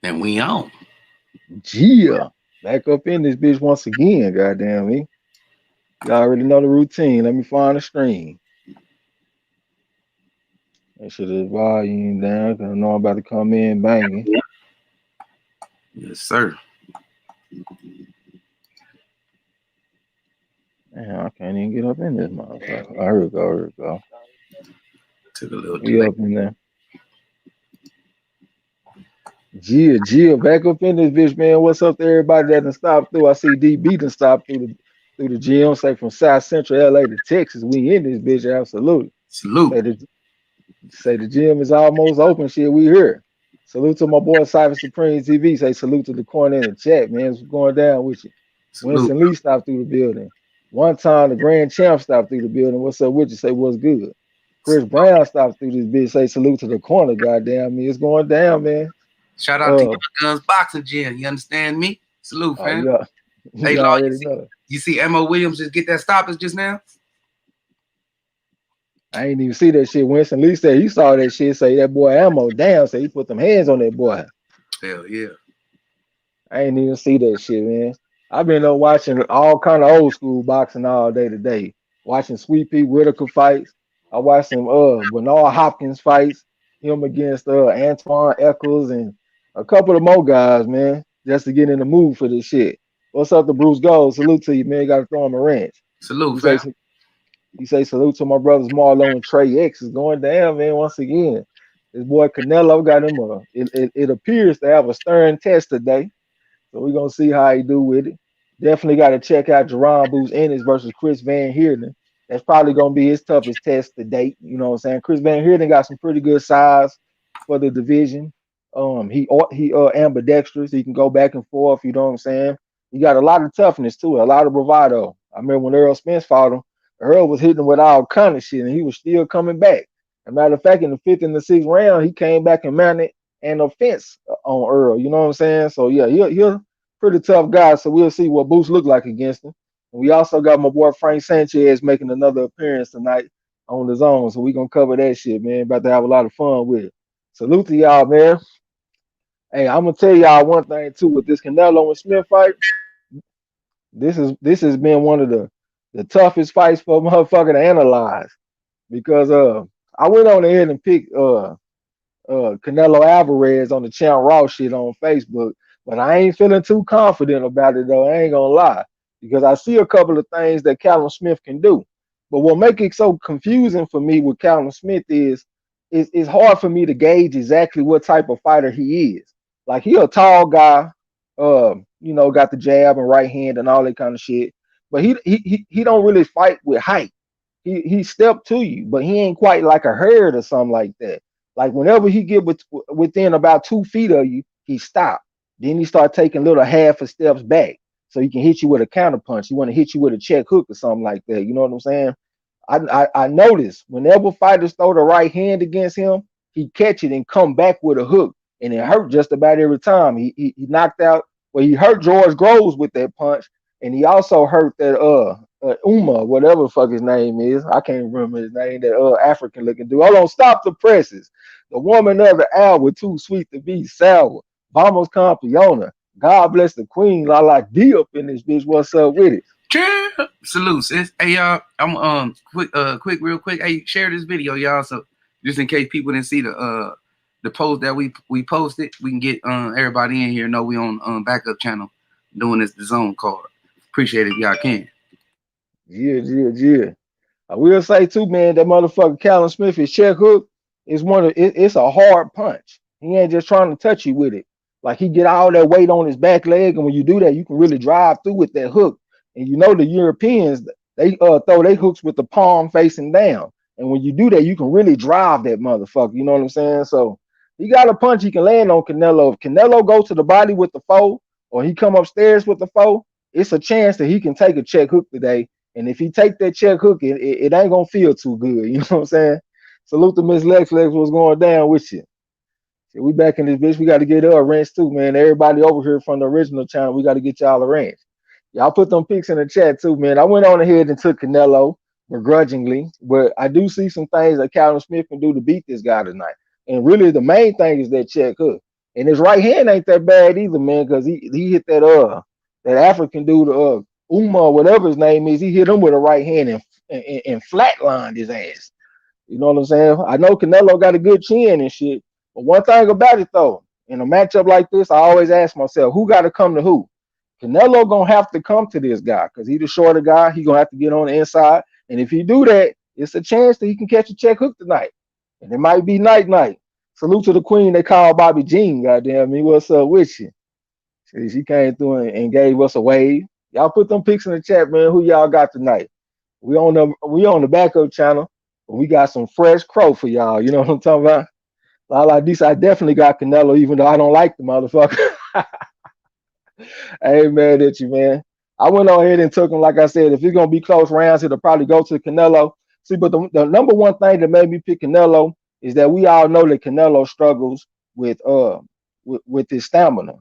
And we on. Yeah, back up in this bitch once again. Goddamn me. Y'all already know the routine. Let me find the stream. Make sure the volume down because I know I'm about to come in banging. Yes, sir. Damn, I can't even get up in this motherfucker. Oh, here we go. Here we go. Took a little We delay. up in there. Back up in this bitch, man. What's up to everybody that done stopped through? I see DB done stopped through the gym, say from South Central LA to Texas. We in this bitch, absolutely. Salute. Say the gym is almost open. Shit, we here. Salute to my boy Cypher Supreme TV. Say salute to the corner in the chat, man. What's going down with you? Salute. Winston Lee stopped through the building. One time the Grand Champ stopped through the building. What's up with you? Say what's good. Chris Brown stopped through this bitch. Say salute to the corner. Goddamn me, it's going down, man. Shout out to Uh, Young Guns Boxing Gym. You understand me? Salute, oh fam. yeah, Hey, you Law, already know. you see Mo Williams just get that stoppage just now? I ain't even see that shit. Winston Lee said he saw that shit. Say that boy ammo down. Say he put them hands on that boy. Hell yeah. I ain't even see that shit, man. I've been up watching all kind of old school boxing all day today. Watching Sweet Pea Whitaker fights. I watched some Bernard Hopkins fights. Him against Antoine Eccles and a couple of more guys, man. Just to get in the mood for this shit. What's up to Bruce Gold? Salute to you, man. Got to throw him a wrench. Salute, You say fam. you say salute to my brothers Marlo and Trey X is going down, man. Once again, this boy Canelo got him it appears to have a stern test today. So we're gonna see how he do with it. Definitely got to check out Jerron Boots Ennis versus Chris Van Heerden. That's probably gonna be his toughest test to date. You know what I'm saying? Chris Van Heerden got some pretty good size for the division. He ambidextrous. He can go back and forth. You know what I'm saying? He got a lot of toughness too, a lot of bravado. I remember when Earl Spence fought him. Earl was hitting him with all kind of shit, and he was still coming back. As a matter of fact, in the fifth and the sixth round, he came back and mounted an offense on Earl. You know what I'm saying? So yeah, he'll pretty tough guy. So we'll see what Boots look like against him. And we also got my boy Frank Sanchez making another appearance tonight on the zone. So we're gonna cover that shit, man. About to have a lot of fun with it. Salute to y'all, man. Hey, I'm gonna tell y'all one thing too with this Canelo and Smith fight. This has been one of the toughest fights for a motherfucker to analyze because I went on ahead and picked Canelo Alvarez on the Champ Raw shit on Facebook, but I ain't feeling too confident about it though. I ain't gonna lie because I see a couple of things that Callum Smith can do. But what make it so confusing for me with Callum Smith is it's hard for me to gauge exactly what type of fighter he is. Like he a tall guy, got the jab and right hand and all that kind of shit. But he don't really fight with height. He stepped to you, but he ain't quite like a herd or something like that. Like whenever he get within about 2 feet of you, he stop. Then he start taking little half of steps back, so he can hit you with a counter punch. He want to hit you with a check hook or something like that. You know what I'm saying? I noticed whenever fighters throw the right hand against him, he catch it and come back with a hook, and it hurt just about every time. He knocked out. Well, he hurt George Groves with that punch, and he also hurt that Uma, whatever the fuck his name is. I can't remember his name. That African looking dude. Hold on, stop the presses. The woman of the hour, too sweet to be sour. Vamos campeona. God bless the queen. La la D up in this bitch. What's up with it? Salute, sis. Hey y'all, I'm real quick. Hey, share this video, y'all. So just in case people didn't see the post that we posted, we can get everybody in here. Know we on backup channel doing this the zone card. Appreciate it if y'all can. Yeah. I will say too, man, that motherfucker Callum Smith, his check hook is it's a hard punch. He ain't just trying to touch you with it. Like he get all that weight on his back leg, and when you do that, you can really drive through with that hook. And you know the Europeans, they throw their hooks with the palm facing down. And when you do that, you can really drive that motherfucker. You know what I'm saying? So he got a punch he can land on Canelo. If Canelo go to the body with the foe, or he come upstairs with the foe, it's a chance that he can take a check hook today. And if he take that check hook, it ain't gonna feel too good. You know what I'm saying? Salute to Miss Lex. What's going down with you? See, we back in this bitch. We got to get her a ranch too, man. Everybody over here from the original channel, we got to get y'all a ranch. Y'all put them pics in the chat too, man. I went on ahead and took Canelo begrudgingly, but I do see some things that Callum Smith can do to beat this guy tonight. And really, the main thing is that check hook. And his right hand ain't that bad either, man, because he hit that African dude, Uma, or whatever his name is. He hit him with a right hand and flatlined his ass. You know what I'm saying? I know Canelo got a good chin and shit, but one thing about it though, in a matchup like this, I always ask myself, who got to come to who? Canelo gonna have to come to this guy because he the shorter guy. He gonna have to get on the inside, and if he do that, it's a chance that he can catch a check hook tonight, and it might be night night. Salute to the queen they call Bobby Jean. Goddamn me, what's up with you? She came through and gave us a wave. Y'all put them pics in the chat, man. Who y'all got tonight? We on the backup channel, but we got some fresh crow for y'all. You know what I'm talking about? Like this, I definitely got Canelo, even though I don't like the motherfucker. I ain't mad at you, man. I went on ahead and took him. Like I said, if it's gonna be close rounds, it'll probably go to Canelo. See, but the number one thing that made me pick Canelo is that we all know that Canelo struggles with his stamina.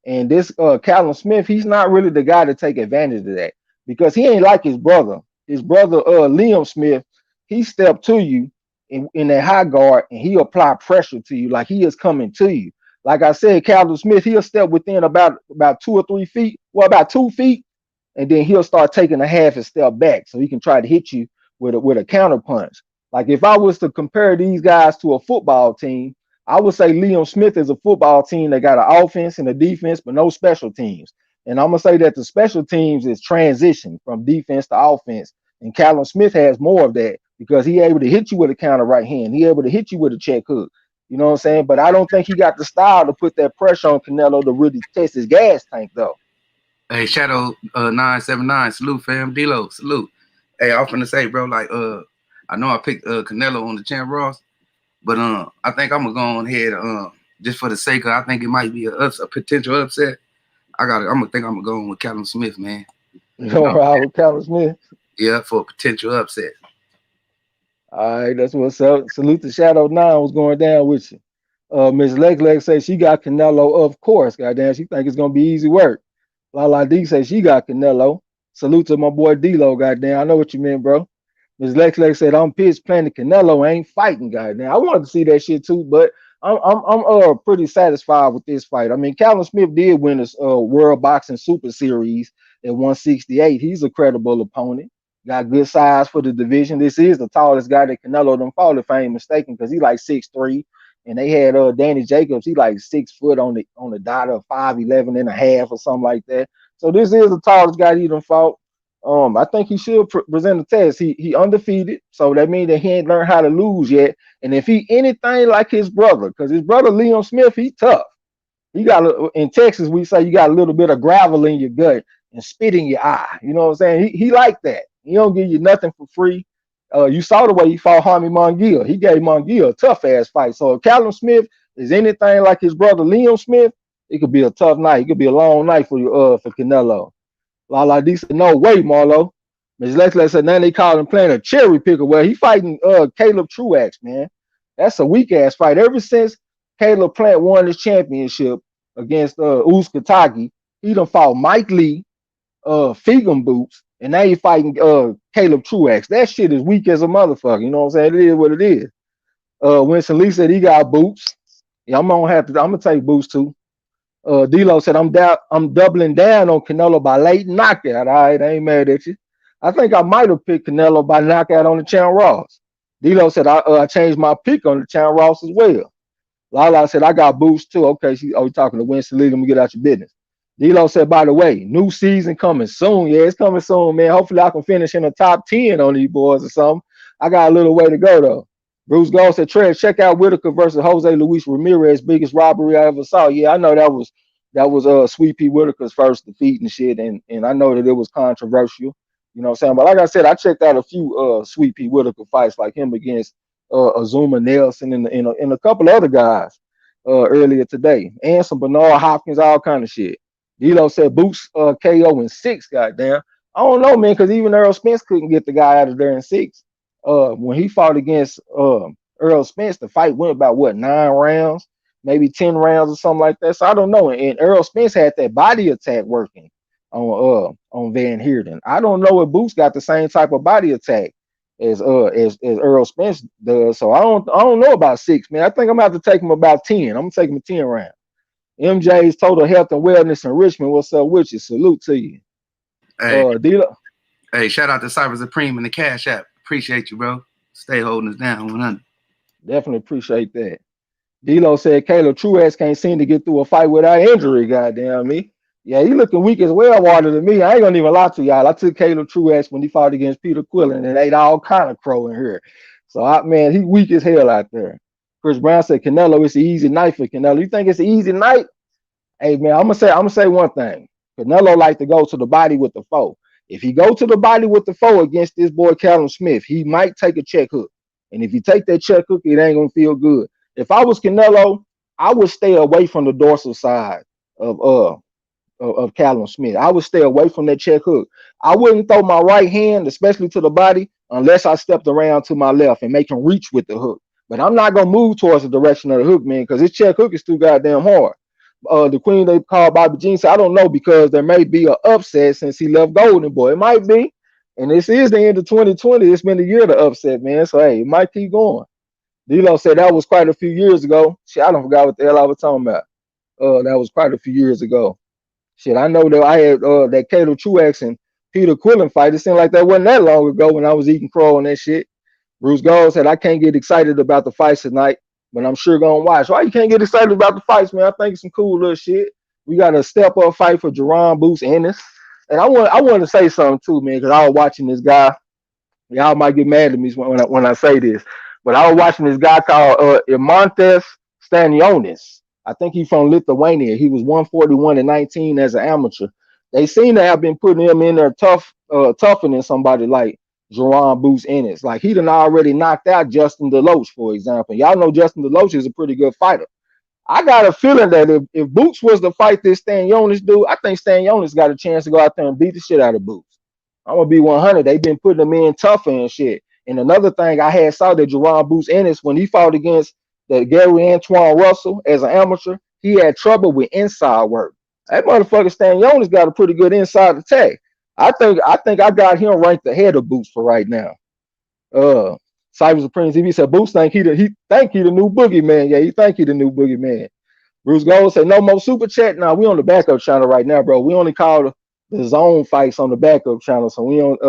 And this Callum Smith, he's not really the guy to take advantage of that because he ain't like his brother. His brother Liam Smith, he stepped to you in that high guard and he apply pressure to you like he is coming to you. Like I said, Callum Smith, he'll step within about 2 or 3 feet, well, about 2 feet, and then he'll start taking a half a step back so he can try to hit you with a counter punch. Like if I was to compare these guys to a football team, I would say Liam Smith is a football team that got an offense and a defense, but no special teams. And I'm gonna say that the special teams is transition from defense to offense. And Callum Smith has more of that because he able to hit you with a counter right hand. He able to hit you with a check hook. You know what I'm saying? But I don't think he got the style to put that pressure on Canelo to really test his gas tank, though. Hey, Shadow 979, salute fam. D-Lo, salute. Hey, I was finna say, bro, like I know I picked Canelo on the Champ Ross, but I think I'm gonna go on ahead just for the sake of I think it might be a potential upset. I'm gonna go on with Callum Smith, man. You know, ride with Callum Smith. Yeah, for a potential upset. All right, that's what's up. Salute to Shadow 9 was going down with you. Miss Leg says she got Canelo, of course. Goddamn, she think it's gonna be easy work. Lala D says she got Canelo. Salute to my boy D-Lo, goddamn. I know what you meant, bro. Miss Lex said I'm pissed playing the Canelo ain't fighting, goddamn. I wanted to see that shit too, but I'm pretty satisfied with this fight. I mean, Callum Smith did win this World Boxing Super Series at 168. He's a credible opponent. Got good size for the division. This is the tallest guy that Canelo done fought, if I ain't mistaken, because he like 6'3". And they had Danny Jacobs, he like 6 foot on the dot of 5'11 and a half or something like that. So this is the tallest guy he done fought. I think he should present a test. He undefeated, so that means that he ain't learned how to lose yet. And if he anything like his brother, because his brother Liam Smith, he tough. He got in Texas, we say you got a little bit of gravel in your gut and spit in your eye. You know what I'm saying? He like that. He don't give you nothing for free. You saw the way he fought Jaime Munguia. He gave Munguia a tough ass fight. So if Callum Smith is anything like his brother Liam Smith, it could be a tough night. It could be a long night for Canelo. Lala D said, no way, Marlo. Ms. Leslie said, now they call him playing a cherry picker. Well, he fighting Caleb Truax, man. That's a weak ass fight. Ever since Caleb Plant won his championship against Uzkatagi, he done fought Mike Lee, Fegum Boots, and now he fighting Caleb Truax. That shit is weak as a motherfucker. You know what I'm saying? It is what it is. Winston Lee said he got Boots. Yeah, I'm gonna take Boots too. D-Lo said I'm doubling down on Canelo by late knockout. All right, I ain't mad at you. I think I might have picked Canelo by knockout on the Chan Ross. D-Lo said I changed my pick on the Chan Ross as well. Lala said I got Boots too. Okay, we talking to Winston Lee. Let me get out your business. D-Lo said, by the way, new season coming soon. Yeah, it's coming soon, man. Hopefully I can finish in the top 10 on these boys or something. I got a little way to go though. Bruce Gold said, Trey, check out Whitaker versus Jose Luis Ramirez, biggest robbery I ever saw. Yeah, I know that was Sweet Pea Whitaker's first defeat and shit, and I know that it was controversial. You know what I'm saying? But like I said, I checked out a few Sweet Pea Whitaker fights, like him against Azuma Nelson and a couple other guys earlier today, and some Bernard Hopkins, all kind of shit. D'Lo said Boots KO in 6. Goddamn, I don't know, man, because even Earl Spence couldn't get the guy out of there in 6. When he fought against Earl Spence, the fight went about what 9 rounds, maybe 10 rounds or something like that. So I don't know. And Earl Spence had that body attack working on Van Heerden. I don't know if Boots got the same type of body attack as Earl Spence does. So I don't know about 6, man. I think I'm gonna have to take him about 10. I'm gonna take him 10 rounds. MJ's Total Health and Wellness Enrichment. What's up with you? Salute to you. Hey, Dealer, hey, shout out to Cyber Supreme and the Cash App. Appreciate you, bro. Stay holding us down 100. definitely appreciate that. D'Lo said Caleb Truax can't seem to get through a fight without injury. Goddamn me. Yeah, he looking weak as well, water than me. I ain't gonna even lie to y'all. I took Caleb Truax when he fought against Peter Quillen and ate all kind of crow in here. So man, he weak as hell out there. Chris Brown said Canelo, it's an easy night for Canelo. You think it's an easy night? Hey man, I'm gonna say one thing. Canelo like to go to the body with the foe. If he go to the body with the foe against this boy Callum Smith, he might take a check hook. And if you take that check hook, it ain't gonna feel good. If I was Canelo, I would stay away from the dorsal side of Callum Smith. I would stay away from that check hook. I wouldn't throw my right hand, especially to the body, unless I stepped around to my left and make him reach with the hook. But I'm not gonna move towards the direction of the hook, man, because his check hook is too goddamn hard. The queen they call Bobby Jean said, I don't know because there may be an upset since he left Golden Boy. It might be. And this is the end of 2020. It's been the year to upset, man. So hey, it might keep going. D'Lo said that was quite a few years ago. Shit, I don't forgot what the hell I was talking about. That was quite a few years ago. Shit, I know that I had that Cato Truax and Peter Quillen fight. It seemed like that wasn't that long ago when I was eating crow and that shit. Bruce Gold said I can't get excited about the fights tonight, but I'm sure gonna watch. Why you can't get excited about the fights, man? I think it's some cool little shit. We got a step up fight for Jerron Boots Ennis. And I want to say something too, man, because I was watching this guy. Y'all might get mad at me when I say this, but I was watching this guy called Imontes Stanionis. I think he's from Lithuania. He was 141-19 as an amateur. They seem to have been putting him in there tougher than somebody like Jerron Boots Ennis. Like he done already knocked out Justin DeLoach, for example. Y'all know Justin DeLoach is a pretty good fighter. I got a feeling that if Boots was to fight this Stanionis dude, I think Stanionis got a chance to go out there and beat the shit out of Boots. I'm gonna be 100. They've been putting them in tougher and shit. And another thing I had saw that Jerron Boots Ennis when he fought against the Gary Antoine Russell as an amateur, he had trouble with inside work. That motherfucker Stanionis got a pretty good inside attack. I think I got him ranked ahead of Boots for right now. Uh Cyber Supreme TV said Boots think he the new boogeyman. Yeah, he think he the new boogeyman. Bruce Gold said, no more super chat. Now we on the backup channel right now, bro. We only call the zone fights on the backup channel, so we don't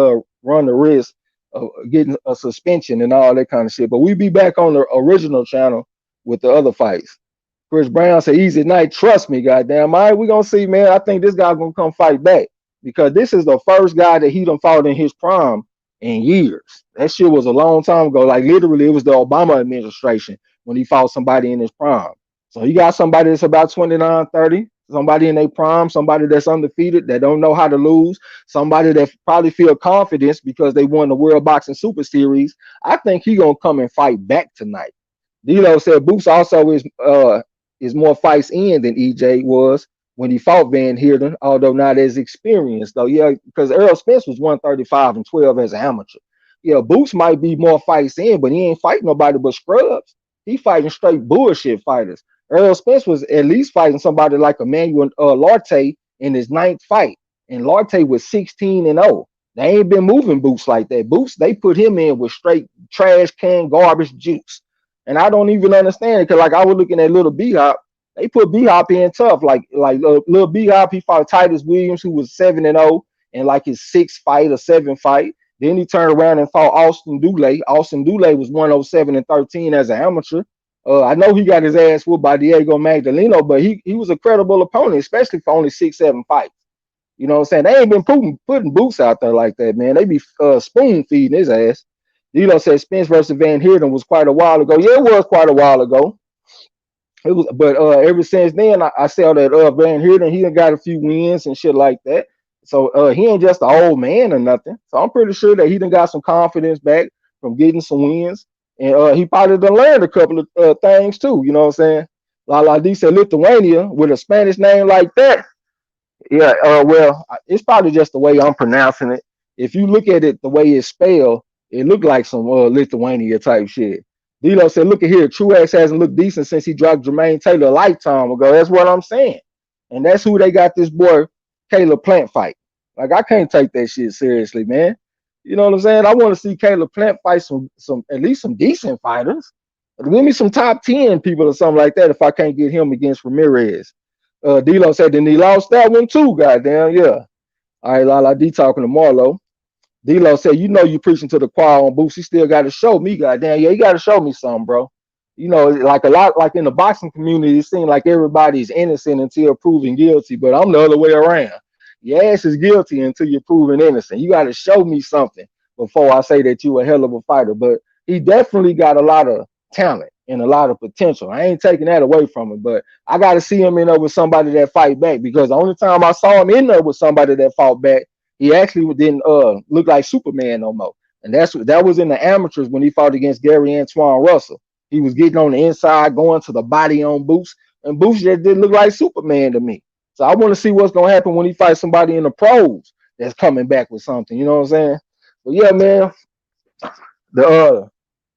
run the risk of getting a suspension and all that kind of shit. But we be back on the original channel with the other fights. Chris Brown said, easy night. Trust me, goddamn. All right, we gonna see, man. I think this guy gonna come fight back because this is the first guy that he done fought in his prime in years. That shit was a long time ago. Like literally, it was the Obama administration when he fought somebody in his prime. So you got somebody that's about 29, 30, somebody in their prime, somebody that's undefeated, that don't know how to lose, somebody that probably feel confidence because they won the World Boxing Super Series. I think he gonna come and fight back tonight. D'Lo said Boots also is more fights in than EJ was when he fought Van Heerden, although not as experienced though. Yeah, because Earl Spence was 135-12 as an amateur. Yeah, Boots might be more fights in, but he ain't fighting nobody but scrubs. He fighting straight bullshit fighters. Earl Spence was at least fighting somebody like Emmanuel Larte in his ninth fight, and Larte was 16-0. They ain't been moving Boots like that. Boots, they put him in with straight trash can garbage juice, and I don't even understand it because like I was looking at Little B Hop, they put B Hop in tough. Like Little B Hop, he fought Titus Williams, who was 7-0 in like his sixth fight or seventh fight. Then he turned around and fought Austin Dulé. Austin Dulé was 107-13 as an amateur. I know he got his ass whooped by Diego Magdaleno, but he was a credible opponent, especially for only 6-7 fights. You know what I'm saying? They ain't been putting Boots out there like that, man. They be spoon feeding his ass. D'Lo said Spence versus Van Heerden was quite a while ago. Yeah, it was quite a while ago. It was, but ever since then, I saw that Van Heerden, he done got a few wins and shit like that. So he ain't just an old man or nothing. So I'm pretty sure that he done got some confidence back from getting some wins. And he probably done learned a couple of things too. You know what I'm saying? Like D said, Lithuania with a Spanish name like that. Yeah, well, it's probably just the way I'm pronouncing it. If you look at it the way it's spelled, it looked like some Lithuania type shit. D'Lo said, look at here, Truax hasn't looked decent since he dropped Jermaine Taylor a lifetime ago. That's what I'm saying. And that's who they got this boy, Caleb Plant fight. Like, I can't take that shit seriously, man. You know what I'm saying? I want to see Caleb Plant fight some at least some decent fighters. Give me some top 10 people or something like that if I can't get him against Ramirez. D'Lo said, then he lost that one too, goddamn, yeah. All right, Lala D talking to Marlo. D'Lo said, you know you preaching to the choir on Boots. He still got to show me, goddamn. Yeah, you got to show me something, bro. You know, like a lot, like in the boxing community, it seems like everybody's innocent until proven guilty, but I'm the other way around. Your ass is guilty until you're proven innocent. You got to show me something before I say that you a hell of a fighter. But he definitely got a lot of talent and a lot of potential. I ain't taking that away from him, but I got to see him in there with somebody that fight back because the only time I saw him in there with somebody that fought back, he actually didn't look like Superman no more. And that was in the amateurs when he fought against Gary Antoine Russell. He was getting on the inside, going to the body on Boots, and Boots just didn't look like Superman to me. So I want to see what's gonna happen when he fights somebody in the pros that's coming back with something. You know what I'm saying? But yeah, man, the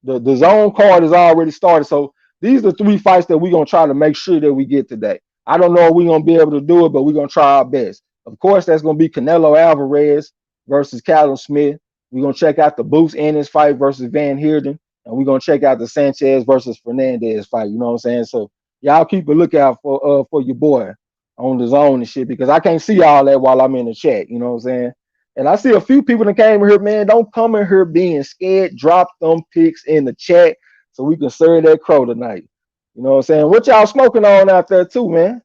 the zone card is already started. So these are three fights that we're gonna try to make sure that we get today. I don't know if we're gonna be able to do it, but we're gonna try our best. Of course, that's gonna be Canelo Alvarez versus Callum Smith. We're gonna check out the Boots Ennis fight versus Van Heerden, and we're gonna check out the Sanchez versus Fernandez fight. You know what I'm saying? So y'all keep a lookout for your boy on the zone and shit because I can't see all that while I'm in the chat. You know what I'm saying? And I see a few people that came in here, man. Don't come in here being scared. Drop them pics in the chat so we can serve that crow tonight. You know what I'm saying? What y'all smoking on out there too, man?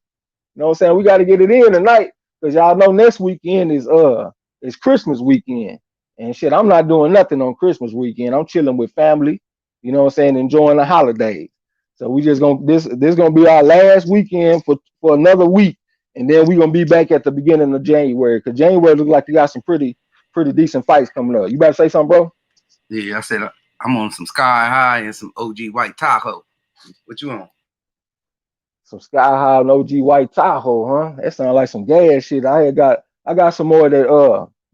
You know what I'm saying? We got to get it in tonight because y'all know next weekend is Christmas weekend. And shit, I'm not doing nothing on Christmas weekend. I'm chilling with family, you know what I'm saying, enjoying the holidays. So we just gonna this gonna be our last weekend for another week. And then we're gonna be back at the beginning of January. Cause January looks like you got some pretty decent fights coming up. You better say something, bro? Yeah, I said I'm on some Sky High and some OG White Tahoe. What you on? Some Sky High and OG White Tahoe, huh? That sounds like some gas shit. I got some more of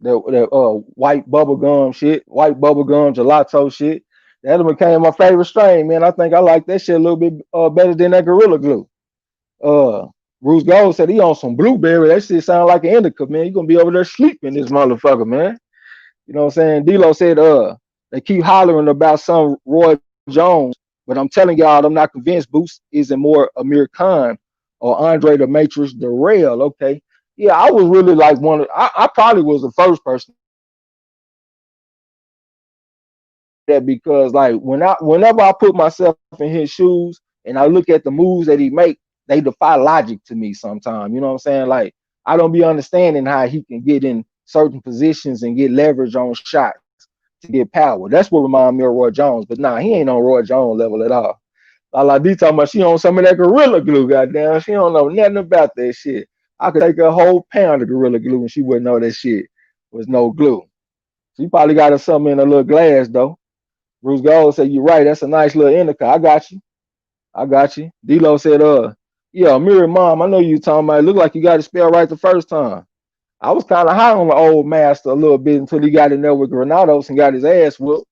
that white bubble gum shit, white bubble gum gelato shit. That became my favorite strain, man. I think I like that shit a little bit better than that Gorilla Glue. Uh Bruce Gold said he on some blueberry. That shit sound like an indica, man. You gonna be over there sleeping this motherfucker, man. You know what I'm saying? D-Lo said they keep hollering about some Roy Jones, but I'm telling y'all, I'm not convinced Boost isn't more Amir Khan or Andre the Matrix Darrell. Okay. Yeah, I was really like I probably was the first person that because like whenever I put myself in his shoes and I look at the moves that he make, they defy logic to me sometimes. You know what I'm saying? Like I don't be understanding how he can get in certain positions and get leverage on shots to get power. That's what remind me of Roy Jones. But nah, he ain't on Roy Jones level at all. Lala D talking about she on some of that Gorilla Glue, goddamn. She don't know nothing about that shit. I could take a whole pound of Gorilla Glue and she wouldn't know that shit was no glue. She probably got her something in a little glass though. Bruce Gold said, "You're right. That's a nice little indica. I got you. I got you." D-Lo said, yeah, Mirror Mom, I know you talking about it. Look like you got it spelled right the first time. I was kind of high on the old master a little bit until he got in there with Granados and got his ass whooped.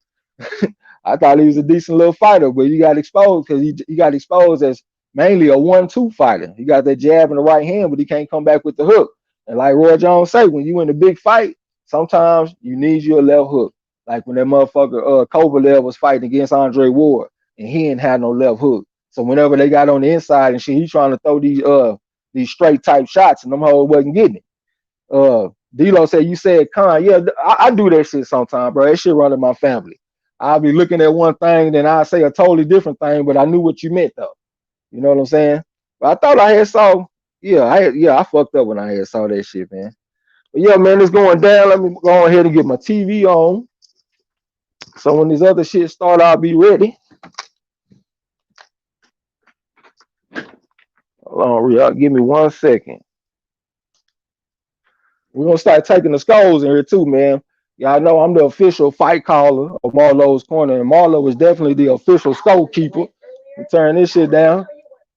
I thought he was a decent little fighter, but he got exposed because he got exposed as mainly a 1-2 fighter. He got that jab in the right hand, but he can't come back with the hook. And like Roy Jones say, when you in a big fight, sometimes you need your left hook. Like when that motherfucker Kovalev was fighting against Andre Ward, and he ain't had no left hook. So whenever they got on the inside and shit, he trying to throw these straight type shots, and them hoes wasn't getting it. D-Lo said, you said Khan. Yeah, I do that shit sometimes, bro. That shit running my family. I'll be looking at one thing, then I'll say a totally different thing, but I knew what you meant though. You know what I'm saying? But I thought I had saw, I fucked up when I had saw that shit, man. But yeah, man, it's going down. Let me go ahead and get my TV on. So when this other shit start, I'll be ready. Hold on, Real. Give me 1 second. We're gonna start taking the scores in here too, man. Y'all know I'm the official fight caller of Marlo'S Corner, and Marlo is definitely the official scorekeeper. We turn this shit down.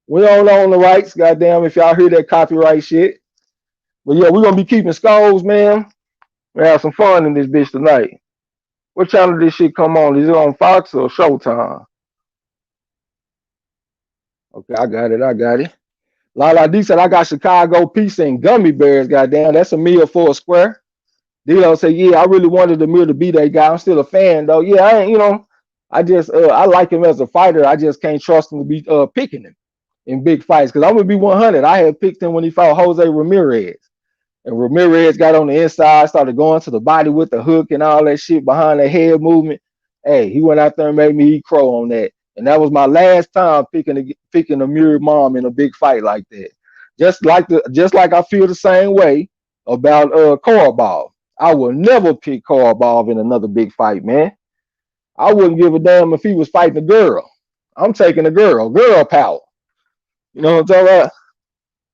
We don't own the rights, goddamn, if y'all hear that copyright shit. But yeah, we're gonna be keeping scores, man. We have some fun in this bitch tonight. What channel did this shit come on? Is it on Fox or Showtime? Okay, I got it. I got it. Lala D said I got Chicago pizza and gummy bears, goddamn. That's a meal for a square. D-Lo said, yeah, I really wanted the meal to be that guy. I'm still a fan though. Yeah, I like him as a fighter. I just can't trust him to be picking him. in big fights. Because I'm gonna be 100. I had picked him when he fought Jose Ramirez. And Ramirez got on the inside, started going to the body with the hook and all that shit behind the head movement. Hey, he went out there and made me eat crow on that. And that was my last time picking a mirror mom in a big fight like that. Just like I feel the same way about Korobov. I will never pick Korobov in another big fight, man. I wouldn't give a damn if he was fighting a girl. I'm taking a girl power. You know what I'm talking about?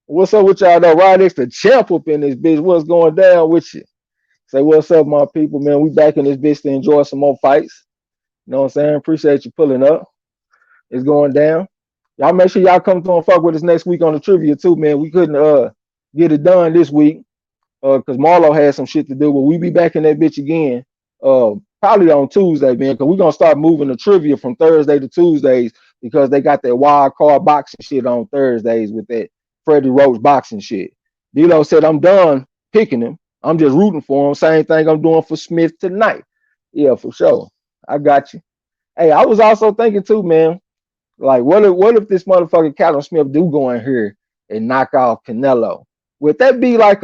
What's up with y'all though? Right next to champ up in this bitch. What's going down with you? Say what's up, my people, man. We back in this bitch to enjoy some more fights. You know what I'm saying? Appreciate you pulling up. It's going down. Y'all make sure y'all come through and fuck with us next week on the trivia too, man. We couldn't get it done this week because Marlo had some shit to do, but we be back in that bitch again. Probably on Tuesday, man, because we're gonna start moving the trivia from Thursday to Tuesdays because they got that wild card boxing shit on Thursdays with that Freddie Roach boxing shit. D'Lo said I'm done picking him. I'm just rooting for him. Same thing I'm doing for Smith tonight. Yeah, for sure. I got you. Hey, I was also thinking too, man. Like, what if this motherfucker Callum Smith do go in here and knock off Canelo? Would that be like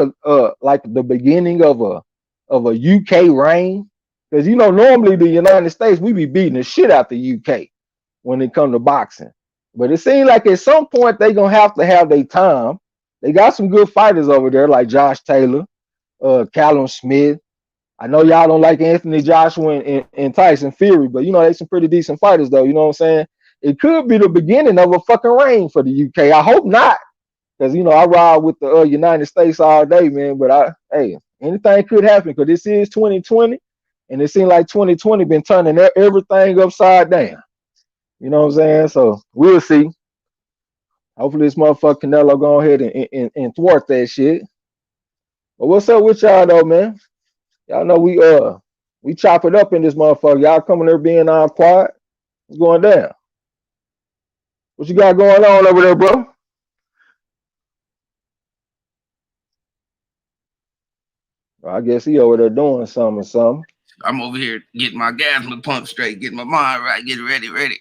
like the beginning of a UK reign? Because normally the United States we be beating the shit out the UK when it comes to boxing. But it seems like at some point they gonna have to have their time. They got some good fighters over there like Josh Taylor, Callum Smith. I know y'all don't like Anthony Joshua and Tyson Fury, but they some pretty decent fighters though. You know what I'm saying? It could be the beginning of a fucking reign for the UK. I hope not, because I ride with the United States all day, man. But hey, anything could happen because this is 2020, and it seems like 2020 been turning everything upside down. You know what I'm saying? So we'll see. Hopefully this motherfucker Canelo go ahead and thwart that shit. But what's up with y'all though, man? Y'all know we chop it up in this motherfucker. Y'all coming there being all quiet. What's going down? What you got going on over there, bro? Well, I guess he over there doing something or something. I'm over here getting my gas pump straight, getting my mind right, getting ready.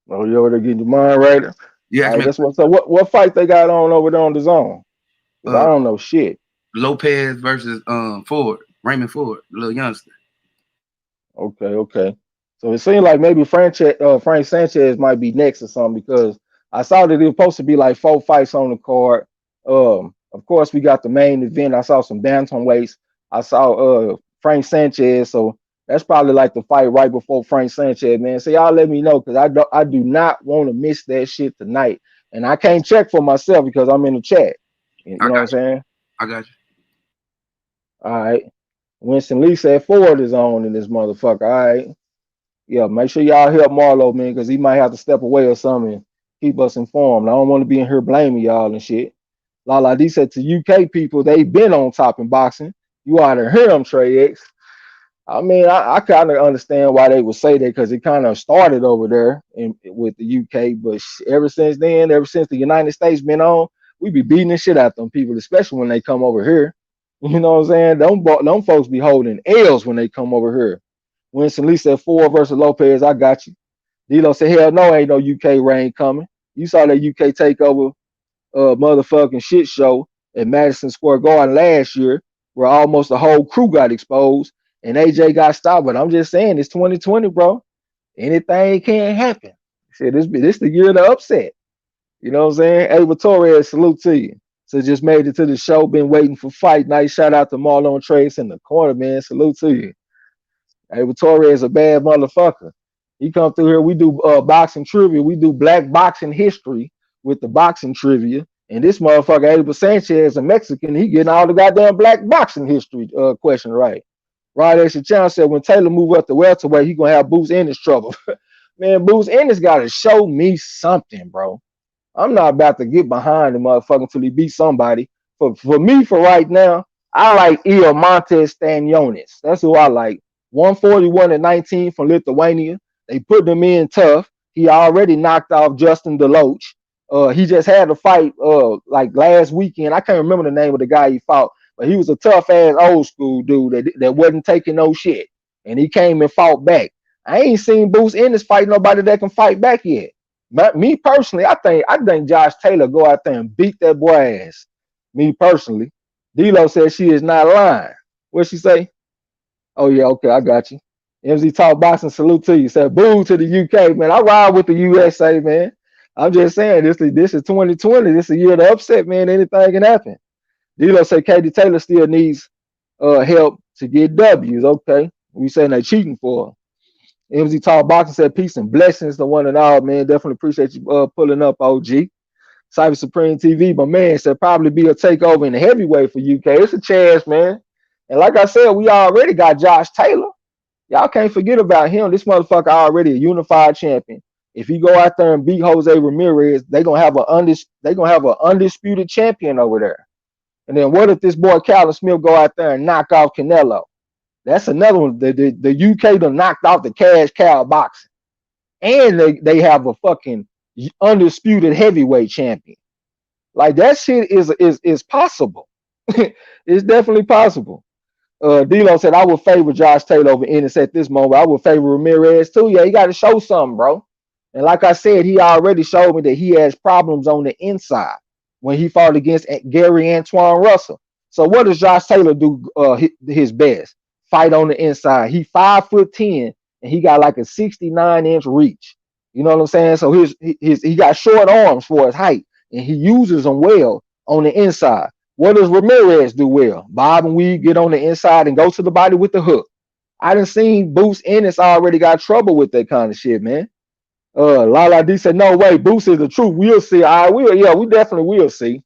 Oh, you over there getting your mind right? You All asked right, me that's what. So what fight they got on over there on the zone? Because I don't know shit. Lopez versus Ford, Raymond Ford, the little youngster. Okay. So it seems like maybe Frank Sanchez might be next or something because I saw that it was supposed to be like 4 fights on the card. Of course we got the main event. I saw some bantamweights. I saw Frank Sanchez. So that's probably like the fight right before Frank Sanchez, man. So y'all let me know because I do not want to miss that shit tonight, and I can't check for myself because I'm in the chat. You know what I'm saying? I got you. All right. Winston Lee said Ford is on in this motherfucker. All right. Yeah, make sure y'all help Marlo, man, because he might have to step away or something and keep us informed. I don't want to be in here blaming y'all and shit. Lala D said to UK people, they've been on top in boxing. You ought to hear them, Trey X. I mean, I kind of understand why they would say that because it kind of started over there with the UK. But ever since then, ever since the United States been on, we be beating the shit out them people, especially when they come over here. You know what I'm saying? Them folks be holding L's when they come over here. Winston Lee said Ford versus Lopez. I got you. D'Lo said, hell no, ain't no UK reign coming. You saw that UK takeover motherfucking shit show at Madison Square Garden last year where almost the whole crew got exposed and AJ got stopped. But I'm just saying, it's 2020, bro. Anything can happen. Said this the year of the upset. You know what I'm saying? Ava Torres, salute to you. So just made it to the show, been waiting for fight night. Shout out to Marlon Trace in the corner, man. Salute to you. Ava Torres a bad motherfucker. He come through here. We do boxing trivia. We do black boxing history with the boxing trivia. And this motherfucker, Abel Sanchez, a Mexican, he getting all the goddamn black boxing history question right. Rod Chan said when Taylor move up to welterweight, he gonna have Boots Ennis trouble. Man, Boots Ennis gotta show me something, bro. I'm not about to get behind the motherfucker until he beat somebody. For me, for right now, I like Il Montes Stanionis. That's who I like. 141 and 19 from Lithuania. They put him in tough. He already knocked off Justin Deloach. He just had a fight like last weekend. I can't remember the name of the guy he fought, but he was a tough ass old school dude that wasn't taking no shit. And he came and fought back. I ain't seen Boots Ennis fight nobody that can fight back yet. Me personally, I think Josh Taylor go out there and beat that boy ass. Me personally. D'Lo said she is not lying. What she say? Oh yeah, okay, I got you. MZ Talk Boxing, salute to you. Said boo to the UK, man. I ride with the USA, man. I'm just saying this is 2020. This is a year of the upset, man. Anything can happen. D'Lo said Katie Taylor still needs help to get W's. Okay. We saying they cheating for her. MZ Talk Boxing said peace and blessings to one and all, man. Definitely appreciate you pulling up, OG. Cyber Supreme TV, my man said probably be a takeover in the heavyweight for UK. It's a chance, man. And like I said, we already got Josh Taylor. Y'all can't forget about him. This motherfucker already a unified champion. If he go out there and beat Jose Ramirez, they gonna have an undisputed champion over there. And then what if this boy Callum Smith go out there and knock off Canelo? That's another one. The UK done knocked off the cash cow boxing, and they have a fucking undisputed heavyweight champion. Like that shit is possible. It's definitely possible. D'Lo said I would favor Josh Taylor over Ennis at this moment. I would favor Ramirez too. Yeah, he got to show something, bro. And like I said, he already showed me that he has problems on the inside when he fought against Gary Antoine Russell. So what does Josh Taylor do? His best fight on the inside. He 5'10" and he got like a 69-inch reach. You know what I'm saying? So he got short arms for his height, and he uses them well on the inside. What does Ramirez do well? Bob and weave, get on the inside and go to the body with the hook. I done seen Boots Ennis already got trouble with that kind of shit, man. Lala D said, no way, Boots is the truth. We'll see. I will, yeah, we definitely will see.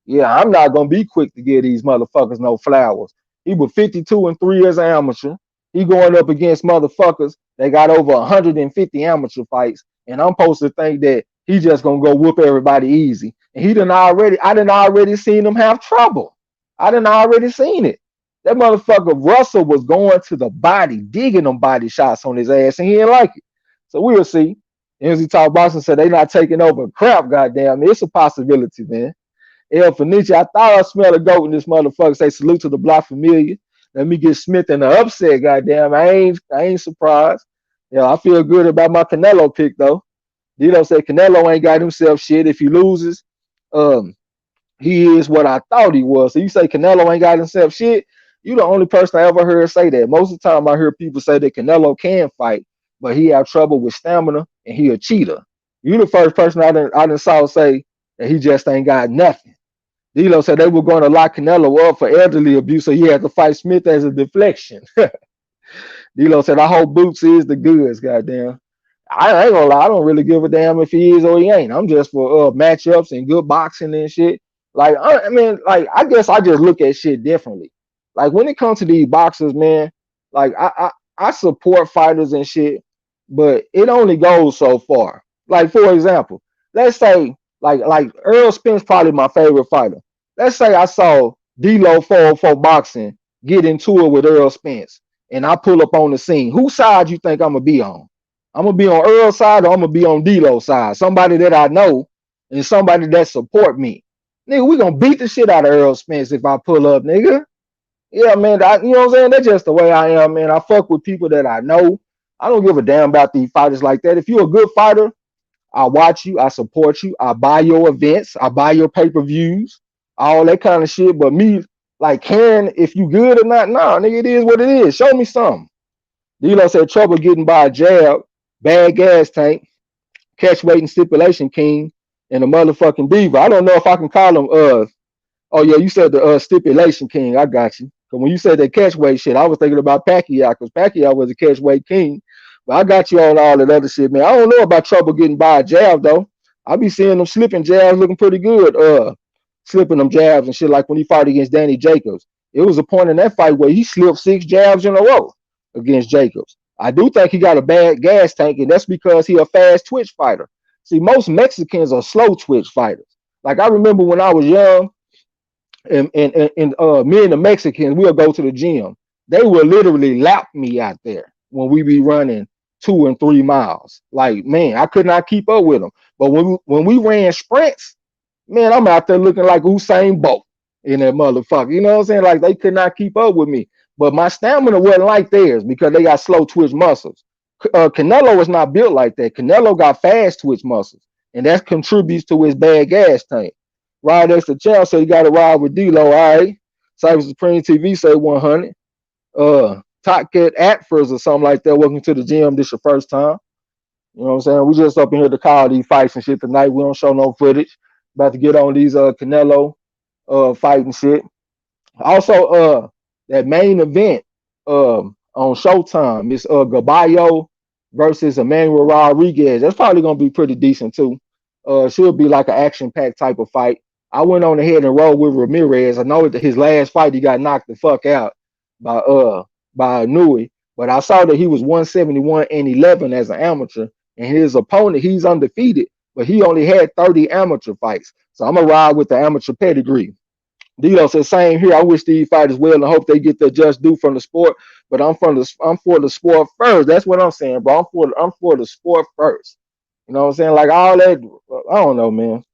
Yeah, I'm not gonna be quick to give these motherfuckers no flowers. He was 52-3 as an amateur. He going up against motherfuckers that got over 150 amateur fights, and I'm supposed to think that he just gonna go whoop everybody easy. And I done already seen him have trouble. I done already seen it. That motherfucker Russell was going to the body, digging them body shots on his ass, and he didn't like it. So we'll see. NZ Talk Boston said they not taking over crap, goddamn. It's a possibility, man. El Fenici, I thought I smelled a goat in this motherfucker. Say salute to the block familiar. Let me get Smith in the upset, goddamn. I ain't surprised. Yeah, I feel good about my Canelo pick though. Dito said Canelo ain't got himself shit. If he loses, he is what I thought he was. So you say Canelo ain't got himself shit? You the only person I ever heard say that. Most of the time I hear people say that Canelo can fight, but he have trouble with stamina and he a cheater. You the first person I done saw say that he just ain't got nothing. D'Lo said they were going to lock Canelo up for elderly abuse, so he had to fight Smith as a deflection. D'Lo said, I hope Boots is the goods, goddamn. I ain't gonna lie, I don't really give a damn if he is or he ain't. I'm just for matchups and good boxing and shit. Like, I mean, like, I guess I just look at shit differently. Like, when it comes to these boxers, man, like, I support fighters and shit, but it only goes so far. Like, for example, let's say, like Earl Spence probably my favorite fighter. Let's say I saw D'Lo 404 boxing get into it with Earl Spence, and I pull up on the scene. Whose side you think I'm gonna be on? I'm gonna be on Earl's side or I'm gonna be on D'Lo's side? Somebody that I know and somebody that support me. Nigga, we gonna beat the shit out of Earl Spence if I pull up, nigga. Yeah, man, you know what I'm saying? That's just the way I am, man. I fuck with people that I know. I don't give a damn about these fighters like that. If you're a good fighter, I watch you, I support you, I buy your events, I buy your pay-per-views, all that kind of shit. But me, like, caring if you good or not, nah, nigga, it is what it is. Show me something. D'Lo said trouble getting by a jab, bad gas tank, catch weight and stipulation king, and a motherfucking diva. I don't know if I can call him oh yeah, you said the stipulation king. I got you. Because when you said that catch weight shit, I was thinking about Pacquiao, because Pacquiao was a catch weight king. But I got you on all that other shit, man. I don't know about trouble getting by a jab, though. I be seeing them slipping jabs looking pretty good. Slipping them jabs and shit, like when he fought against Danny Jacobs. It was a point in that fight where he slipped 6 jabs in a row against Jacobs. I do think he got a bad gas tank, and that's because he a fast twitch fighter. See, most Mexicans are slow twitch fighters. Like, I remember when I was young, and me and the Mexicans, we'll go to the gym. They will literally lap me out there when we be running 2 and 3 miles. Like, man, I could not keep up with them. But when we ran sprints, man, I'm out there looking like Usain Bolt in that motherfucker. You know what I'm saying? Like, they could not keep up with me. But my stamina wasn't like theirs because they got slow twitch muscles. Canelo is not built like that. Canelo got fast twitch muscles, and that contributes to his bad gas tank. Ride that's the channel, so you got to ride with D-Lo. All right, Cyber Supreme TV say 100. Top Cat Atfers or something like that. Welcome to the gym. This your first time. You know what I'm saying? We just up in here to call these fights and shit tonight. We don't show no footage. About to get on these Canelo fighting shit. Also, that main event on Showtime is Gaballo versus Emmanuel Rodriguez. That's probably gonna be pretty decent too. Should be like an action-packed type of fight. I went on ahead and rolled with Ramirez. I know that his last fight he got knocked the fuck out by Nui, but I saw that he was 171-11 as an amateur, and his opponent he's undefeated, but he only had 30 amateur fights. So I'm gonna ride with the amateur pedigree. Dito says, same here. I wish these fighters well and I hope they get their just due from the sport. But I'm for the sport first. That's what I'm saying, bro. I'm for the sport first. You know what I'm saying? Like all that, I don't know, man.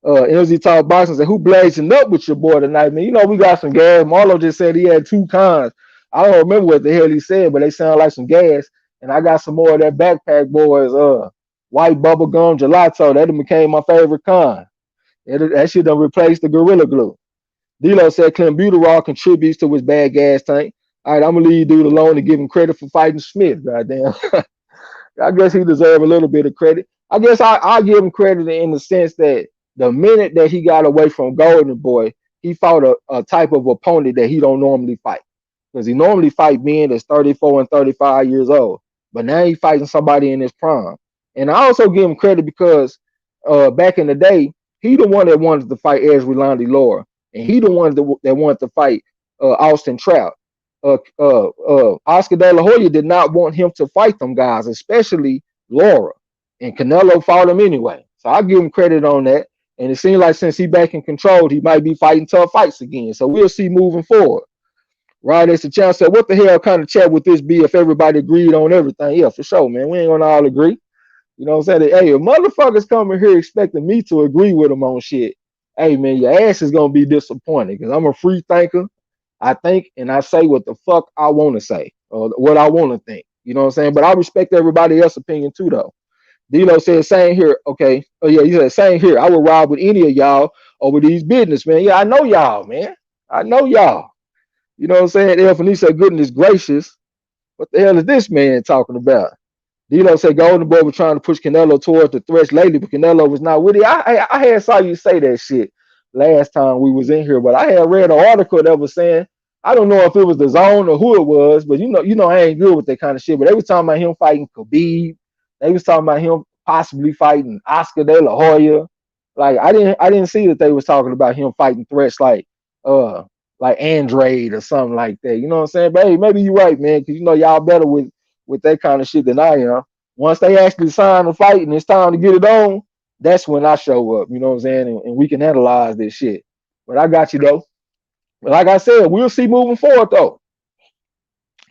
NZ Talk Boxing said, who blazing up with your boy tonight, man? You know, we got some gas. Marlo just said he had 2 cons. I don't remember what the hell he said, but they sound like some gas. And I got some more of that backpack boys, white bubblegum gelato. That became my favorite con. That shit done replaced the Gorilla Glue. D'Lo said clenbuterol contributes to his bad gas tank. All right, I'm gonna leave dude alone and give him credit for fighting Smith. Goddamn, I guess he deserves a little bit of credit. I guess I give him credit in the sense that the minute that he got away from Golden Boy, he fought a type of opponent that he don't normally fight, because he normally fight men that's 34 and 35 years old, but now he fighting somebody in his prime. And I also give him credit because back in the day, he the one that wanted to fight Ezra Landy Laura. And he the one that wanted to fight Austin Trout. Oscar De La Hoya did not want him to fight them guys, especially Laura. And Canelo fought him anyway. So I give him credit on that. And it seems like since he back in control, he might be fighting tough fights again. So we'll see moving forward. Right, as the channel said, what the hell kind of chat would this be if everybody agreed on everything? Yeah, for sure, man. We ain't gonna all agree. You know what I'm saying? Hey, if motherfuckers coming here expecting me to agree with them on shit, hey man, your ass is gonna be disappointed because I'm a free thinker. I think and I say what the fuck I want to say or what I want to think. You know what I'm saying? But I respect everybody else's opinion too, though. D'Lo said, same here. Okay. Oh yeah, he said, same here. I would ride with any of y'all over these business, man. Yeah, I know y'all, man. I know y'all. You know what I'm saying? Elfanie said, goodness gracious, what the hell is this man talking about? D'Lo said Golden Boy was trying to push Canelo towards the threats lately, but Canelo was not with it. I had saw you say that shit last time we was in here, but I had read an article that was saying, I don't know if it was the zone or who it was, but you know I ain't good with that kind of shit. But they was talking about him fighting Khabib. They was talking about him possibly fighting Oscar De La Hoya. Like I didn't see that they was talking about him fighting threats like Andrade or something like that. You know what I'm saying? But hey, maybe you're right, man, because you know y'all better with that kind of shit than I am. Once they actually sign the fight and it's time to get it on, that's when I show up. You know what I'm saying? And we can analyze this shit. But I got you though. But like I said, we'll see moving forward though.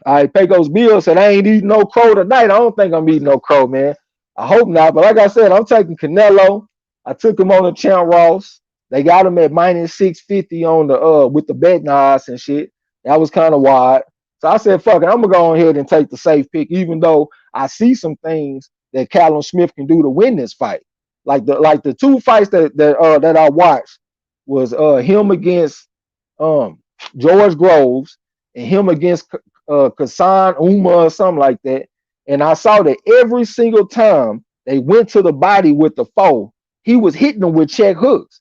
All right, Pecos Bill said I ain't eating no crow tonight. I don't think I'm eating no crow, man. I hope not. But like I said, I'm taking Canelo. I took him on the Champ Ross. They got him at minus 650 on the with the betting odds and shit. That was kind of wide. So I said, fuck it, I'm gonna go ahead and take the safe pick, even though I see some things that Callum Smith can do to win this fight. Like the 2 fights that I watched was him against George Groves and him against Kassan Uma or something like that. And I saw that every single time they went to the body with the foe, he was hitting them with check hooks.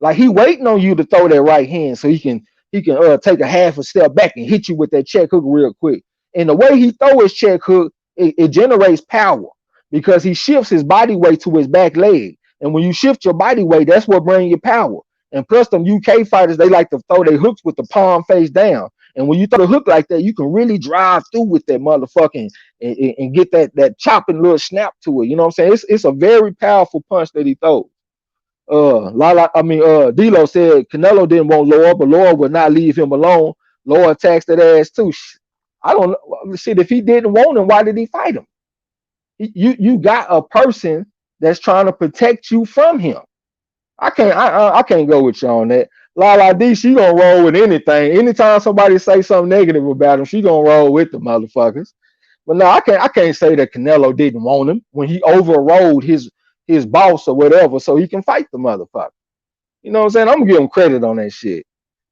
Like he waiting on you to throw that right hand so he can take a half a step back and hit you with that check hook real quick. And the way he throw his check hook, it generates power because he shifts his body weight to his back leg. And when you shift your body weight, that's what brings you power. And plus, them UK fighters, they like to throw their hooks with the palm face down. And when you throw the hook like that, you can really drive through with that motherfucking and get that chopping little snap to it. You know what I'm saying? It's a very powerful punch that he throws. D'Lo said Canelo didn't want Laura, but Laura would not leave him alone. Laura attacks that ass too. I don't know. Shit, if he didn't want him, why did he fight him? You got a person that's trying to protect you from him. I can't go with you on that. Lala D, she gonna roll with anything. Anytime somebody say something negative about him, she gonna roll with the motherfuckers. But no, I can't say that Canelo didn't want him when he overrode his boss or whatever, so he can fight the motherfucker. You know what I'm saying? I'm gonna give him credit on that shit.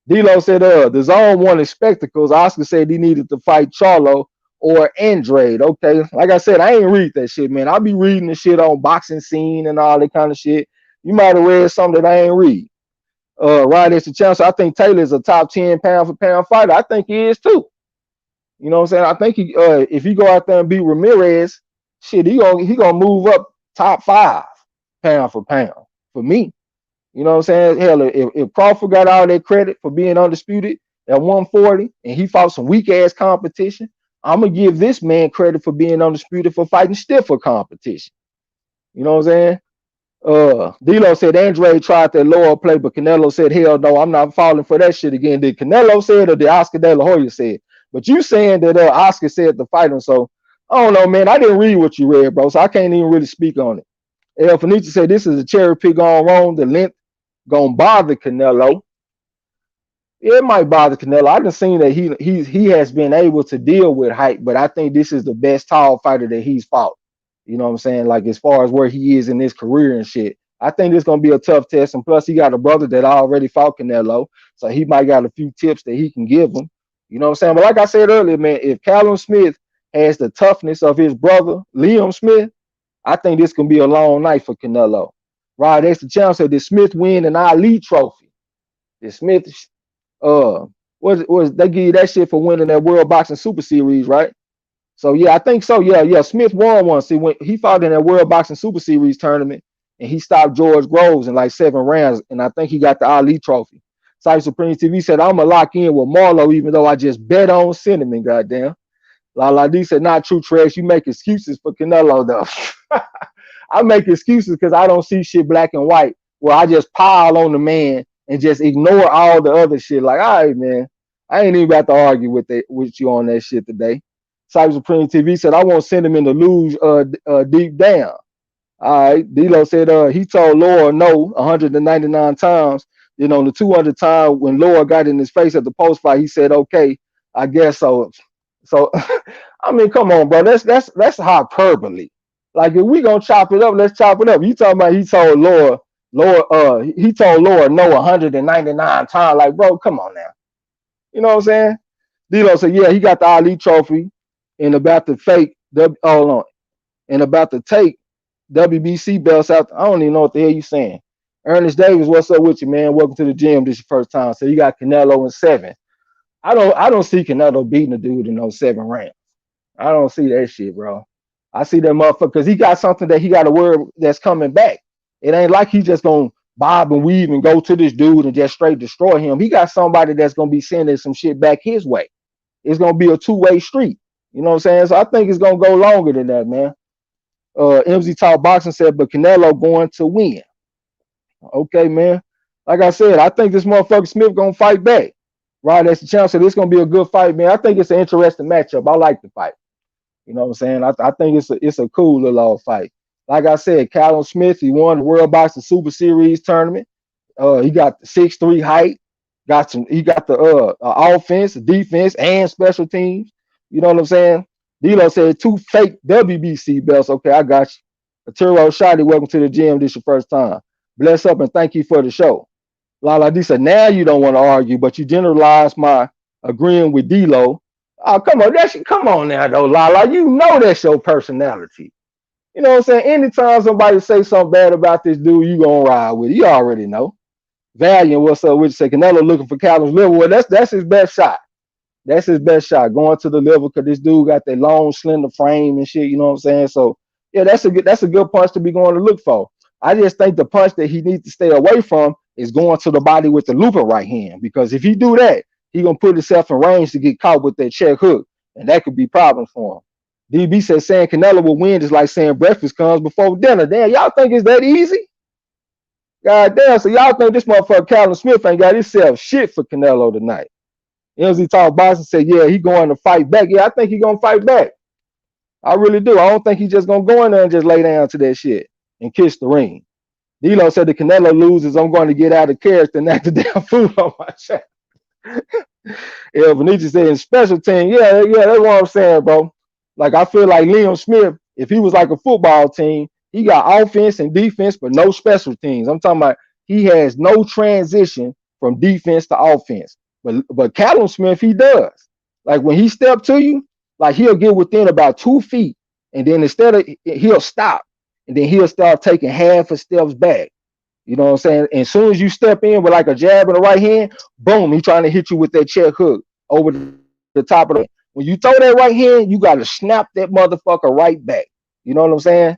D'Lo said, the zone wanted spectacles. Oscar said he needed to fight Charlo or Andrade. Okay, like I said, I ain't read that shit, man. I'll be reading the shit on Boxing Scene and all that kind of shit. You might have read something that I ain't read. Right, it's a chance. I think Taylor's a top 10 pound for pound fighter. I think he is too. You know what I'm saying? I think he if he go out there and beat Ramirez, shit, he gonna move up top 5 pound for pound for me. You know what I'm saying? Hell, if Crawford got all that credit for being undisputed at 140 and he fought some weak ass competition, I'm gonna give this man credit for being undisputed for fighting stiffer competition. You know what I'm saying? D'Lo said Andre tried that lower play, but Canelo said, hell no, I'm not falling for that shit again. Did Canelo said or did Oscar De La Hoya said? But you saying that Oscar said to fight him, so I don't know, man. I didn't read what you read, bro, so I can't even really speak on it. El Fenici said this is a cherry pick on wrong. The length gonna bother Canelo. It might bother Canelo. I just seen that he has been able to deal with height, but I think this is the best tall fighter that he's fought. You know what I'm saying? Like as far as where he is in his career and shit. I think this gonna be a tough test. And plus he got a brother that already fought Canelo. So he might got a few tips that he can give him. You know what I'm saying? But like I said earlier, man, if Callum Smith has the toughness of his brother, Liam Smith, I think this can be a long night for Canelo. Right, that's the chance of did Smith win an Ali trophy? Did Smith was they give you that shit for winning that World Boxing Super Series, right? So yeah, I think so. Yeah. Smith won one. See, when he fought in that World Boxing Super Series tournament, and he stopped George Groves in like 7 rounds, and I think he got the Ali trophy. Cyber Supreme TV said, "I'm gonna lock in with Marlo, even though I just bet on Cinnamon." Goddamn. La D said, "Not true, trash. You make excuses for Canelo though." I make excuses because I don't see shit black and white. Where I just pile on the man and just ignore all the other shit. Like, all right, man, I ain't even about to argue with you on that shit today. Cyber Supreme TV said, I won't send him in to lose deep down. All right. D'Lo said he told Laura no 199 times. You know, the 200 time when Laura got in his face at the post fight, he said, okay, I guess so. So I mean, come on, bro. That's hyperbole. Like if we gonna chop it up, let's chop it up. You talking about he told he told Laura no 199 times. Like, bro, come on now. You know what I'm saying? D'Lo said, yeah, he got the Ali trophy and about to fake hold on. And about to take WBC belts out. I don't even know what the hell you saying. Ernest Davis, what's up with you, man? Welcome to the gym. This is your first time. So you got Canelo in 7. I don't see Canelo beating a dude in those 7 rounds. I don't see that shit, bro. I see that motherfucker because he got something that he got a word that's coming back. It ain't like he just gonna bob and weave and go to this dude and just straight destroy him. He got somebody that's gonna be sending some shit back his way. It's gonna be a 2-way street. You know what I'm saying? So I think it's gonna go longer than that, man. MZ Talk Boxing said, but Canelo going to win. Okay, man. Like I said, I think this motherfucker Smith gonna fight back. Right, that's the chance. So this gonna be a good fight, man. I think it's an interesting matchup. I like the fight. You know what I'm saying? I think it's a cool little old fight. Like I said, Callum Smith, he won the World Boxing Super Series tournament. He got the 6'3" height. He got the offense, defense, and special teams. You know what I'm saying? D'Lo said 2 fake WBC belts. Okay, I got you. Arturo Shotty, welcome to the gym. This is your first time. Bless up and thank you for the show. Lala D said, now you don't want to argue, but you generalized my agreeing with D'Lo. Oh, come on, come on now, though, Lala. You know that's your personality. You know what I'm saying? Anytime somebody say something bad about this dude, you gonna ride with it. You already know. Valiant, what's up with you? Say Canelo looking for Callum's liver. Well, that's his best shot. That's his best shot, going to the liver, because this dude got that long, slender frame and shit. You know what I'm saying? So yeah, that's a good punch to be going to look for. I just think the punch that he needs to stay away from is going to the body with the looping right hand, because if he do that, he gonna put himself in range to get caught with that check hook, and that could be problems for him. DB says saying Canelo will win is like saying breakfast comes before dinner. Damn, y'all think it's that easy? God damn, so y'all think this motherfucker Callum Smith ain't got himself shit for Canelo tonight. MZ Talk Boston said, yeah, he going to fight back. Yeah, I think he gonna fight back. I really do. I don't think he just gonna go in there and just lay down to that shit and kiss the ring. D'Lo said the Canelo loses, I'm going to get out of character and act the damn fool on my chat. El Benici said in special team, yeah, that's what I'm saying, bro. Like I feel like Liam Smith, if he was like a football team, he got offense and defense, but no special teams. I'm talking about he has no transition from defense to offense. But Callum Smith, he does. Like when he step to you, like he'll get within about 2 feet, and then instead of he'll stop, and then he'll start taking half a steps back. You know what I'm saying? And as soon as you step in with like a jab in the right hand, boom, he trying to hit you with that check hook over the top of the head. When you throw that right hand, you got to snap that motherfucker right back. You know what I'm saying?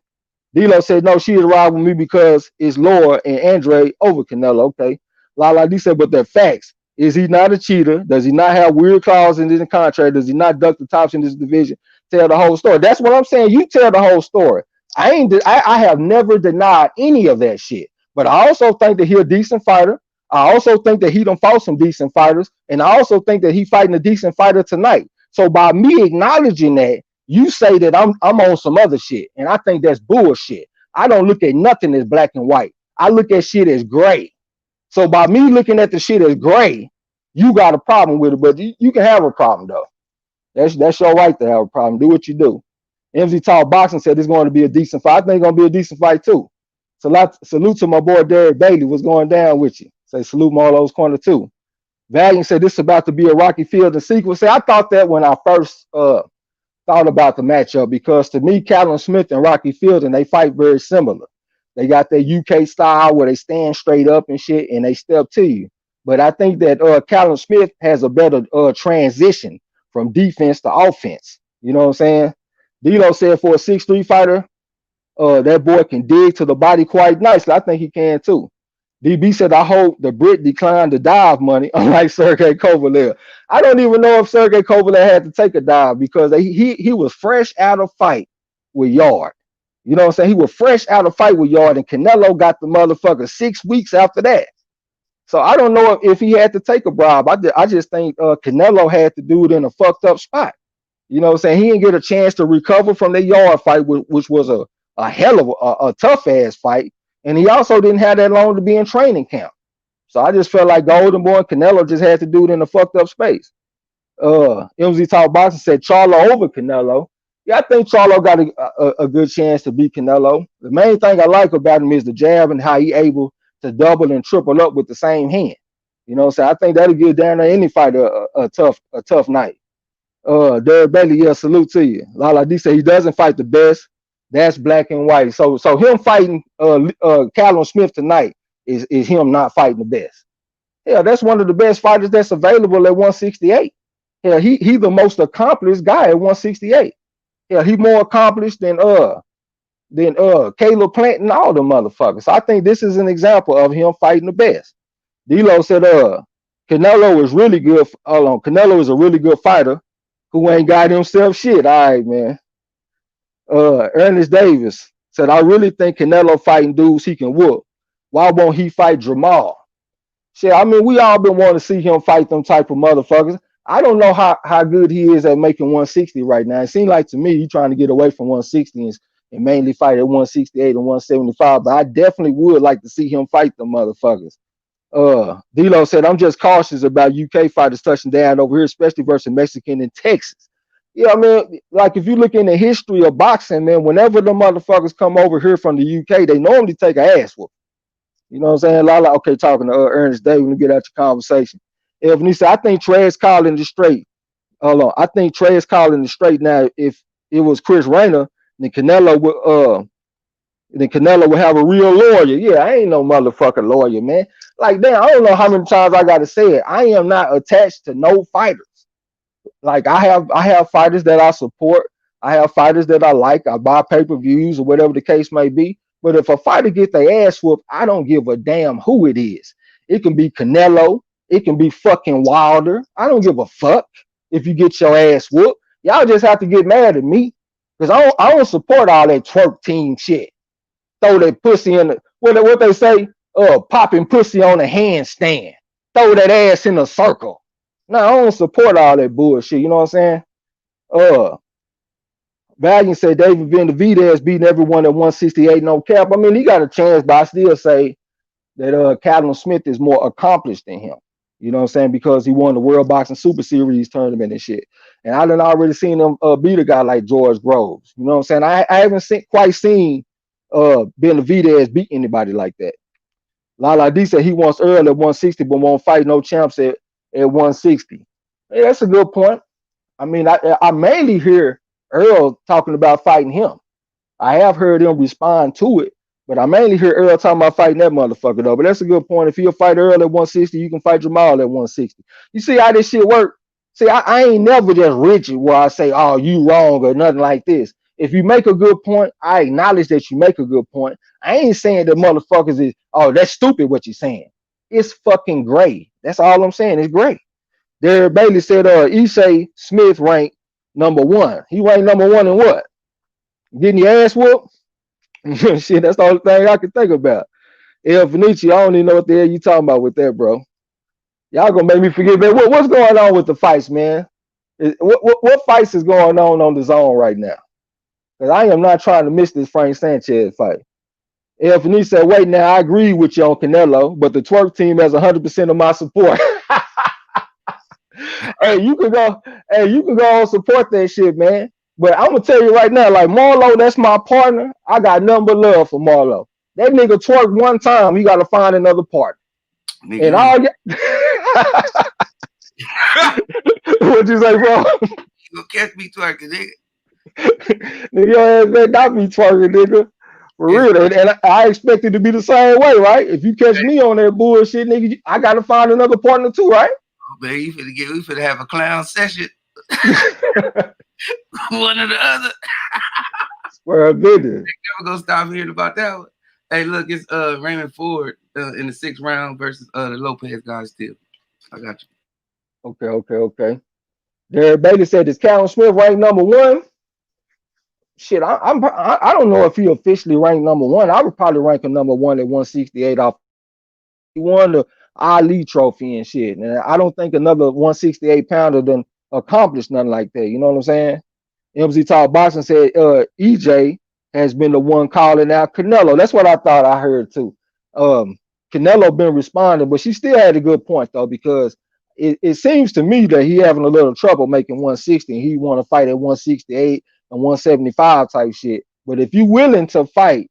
D'Lo said, no, she is ride with me because it's Laura and Andre over Canelo. Okay. Lala D said, but they're facts. Is he not a cheater? Does he not have weird clauses in his contract? Does he not duck the tops in this division? Tell the whole story. That's what I'm saying. You tell the whole story. I have never denied any of that shit. But I also think that he's a decent fighter. I also think that he done fought some decent fighters. And I also think that he fighting a decent fighter tonight. So by me acknowledging that, you say that I'm on some other shit, and I think that's bullshit. I don't look at nothing as black and white. I look at shit as gray. So by me looking at the shit as gray, you got a problem with it, but you can have a problem though. That's your right to have a problem. Do what you do. MZ Talk Boxing said it's going to be a decent fight. I think it's going to be a decent fight too. Salute to my boy Derek Bailey. What's going down with you? Say salute Marlo's Corner too. Valiant said this is about to be a Rocky Field and sequel. Say I thought that when I first thought about the matchup because to me, Callum Smith and Rocky Fielding, they fight very similar. They got their UK style where they stand straight up and shit and they step to you. But I think that Callum Smith has a better transition from defense to offense. You know what I'm saying? D'Lo said for a 6'3" fighter, that boy can dig to the body quite nicely. I think he can too. DB said, I hope the Brit declined the dive money, unlike Sergey Kovalev. I don't even know if Sergey Kovalev had to take a dive because he was fresh out of fight with Yard. You know what I'm saying? He was fresh out of fight with Yard, and Canelo got the motherfucker 6 weeks after that. So I don't know if he had to take a bribe. I just think Canelo had to do it in a fucked up spot. You know what I'm saying? He didn't get a chance to recover from the Yard fight, which was a hell of a tough ass fight. And he also didn't have that long to be in training camp. So I just felt like Golden Boy and Canelo just had to do it in a fucked up space. MZ Talk Boxing said Charlo over Canelo. Yeah, I think Charlo got a good chance to beat Canelo. The main thing I like about him is the jab and how he able to double and triple up with the same hand. You know what I'm saying? I think that'll give down there any fighter a tough night. Derek Bailey, yeah, salute to you. Lala D said he doesn't fight the best. That's black and white. So him fighting Callum Smith tonight is him not fighting the best. Yeah, that's one of the best fighters that's available at 168. Yeah, he the most accomplished guy at 168. Yeah, he more accomplished than Caleb Plant and all the motherfuckers. So I think this is an example of him fighting the best. D'Lo said Canelo is really good. Hold on, Canelo is a really good fighter who ain't got himself shit. All right, man. Ernest Davis said, I really think Canelo fighting dudes he can whoop. Why won't he fight Jamal? Shit, I mean, we all been wanting to see him fight them type of motherfuckers. I don't know how good he is at making 160 right now. It seems like to me he's trying to get away from 160 and mainly fight at 168 and 175. But I definitely would like to see him fight them motherfuckers. D'Lo said, I'm just cautious about UK fighters touching down over here, especially versus Mexican in Texas. Yeah, I mean, like if you look in the history of boxing, man, whenever the motherfuckers come over here from the UK, they normally take an ass whoop. You know what I'm saying? Lala, okay, talking to Ernest Day when we get out your conversation. Evan, he said, I think Trey's calling the straight. Hold on. I think Trey's calling the straight now. If it was Chris Rayner, then Canelo would have a real lawyer. Yeah, I ain't no motherfucking lawyer, man. Like, damn, I don't know how many times I gotta say it. I am not attached to no fighters. Like I have fighters that I support. I have fighters that I like. I buy pay-per-views or whatever the case may be. But if a fighter get their ass whooped, I don't give a damn who it is. It can be Canelo. It can be fucking Wilder. I don't give a fuck if you get your ass whooped. Y'all just have to get mad at me because I don't support all that twerk team shit. Throw that pussy in the what they say, popping pussy on a handstand. Throw that ass in a circle. No, I don't support all that bullshit. You know what I'm saying? Valiant said David Benavidez beating everyone at 168, no cap. I mean, he got a chance, but I still say that Callum Smith is more accomplished than him. You know what I'm saying? Because he won the World Boxing Super Series tournament and shit. And I done already seen him beat a guy like George Groves. You know what I'm saying? I haven't quite seen Benavidez beat anybody like that. Lala D said he wants Earl at 160, but won't fight no champs at 160. Hey, that's a good point. I mean, I mainly hear Earl talking about fighting him. I have heard him respond to it, but I mainly hear Earl talking about fighting that motherfucker though. But that's a good point. If he'll fight Earl at 160, you can fight Jamal at 160. You see how this shit work? See, I ain't never just rigid where I say, oh, you wrong or nothing like this. If you make a good point, I acknowledge that you make a good point. I ain't saying that motherfuckers is, oh, that's stupid what you're saying. It's fucking gray. That's all I'm saying. It's gray. Derek Bailey said, Ishay Smith ranked #1. He ranked #1 in what? Getting your ass whooped? Shit, that's the only thing I can think about. El Fenici, I don't even know what the hell you talking about with that, bro. Y'all gonna make me forget, man. What's going on with the fights, man? What fights is going on the zone right now? Because I am not trying to miss this Frank Sanchez fight. El Fenici said, wait, now I agree with you on Canelo, but the twerk team has 100% of my support. Hey, you can go and support that shit, man. But I'm gonna tell you right now, like Marlo, that's my partner. I got nothing but love for Marlo. That nigga twerk one time, he gotta find another partner. Nigga, And all what you say, bro? you gonna catch me twerking, nigga. Nigga, your ass better not be twerking, nigga. For real. And I expect it to be the same way, right? If you catch me on that bullshit, nigga, I gotta find another partner too, right? Man, we finna have a clown session. One or the other. Well, business. Never gonna stop hearing about that one. Hey, look, it's Raymond Ford in the 6th round versus the Lopez guy still. I got you. Okay. Derek Bailey said, is Callum Smith ranked #1? Shit, I don't know if he officially ranked #1. I would probably rank him #1 at 168 off. He won the Ali trophy and shit. And I don't think another 168 pounder done accomplished nothing like that. You know what I'm saying? MZ Talk Boxing said EJ has been the one calling out Canelo. That's what I thought I heard too. Canelo been responding, but she still had a good point though, because it seems to me that he having a little trouble making 160 and he want to fight at 168 and 175 type shit. But if you're willing to fight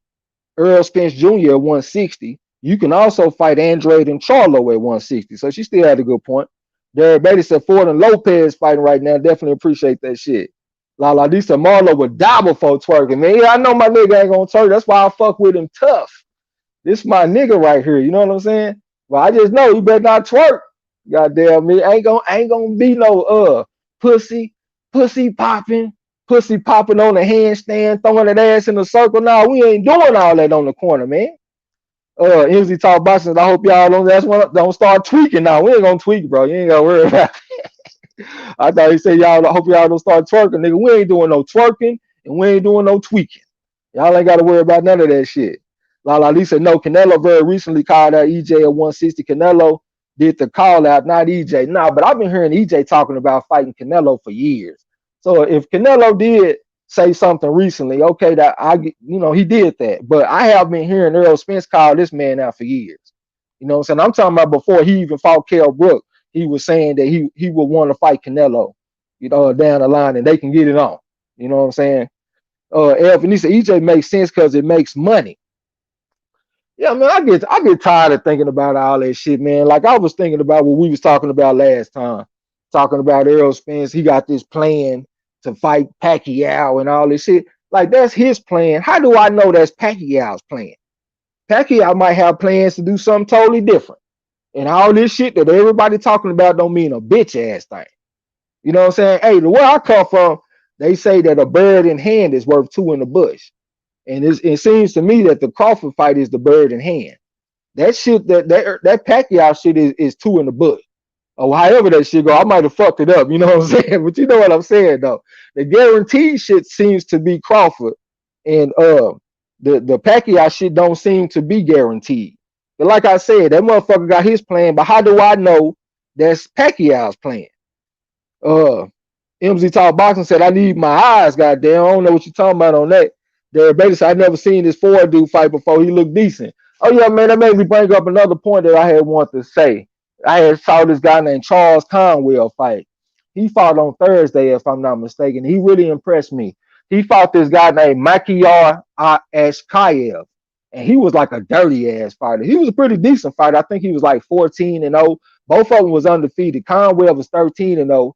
Earl Spence Jr. at 160, you can also fight Andrade and Charlo at 160. So she still had a good point. Derek Bailey said Ford and Lopez fighting right now. Definitely appreciate that shit. La D said Marlo would die before twerking, man. Yeah, I know my nigga ain't gonna twerk. That's why I fuck with him tough. This my nigga right here. You know what I'm saying? Well, I just know he better not twerk. Goddamn me. Ain't gonna be no pussy popping on the handstand, throwing that ass in a circle. No, we ain't doing all that on the corner, man. MZ Talk Boxing, I hope y'all don't start tweaking now. We ain't gonna tweak, bro. You ain't gotta worry about it. I thought he said I hope y'all don't start twerking, nigga. We ain't doing no twerking and we ain't doing no tweaking. Y'all ain't gotta worry about none of that shit. La Lisa, no, Canelo very recently called out EJ at 160. Canelo did the call out, not EJ. Nah, but I've been hearing EJ talking about fighting Canelo for years. So if Canelo did say something recently, okay, that he did that. But I have been hearing Earl Spence call this man out for years. You know what I'm saying? I'm talking about before he even fought Kell Brook. He was saying that he would want to fight Canelo, down the line, and they can get it on. You know what I'm saying? Elvin, said EJ makes sense because it makes money. Yeah, man, I get tired of thinking about all that shit, man. Like I was thinking about what we was talking about last time, talking about Earl Spence. He got this plan to fight Pacquiao and all this shit. Like that's his plan. How do I know that's Pacquiao's plan? Pacquiao might have plans to do something totally different. And all this shit that everybody talking about don't mean a bitch ass thing. You know what I'm saying? Hey, the where I come from, they say that a bird in hand is worth two in the bush. And it seems to me that the Crawford fight is the bird in hand. That shit, that Pacquiao shit is two in the bush. Or however that shit go, I might have fucked it up. You know what I'm saying? But you know what I'm saying though. The guaranteed shit seems to be Crawford, and the Pacquiao shit don't seem to be guaranteed. But like I said, that motherfucker got his plan. But how do I know that's Pacquiao's plan? MZ Talk Boxing said, I need my eyes, goddamn. I don't know what you're talking about on that. Derek Bailey said, I've never seen this Ford dude fight before. He looked decent. Oh, yeah, man, that made me bring up another point that I had wanted to say. I had saw this guy named Charles Conwell fight. He fought on Thursday, if I'm not mistaken. He really impressed me. He fought this guy named Makiyar Ashkayev, and he was like a dirty ass fighter. He was a pretty decent fighter. I think he was like 14-0. Both of them was undefeated. Conwell was 13-0.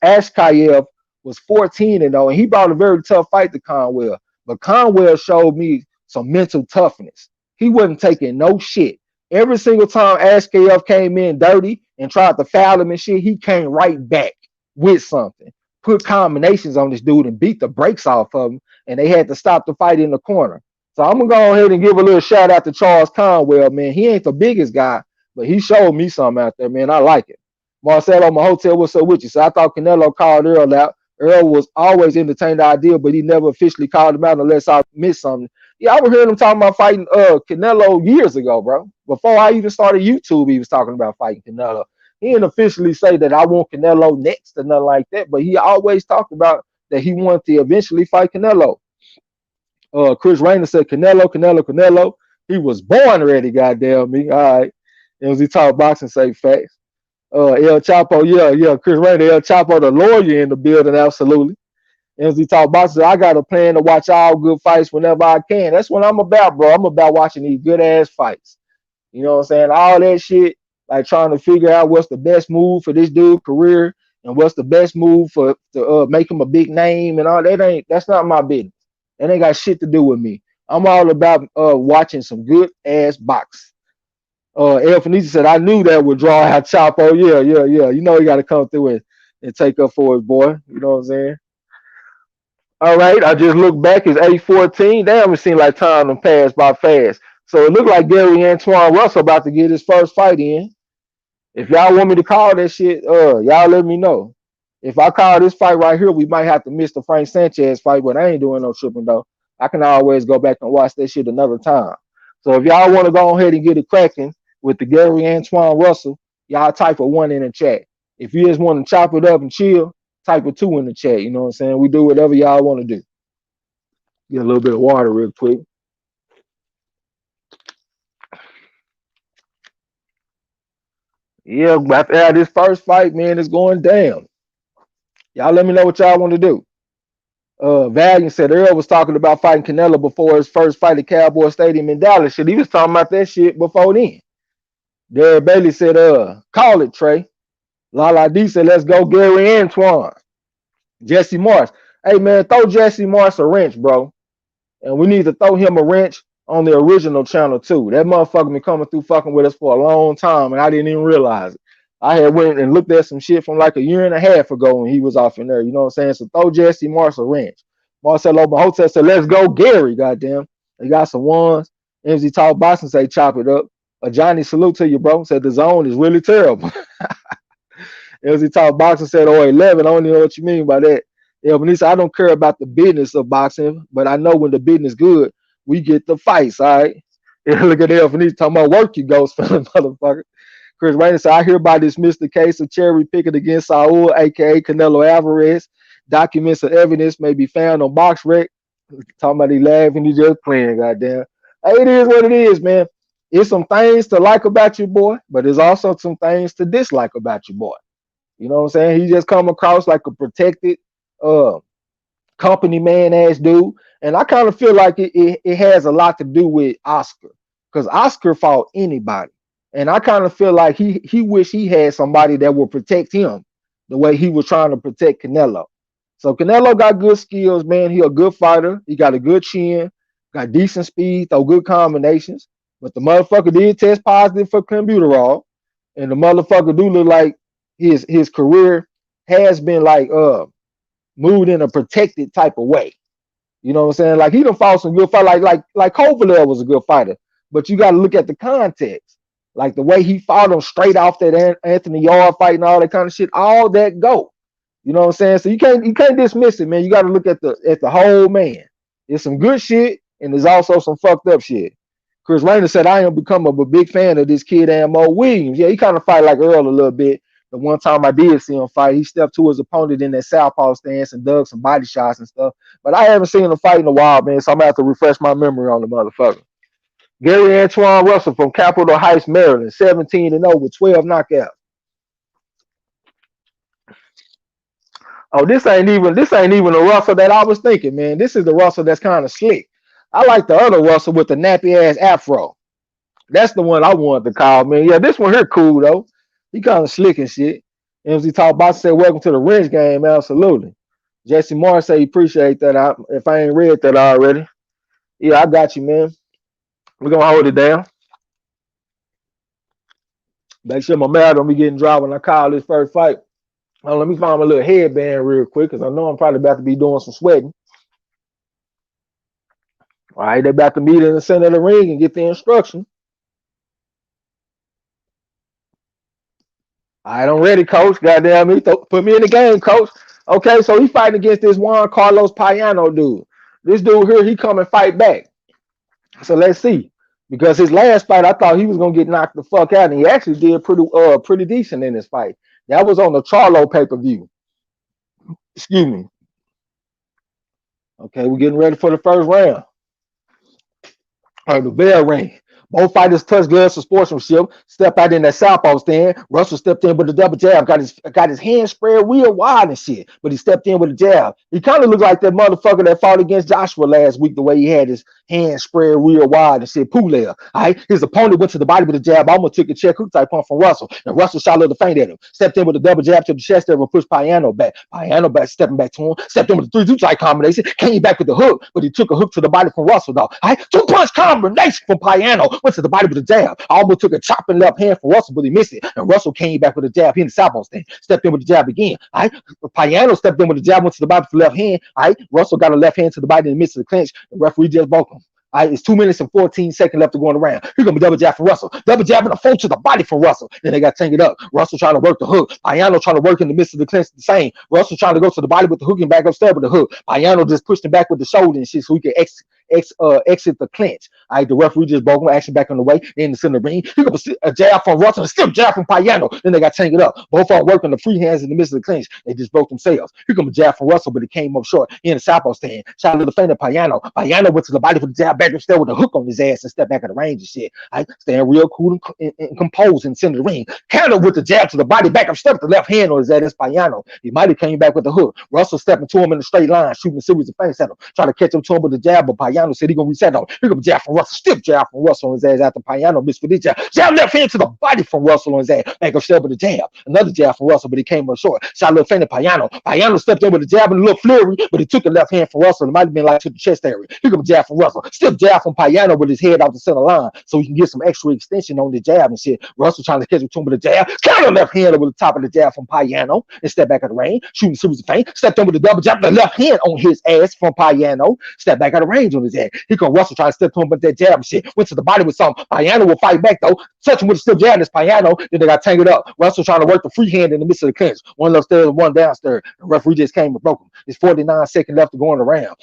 Ashkayev was 14-0, and he brought a very tough fight to Conwell. But Conwell showed me some mental toughness. He wasn't taking no shit. Every single time SKF came in dirty and tried to foul him and shit, he came right back with something. Put combinations on this dude and beat the brakes off of him, and they had to stop the fight in the corner. So I'm gonna go ahead and give a little shout out to Charles Conwell, man. He ain't the biggest guy, but he showed me something out there, man. I like it. Marcelo, my hotel, what's up with you? So I thought Canelo called Earl out. Earl was always entertained the idea, but he never officially called him out unless I missed something. Yeah, I was hearing him talking about fighting Canelo years ago, bro. Before I even started YouTube, he was talking about fighting Canelo. He didn't officially say that I want Canelo next or nothing like that, but he always talked about that he wanted to eventually fight Canelo. Chris Rayner said Canelo. He was born ready, goddamn me. All right. And was he talk boxing, say facts. El Chapo, yeah, Chris Rayner, El Chapo, the lawyer in the building, absolutely. And he talk boxing, I got a plan to watch all good fights whenever I can. That's what I'm about, bro. I'm about watching these good ass fights. You know what I'm saying? All that shit, like trying to figure out what's the best move for this dude's career and what's the best move for to make him a big name and all that. That's not my business. That ain't got shit to do with me. I'm all about watching some good ass box. El Fenici said, I knew that would draw out Chapo. Yeah. You know he got to come through and take up for his boy. You know what I'm saying? All right, I just looked back. It's 8:14. Damn, it seemed like time to pass by fast. So it looked like Gary Antoine Russell about to get his first fight in. If y'all want me to call that shit, y'all let me know. If I call this fight right here, we might have to miss the Frank Sanchez fight, but I ain't doing no tripping though. I can always go back and watch that shit another time. So if y'all want to go ahead and get it cracking with the Gary Antoine Russell, y'all type a one in the chat. If you just want to chop it up and chill, type a two in the chat. You know what I'm saying? We do whatever y'all want to do. Get a little bit of water real quick. Yeah, after this first fight, man, it's going down. Y'all let me know what y'all want to do. Valiant said Earl was talking about fighting Canelo before his first fight at Cowboy Stadium in Dallas. Shit, he was talking about that shit before then. Derek Bailey said, call it, Trey. Lala D said, let's go, Gary Antoine. Jesse Morris. Hey, man, throw Jesse Morris a wrench, bro. And we need to throw him a wrench on the original channel, too. That motherfucker been coming through fucking with us for a long time, and I didn't even realize it. I had went and looked at some shit from like a year and a half ago when he was off in there. You know what I'm saying? So throw Jesse Morris a wrench. Marcelo Mahota said, let's go, Gary, goddamn. They got some ones. MZ Talk Boston say, chop it up. Johnny, salute to you, bro. Said the zone is really terrible. MZ Talk Boxing said, 11. I don't know what you mean by that. Yeah, but he said, I don't care about the business of boxing, but I know when the business good, we get the fights, all right? Yeah, look at that. He's talking about work, you ghost motherfucker. Chris Rainer said, I hereby dismiss the case of cherry picking against Saul, aka Canelo Alvarez. Documents of evidence may be found on BoxRec. Talking about he laughing, he just playing, goddamn. Hey, it is what it is, man. It's some things to like about your boy, but there's also some things to dislike about your boy. You know what I'm saying? He just come across like a protected company man ass dude. And I kind of feel like it has a lot to do with Oscar. Because Oscar fought anybody. And I kind of feel like he wish he had somebody that would protect him the way he was trying to protect Canelo. So Canelo got good skills, man. He a good fighter. He got a good chin, got decent speed, throw good combinations. But the motherfucker did test positive for clenbuterol. And the motherfucker do look like his career has been like moved in a protected type of way. You know what I'm saying? Like he done fought some good fight, like Kovalev was a good fighter, but you got to look at the context, like the way he fought him straight off that Anthony Yard fight and all that kind of shit. All that go. You know what I'm saying? So you can't dismiss it, man. You got to look at the whole man. There's some good shit and there's also some fucked up shit. Chris Rainer said, I am become a big fan of this kid, Mo Williams. Yeah, he kind of fight like Earl a little bit. The one time I did see him fight, he stepped to his opponent in that southpaw stance and dug some body shots and stuff. But I haven't seen him fight in a while, man, so I'm going to have to refresh my memory on the motherfucker. Gary Antoine Russell from Capitol Heights, Maryland, 17-0 with 12 knockouts. Oh, this ain't even the Russell that I was thinking, man. This is the Russell that's kind of slick. I like the other Russell with the nappy ass afro. That's the one I wanted to call, man. Yeah, this one here cool though. He kind of slick and shit. And as he talked about, said, "Welcome to the Wrench game." Absolutely. Jesse Moore say he appreciate that. If I ain't read that already, yeah, I got you, man. We're gonna hold it down. Make sure my mail don't be getting dry when I call this first fight. Let me find my little headband real quick because I know I'm probably about to be doing some sweating. All right, they about to meet in the center of the ring and get the instruction. All right, I'm ready, coach. Goddamn me. Put me in the game, coach. Okay, so he fighting against this Juan Carlos Payano dude. This dude here, he come and fight back. So let's see. Because his last fight, I thought he was gonna get knocked the fuck out, and he actually did pretty decent in this fight. That was on the Charlo pay-per-view. Excuse me. Okay, we're getting ready for the first round. All right, the bell ring. Both fighters touched gloves for sportsmanship. Step out in that southpaw stand. Russell stepped in with a double jab. Got his hands spread real wide and shit. But he stepped in with a jab. He kind of looked like that motherfucker that fought against Joshua last week. The way he had his hands spread real wide and shit. Poulet. All right. His opponent went to the body with a jab. Almost took a check hook type pump from Russell. And Russell shot a little feint at him. Stepped in with a double jab to the chest there and pushed Payano back. Payano back, stepping back to him. Stepped in with a 3-2 type combination. Came back with the hook, but he took a hook to the body from Russell though. All right. 2-punch combination from Payano. Went to the body with a jab. Almost took a chopping left hand from Russell, but he missed it. And Russell came back with a jab. He in the southpaw stand. Stepped in with the jab again. All right. Payano stepped in with the jab, went to the body with the left hand. All right. Russell got a left hand to the body in the midst of the clinch. The referee just broke him. All right, it's 2 minutes and 14 seconds left to go on the round. He's gonna be double jab from Russell. Double jab and a phone to the body from Russell. Then they got to tank it up. Russell trying to work the hook. Payano trying to work in the midst of the clinch the same. Russell trying to go to the body with the hook and back upstairs with the hook. Payano just pushed him back with the shoulder and shit so he can exit the clinch. All right, the referee just broke him, action back on the way. Then the center ring. He got a jab from Russell, a stiff jab from Payano. Then they got to tank it up. Both are working the free hands in the midst of the clinch. They just broke themselves. Here come a jab from Russell, but it came up short. He in the southpaw stand. Shot a little feint at Payano. Payano went to the body for the jab back upstairs with a hook on his ass and stepped back at the range and shit. All right, staying real cool and composed in the center of the ring. Canada with the jab to the body, back up, step the left hand on his ass. That's Payano. He might have came back with the hook. Russell stepping to him in a straight line, shooting a series of feints at him, trying to catch him to him with the jab, but Payano said he gonna reset him. Here come a jab from Russell, stiff jab from Russell on his ass after Payano missed with his jab. Jab left hand to the body from Russell on his ass, back up, step with the jab. Another jab from Russell, but he came up short. Shot a little feint at Payano. Payano stepped in with a jab and a little flurry, but he took a left hand from Russell. It might have been like to the chest area. Here come a jab from Russell, stiff jab from Payano with his head out the center line, so he can get some extra extension on the jab and shit. Russell trying to catch him to him with a jab. Counter left hand over the top of the jab from Payano and step back at the range, shooting a series of feint. Stepped in with a double jab, the left hand on his ass from Payano. Step back at the range on his ass. Here come Russell trying to step to him with that jab and shit. Went to the body with something. Payano will fight back though. Touch him with a stiff jab. That's Payano. Then they got to tank it up. Russell trying to work the free hand in the midst of the clinch. One upstairs, one downstairs. The referee just came and broke him. It's 49 seconds left to go on the round.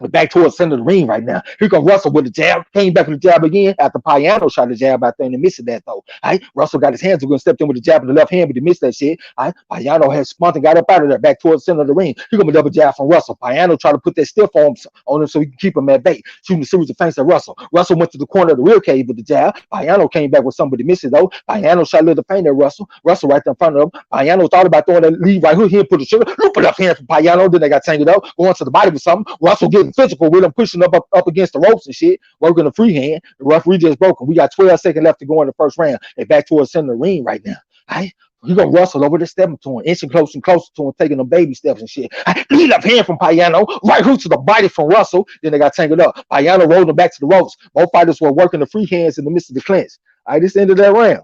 We're back towards the center of the ring right now. Here comes Russell with the jab. Came back with the jab again after Payano shot the jab out there and he missed that though. All right, Russell got his hands. We're gonna step in with the jab in the left hand, but he missed that shit. All right, Payano had spun and got up out of there, back towards the center of the ring. Here comes a double jab from Russell. Payano tried to put that stiff on him so he can keep him at bay, shooting a series of feints at Russell. Russell went to the corner of the rear cage with the jab. Payano came back with somebody missed it though. Payano shot a little feint at Russell. Russell right there in front of him. Payano thought about throwing that lead right hook here, put the sugar, loop it up hand from Payano. Then they got tangled up, going to the body with something. Russell getting physical with him, pushing up against the ropes and shit, working the free hand. The referee just broke him. We got 12 seconds left to go in the first round. They back towards the center of the ring right now. All right, you gonna Russell over there, stepping to him, inching closer and closer to him, taking them baby steps and shit. Lead up hand from Payano, right hook to the body from Russell. Then they got tangled up. Payano rolled him back to the ropes. Both fighters were working the free hands in the midst of the clinch. All right, this ended that round.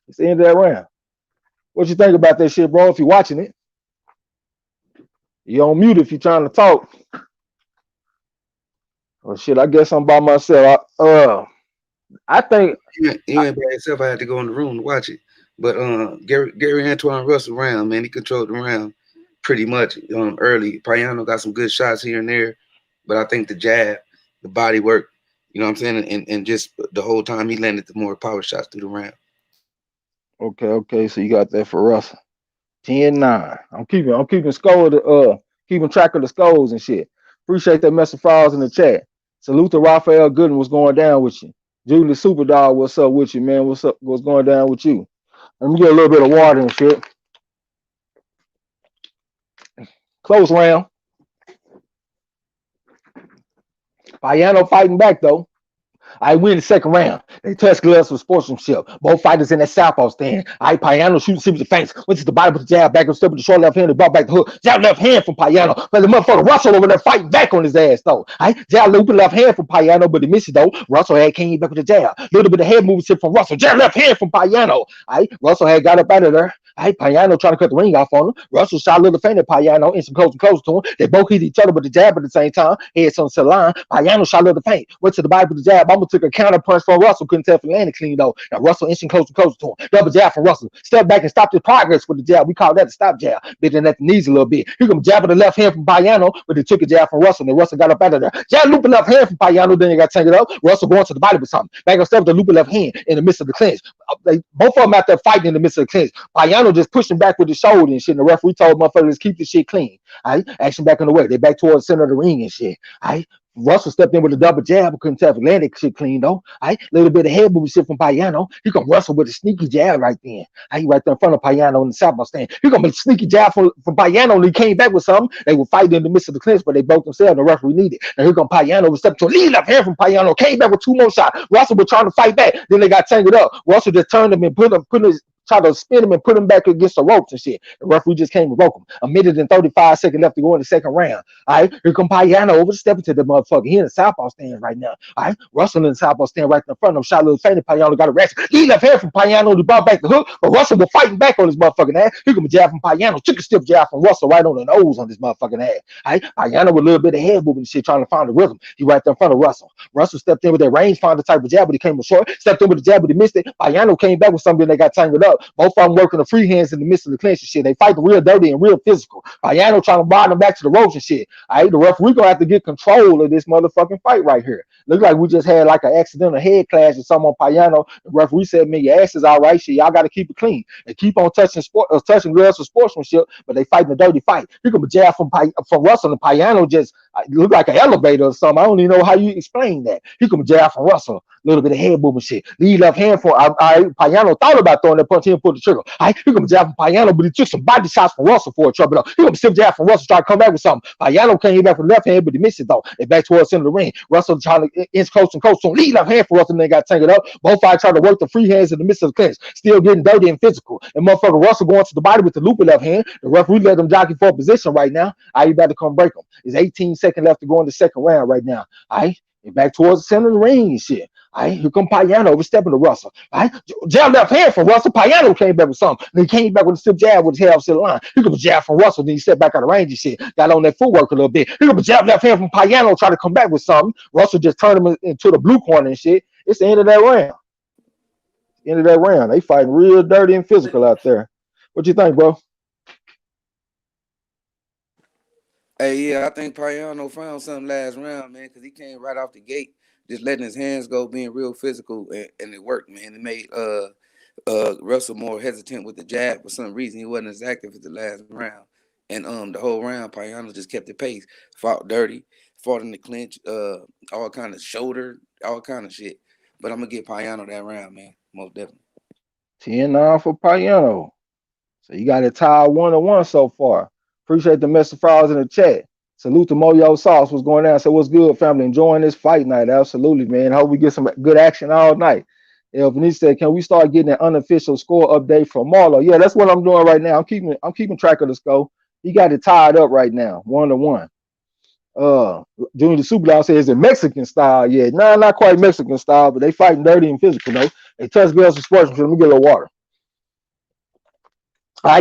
It's the end of that round. What you think about that shit, bro? If you're watching it, you're on mute if you're trying to talk. Oh shit, I guess I'm by myself. I think He went by himself. I had to go in the room to watch it. But Gary Antoine Russell round, man, he controlled the round pretty much early. Payano got some good shots here and there, but I think the jab, the body work, you know what I'm saying, and just the whole time he landed the more power shots through the round. okay, so you got that for Russell. 10-9. I'm keeping score keeping track of the scores and shit. Appreciate that message files in the chat. Salute to Raphael Gooden. What's going down with you? Julie Superdog, what's up with you, man? What's up? What's going down with you? Let me get a little bit of water and shit. Close round. Payano fighting back though. I win the second round. They touched gloves for sportsmanship. Both fighters in that southpaw stand. I Payano shooting series of feints. Went to the body with the jab, back and step with the short left hand and brought back the hook. Jab left hand from Payano. But the motherfucker Russell over there fighting back on his ass though. I jab looping left hand from Payano, but he missed it though. Russell had came back with the jab. Little bit of head movement from Russell. Jab left hand from Payano. I Russell had got up out of there. Payano trying to cut the ring off on him. Russell shot a little feint at Payano, and some close to him. They both hit each other with the jab at the same time. Heads on the line. Payano shot a little feint. Went to the body with the jab. Almost took a counter punch from Russell. Couldn't tell if he landed clean though. Now Russell inching closer to him. Double jab from Russell. Step back and stop his progress with the jab. We call that a stop jab. Bending at the knees a little bit. He gonna jab with the left hand from Payano, but he took a jab from Russell, and Russell got up out of there. Jab looping left hand from Payano, then he got tangled up. Russell going to the body with something. Back and step with the looping left hand in the midst of the clinch. Both of them out there fighting in the midst of the clinch. Payano just pushing back with the shoulder and shit. And the referee told motherfuckers keep the shit clean. Action back on the way. They back towards the center of the ring and shit. Russell stepped in with a double jab, but couldn't tell if he landed shit clean though. Little bit of head movement shit from Payano. He gonna Russell with a sneaky jab right then. Right there in front of Payano in the southpaw stand. He gonna make a sneaky jab from Payano, and he came back with something. They were fighting in the midst of the clinch, but they broke themselves. The referee needed. Now here come Payano, step to a lead left hand from Payano. Came back with two more shots. Russell was trying to fight back. Then they got tangled up. Russell just turned him and put his try to spin him and put him back against the ropes and shit. The referee just came to broke him. A minute and 35 seconds left to go in the second round. Here come Payano overstepping to the motherfucker. He in the southpaw stand right now. Russell in the southpaw stand right in front of him. Shot a little fainted. Payano got a rest. He left hand from Payano to brought back the hook, but Russell was fighting back on his motherfucking ass. Here come a jab from Payano. Took a stiff jab from Russell right on the nose on his motherfucking ass. Payano with a little bit of head movement and shit trying to find the rhythm. He right there in front of Russell. Russell stepped in with that rangefinder type of jab, but he came short. Stepped in with the jab, but he missed it. Payano came back with something that got tangled up. Both of them working the free hands in the midst of the clinch and shit. They fight real dirty and real physical. Payano trying to ride them back to the ropes and shit. The referee gonna have to get control of this motherfucking fight right here. Looks like we just had like an accidental head clash with someone on Payano. The referee said, man, your ass is all right, shit. Y'all got to keep it clean. They keep on touching gloves for sportsmanship, but they fighting a dirty fight. You can be jab from Russell, and Payano just look like an elevator or something. I don't even know how you explain that. He can be jab from Russell. A little bit of head movement shit. Lead left hand for Payano thought about throwing that punch. He didn't pull the trigger. He gonna jab from Payano, but he took some body shots from Russell for a trouble up. He gonna stiff jab from Russell, try to come back with something. Payano came back from the left hand, but he missed it though. They back towards the center of the ring. Russell trying to inch close and close. So lead left hand for Russell, and they got tangled up. Both fighters trying to work the free hands in the midst of the clinch. Still getting dirty and physical. And motherfucker Russell going to the body with the loopy left hand. The referee let them jockey for a position right now. You about to come break them. It's 18 seconds left to go in the second round right now. And back towards the center of the ring and shit. Here come Payano overstepping to Russell. Jab left hand from Russell. Payano came back with something. And he came back with a stiff jab with his head up to the line. He could jab from Russell. Then he stepped back out of range and shit. Got on that footwork a little bit. He could jab left hand from Payano, try to come back with something. Russell just turned him into the blue corner and shit. It's the end of that round. End of that round. They fighting real dirty and physical out there. What you think, bro? Hey, yeah, I think Payano found something last round, man, because he came right off the gate, just letting his hands go, being real physical, and it worked, man. It made Russell more hesitant with the jab for some reason. He wasn't as active as the last round, and the whole round, Payano just kept the pace, fought dirty, fought in the clinch, all kind of shoulder, all kind of shit. But I'm gonna get Payano that round, man, most definitely. 10-9 for Payano. So you got it tied 1-1 so far. Appreciate the message files in the chat. Salute to Moyo Sauce. What's going on? So what's good, family? Enjoying this fight night. Absolutely, man. Hope we get some good action all night. Venice said, can we start getting an unofficial score update from Marlo? Yeah, that's what I'm doing right now. I'm keeping track of the score. He got it tied up right now, 1-1. Junior the Super Dog says, is it Mexican style? Yeah, nah, not quite Mexican style, but they fighting dirty and physical, though. They touch girls and sports. Let me get a little water.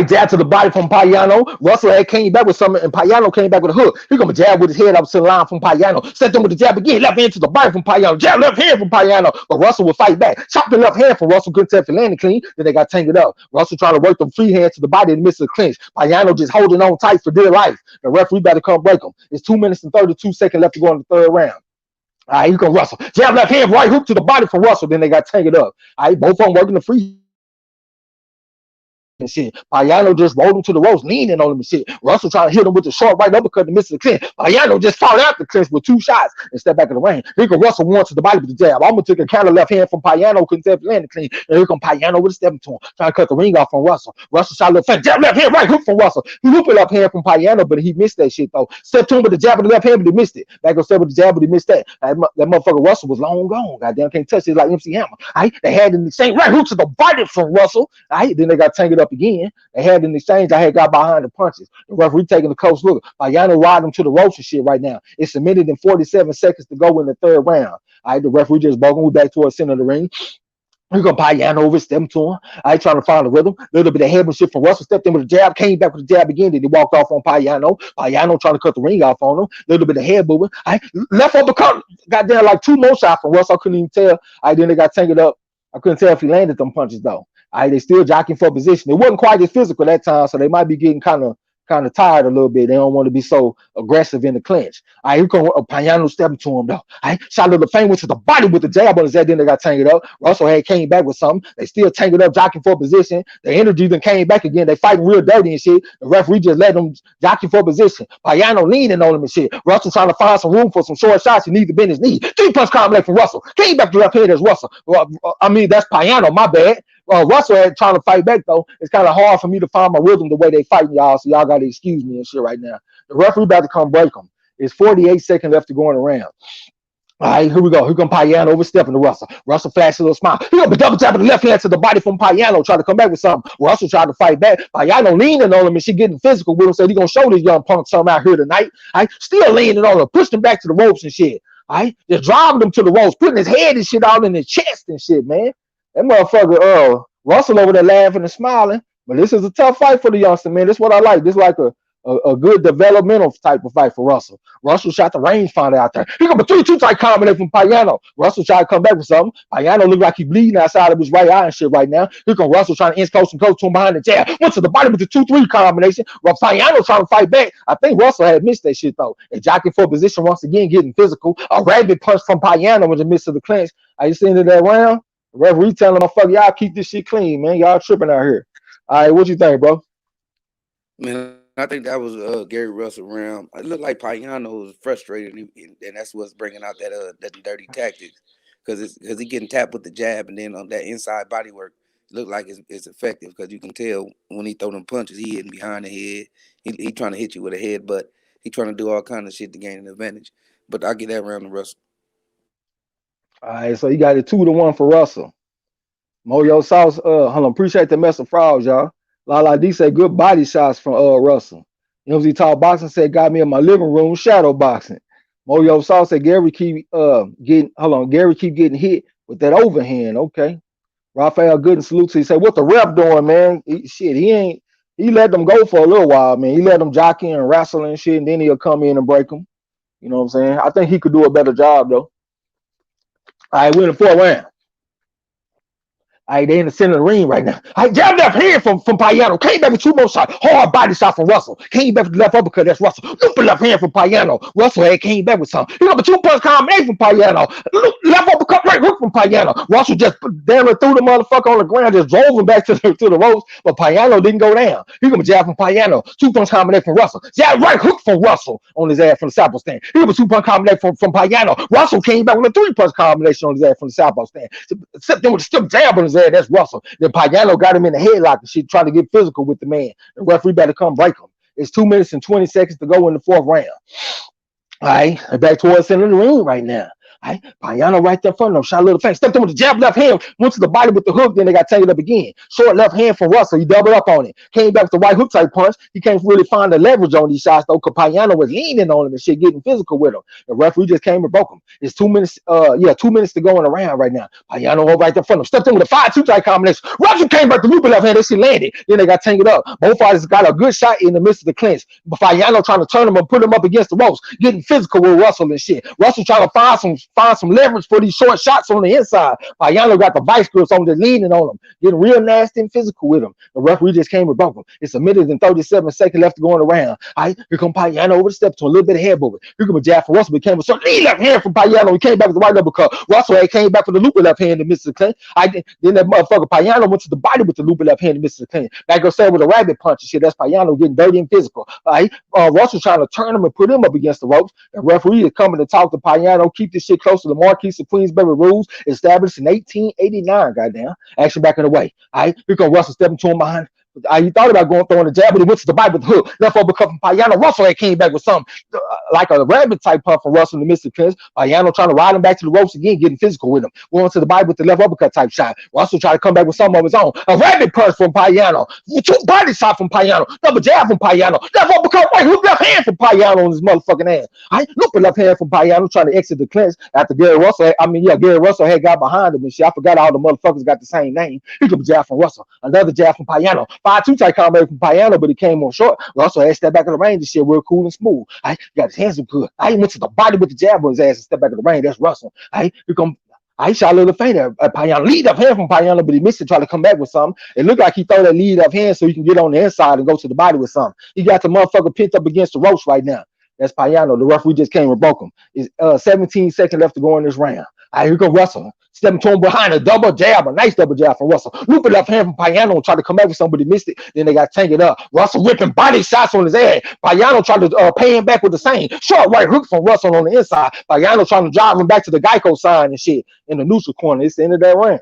Jab to the body from Payano. Russell had came back with something, and Payano came back with a hook. He gonna jab with his head up to the line from Payano. Set them with the jab again. Left hand to the body from Payano. Jab left hand from Payano. But Russell will fight back. Chop the left hand from Russell. Couldn't tell if it landed clean. Then they got tangled up. Russell trying to work them free hands to the body in the midst of the clinch. Payano just holding on tight for dear life. The referee better come break him. It's 2 minutes and 32 seconds left to go in the third round. Here come Russell. Jab left hand, right hook to the body from Russell. Then they got tangled up. Both of them working the free and shit. Payano just rolled him to the ropes, leaning on him and shit. Russell trying to hit him with the short right uppercut to miss the clinch. Payano just fought out the clinch with 2 shots and stepped back in the ring. Here come Russell one to the body with the jab. Almost took a counter left hand from Payano, couldn't tell if he landed clean. And here come Payano with a step to him, trying to cut the ring off from Russell. Russell shot a little fat jab left hand, right hook from Russell. He hooked it left hand from Payano, but he missed that shit though. Step to him with the jab with the left hand, but he missed it. Back on step with the jab, but he missed that. That motherfucker Russell was long gone. Goddamn, can't touch it like MC Hammer. They had in the same right hook to the body from Russell. Then they got tangled up again. They had in exchange. I had got behind the punches. The referee taking the close look. Payano riding him to the ropes and shit right now. It's a minute and 47 seconds to go in the third round. The referee just broke him. We back towards the center of the ring. We got Payano over, step to him. Trying to find the rhythm. A little bit of headmanship from Russell. Stepped in with a jab, came back with the jab again. Then he walked off on Payano. Payano trying to cut the ring off on him. A little bit of head moving. Left uppercut. Got down like 2 more shots from Russell. I couldn't even tell. Then they got tangled up. I couldn't tell if he landed them punches though. They still jockeying for position. It wasn't quite as physical that time, so they might be getting kind of tired a little bit. They don't want to be so aggressive in the clinch. Here come Payano stepping to him though. Shot a little feint, went to the body with the jab on his head. Then they got tangled up. Russell came back with something. They still tangled up, jockeying for position. The energy then came back again. They fighting real dirty and shit. The referee just let them jockey for position. Payano leaning on him and shit. Russell trying to find some room for some short shots. He needs to bend his knee. 3-punch combination from Russell. Came back to left hand as Russell. That's Payano. My bad. Russell had trying to fight back though. It's kind of hard for me to find my rhythm the way they fighting y'all, so y'all gotta excuse me and shit right now. The referee about to come break them. It's 48 seconds left to go in the round. Here we go. Here come Payano overstepping to Russell. Russell flashed a little smile. He got the double tap of the left hand to the body from Payano, trying to come back with something. Russell tried to fight back. Payano leaning on him and she getting physical with him. Said he gonna show this young punk something out here tonight. Still leaning on him, pushed him back to the ropes and shit. Just driving him to the ropes, putting his head and shit out in his chest and shit, man. That motherfucker, Russell over there laughing and smiling. But this is a tough fight for the youngster, man. This is what I like. This is like a good developmental type of fight for Russell. Russell shot the rangefinder out there. He got a 3-2 type combination from Payano. Russell tried to come back with something. Payano looked like he bleeding outside of his right eye and shit right now. Here come Russell trying to inch close and close to him behind the jab. Went to the body with the 2-3 combination. While Payano trying to fight back. I think Russell had missed that shit though. And jockeying for position once again, getting physical. A rapid punch from Payano in the midst of the clinch. You seen it that round? The referee telling them, fuck y'all, keep this shit clean, man. Y'all tripping out here. What you think, bro? Man, I think that was Gary Russell round. It looked like Payano was frustrated, and that's what's bringing out that dirty tactics, because he getting tapped with the jab, and then on that inside body work, it looked like it's effective, because you can tell when he throw them punches, he hitting behind the head. He trying to hit you with a head, but he trying to do all kind of shit to gain an advantage. But I get that round to Russell. So you got it 2-1 for Russell. Moyo Sauce, hold on, appreciate the mess of frauds, y'all. Lala D said good body shots from Russell. MZ Talk Boxing said got me in my living room shadow boxing. Moyo Sauce said Gary keep getting hit with that overhand. Okay. Raphael Gooden salutes. He said, what the ref doing, man? He let them go for a little while, man. He let them jockey and wrestle and shit, and then he'll come in and break them. You know what I'm saying? I think he could do a better job though. We're in the 4th round. They in the center of the ring right now. Jab left hand from Payano. Came back with 2 more shots. Hard body shot from Russell. Came back with the left uppercut. That's Russell. Loop left hand from Payano. Russell came back with something. He got a 2-punch combination from Payano. Left uppercut, right hook from Payano. Russell just damn it threw the motherfucker on the ground, just drove him back to the ropes, but Payano didn't go down. He got a jab from Payano. 2-punch combination from Russell. Jab right hook from Russell on his ass from the southpaw stand. He got a 2-punch combination from Payano. Russell came back with a 3-punch combination on his ass from the southpaw stand. Except with a stiff jab on his ass, that's Russell. Then Payano got him in the headlock and shit, trying to get physical with the man. The referee better come break him. It's 2 minutes and 20 seconds to go in the 4th round. Back towards the center of the ring right now. Payano right there in front of him, shot a little feint, stepped in with the jab left hand, went to the body with the hook, then they got tangled up again. Short left hand from Russell, he doubled up on it. Came back with the right hook type punch. He can't really find the leverage on these shots though, because Payano was leaning on him and shit, getting physical with him. The referee just came and broke him. It's 2 minutes, 2 minutes to go in the round right now. Payano over right there in front of him, stepped in with a 5-2 type combination. Russell came back to loop left hand, they shit landed. Then they got tangled up. Both fighters got a good shot in the midst of the clinch. But Payano trying to turn him and put him up against the ropes, getting physical with Russell and shit. Russell trying to find find some leverage for these short shots on the inside. Payano got the vice grips on the leaning on him, getting real nasty and physical with him. The referee just came and broke him. It's a minute and 37 seconds left going around. All right, here come Payano over the step to a little bit of head movement. Here come a jab from Russell, became a short knee left hand from Payano. He came back with the right uppercut. Russell had came back with the loop left hand and missed the clean. Then that motherfucker Payano went to the body with the loop left hand and missed the clean. Back up with a rabbit punch and shit. That's Payano getting dirty and physical. All right, Russell trying to turn him and put him up against the ropes. The referee is coming to talk to Payano. Keep this shit close to the Marquis of Queensberry rules established in 1889. Goddamn, action back in the way. All right, here comes Russell stepping to him behind. He thought about going throwing the jab, but he went to the body with the hook. Left uppercut from Payano. Russell had came back with something like a rabbit type puff from Russell in the midst of clinch. Payano trying to ride him back to the ropes again, getting physical with him. Going to the body with the left uppercut type shot. Russell tried to come back with something of his own. A rabbit punch from Payano. Two body shot from Payano. Double jab from Payano. Left uppercut, right hook, left hand from Payano on his motherfucking ass. I look at left hand from Payano trying to exit the clinch after Gary Russell. Gary Russell had got behind him and shit. I forgot all the motherfuckers got the same name. He took a jab from Russell. Another jab from Payano. 5-2 type combat from Payano, but he came on short. Russell had stepped back in the range and shit real cool and smooth. I got his hands up good. I went to the body with the jab on his ass and stepped back in the range. That's Russell. I shot a little faint at Payano. Lead up hand from Payano, but he missed it, trying to come back with something. It looked like he threw that lead up hand so he can get on the inside and go to the body with something. He got the motherfucker pinned up against the ropes right now. That's Payano. The referee just came and broke him. It's 17 seconds left to go in this round. All right, here comes Russell. Stepping to him behind a double jab, a nice double jab from Russell. Loop it left hand from Payano and tried to come back with somebody missed it. Then they got tanked up. Russell whipping body shots on his ass. Payano tried to pay him back with the same. Short right hook from Russell on the inside. Payano trying to drive him back to the Geico sign and shit in the neutral corner. It's the end of that round.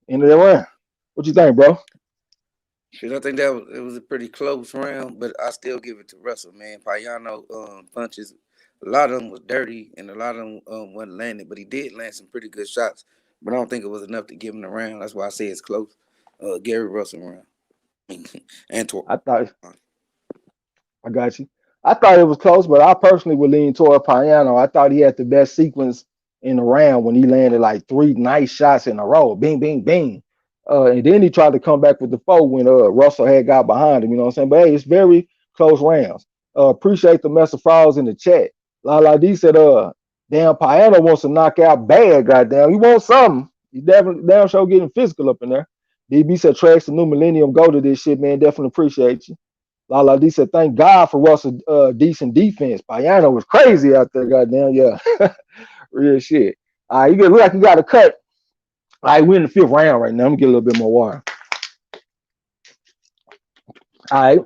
End of that round. What you think, bro? Shit, I think it was a pretty close round, but I still give it to Russell, man. Payano punches, a lot of them was dirty and a lot of them wasn't landed, but he did land some pretty good shots. But I don't think it was enough to give him the round. That's why I say it's close. Gary Russell round. I got you. I thought it was close, but I personally would lean toward Payano. I thought he had the best sequence in the round when he landed like 3 nice shots in a row. Bing, bing, bing. And then he tried to come back with the 4 when Russell had got behind him. You know what I'm saying? But hey, it's very close rounds. Appreciate the mess of frauds in the chat. Lala D said, damn, Payano wants to knock out bad, goddamn. He wants something. He definitely damn sure getting physical up in there. DB said, tracks the new millennium go to this shit, man. Definitely appreciate you. Lala D said, thank God for Russell decent defense. Payano was crazy out there, goddamn. Yeah. Real shit. All right, you look like you got a cut. All right, we're in the 5th round right now. I'm gonna get a little bit more water. All right.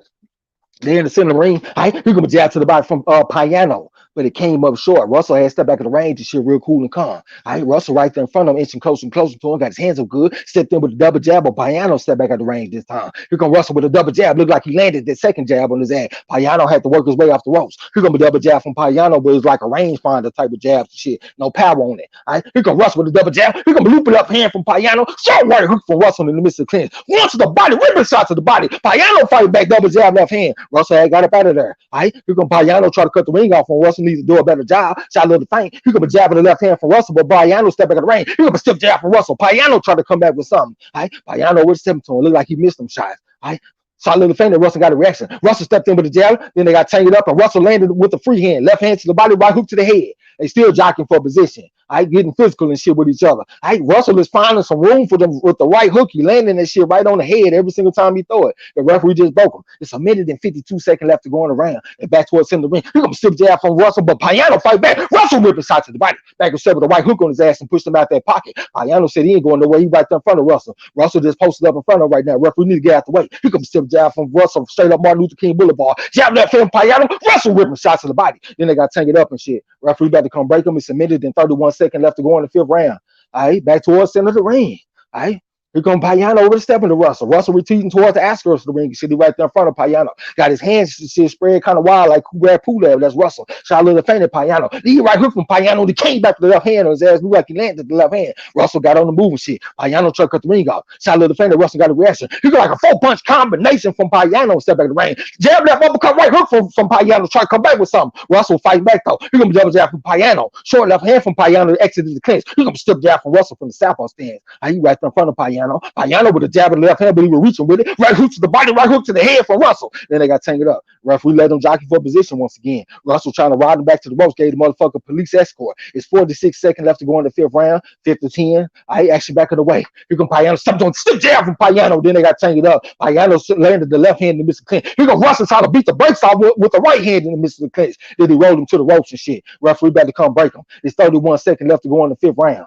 They're in the center of the ring. All right, here comes a jab to the body from Payano, but it came up short. Russell had stepped back in the range and shit real cool and calm. All right, Russell right there in front of him, inching closer and closer to him, got his hands up good, stepped in with a double jab, but Payano stepped back at the range this time. Here comes Russell with a double jab. Looked like he landed that second jab on his ass. Payano had to work his way off the ropes. Here comes a double jab from Payano, but it was like a rangefinder type of jab and shit. No power on it. All right, here comes Russell with a double jab. Here comes a loop it up hand from Payano. Short right hook from Russell in the midst of the clinch. One to the body, ribbon shot to the body. Payano fight back, double jab left hand. Russell had got up out of there. All right, here come Payano try to cut the ring off when Russell needs to do a better job. Shot a little feint. Here come a jab in the left hand from Russell, but Payano step back in the ring. Here come a stiff jab from Russell. Payano tried to come back with something. All right, Payano was stepping to him. Looked like he missed them shots. All right. Shot a little feint and Russell got a reaction. Russell stepped in with the jab, then they got tangled up, and Russell landed with the free hand. Left hand to the body, right hook to the head. They still jockeying for position. All right, getting physical and shit with each other. All right, Russell is finding some room for them with the right hook. He landing that shit right on the head every single time he throw it. The referee just broke him. It's a minute and 52 seconds left to go on the round. And back towards the ring. Here comes a stiff jab from Russell, but Payano fight back. Russell whipping shots to the body. Back and step with the right hook on his ass and pushed him out that pocket. Payano said he ain't going nowhere. He right there in front of Russell. Russell just posted up in front of him right now. Referee need to get out the way. Here comes a stiff jab from Russell, straight up Martin Luther King Boulevard. Jab left hand Payano. Russell whipping shots to the body. Then they got tangled up and shit. Referee about to come break him. It's a minute and 31 seconds left to go in the 5th round. All right, back towards the center of the ring. All right. Here comes Payano over the stepping to Russell. Russell retreating towards the outskirts of the ring. Shit, he right there in front of Payano. Got his hands shit spread kind of wild like who grabbed Pulev. That's Russell. Shot a little feint at Payano. He right hook from Payano. He came back to the left hand on his ass. Looked like he landed the left hand. Russell got on the move and shit. Payano tried to cut the ring off. Shot a little feint at Russell. Got a reaction. He got like a 4-punch combination from Payano. Step back in the ring. Jab left uppercut right hook from Payano. Try to come back with something. Russell fighting back though. Here comes a double jab from Payano. Short left hand from Payano. Exited the clinch. Here comes a stiff jab from Russell from the southpaw stance. He right there in front of Payano. Payano. Payano with a jab in the left hand, but he was reaching with it. Right hook to the body, right hook to the head from Russell. Then they got tangled up. Referee let him jockey for position once again. Russell trying to ride him back to the ropes, gave the motherfucker police escort. It's 46 seconds left to go in the fifth round, 5-10. I actually back of the way. Here come Payano, stepped on stiff jab from Payano. Then they got tangled up. Payano landed the left hand in the midst of the clinch. Here goes Russell trying to beat the brakes off with the right hand in the midst of the clinch. Then he rolled him to the ropes and shit. Referee about to come break him. It's 31 seconds left to go in the fifth round.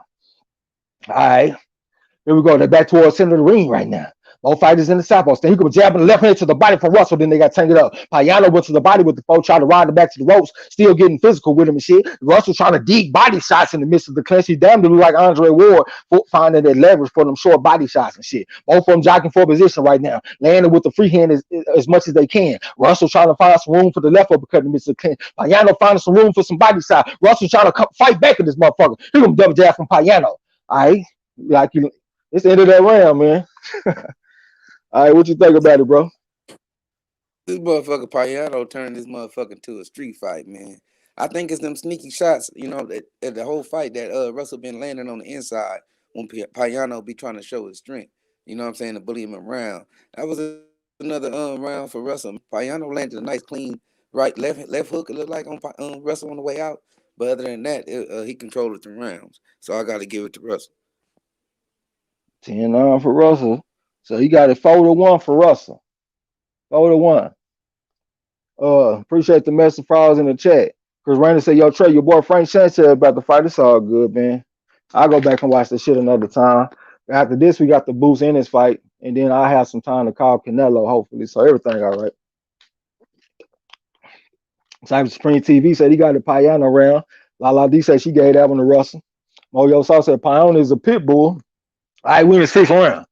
All right. Here we go. They're back towards the center of the ring right now. Both fighters in the southpaw stand. He could jab in the left hand to the body from Russell. Then they got tangled up. Payano went to the body with the foe, tried to ride him back to the ropes, still getting physical with him and shit. Russell trying to dig body shots in the midst of the clinch. He damn near look like Andre Ward finding that leverage for them short body shots and shit. Both of them jockeying for position right now, landing with the free hand as much as they can. Russell trying to find some room for the left uppercut in the midst of the clinch. Payano finding some room for some body shots. Russell trying to fight back at this motherfucker. Here comes double jab from Payano. All right, like it's the end of that round, man. All right, what you think about it, bro? This motherfucker Payano turned this motherfucker into a street fight, man. I think it's them sneaky shots, you know, that the whole fight that Russell been landing on the inside when Payano be trying to show his strength. You know what I'm saying? To bully him around. That was another round for Russell. Payano landed a nice clean left hook. It looked like on Russell on the way out. But other than that, he controlled it 3 rounds. So I got to give it to Russell. 10-9 for Russell. So you got it 4-1 for Russell. 4-1. Appreciate the message files in the chat. Chris Rainer said, yo, Trey, your boy Frank Sanchez about the fight. It's all good, man. I'll go back and watch this shit another time. After this, we got the boost in this fight, and then I have some time to call Canelo, hopefully. So everything all right. Cyber Supreme TV said he got the Payano round. Lala D said she gave that one to Russell. Moyo Saw said Payano is a pit bull. I win the 6th round.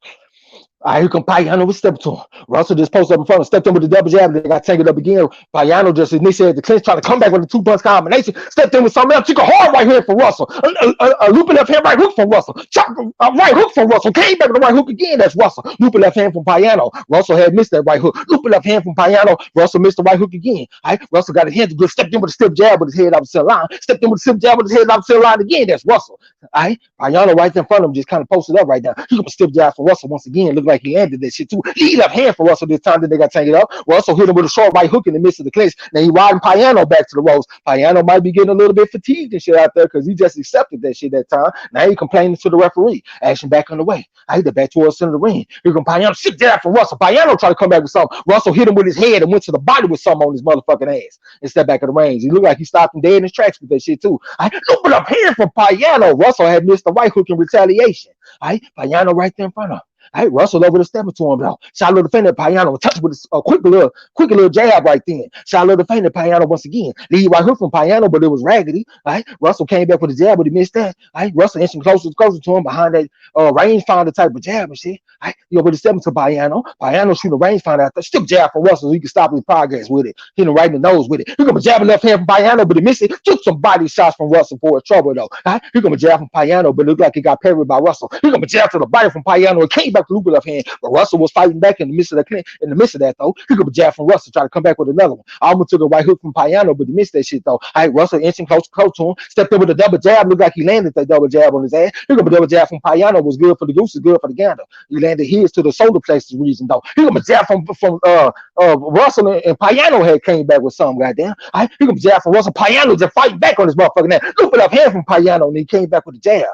All right, here come Payano. We step to him. Russell just posted up in front of him, stepped in with the double jab, and they got tangled up again. Payano just initiated the clinch, trying to come back with a 2-punch combination. Stepped in with something else. Took a hard right hand from Russell. A looping left hand right hook from Russell. Chop right hook from Russell. Came back with the right hook again. That's Russell. Looping left hand from Payano. Russell had missed that right hook. Looping left hand from Payano. Russell missed the right hook again. All right, Russell got his hand good. Stepped in with a stiff jab with his head out the center line. Stepped in with a stiff jab with his head out the center line again. That's Russell. All right, Payano right there in front of him just kind of posted up right now. He got a stiff jab from Russell once again. Looked like he landed that shit too. He left hand for Russell this time. Then they got tangled up. Russell hit him with a short right hook in the midst of the clinch. Now he riding Payano back to the ropes. Payano might be getting a little bit fatigued and shit out there because he just accepted that shit that time. Now he complaining to the referee. Action back on the way. I hit the back towards the center of the ring. Here come Payano. Sit down for Russell. Payano tried to come back with something. Russell hit him with his head and went to the body with something on his motherfucking ass and stepped back in the range. He looked like he stopped him dead in his tracks with that shit too. I opened up hand from Payano. Russell had missed the right hook in retaliation. Payano right there in front of him. Russell over the step to him though. Shot a little defender Payano touched with a quick little jab right then. Shot a little defender Payano once again. Lead right hook from Payano, but it was raggedy. Russell came back with a jab, but he missed that. Russell inching closer to him behind that rangefinder type of jab and shit. You over the step to Payano. Payano shooting a rangefinder out there. Still jab from Russell so he can stop his progress with it. Hit him right in the nose with it. Here come a jab left hand from Payano, but he missed it. Took some body shots from Russell for his trouble though. Here come a jab from Payano, but it looked like it got parried by Russell. Here come a jab to the body from Payano. It came back to loop left hand, but Russell was fighting back in the midst of that though. He could be jab from Russell, try to come back with another one. Almost took a right hook from Payano, but he missed that shit though. Russell inching close to him, stepped in with a double jab, looked like he landed that double jab on his ass. Here come a double jab from Payano, was good for the goose, is good for the gander. He landed his to the shoulder plexus reason though. Here come a jab from Russell and Payano had came back with something goddamn. Here come a jab from Russell. Payano just fighting back on his motherfucking ass. Looping up hand from Payano, and he came back with a jab.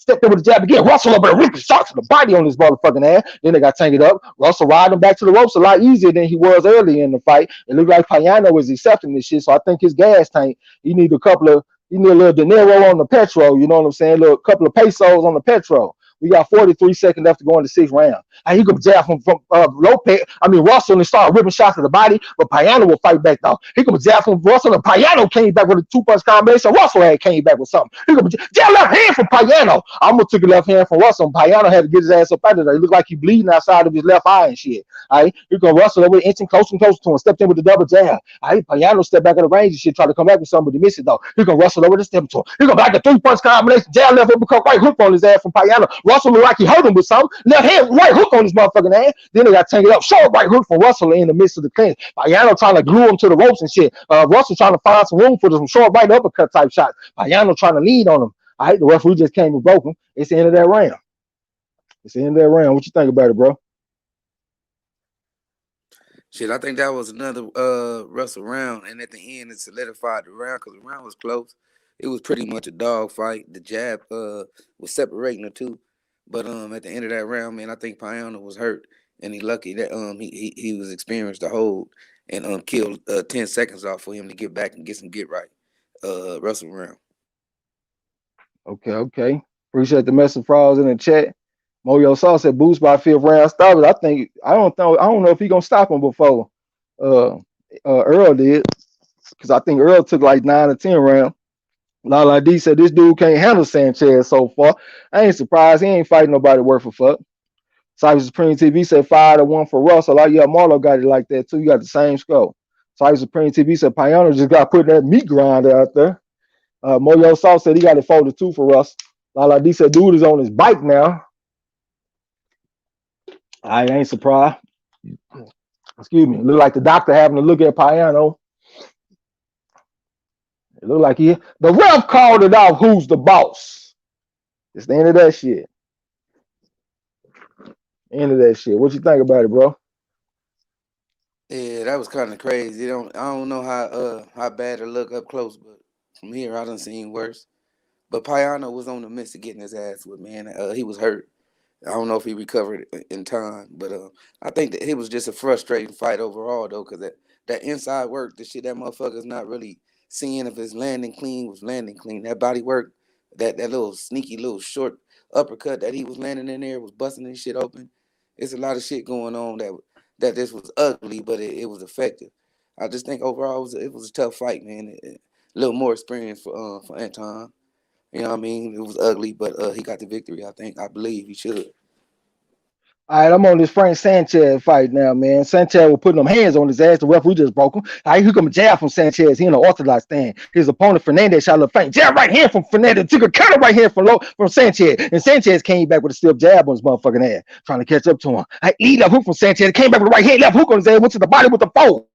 Stepped in with the jab again. Russell up and ripping shots to the body on his motherfucking ass. Then they got tangled up. Russell riding him back to the ropes a lot easier than he was earlier in the fight. It looked like Payano was accepting this shit. So I think his gas tank, he need a little dinero on the petrol. You know what I'm saying? A couple of pesos on the petrol. We got 43 seconds left to go in the 6th round. He could jab from Russell and start ripping shots to the body, but Payano will fight back though. He could jab from Russell and Payano came back with a 2-punch combination. Russell had came back with something. He could jab left hand from Payano. I'm gonna take a left hand from Russell. And Payano had to get his ass up out of there. He looked like he bleeding outside of his left eye and shit. Here come Russell over inching closer and closer to him, stepped in with the double jab. Payano stepped back in the range and shit, tried to come back with something, but he missed it though. Here come Russell over the step to him. Here come back a 3-punch combination, jab left uppercut right hook on his ass from Payano. Russell looked like he hurt him with something. Left hand, right hook on his motherfucking ass. Then they got tangled up. Short right hook from Russell in the midst of the clinch. Payano trying to glue him to the ropes and shit. Russell trying to find some room for some short right uppercut type shots. Payano trying to lead on him. The referee just came and broke him. It's the end of that round. It's the end of that round. What you think about it, bro? Shit, I think that was another Russell round, and at the end it solidified the round because the round was close. It was pretty much a dog fight. The jab was separating the two, but at the end of that round, man, I think Payano was hurt, and he lucky that he was experienced to hold and killed 10 seconds off for him to get back and get some get right. Russell round. Okay, okay. Appreciate the message frauds in the chat. Moyo Saw said boost by fifth round started. I don't know if he gonna stop him before uh Earl did, because I think Earl took like 9 or 10 rounds. Lala D said this dude can't handle Sanchez so far. I ain't surprised. He ain't fighting nobody worth a fuck. Cyber Supreme TV said 5-1 for Russell. Like, yeah, Marlo got it like that too. You got the same score. Cyber Supreme TV said Payano just got put that meat grinder out there. Moyo Salt said he got it 4-2 for Russ. Lala D said dude is on his bike now. I ain't surprised. Excuse me. Look like the doctor having to look at Payano. It looked like the ref called it off. Who's the boss? It's the end of that shit. End of that shit. What you think about it, bro? Yeah, that was kind of crazy. I don't know how bad it look up close, but from here I done seen worse. But Payano was on the midst of getting his ass whipped, man. He was hurt. I don't know if he recovered in time, but I think that it was just a frustrating fight overall, though, because that inside work, the shit that motherfucker's not really seeing if it's landing clean was landing clean. That body work, that little sneaky little short uppercut that he was landing in there was busting his shit open. It's a lot of shit going on that this was ugly, but it was effective. I just think overall it was a tough fight, man. A little more experience for Anton. You know what I mean? It was ugly, but he got the victory. I believe he should. All right, I'm on this Frank Sanchez fight now, man. Sanchez was putting them hands on his ass. The referee just broke him. All right, here come a jab from Sanchez. He in an orthodox stand. His opponent Fernandez shot a little feint. Jab right hand from Fernandez. Took a counter right hand from Sanchez. And Sanchez came back with a stiff jab on his motherfucking ass, trying to catch up to him. I lead left hook from Sanchez. Came back with the right hand, left hook on his ass. Went to the body with the fold.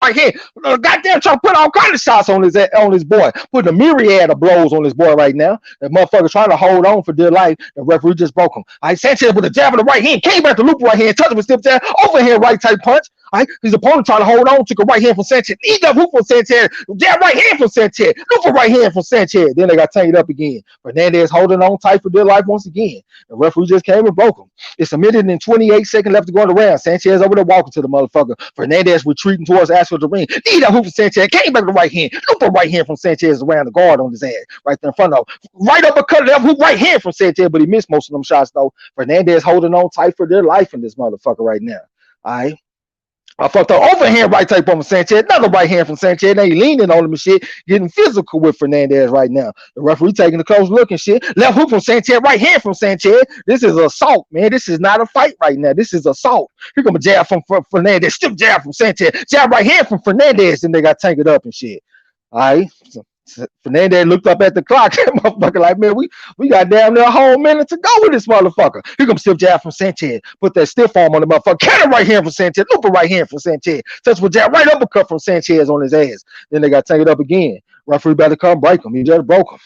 Right here, goddamn, trying to put all kind of shots on his boy, putting a myriad of blows on his boy right now. That motherfucker trying to hold on for dear life. The referee just broke him. All right, Sanchez with a jab in the right hand, came back to loop right hand, touched him with stiff jab, overhand right type punch. All right, his opponent trying to hold on, took a right hand from Sanchez, knee up hook from Sanchez, jab right hand from Sanchez, loop for right hand from Sanchez. Then they got tanked up again. Fernandez holding on tight for dear life once again. The referee just came and broke him. It's submitted in 28 seconds left to go in the round. Sanchez over there walking to the motherfucker. Fernandez retreating towards Astro the ring. Need that hoop from Sanchez. Came back to the right hand. Loop a right hand from Sanchez around the guard on his ass. Right there in front of him. Right uppercut left hook right hand from Sanchez, but he missed most of them shots though. Fernandez holding on tight for their life in this motherfucker right now. All right. I fucked the overhand right type on Sanchez. Another right hand from Sanchez. They leaning on him and shit. Getting physical with Fernandez right now. The referee taking a close look and shit. Left hook from Sanchez. Right hand from Sanchez. This is assault, man. This is not a fight right now. This is assault. Here come a jab from Fernandez. Stiff jab from Sanchez. Jab right hand from Fernandez. Then they got tanked up and shit. All right. Fernandez looked up at the clock. That motherfucker like, man, we got damn near a whole minute to go with this motherfucker. Here comes stiff jab from Sanchez. Put that stiff arm on the motherfucker. Counter right hand from Sanchez. Loop a right hand from Sanchez. Touch with jab. Right uppercut from Sanchez on his ass. Then they got tanked up again. Referee better come break him. He just broke him.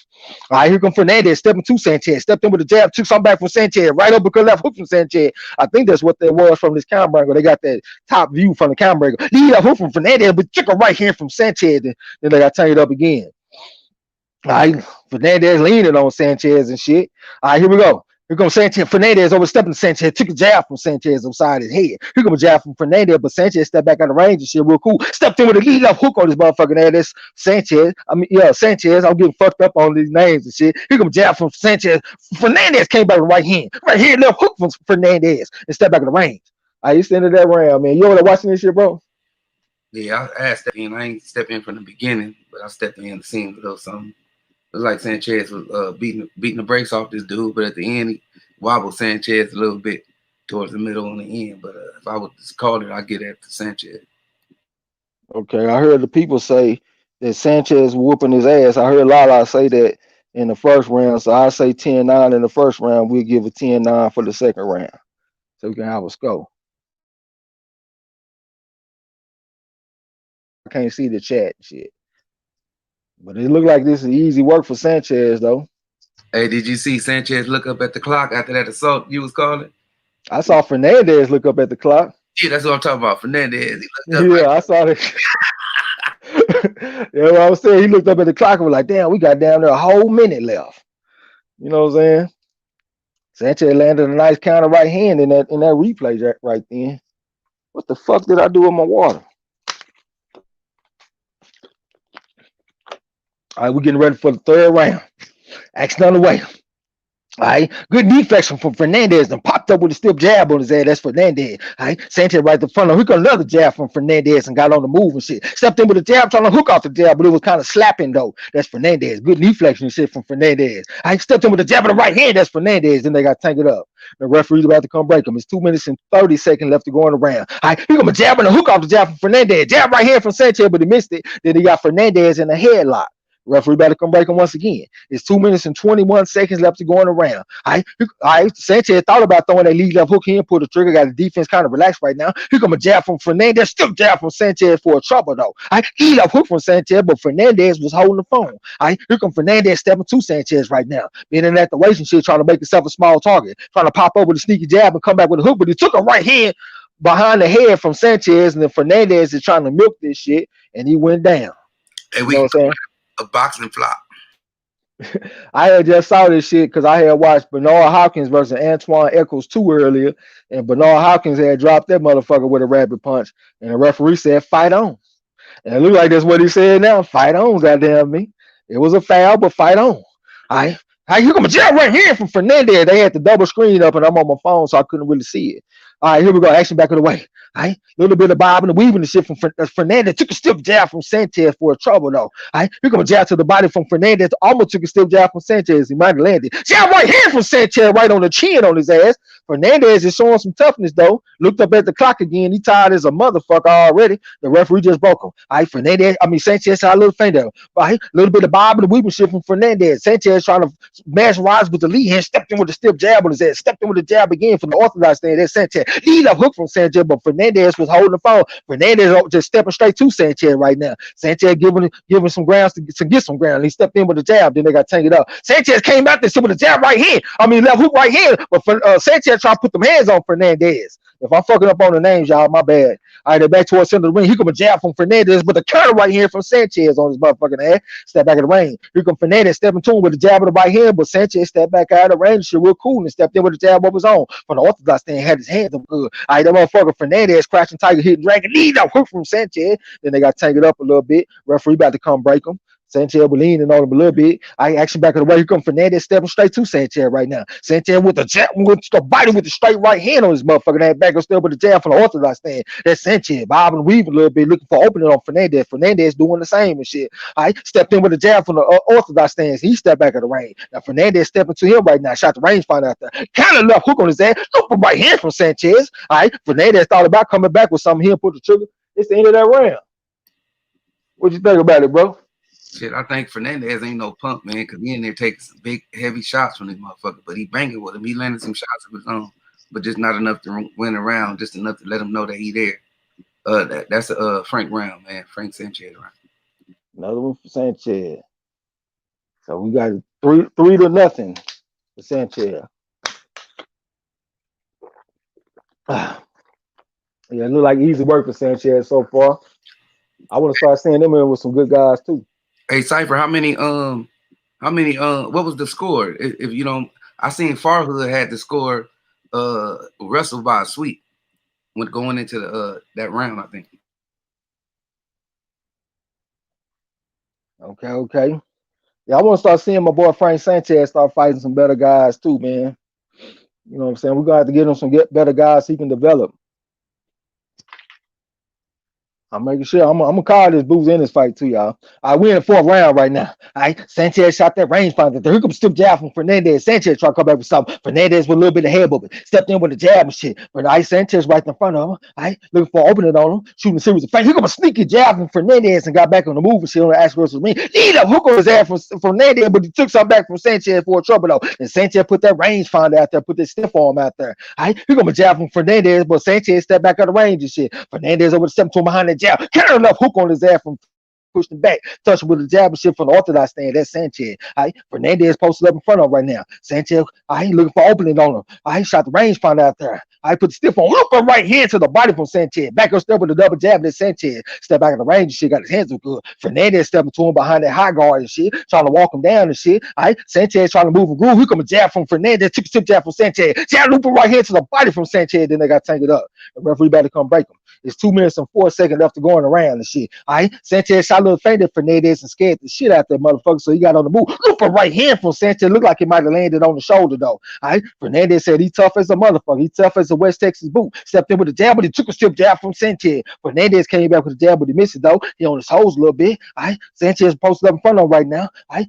All right, here comes Fernandez stepping to Sanchez. Stepped in with a jab. Took some back from Sanchez. Right uppercut left hook from Sanchez. I think that's what that was from this camera angle. They got that top view from the camera angle. Lead up hook from Fernandez, but took a right hand from Sanchez. Then they got tanked up again. All right, Fernandez leaning on Sanchez and shit. All right, here we go. Here comes Sanchez. Fernandez overstepping Sanchez. Took a jab from Sanchez upside his head. Here comes a jab from Fernandez, but Sanchez stepped back out of range and shit real cool. Stepped in with a lead left hook on his motherfucking ass. That's Sanchez. Sanchez. I'm getting fucked up on these names and shit. Here comes a jab from Sanchez. Fernandez came back with right hand. Right hand left hook from Fernandez and stepped back in the range. All right, you standing that round, man. You over there watching this shit, bro? Yeah, I stepped in. I ain't stepped in from the beginning, but I stepped in the scene with those something. It was like Sanchez was beating the brakes off this dude, but at the end he wobbled Sanchez a little bit towards the middle and the end. But if I would call it, I'd get after Sanchez. Okay, I heard the people say that Sanchez whooping his ass. I heard Lala say that in the first round. So I say 10-9 in the first round. We'll give it 10-9 for the second round. So we can have a score. I can't see the chat shit. But it looked like this is easy work for Sanchez though. Hey, did you see Sanchez look up at the clock after that assault you was calling? I saw Fernandez look up at the clock. Yeah, that's what I'm talking about. Fernandez. He looked up Yeah, I saw that. Yeah, what I was saying, he looked up at the clock and was like, "Damn, we got down there a whole minute left." You know what I'm saying? Sanchez landed a nice counter right hand in that replay right then. What the fuck did I do with my water? All right, we're getting ready for the third round. Action on the way. All right, good deflection from Fernandez and popped up with a stiff jab on his head. That's Fernandez. All right, Sanchez right in front of him. He got another jab from Fernandez and got on the move and shit. Stepped in with a jab, trying to hook off the jab, but it was kind of slapping though. That's Fernandez. Good deflection and shit from Fernandez. I stepped in with a jab in the right hand. That's Fernandez. Then they got tangled up. The referee's about to come break him. It's 2 minutes and 30 seconds left to go in the round. All right, he got a jab and a hook off the jab from Fernandez. Jab right here from Sanchez, but he missed it. Then he got Fernandez in a headlock. Referee better come break him once again. It's 2 minutes and 21 seconds left to go in the round. All right, Sanchez thought about throwing that lead left hook. He didn't pull the trigger. Got the defense kind of relaxed right now. Here come a jab from Fernandez. Still jab from Sanchez for a trouble though. All right, lead left hook from Sanchez, but Fernandez was holding the phone. All right, here come Fernandez stepping to Sanchez right now. Being in that relationship, trying to make himself a small target, trying to pop up with a sneaky jab and come back with a hook, but he took a right hand behind the head from Sanchez, and then Fernandez is trying to milk this shit, and he went down. Hey, we know what I'm saying? A boxing flop. I had just saw this shit because I had watched Bernard Hopkins versus Antoine Eccles 2 earlier, and Bernard Hopkins had dropped that motherfucker with a rabbit punch, and the referee said, "Fight on." And it looked like that's what he said now. Fight on, goddamn me. It was a foul, but fight on. All right. Here come a jab right here from Fernandez. They had the double screen up, and I'm on my phone, so I couldn't really see it. All right, here we go. Action back of the way. All right, a little bit of bobbing and weaving and shit from Fernandez. Took a stiff jab from Sanchez for a trouble, though. All right, here come a jab to the body from Fernandez. Almost took a stiff jab from Sanchez. He might have landed. Jab right here from Sanchez, right on the chin on his ass. Fernandez is showing some toughness, though. Looked up at the clock again. He tired as a motherfucker already. The referee just broke him. All right, Sanchez had a little feint there. All right, a little bit of bobbing and weaving shit from Fernandez. Sanchez trying to mash rise with the lead hand. Stepped in with a stiff jab on his ass. Stepped in with a jab again from the orthodox stand. That's Sanchez. Lead up hook from Sanchez, but Fernandez was holding the phone. Fernandez just stepping straight to Sanchez right now. Sanchez giving some grounds to get some ground. He stepped in with a jab, then they got tangled up. Sanchez came out there with a jab right here. Left hook right here, but Sanchez tried to put them hands on Fernandez. If I'm fucking up on the names, y'all, my bad. All right, they're back towards the center of the ring. Here come a jab from Fernandez, but the counter right here from Sanchez on his motherfucking ass. Step back in the ring. Here come Fernandez stepping to him with a jab of the right hand, but Sanchez stepped back out of the range. Shit real cool and stepped in with a jab of his own. From the orthodox stand, had his hands up good. All right, that motherfucker Fernandez crashing tiger hitting dragon. Lead up hook from Sanchez. Then they got tangled up a little bit. Referee about to come break him. Sanchez was leaning on him a little bit. I action back of the way. Here comes Fernandez stepping straight to Sanchez right now. Sanchez with the jab, with the body with the straight right hand on his motherfucker. That back up still with the jab from the orthodox stand. That's Sanchez bobbing and weaving a little bit, looking for opening on Fernandez. Fernandez doing the same and shit. I stepped in with the jab from the orthodox stance. He stepped back of the range. Now Fernandez stepping to him right now. Shot the rangefinder out there. Kind of left hook on his ass. Look for right hand from Sanchez. All right, Fernandez thought about coming back with something. He'll put the trigger. It's the end of that round. What you think about it, bro? Shit, I think Fernandez ain't no punk, man, because he in there taking some big, heavy shots from this motherfucker, but he banging with him. He landed some shots of his own, but just not enough to win a round, just enough to let him know that he there. That's a Frank round, man. Frank Sanchez round. Another one for Sanchez. So we got 3-0 for Sanchez. Yeah, it look like easy work for Sanchez so far. I want to start seeing them in with some good guys too. Hey Cypher, how many what was the score? If you don't, I seen Farhood had the score wrestled by a sweep when going into that round, I think. Okay. Yeah, I want to start seeing my boy Frank Sanchez start fighting some better guys too, man. You know what I'm saying? We're gonna have to get him some better guys so he can develop. I'm making sure I'm gonna call this booze in this fight too, y'all. We in the 4th round right now. All right, Sanchez shot that rangefinder. Here comes stiff jab from Fernandez. Sanchez trying to come back with something. Fernandez with a little bit of head movement. Stepped in with a jab and shit. But Sanchez right in front of him. All right, looking for an opening on him. Shooting a series of feints. Here comes a sneaky jab from Fernandez and got back on the move and shit on the ass versus ring. Lead up hook on his ass from Fernandez, but he took something back from Sanchez for a trouble though. And Sanchez put that rangefinder out there, put that stiff arm out there. All right, here comes a jab from Fernandez, but Sanchez stepped back out of range and shit. Fernandez over to step to him behind the jab. Counter enough hook on his ass from pushed him back, touched him with a jab and shit from the orthodox stand. That's Sanchez. All right, Fernandez posted up in front of him right now. Sanchez, I ain't looking for opening on him. I shot the rangefinder out there. I put the stiff on, look for right hand to the body from Sanchez. Back up step with a double jab. That Sanchez step back in the range and shit. Got his hands up good. Fernandez stepping to him behind that high guard and shit, trying to walk him down and shit. All right, Sanchez trying to move and groove. Here come a jab from Fernandez. Took a tip jab from Sanchez. Jab looping right hand to the body from Sanchez. Then they got tangled up. The referee better come break him. It's 2 minutes and 4 seconds left to going around and shit. All right, Sanchez shot a little faint at Fernandez and scared the shit out that motherfucker, so he got on the move. Look a right hand from Sanchez. Looked like it might have landed on the shoulder though. All right, Fernandez said he tough as a motherfucker. He tough as a West Texas boot. Stepped in with a jab, but he took a strip jab from Sanchez. Fernandez came back with a jab, but he missed it though. He on his hose a little bit. All right, Sanchez posted up in front of him right now. All right.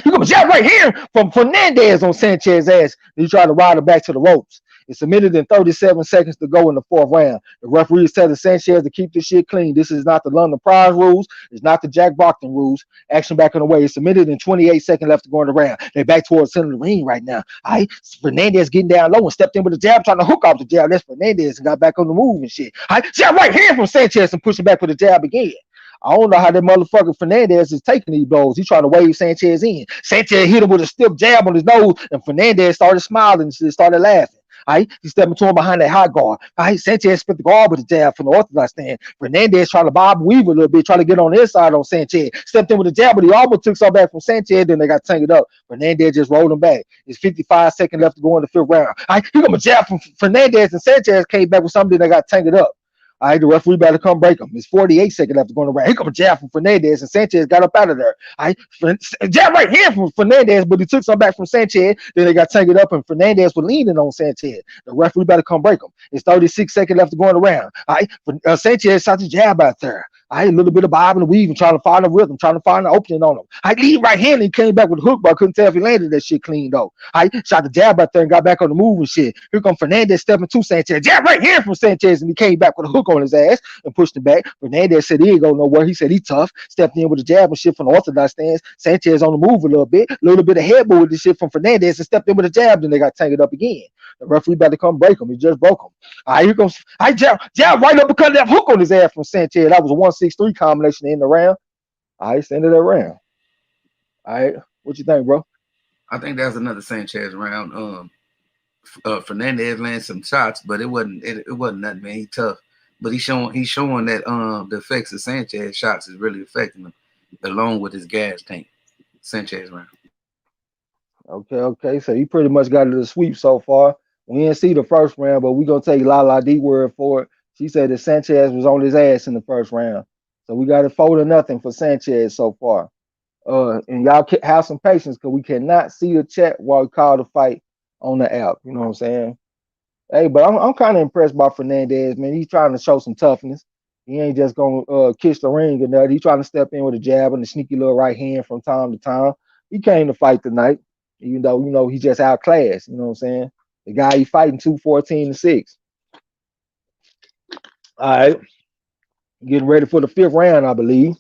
Here comes a jab right here from Fernandez on Sanchez's ass. He tried to ride him back to the ropes. It's a minute and 37 seconds to go in the fourth round. The referee is telling Sanchez to keep this shit clean. This is not the London Prize rules. It's not the Jack Brockton rules. Action back on the way. It's a minute and 28 seconds left to go in the round. They're back towards the center of the ring right now. All right, Fernandez getting down low and stepped in with a jab, trying to hook off the jab. That's Fernandez and got back on the move and shit. All right, jab right here from Sanchez and pushing back with the jab again. I don't know how that motherfucker Fernandez is taking these blows. He's trying to wave Sanchez in. Sanchez hit him with a stiff jab on his nose, and Fernandez started smiling and started laughing. All right, he's stepping to him behind that high guard. All right, Sanchez spit the guard with a jab from the orthodox stand. Fernandez trying to bob and weave a little bit, trying to get on the inside on Sanchez. Stepped in with a jab, but he almost took some back from Sanchez. Then they got tangled up. Fernandez just rolled him back. It's 55 seconds left to go in the fifth round. All right, here comes a jab from Fernandez, and Sanchez came back with something that got tangled up. All right, the referee better come break him. It's 48 seconds left to go in the round. Here comes a jab from Fernandez, and Sanchez got up out of there. All right, jab right here from Fernandez, but he took some back from Sanchez. Then they got tangled up, and Fernandez was leaning on Sanchez. The referee better come break him. It's 36 seconds left to go in the round. All right, Sanchez shot the jab out there. All right, a little bit of bob and weave and trying to find a rhythm, trying to find an opening on him. I lead right hand and he came back with a hook, but I couldn't tell if he landed that shit clean though. I shot the jab out there and got back on the move and shit. Here come Fernandez stepping to Sanchez. Jab right here from Sanchez, and he came back with a hook on his ass and pushed him back. Fernandez said he ain't go nowhere. He said he tough. Stepped in with a jab and shit from the orthodox stance. Sanchez on the move a little bit of head move with this shit from Fernandez and stepped in with a jab. Then they got tangled up again. The referee about to come break him. He just broke him. All right, here comes. I jab right up because that hook on his ass from Sanchez. That was a 1-6-3 combination in the round. All right, end of that round. All right, what you think, bro? I think that was another Sanchez round. Fernandez landed some shots, but it wasn't nothing, man. He tough, but he's showing that the effects of Sanchez shots is really affecting him, along with his gas tank. Sanchez round. Okay. So he pretty much got it to the sweep so far. We didn't see the first round, but we're gonna take Lala D word for it. She said that Sanchez was on his ass in the first round. So we got it 4-0 for Sanchez so far. And y'all have some patience because we cannot see the chat while we call the fight on the app. You know what I'm saying? Hey, but I'm kind of impressed by Fernandez, man. He's trying to show some toughness. He ain't just gonna kiss the ring or nothing. He's trying to step in with a jab and a sneaky little right hand from time to time. He came to fight tonight, even though he just outclassed. You know what I'm saying? The guy he fighting 214-6. All right, getting ready for the fifth round, I believe.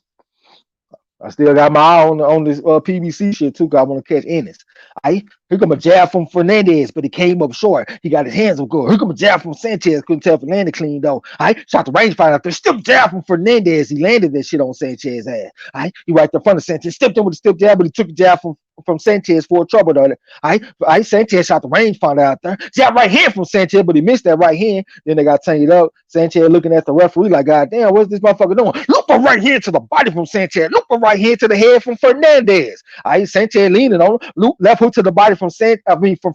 I still got my eye on this PBC shit too, because I want to catch Ennis. All right, here come a jab from Fernandez, but he came up short. He got his hands up good. Here come a jab from Sanchez. Couldn't tell if he landed clean though. All right, shot the rangefinder out there. Stiff jab from Fernandez. He landed that shit on Sanchez's ass. All right, he right in front of Sanchez. Stepped in with a stiff jab, but he took a jab from Sanchez for trouble though. All right, Sanchez shot the rangefinder out there. Jab right hand from Sanchez, but he missed that right hand. Then they got tangled up. Sanchez looking at the referee like, God damn, what's this motherfucker doing? Look for right hand to the body from Sanchez. Look for right hand to the head from Fernandez. All right, Sanchez leaning on him. Left hook to the body from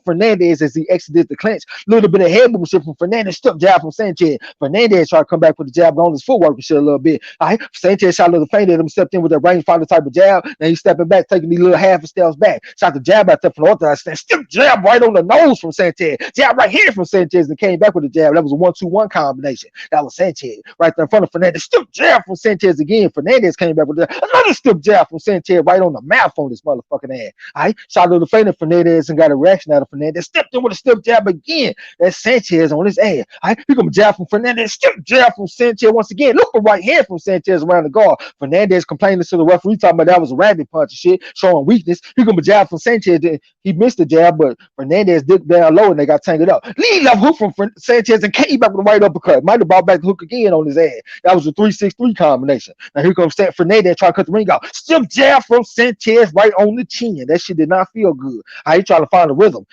Fernandez as he exited the clinch. Little bit of head movement from Fernandez. Stuck jab from Sanchez. Fernandez tried to come back with the jab on his footwork and shit a little bit. All right, Sanchez shot a little feint at him, stepped in with that rangefinder type of jab. Then he's stepping back, taking these little half steps back. Shot the jab out there from the orthodox stand. Stiff jab right on the nose from Sanchez. Jab right here from Sanchez and came back with the jab. That was a 1-2-1 combination. That was Sanchez right there in front of Fernandez. Stiff jab from Sanchez again. Fernandez came back with another stiff jab from Sanchez right on the mouth on this motherfucking ass. All right, shot a little feint at Fernandez and got a reaction out of Fernandez. Stepped in with a stiff jab again. That's Sanchez on his ass. All right, here come a jab from Fernandez. Stiff jab from Sanchez once again. Look for right hand from Sanchez around the guard. Fernandez complaining to the referee talking about that was a rabbit punch and shit, showing weakness. He gonna jab from Sanchez. He missed the jab, but Fernandez dipped down low and they got tangled up. Lead left hook from Sanchez and came back with the right uppercut. Might have brought back the hook again on his ass. That was a 3-6-3 combination. Now here comes Fernandez trying to cut the ring out. Stiff jab from Sanchez right on the chin. That shit did not feel good. He trying to find a rhythm.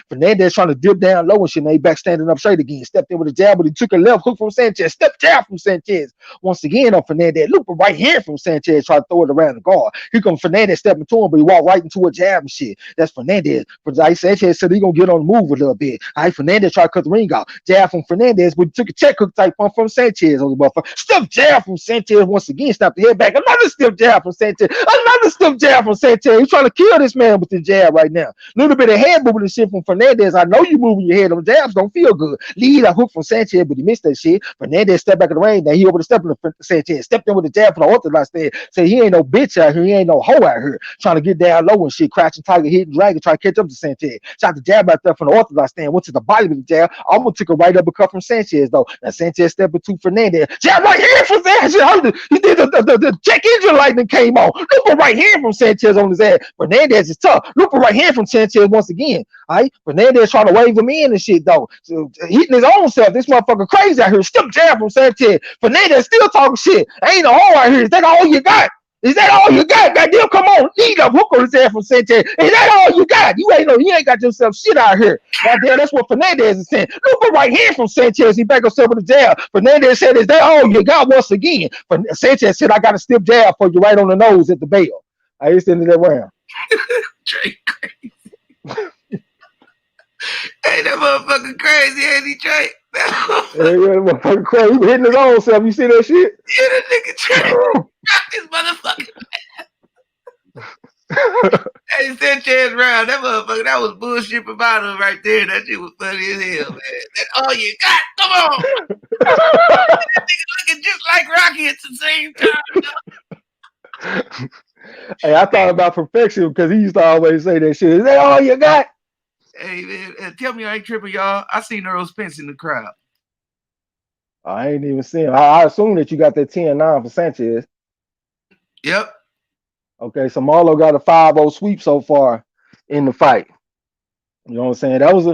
Fernandez trying to dip down low and shit. Now he back standing up straight again. Stepped in with a jab, but he took a left hook from Sanchez. Step jab from Sanchez. Once again on Fernandez. Loop a right hand from Sanchez. Try to throw it around the guard. Here comes Fernandez stepping to him, but he walked right into a jab and shit. That's Fernandez. But Sanchez said he gonna get on the move a little bit. Fernandez tried to cut the ring out. Jab from Fernandez, but he took a check hook type one from Sanchez on the motherfucker. Stiff jab from Sanchez once again. Snapped the head back. Another stiff jab from Sanchez. Another stiff jab from Sanchez. He's trying to kill this man with the jab right now. Little bit of head moving and shit from Fernandez. I know you moving your head. Them jabs don't feel good. Lead a hook from Sanchez, but he missed that shit. Fernandez stepped back in the ring. Now he over the step in the Sanchez. Stepped in with the jab for the orthodox stand. Said he ain't no bitch out here. He ain't no hoe out here. Trying to get down low and shit. Crouching tiger, hitting dragon, trying to catch up to Sanchez. Shot the jab out there from the orthodox stand. Went to the body with the jab. Almost took a right uppercut from Sanchez though. Now Sanchez stepped into Fernandez. Jab right here from Sanchez. He did the check engine lightning came on. Look a right hand from Sanchez on his ass. Fernandez is tough. Look a right hand from Sanchez once again. Fernandez trying to wave him in and shit though. So, hitting his own self. This motherfucker crazy out here. Stiff jab from Sanchez. Fernandez still talking shit. Ain't no hole out here. Is that all you got? Is that all you got? Goddamn, come on. Lead up hook on his ass from Sanchez. Is that all you got? You ain't got yourself shit out here. Goddamn, that's what Fernandez is saying. Look for right hand from Sanchez. He back himself with the jab. Fernandez said, is that all you got once again? Sanchez said, I got a stiff jab for you right on the nose at the bell. I used to end that round. Trey crazy. Hey, that motherfucker crazy, ain't he, Trey? That motherfucker crazy. He was hitting his own self. You see that shit? Yeah, that nigga Trey. Rock this motherfucker. Hey, Sanchez round. That motherfucker, that was bullshit about him right there. That shit was funny as hell, man. That's all you got. Come on. That nigga looking just like Rocky at the same time. Hey, I thought about perfection because he used to always say that shit. Is that all you got? Hey, man, tell me I ain't tripping, y'all. I seen Earl Spence in the crowd. I ain't even seen him. I assume that you got that 10-9 for Sanchez. Yep. Okay, so Marlo got a 5-0 sweep so far in the fight. You know what I'm saying? That was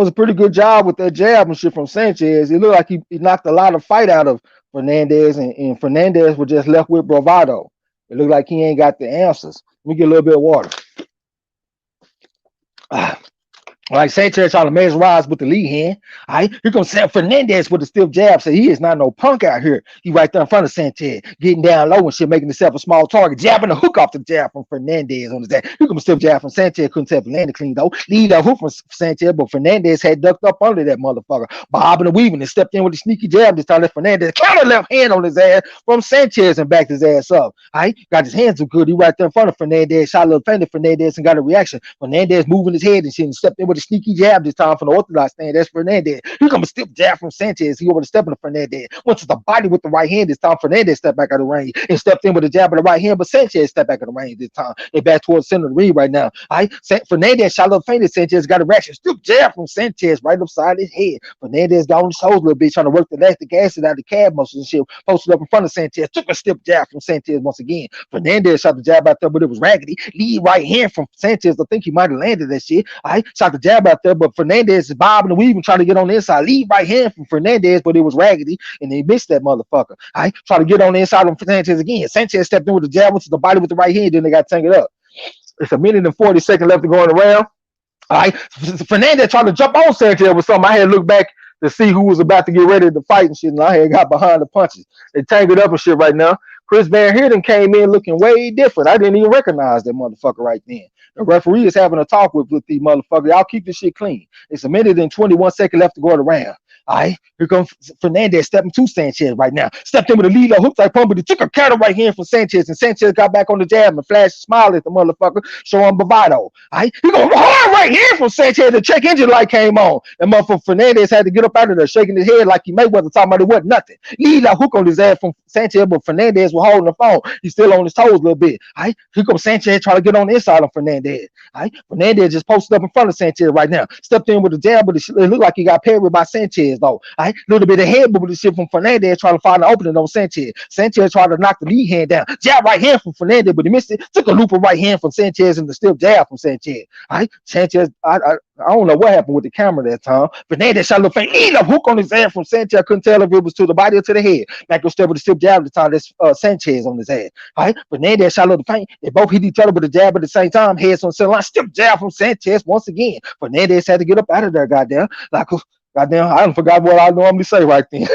a pretty good job with that jab and shit from Sanchez. It looked like he knocked a lot of fight out of Fernandez, and Fernandez was just left with bravado. It looked like he ain't got the answers. Let me get a little bit of water. Like Sanchez trying to mesmerize with the lead hand. All right, here comes Sam Fernandez with a stiff jab. Say he is not no punk out here. He right there in front of Sanchez, getting down low and shit, making himself a small target, jabbing the hook off the jab from Fernandez on his ass. Here comes a stiff jab from Sanchez. Couldn't tell Fernandez clean though. Lead that hook from Sanchez, but Fernandez had ducked up under that motherfucker, bobbing and weaving, and stepped in with a sneaky jab. This time that Fernandez counter left hand on his ass from Sanchez and backed his ass up. All right, got his hands so good. He right there in front of Fernandez, shot a little feint at Fernandez and got a reaction. Fernandez moving his head and shit and stepped in with a sneaky jab this time from the orthodox stand. That's Fernandez. Here comes a stiff jab from Sanchez. He over the step of Fernandez. Went to the body with the right hand this time. Fernandez stepped back out of the ring and stepped in with a jab of the right hand, but Sanchez stepped back out of the ring this time. They back towards the center of the ring right now. All right, Fernandez shot a little feint at Sanchez, got a reaction. Stiff jab from Sanchez right upside his head. Fernandez got on his toes a little bit, trying to work the lactic acid out of the calf muscles and shit. Posted up in front of Sanchez. Took a stiff jab from Sanchez once again. Fernandez shot the jab out there, but it was raggedy. Lead right hand from Sanchez. I think he might have landed that shit. All right, shot the jab out there, but Fernandez is bobbing and weaving, trying to get on the inside. Lead right hand from Fernandez, but it was raggedy, and he missed that motherfucker. All right, try to get on the inside of Sanchez again. Sanchez stepped in with the jab, went to the body with the right hand, then they got tangled up. It's a minute and 40 seconds left to go in the round. All right, Fernandez tried to jump on Sanchez with something. I had to look back to see who was about to get ready to fight and shit, and I had got behind the punches. They tangled up and shit right now. Chris Van Heerden came in looking way different. I didn't even recognize that motherfucker right then. The referee is having a talk with these motherfuckers. Y'all keep this shit clean. It's a minute and 21 seconds left to go in the round. All right, here comes Fernandez stepping to Sanchez right now. Stepped in with a lead hook type pump, but he took a counter right hand from Sanchez, and Sanchez got back on the jab and flashed a smile at the motherfucker, showing bravado. All right, he going hard right hand from Sanchez. The check engine light came on. That motherfucker Fernandez had to get up out of there, shaking his head like he Mayweather, talking about it wasn't nothing. Lead hook on his ass from Sanchez, but Fernandez was holding the phone. He's still on his toes a little bit. All right, here comes Sanchez trying to get on the inside of Fernandez. All right, Fernandez just posted up in front of Sanchez right now. Stepped in with a jab, but it looked like he got parried by Sanchez. though. All right, little bit of head movement shit from Fernandez trying to find an opening on Sanchez. Sanchez tried to knock the lead hand down. Jab right hand from Fernandez, but he missed it. Took a looper right hand from Sanchez and the stiff jab from Sanchez. All right, Sanchez, I don't know what happened with the camera that time. Fernandez shot a little feint, a hook on his ass from Sanchez. I couldn't tell if it was to the body or to the head. Back step with the stiff jab at the time. That's Sanchez on his ass. All right, Fernandez shot a little feint. They both hit each other with a jab at the same time. Heads on the center line. Stiff jab from Sanchez once again. Fernandez had to get up out of there, goddamn. Like, goddamn, I forgot what I normally say right then.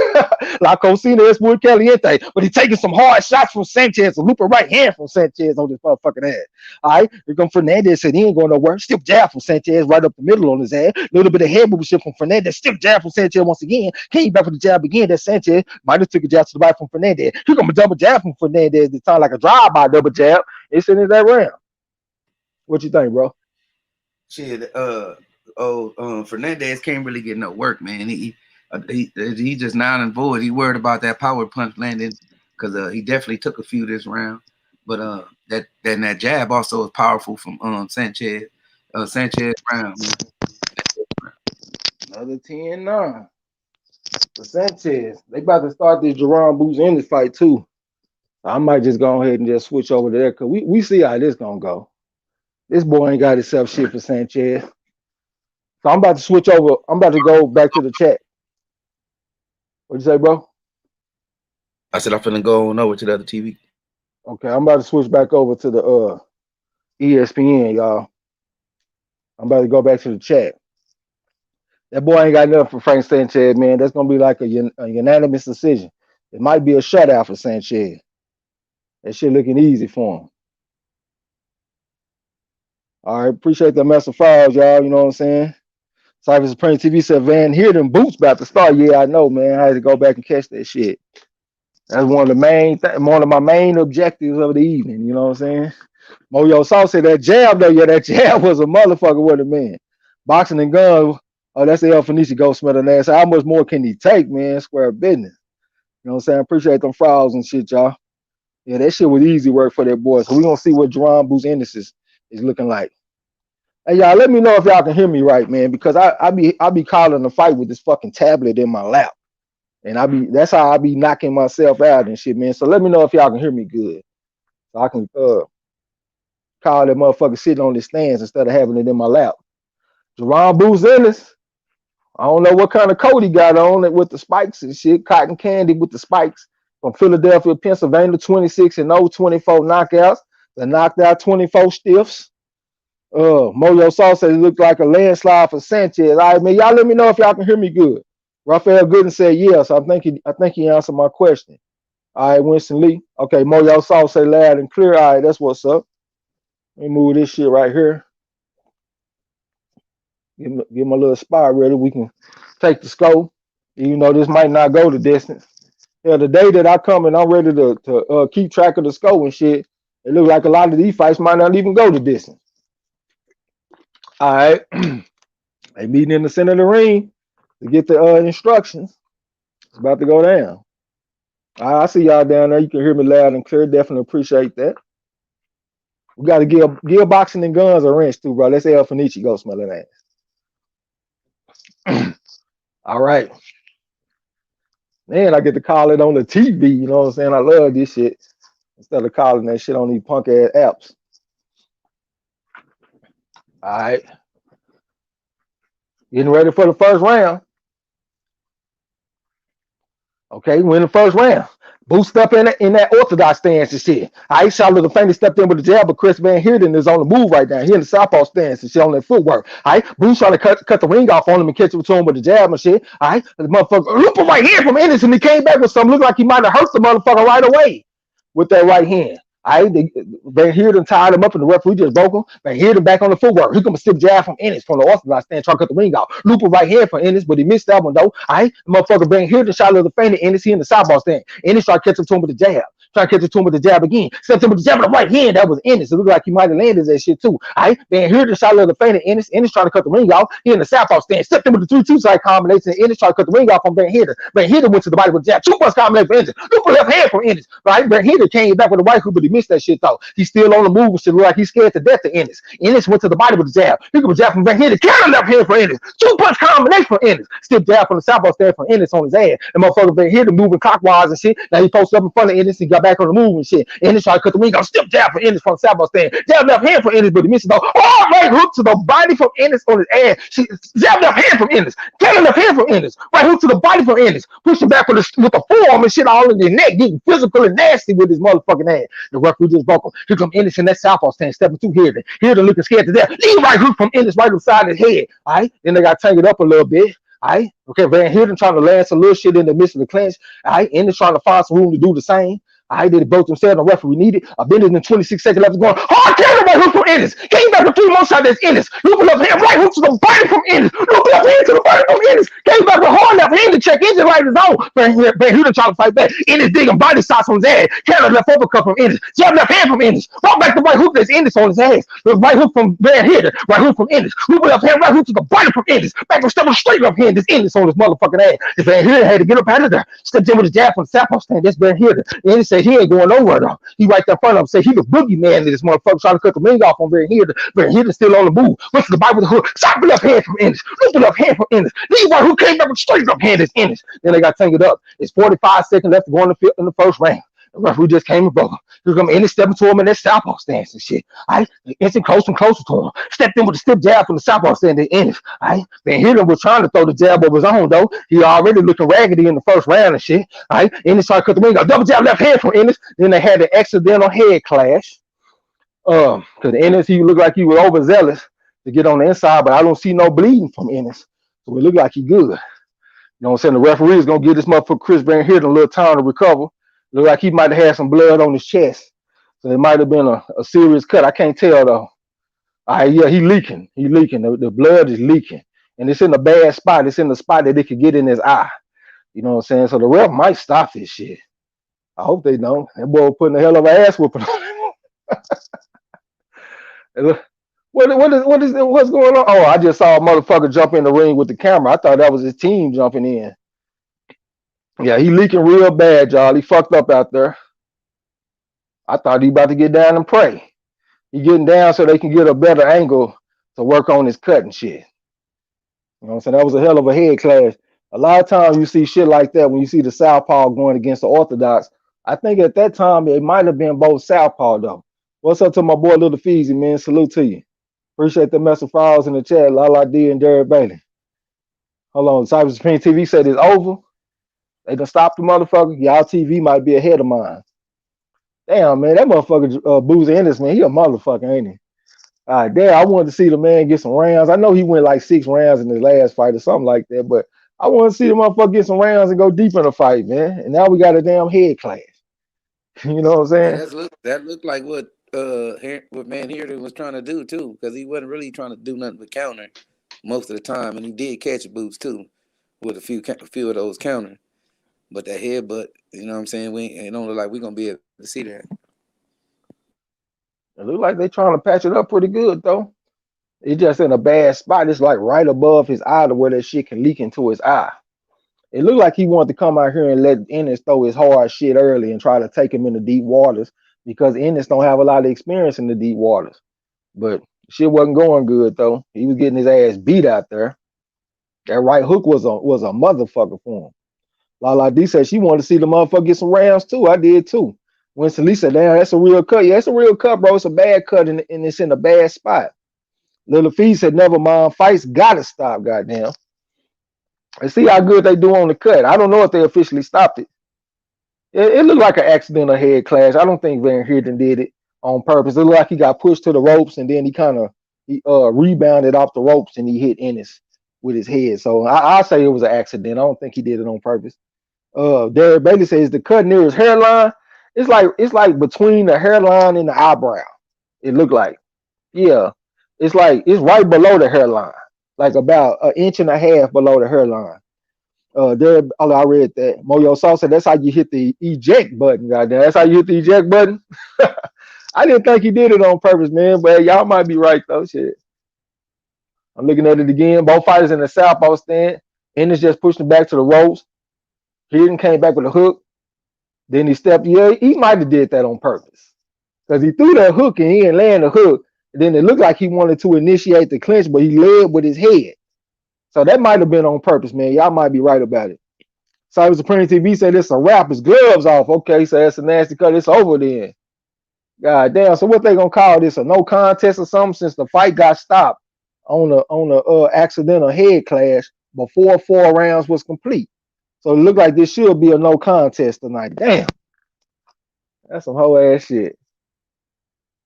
La Cocina es muy caliente. But he's taking some hard shots from Sanchez. A looper right hand from Sanchez on this motherfucking ass. All right, here comes Fernandez. Said he ain't going nowhere. Stiff jab from Sanchez right up the middle on his ass. A little bit of head movement from Fernandez. Stiff jab from Sanchez once again. Came back with the jab again. That Sanchez might have took a jab to the right from Fernandez. Here comes a double jab from Fernandez. This time like a drive-by double jab. It's in that round. What you think, bro? Shit, Fernandez can't really get no work, man. He just non and void. He worried about that power punch landing because he definitely took a few this round. But that jab also is powerful from Sanchez. Sanchez round, man. Another 10-9 for Sanchez. They about to start this Jerome Boots in this fight too. I might just go ahead and just switch over there because we see how this gonna go. This boy ain't got himself shit for Sanchez. So I'm about to switch over. I'm about to go back to the chat. What'd you say, bro? I said I'm finna go on over to the other TV. Okay, I'm about to switch back over to the ESPN, y'all. I'm about to go back to the chat. That boy ain't got nothing for Frank Sanchez, man. That's gonna be like a unanimous decision. It might be a shutout for Sanchez. That shit looking easy for him. All right, appreciate the message files, y'all. You know what I'm saying? Cypher Supreme TV said Van Heerden boots about to start. Yeah, I know, man. I had to go back and catch that shit. That's one of my main objectives of the evening. You know what I'm saying? Moyo Sauce said that jab though. Yeah, that jab was a motherfucker with a man. Boxing and guns. Oh, that's the El Fenici Ghost smelling ass. How much more can he take, man? Square business. You know what I'm saying? Appreciate them files and shit, y'all. Yeah, that shit was easy work for that boy. So we're gonna see what Jerome Boots Ennis is looking like. Hey y'all, let me know if y'all can hear me right, man, because I be calling the fight with this fucking tablet in my lap. And that's how I be knocking myself out and shit, man. So let me know if y'all can hear me good. So I can call that motherfucker sitting on the stands instead of having it in my lap. Jerome Boots Ennis. I don't know what kind of coat he got on it with the spikes and shit. Cotton candy with the spikes from Philadelphia, Pennsylvania, 26-0, 24 knockouts. They knocked out 24 stiffs. Moyo Sauce said it looked like a landslide for Sanchez. All right, man, y'all let me know if y'all can hear me good. Raphael Gooden said yes. I think he answered my question. All right, Winston Lee. Okay, Moyo Sauce say loud and clear. All right, that's what's up. Let me move this shit right here. Get my little spot ready. We can take the scope. Even though this might not go the distance. Yeah, the day that I come and I'm ready to keep track of the scope and shit, it looks like a lot of these fights might not even go the distance. All right. They meeting in the center of the ring to get the instructions. It's about to go down. All right, I see y'all down there. You can hear me loud and clear. Definitely appreciate that. We got to give boxing and guns a wrench too, bro. Let's say El Fenici go smelling ass. All right. Man, I get to call it on the TV. You know what I'm saying? I love this shit. Instead of calling that shit on these punk ass apps. All right. Getting ready for the first round. Okay, we in the first round. Boost up in that orthodox stance and shit. I Charlotte the Famous stepped in with the jab, but Chris Van Heerden is on the move right now. He in the southpaw stance and shit on that footwork. All right, Boost trying to cut the ring off on him and catch it to him with the jab and shit. All right, the motherfucker loop him right here from Ennis, and he came back with something. Looked like he might have hurt the motherfucker right away with that right hand. All right, Van Heerden tied him up, and the referee just broke him. Van Heerden back on the footwork. He come a stiff jab from Ennis from the orthodox stand, trying to cut the ring off. Loop him right here for Ennis, but he missed that one though. All right, the motherfucker Van Heerden shot a little faint at Ennis. He in the southpaw stand. Ennis tried to catch him to him with the jab. Try to catch the two with the jab again. Stepped in with the jab with the right hand. That was Ennis. It looked like he might have landed that shit too. All right, then here the shot of the feint of Ennis. Ennis trying to cut the ring off. He in the southpaw stand. Stepped in with the 3-2 side combination. Ennis trying to cut the ring off from Van Hitter. Van Hitter went to the body with the jab. 2 punch combination for Ennis. Look for left hand from Ennis. Right, Van Hitter came back with the right hook, but he missed that shit though. He's still on the move and shit. Look like he's scared to death to Ennis. Ennis went to the body with the jab. He could jab from Van Hitter. Counter left hand for Ennis. 2 punch combination for Ennis. Still jab from the southpaw stand for Ennis on his ass. And motherfucker Van Hitter moving clockwise and shit. Now he posted up in front of Ennis and got back on the move and shit. Ennis tried to cut the ring off. Still jab for Ennis from the southpaw stand. Jab left hand for Ennis, but he missed it though. Oh, right hook to the body from Ennis on his ass. She jab left hand from Ennis. Counter left hand from Ennis. Right hook to the body from Ennis. Pushing back with the forearm and shit all in his neck, getting physical and nasty with his motherfucking ass. The referee just broke him. Here come Ennis in that southpaw stand, stepping through here. Here, looking scared to death. Lead right hook from Ennis right beside his head. All right, then they got tangled up a little bit. All right, okay, Van Hitter trying to land some little shit in the midst of the clinch. All right, Ennis trying to find some room to do the same. All right, they both themselves. The referee needed. A minute and 26 seconds left. Going hard counter right hook from Ennis. Came back with 3 more shots. That's Ennis. Looping left hand, right hook to the body from Ennis. Looping left hand to the body from Ennis. Came back with hard left hand to check engine right his own. Van Hitter trying to fight back. Ennis digging body shots on his ass. Counter left uppercut from Ennis. Jab left hand from Ennis. Brought back the right hook. That's Ennis on his ass. The right hook from Van Hitter. Right hook from Ennis. Looping left hand, right hook to the body from Ennis. Back to stepping straight left hand. That's Ennis on his motherfucking ass. The Van Hitter had to get up out of there. Stepped in with his jab from the southpaw stand. That's Van Hitter. Ennis said he ain't going nowhere. He right there in front of him. Say he the boogeyman to this motherfucker trying to cut the ring off on Van Hitter. Van Hitter still on the move. Went to the body with the hook. Shot the left hand from Ennis. Looked the left hand from Ennis. Lead right who came back with straight up hand is Ennis. Then they got tangled up. It's 45 seconds left to go in the first round. The referee just came and broke him. Here come Ennis stepping to him in that southpaw stance and shit. All right, instant closer and closer to him. Stepped in with a stiff jab from the southpaw stand to Ennis. All right, Van Hitter was trying to throw the jab of his own though. He already looking raggedy in the first round and shit. All right, Ennis tried to cut the ring. A double jab left hand from Ennis. Then they had an accidental head clash. Because Ennis, he looked like he was overzealous to get on the inside, but I don't see no bleeding from Ennis. So it looked like he good. You know what I'm saying? The referee is gonna give this motherfucker Chris Van Hitter a little time to recover. Look like he might have had some blood on his chest. So it might have been a serious cut. I can't tell though. All right, yeah, he leaking. He leaking. The blood is leaking. And it's in a bad spot. It's in the spot that it could get in his eye. You know what I'm saying? So the ref might stop this shit. I hope they don't. That boy putting a hell of an ass whooping on him. What's going on? Oh, I just saw a motherfucker jump in the ring with the camera. I thought that was his team jumping in. Yeah, he leaking real bad, y'all. He fucked up out there. I thought he about to get down and pray. He getting down so they can get a better angle to work on his cut and shit. You know what I'm saying? That was a hell of a head clash. A lot of times you see shit like that when you see the southpaw going against the orthodox. I think at that time it might have been both southpaw though. What's up to my boy Little Feezy, man? Salute to you. Appreciate the message files in the chat. Lala D and Derek Bailey. Hold on. Cyber Supreme TV said it's over. They done stopped the motherfucker. Y'all TV might be ahead of mine. Damn, man. That motherfucker Boozy Ennis, man. He a motherfucker, ain't he? All right, damn. I wanted to see the man get some rounds. I know he went like 6 rounds in his last fight or something like that, but I want to see the motherfucker get some rounds and go deep in the fight, man. And now we got a damn head clash. You know what I'm saying? Yeah, that looked like what Van Hitter was trying to do too, because he wasn't really trying to do nothing but counter most of the time, and he did catch boots too with a few of those counter. But that headbutt, you know what I'm saying? It don't look like we're gonna be able to see that. It look like they trying to patch it up pretty good though. It's just in a bad spot. It's like right above his eye to where that shit can leak into his eye. It looked like he wanted to come out here and let Ennis throw his hard shit early and try to take him into deep waters because Ennis don't have a lot of experience in the deep waters. But shit wasn't going good though. He was getting his ass beat out there. That right hook was a motherfucker for him. Lala D said she wanted to see the motherfucker get some rounds too. I did too. When Salisa said, damn, that's a real cut. Yeah, it's a real cut, bro. It's a bad cut and it's in a bad spot. Little Fee said, never mind. Fights gotta stop, goddamn. And see how good they do on the cut. I don't know if they officially stopped it. It looked like an accidental head clash. I don't think Van Heerden did it on purpose. It looked like he got pushed to the ropes and then he rebounded off the ropes and he hit Ennis with his head. So I'll say it was an accident. I don't think he did it on purpose. Derek Bailey says the cut near his hairline. It's like between the hairline and the eyebrow. It looked like, yeah, it's right below the hairline, like about 1.5 inches below the hairline. There, oh, I read that. Moyo Sauce said that's how you hit the eject button. Goddamn, that's how you hit the eject button. I didn't think he did it on purpose, man. But y'all might be right though. Shit, I'm looking at it again. Both fighters in the southpaw stand. Ennis just pushed him back to the ropes. Hayden came back with a hook. Then he stepped. Yeah, he might have did that on purpose because he threw that hook and he didn't land the hook. And then it looked like he wanted to initiate the clinch, but he led with his head. So that might have been on purpose, man. Y'all might be right about it. Cyber Supreme TV said it's a wrap. His gloves off. Okay, so that's a nasty cut. It's over then. God damn. So what they gonna call this? A no contest or something? Since the fight got stopped on a accidental head clash before 4 rounds was complete. So it looked like this should be a no contest tonight. Damn, that's some whole ass shit.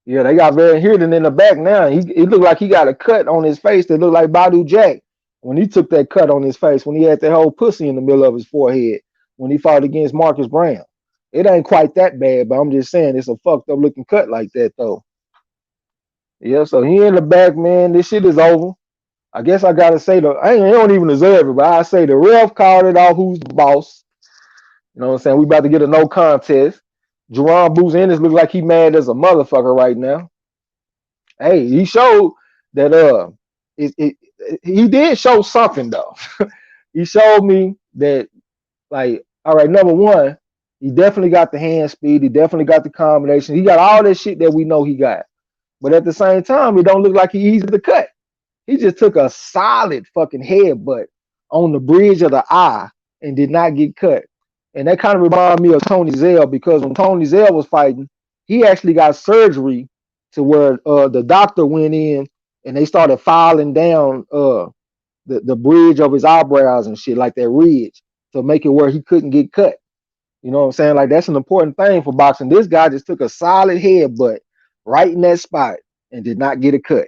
Yeah, they got Van Heerden in the back now. It looked like he got a cut on his face that looked like Badu Jack when he took that cut on his face, when he had that whole pussy in the middle of his forehead when he fought against Marcus Brown. It ain't quite that bad, but I'm just saying it's a fucked up looking cut like that though. Yeah, so he in the back, man. This shit is over. I guess I gotta say I don't even deserve it, but I say the ref called it off. Who's the boss? You know what I'm saying? We about to get a no contest. Jerron Boots Ennis look like he mad as a motherfucker right now. Hey, he showed that he did show something though. He showed me that, like, all right, number one, he definitely got the hand speed, he definitely got the combination, he got all that shit that we know he got. But at the same time, it don't look like he easy to cut. He just took a solid fucking headbutt on the bridge of the eye and did not get cut. And that kind of reminded me of Tony Zell, because when Tony Zell was fighting, he actually got surgery to where the doctor went in and they started filing down the bridge of his eyebrows and shit, like that ridge, to make it where he couldn't get cut. You know what I'm saying? Like, that's an important thing for boxing. This guy just took a solid headbutt right in that spot and did not get a cut.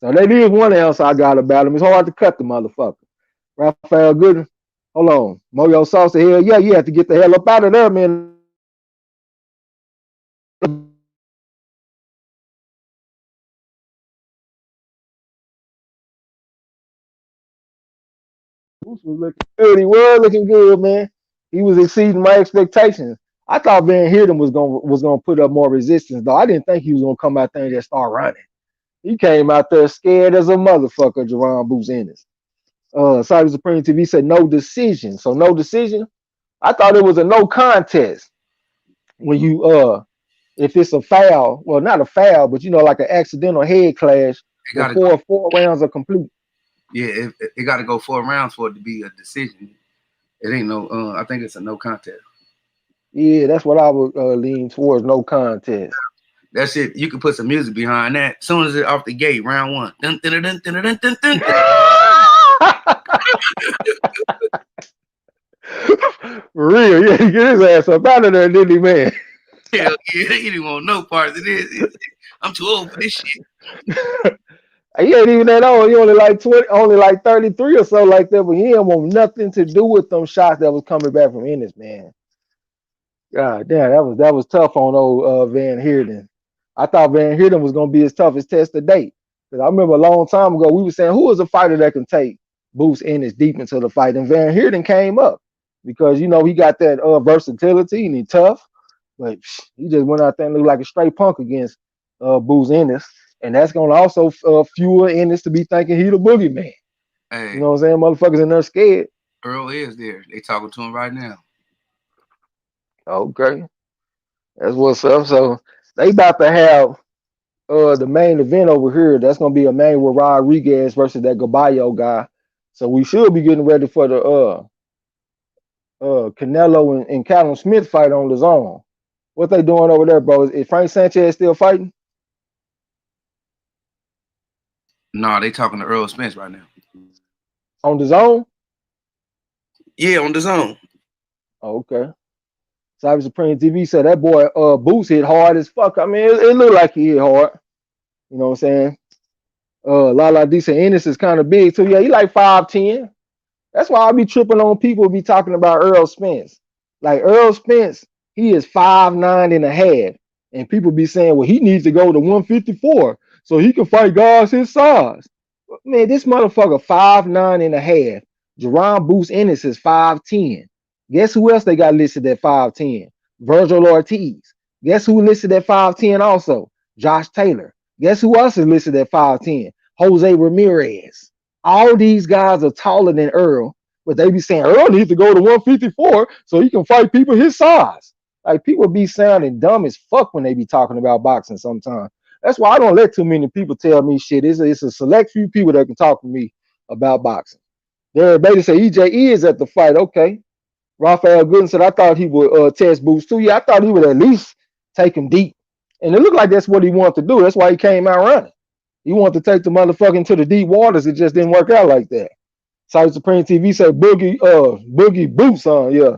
So that is one else I got about him. It's hard to cut the motherfucker. Raphael Gooden, hold on. Moyo Sauce said, hell yeah, you have to get the hell up out of there, man. Bruce was looking good. He was looking good, man. He was exceeding my expectations. I thought Van Heerden was gonna put up more resistance, though. I didn't think he was gonna come out there and just start running. He came out there scared as a motherfucker, Jerron Boots Ennis. Cyber Supreme TV said no decision. So no decision. I thought it was a no contest. When you if it's a foul, well, not a foul, but you know, like an accidental head clash before 4 rounds are complete. Yeah, it got to go 4 rounds for it to be a decision. It ain't no. I think it's a no contest. Yeah, that's what I would lean towards. No contest. That's it. You can put some music behind that. As soon as it's off the gate, round one. Dun, dun, dun, dun, dun, dun, dun, dun. For real, yeah, get his ass up out of there, didn't he, man? Hell yeah, he didn't want no parts of this. I'm too old for this shit. He ain't even that old. He only like 20, only like 33 or so like that, but he didn't want nothing to do with them shots that was coming back from Ennis, man. God damn, that was tough on old Van Heerden. I thought Van Heerden was gonna be his toughest test to date. Because I remember a long time ago, we were saying who is a fighter that can take Boots Ennis deep into the fight, and Van Heerden came up because, you know, he got that versatility and he's tough, but he just went out there and looked like a straight punk against Boots Ennis, and that's gonna also fuel Ennis to be thinking he the boogeyman. Hey, you know what I'm saying? Motherfuckers in there scared. Earl is there. They talking to him right now. Okay, that's what's up. So they about to have the main event over here. That's gonna be Emmanuel Rodriguez versus that Gaballo guy. So we should be getting ready for the Canelo and Callum Smith fight on the zone. What they doing over there, bro? Is Frank Sanchez still fighting? Nah, they talking to Earl Spence right now. On the zone? Yeah, on the zone. Okay. Cyber Supreme TV said that boy Boots hit hard as fuck. I mean, it looked like he hit hard. You know what I'm saying? Lala D said Ennis is kind of big too. Yeah, he like 5'10". That's why I be tripping on people be talking about Earl Spence. Like Earl Spence, he is 5'9" and a half. And people be saying, well, he needs to go to 154 so he can fight guys his size. Man, this motherfucker 5'9" and a half Jerome Boost Ennis is 5'10". Guess who else they got listed at 5'10"? Virgil Ortiz. Guess who listed at 5'10" also? Josh Taylor. Guess who else is listed at 5'10"? Jose Ramirez. All these guys are taller than Earl, but they be saying Earl needs to go to 154 so he can fight people his size. Like people be sounding dumb as fuck when they be talking about boxing sometimes. That's why I don't let too many people tell me shit. It's a select few people that can talk to me about boxing. Derek Bailey said EJE is at the fight. Okay. Raphael Gooden said I thought he would test Boost too. Yeah, I thought he would at least take him deep. And it looked like that's what he wanted to do. That's why he came out running. He wanted to take the motherfucker into the deep waters. It just didn't work out like that. Cyber Supreme TV said Boogie Boots on, yeah.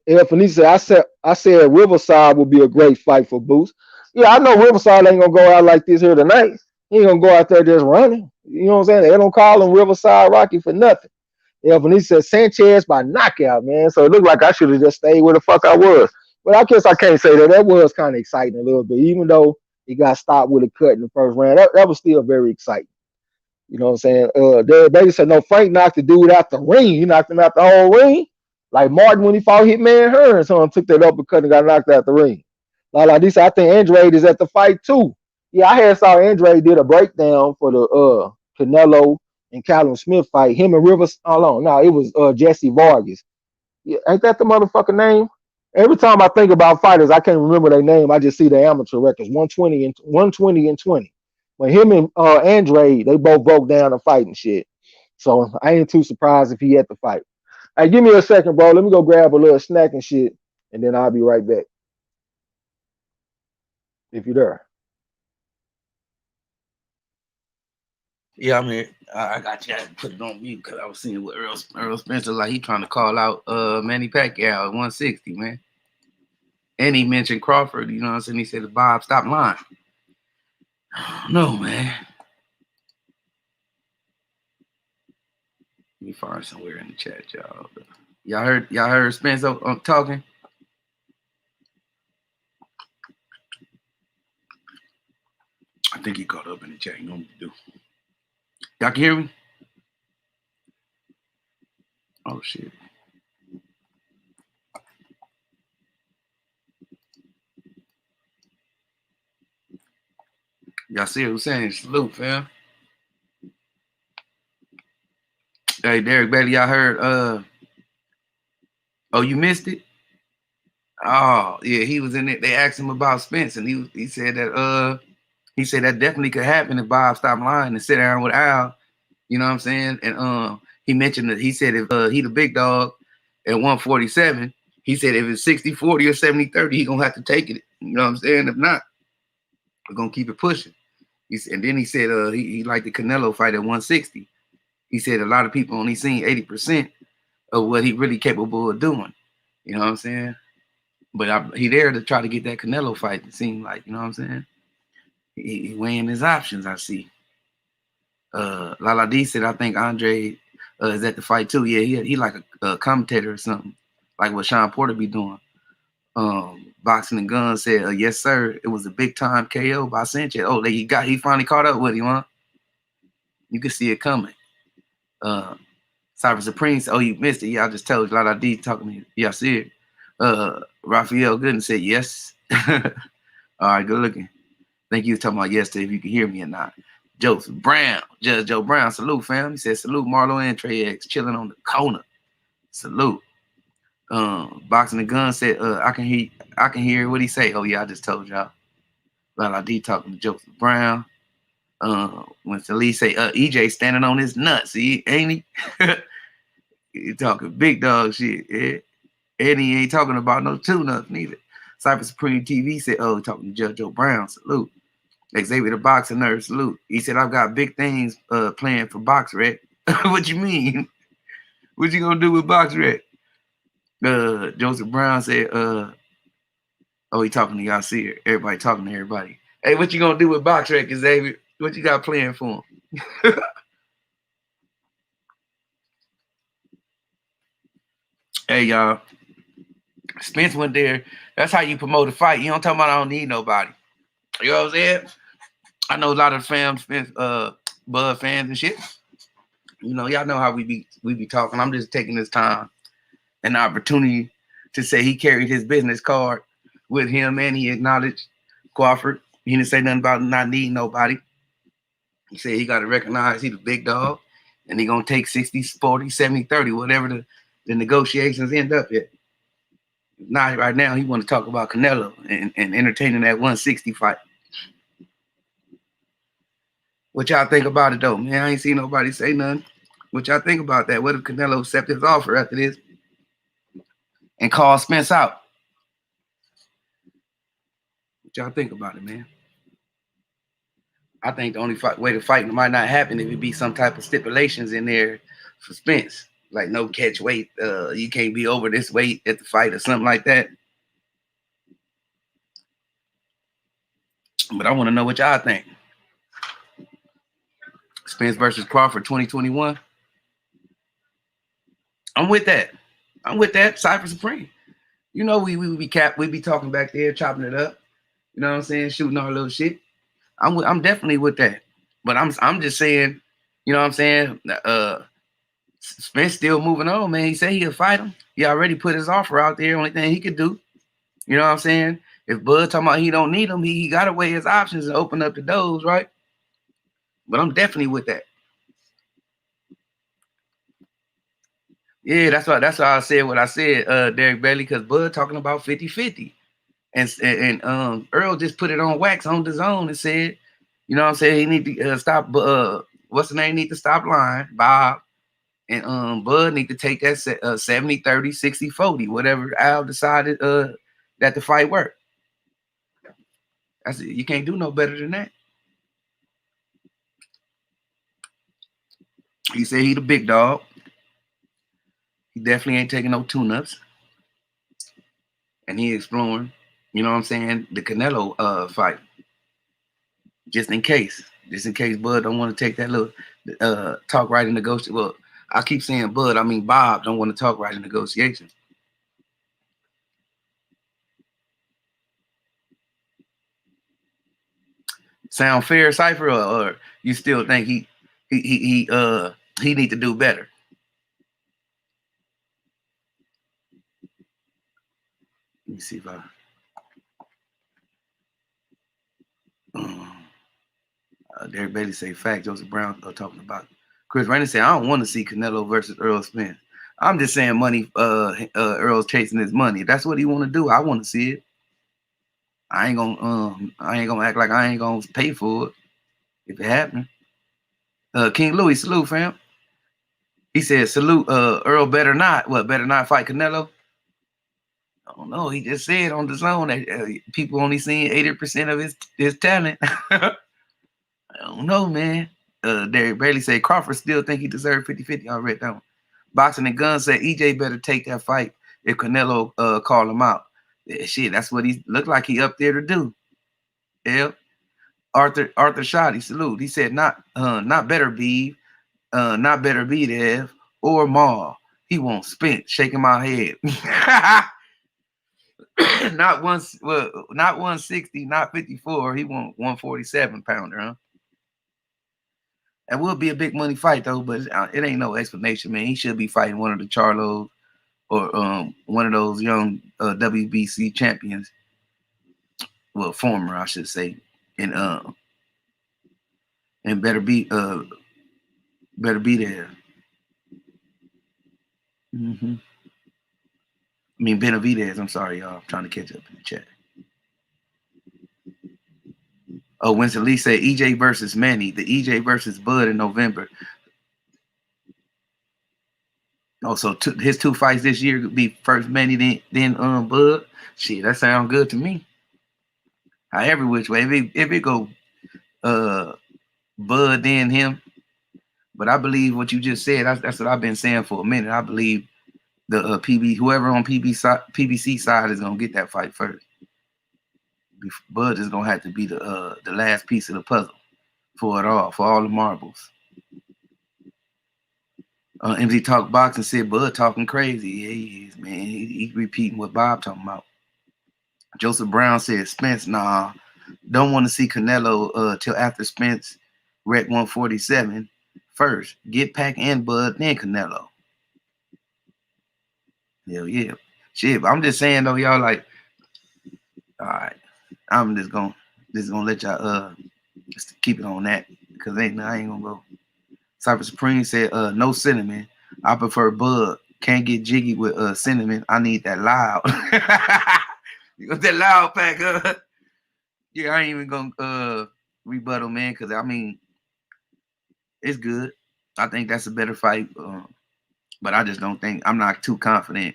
El Felice said I said Riverside would be a great fight for Boots. Yeah, I know Riverside ain't gonna go out like this here tonight. He ain't gonna go out there just running. You know what I'm saying? They don't call him Riverside Rocky for nothing. Yeah, Vanice said Sanchez by knockout, man. So it looked like I should have just stayed where the fuck I was. But I guess I can't say that. That was kind of exciting a little bit, even though he got stopped with a cut in the first round. That was still very exciting. You know what I'm saying? Derek Bailey said, no, Frank knocked the dude out the ring. He knocked him out the whole ring. Like Martin when he fought Hitman Hearn. Someone took that uppercut and got knocked out the ring. Like this, I think Andrade is at the fight too. Yeah, I had saw Andrade did a breakdown for the Canelo and Callum Smith fight. Him and Rivers. Hold on, no, it was Jesse Vargas. Yeah, ain't that the motherfucking name? Every time I think about fighters, I can't remember their name. I just see the amateur records, 120 and 20. When him and Andrade, they both broke down the fight and shit. So I ain't too surprised if he had the fight. Hey, give me a second, bro. Let me go grab a little snack and shit, and then I'll be right back. If you're there. Yeah, I mean, I got you. I had to put it on mute because I was seeing what Earl Spencer like. He trying to call out Manny Pacquiao at 160, man. And he mentioned Crawford. You know what I'm saying? He said, "Bob, stop lying." No, man. Let me find somewhere in the chat, y'all. Y'all heard Spencer talking? I think he caught up in the chat. You know what to do. Y'all can hear me? Oh shit. Y'all see what I'm saying? Salute, fam. Hey, Derek Bailey, y'all heard oh, you missed it? Oh, yeah, he was in it. They asked him about Spence, and he said that definitely could happen if Bob stopped lying and sit down with Al. You know what I'm saying? And he mentioned that he said if he the big dog at 147, he said if it's 60-40 or 70-30, he gonna have to take it. You know what I'm saying? If not, we're gonna keep it pushing. And then he said he liked the Canelo fight at 160. He said a lot of people only seen 80% of what he really capable of doing. You know what I'm saying? But he there to try to get that Canelo fight. It seemed like, you know what I'm saying? He weighing his options, I see. Lala D said, I think Andre is at the fight too. Yeah, he like a commentator or something, like what Sean Porter be doing. Boxing and Guns said, yes, sir. It was a big time KO by Sanchez. Oh, he finally caught up with him, huh? You can see it coming. Cyber Supreme said, oh, you missed it. Yeah, I just told you. Lala D talking to you. Yeah, I see it. Raphael Gooden said, yes. All right, good looking. Think you was talking about yesterday if you can hear me or not. Joseph Brown, Judge Joe Brown, salute, fam. He said, salute Marlo and Trey X, chilling on the corner. Salute. Boxing the Gun said, I can hear what he say. Oh, yeah, I just told y'all. Lala D talking to Joseph Brown. When Salih say, EJ standing on his nuts, see, ain't he? He talking big dog shit, yeah. And he ain't talking about no tune-up neither. Cyber Supreme TV said, oh, talking to Judge Joe Brown, salute. Xavier the Boxer Nerd, salute. He said, I've got big things planned for Box Rec. What you mean? What you gonna do with Box Rec? Joseph Brown said, oh, he talking to y'all, see it. Everybody talking to everybody. Hey, what you gonna do with Box Rec, Xavier? What you got planned for him? Hey, y'all. Spence went there. That's how you promote a fight. You don't talk about I don't need nobody. You know what I'm saying? I know a lot of Spence, Bud fans and shit. You know, y'all know how we be talking. I'm just taking this time and opportunity to say he carried his business card with him, and he acknowledged Crawford. He didn't say nothing about not needing nobody. He said he got to recognize he's the big dog, and he gonna take 60, 40, 70, 30, whatever the negotiations end up at. Not right now. He want to talk about Canelo and entertaining that 160 fight. What y'all think about it though, man? I ain't seen nobody say nothing. What y'all think about that? What if Canelo accept his offer after this and call Spence out? What y'all think about it, man? I think the only way to fight might not happen if it be some type of stipulations in there for Spence, like no catch weight. You can't be over this weight at the fight or something like that. But I want to know what y'all think. Spence versus Crawford 2021. I'm with that. I'm with that. Cypher Supreme. You know, we be talking back there, chopping it up. You know what I'm saying? Shooting our little shit. I'm definitely with that. But I'm just saying, you know what I'm saying? Spence still moving on, man. He said he'll fight him. He already put his offer out there. Only thing he could do. You know what I'm saying? If Bud talking about he don't need him, he got to weigh his options and open up the doors, right? But I'm definitely with that. Yeah, that's why I said what I said, Derek Bailey, because Bud talking about 50-50. And Earl just put it on wax on the zone and said, you know what I'm saying, he need to stop, what's the name, need to stop lying, Bob. And Bud need to take that 70-30, 60-40, whatever Al decided that the fight worked. That's it. You can't do no better than that. He said he the big dog. He definitely ain't taking no tune-ups. And he exploring, you know what I'm saying, the Canelo fight. Just in case Bud don't want to take that little talk right in negotiation. Well, I keep saying Bud, I mean Bob don't want to talk right in negotiations. Sound fair, Cypher, or you still think he need to do better? Let me see if I Derek Bailey say fact. Joseph Brown talking about Chris Rainey said I don't want to see Canelo versus Earl Spence. I'm just saying money. Earl's chasing his money. If that's what he want to do, I want to see it. I ain't gonna act like I ain't gonna pay for it if it happens. King Louis, salute, fam. He said, salute, Earl better not fight Canelo? I don't know. He just said on the zone that people only seeing 80% of his talent. I don't know, man. Derek Bailey said Crawford still think he deserved 50-50. I read that one. Boxing and Guns said EJ better take that fight if Canelo call him out. Yeah, shit, that's what he looked like he up there to do. Yeah. Arthur Shoddy, salute. He said not better be there or Maul. He won't Spence, shaking my head. Not 160, not 54. He want 147 pounder, huh? That would be a big money fight though, but it ain't no explanation, man. He should be fighting one of the Charlos or one of those young WBC champions. Well, former, I should say, and better be there. Mm-hmm. I mean Benavidez. I'm sorry, y'all. I'm trying to catch up in the chat. Oh, Winston Lee said EJ versus Manny. The EJ versus Bud in November. Oh, so his two fights this year could be first Manny, then Bud. Shit, that sounds good to me. However, which way if it go Bud then him. But I believe what you just said. That's what I've been saying for a minute. I believe the whoever on PBC side is gonna get that fight first. Bud is gonna have to be the last piece of the puzzle for all the marbles. MZ Talk Boxing said Bud talking crazy. Yeah, he is, man. He repeating what Bob talking about. Joseph Brown said Spence, nah, don't want to see Canelo till after Spence wrecked 147. first. Get Pac and Bud, then Canelo. Hell yeah. Shit, but I'm just saying though, y'all like, all right, I'm just gonna let y'all just keep it on that because I ain't gonna go. Cypher Supreme said, no cinnamon. I prefer Bud. Can't get jiggy with cinnamon. I need that loud. You got that loud pack, yeah, I ain't even gonna rebuttal, man, because I mean it's good. I think that's a better fight. But I just don't think I'm not too confident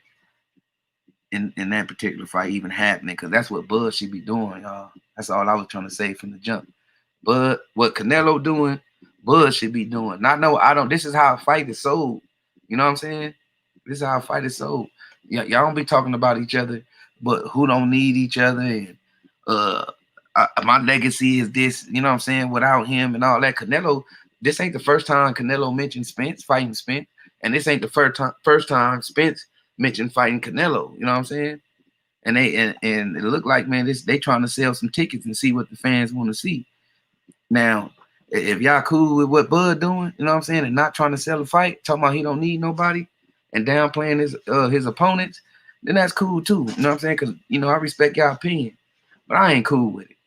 in that particular fight even happening because that's what Bud should be doing, y'all. That's all I was trying to say from the jump. But what Canelo doing, Bud should be doing. Not no, I don't. This is how a fight is sold. You know what I'm saying? This is how a fight is sold. Y'all don't be talking about each other, but who don't need each other and my legacy is this. You know what I'm saying? Without him and all that, Canelo. This ain't the first time Canelo mentioned Spence fighting Spence, and this ain't the first time Spence mentioned fighting Canelo. You know what I'm saying? And it looked like, man, they trying to sell some tickets and see what the fans want to see. Now, if y'all cool with what Bud doing, you know what I'm saying, and not trying to sell a fight, talking about he don't need nobody, and downplaying his opponents, then that's cool too. You know what I'm saying? Because I respect y'all opinion, but I ain't cool with it.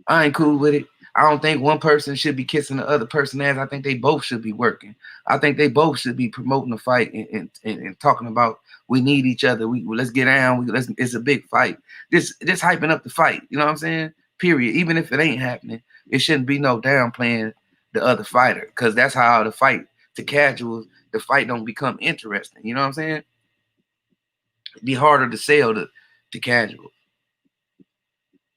I ain't cool with it. I don't think one person should be kissing the other person's ass. I think they both should be working. I think they both should be promoting the fight and talking about we need each other. Let's get down. It's a big fight. This hyping up the fight. You know what I'm saying? Period. Even if it ain't happening, it shouldn't be no downplaying the other fighter because that's how the fight to casuals, the fight don't become interesting. You know what I'm saying? It'd be harder to sell to casuals.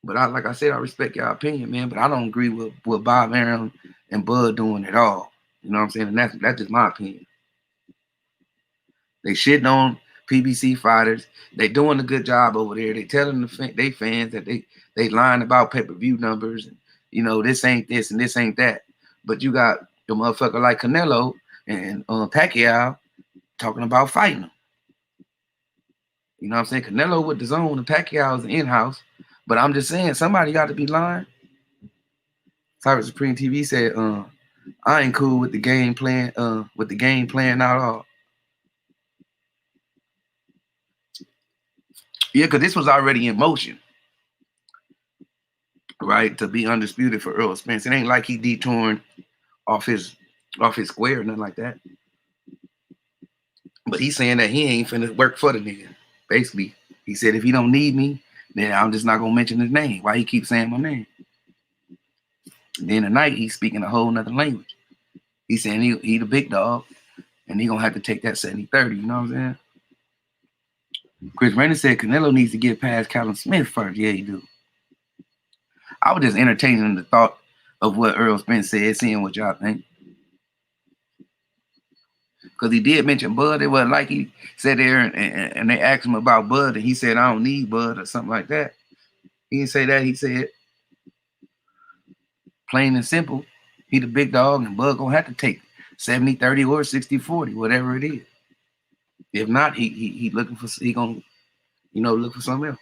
But like I said, I respect your opinion, man. But I don't agree with what Bob Arum and Bud doing at all. You know what I'm saying? And that's just my opinion. They shitting on PBC fighters. They doing a good job over there. They telling they fans that they lying about pay-per-view numbers and this ain't this and this ain't that. But you got the motherfucker like Canelo and Pacquiao talking about fighting them. You know what I'm saying? Canelo with the zone and Pacquiao is in-house. But I'm just saying, somebody got to be lying. Cyber Supreme TV said, I ain't cool with the game plan, out all. Yeah, because this was already in motion, right? To be undisputed for Earl Spence. It ain't like he detoured off his square or nothing like that. But he's saying that he ain't finna work for the nigga. Basically, he said if he don't need me, then I'm just not gonna mention his name. Why he keeps saying my name? And then tonight he's speaking a whole nother language. He's saying he the big dog, and he gonna have to take that 70-30. You know what I'm saying? Chris Rainer said Canelo needs to get past Callum Smith first. Yeah, he do. I was just entertaining the thought of what Earl Spence said, seeing what y'all think. Because he did mention Bud. It wasn't like he sat there and they asked him about Bud, and he said, I don't need Bud or something like that. He didn't say that. He said, plain and simple, he the big dog, and Bud gonna have to take 70-30 or 60-40, whatever it is. If not, he looking for he gonna look for something else.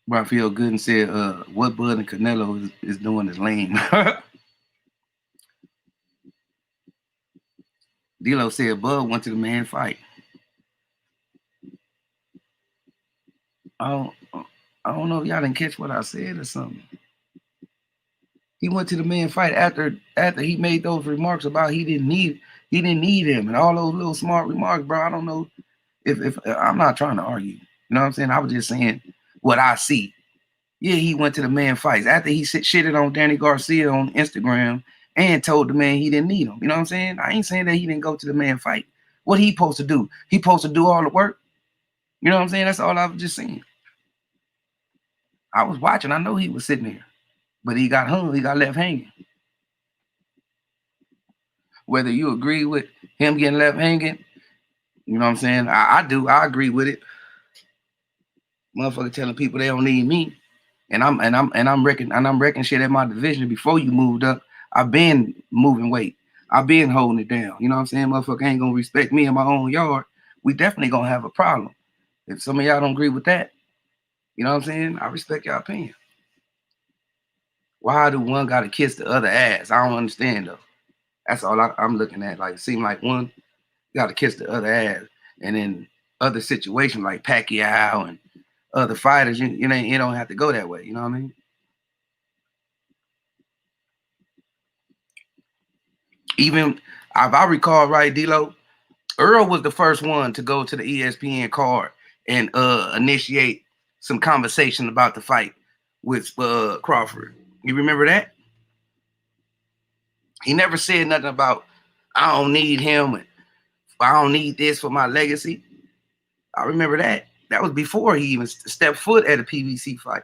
But I feel good and said, what Bud and Canelo is doing is lame. D-Lo said Bud went to the man fight. I don't know if y'all didn't catch what I said or something. He went to the man fight after he made those remarks about he didn't need him and all those little smart remarks, bro. I don't know if I'm not trying to argue. You know what I'm saying? I was just saying what I see. Yeah, he went to the man fights after he shitted on Danny Garcia on Instagram and told the man he didn't need him. You know what I'm saying? I ain't saying that he didn't go to the man fight. What he supposed to do? He supposed to do all the work. You know what I'm saying? That's all I was just saying. I was watching. I know he was sitting there, but he got hung. He got left hanging. Whether you agree with him getting left hanging, you know what I'm saying? I do. I agree with it. Motherfucker telling people they don't need me. And I'm wrecking shit at my division before you moved up. I've been moving weight. I've been holding it down. You know what I'm saying? Motherfucker ain't gonna respect me in my own yard we definitely gonna have a problem. If some of y'all don't agree with that, you know what I'm saying? I respect your opinion. Why do one gotta kiss the other ass? I don't understand though. That's all I'm looking at. Like, it seems like one got to kiss the other ass, and in other situations like Pacquiao and other fighters, you don't have to go that way. You know what I mean? Even if I recall right, D-Lo, Earl was the first one to go to the ESPN card and initiate some conversation about the fight with Crawford. You remember that? He never said nothing about I don't need him and I don't need this for my legacy. I remember that. That was before he even stepped foot at a PBC fight.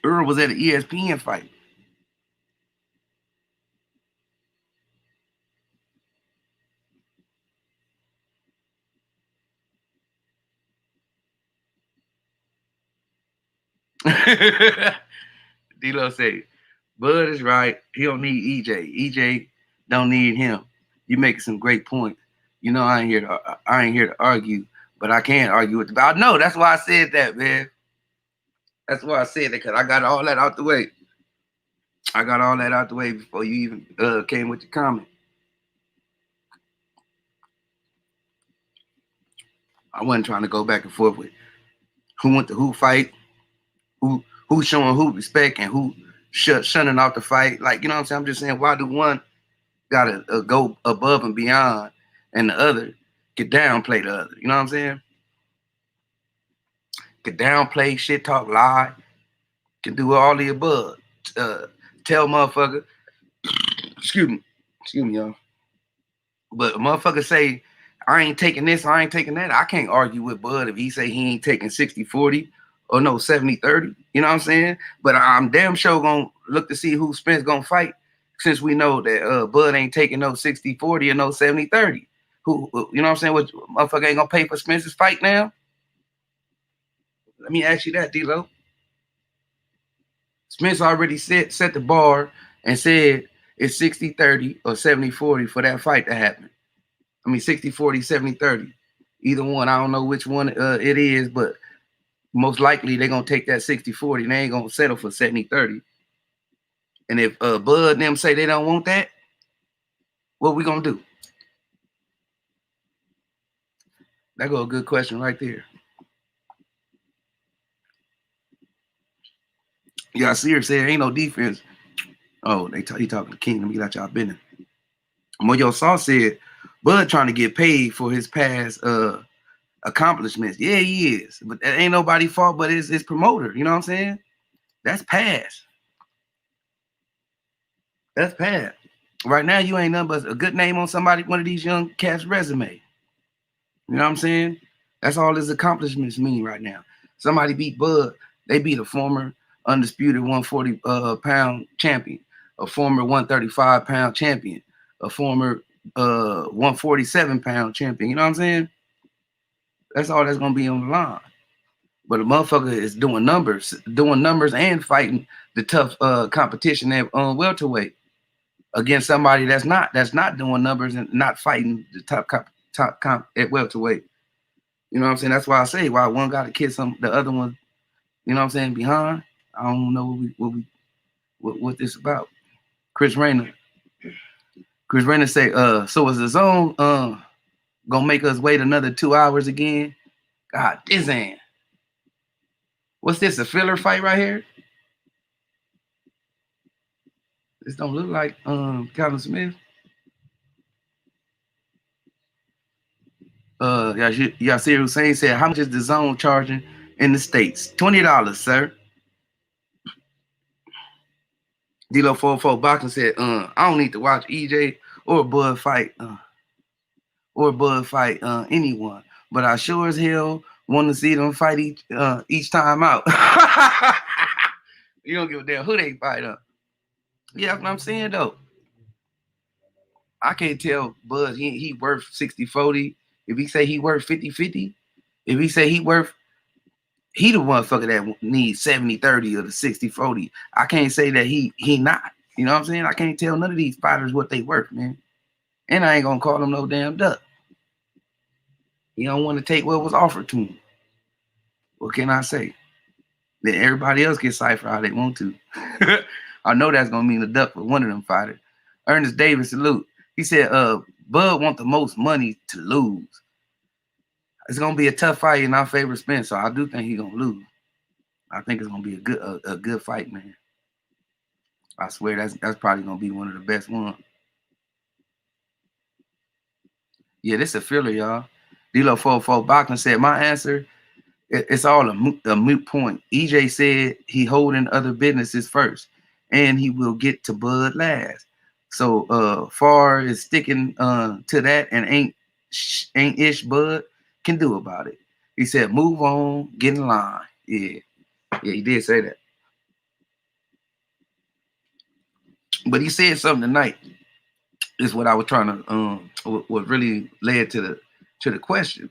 Earl was at an ESPN fight. D-Lo say, Bud is right. He don't need EJ. EJ don't need him. You making some great points. You know I ain't here to argue, but I can't argue with the. I know that's why I said that, man. That's why I said that because I got all that out the way. I got all that out the way before you even came with your comment. I wasn't trying to go back and forth with who went to who fight, who showing who respect, and who shunning off the fight. Like, you know what I'm saying? I'm just saying, why do one gotta go above and beyond, and the other can downplay the other? You know what I'm saying? Can downplay, shit talk, lie, can do all the above. Tell motherfucker, excuse me, y'all. But a motherfucker say, I ain't taking this, I ain't taking that. I can't argue with Bud if he say he ain't taking 60-40 or no 70-30. You know what I'm saying? But I'm damn sure gonna look to see who Spence gonna fight, since we know that Bud ain't taking no 60-40 or no 70-30. Who, you know what I'm saying? What motherfucker ain't gonna pay for Spence's fight now? Let me ask you that, D-Lo. Spence already set the bar and said it's 60-30 or 70-40 for that fight to happen. I mean, 60-40, 70-30. Either one. I don't know which one it is, but most likely they're going to take that 60-40. They ain't going to settle for 70-30. And if Bud and them say they don't want that, what we going to do? That go a good question right there. Yeah, Sears said ain't no defense. Oh, he talking to King. Let me get out y'all business. Moyo Saw said Bud trying to get paid for his past accomplishments. Yeah, he is. But that ain't nobody's fault but his promoter. You know what I'm saying? That's past. That's past. Right now, you ain't nothing but a good name on somebody, one of these young cats' resume. You know what I'm saying? That's all his accomplishments mean right now. Somebody beat Bud, they beat a former undisputed 140-pound champion, a former 135-pound champion, a former 147-pound champion. You know what I'm saying? That's all that's gonna be on the line. But a motherfucker is doing numbers and fighting the tough competition at welterweight against somebody that's not doing numbers and not fighting the top comp at welterweight. You know what I'm saying? That's why I say why one got to kiss the other one. You know what I'm saying? Behind. I don't know what this about. Chris Rayner say, so is the zone gonna make us wait another 2 hours again? God damn. What's this? A filler fight right here? This don't look like Callum Smith. Yasir Hussein said, how much is the zone charging in the States? $20, sir. D-Lo 44 Boxing said, I don't need to watch EJ or Bud fight anyone, but I sure as hell want to see them fight each time out. You don't give a damn who they fight up. Yeah, that's what I'm saying though. I can't tell Bud he worth 60-40. If he say he worth 50-50, if he say he the motherfucker that needs 70-30 or the 60-40. I can't say that he not. You know what I'm saying? I can't tell none of these fighters what they worth, man. And I ain't gonna call him no damn duck. He don't want to take what was offered to him. What can I say? Then everybody else get cipher how they want to. I know that's gonna mean a duck for one of them fighters. Ernest Davis, salute. He said, Bud want the most money to lose. It's gonna be a tough fight in our favorite Spence, so I do think he's gonna lose. I think it's gonna be a good fight, man. I swear that's probably gonna be one of the best ones. Yeah, this a filler, y'all. D-Lo 44 Boxing said, my answer, it's all a moot point. EJ said he holding other businesses first, and he will get to Bud last. So far as sticking to that and ain't ish Bud can do about it. He said, move on, get in line. Yeah, he did say that. But he said something tonight. Is what I was trying to what really led to the question.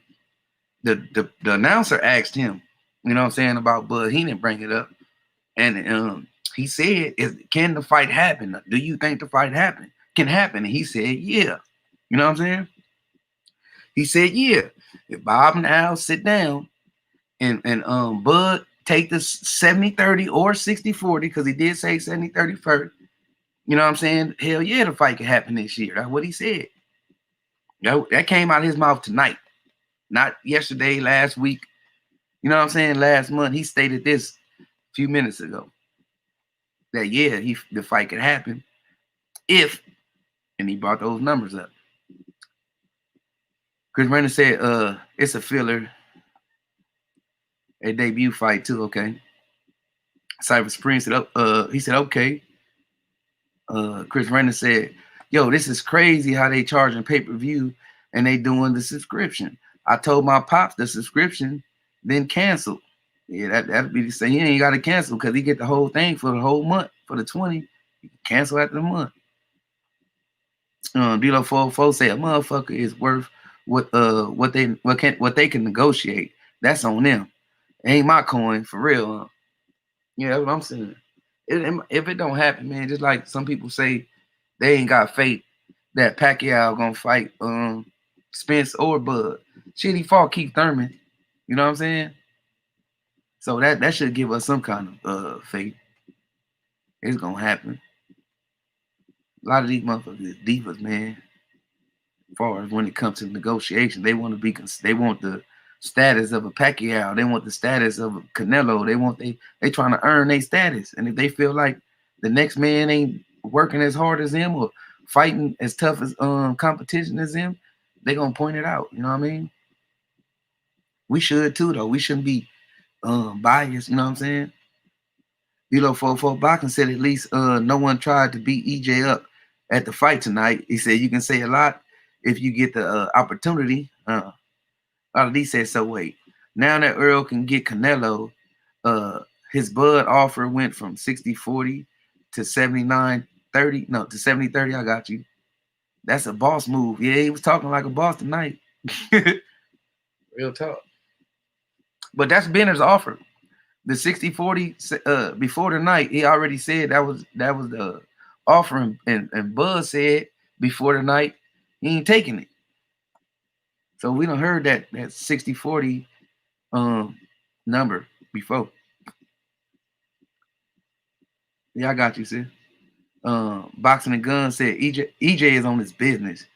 The announcer asked him, you know what I'm saying, about Bud. He didn't bring it up. And he said, can the fight happen? Do you think the fight can happen? And he said, yeah. You know what I'm saying? He said, yeah. If Bob and Al sit down and Bud take the 70-30 or 60-40, because he did say 70-30 first, you know what I'm saying? Hell yeah, the fight can happen this year. That's what he said. That came out of his mouth tonight, not yesterday, last week. You know what I'm saying? Last month, he stated this a few minutes ago. That, yeah, the fight could happen if, and he brought those numbers up. Chris Renner said, it's a filler. A debut fight, too, okay. Cypher Spring said, he said, okay. Chris Renner said, yo, this is crazy how they charging pay-per-view and they doing the subscription. I told my pops the subscription, then canceled. Yeah, that'd be the same. He ain't got to cancel because he get the whole thing for the whole month. For the 20, he cancel after the month. D-Lo 44 say a motherfucker is worth what they can negotiate. That's on them. It ain't my coin for real. Yeah, that's what I'm saying. If it don't happen, man, just like some people say, they ain't got faith that Pacquiao gonna fight Spence or Bud. Shit, he fought Keith Thurman. You know what I'm saying? So that should give us some kind of faith. It's gonna happen. A lot of these motherfuckers is divas, man. As far as when it comes to negotiation, they want the status of a Pacquiao. They want the status of a Canelo. They trying to earn their status. And if they feel like the next man ain't working as hard as them or fighting as tough as competition as them, they gonna point it out. You know what I mean? We should too, though. We shouldn't be biased. You know what I'm saying? D-Lo 44 Boxing said at least no one tried to beat EJ up at the fight tonight. He said you can say a lot if you get the opportunity. Ali said, so wait. Now that Earl can get Canelo, his Bud offer went from 60-40 to 79-30. No, to 70-30. I got you. That's a boss move. Yeah, he was talking like a boss tonight. Real talk. But that's Benner's offer. The 60-40 before the night, he already said that was the offer, and Bud said before the night he ain't taking it. So we done heard that 60-40 number before. Yeah, I got you, sis. Boxing and Gun said EJ is on his business.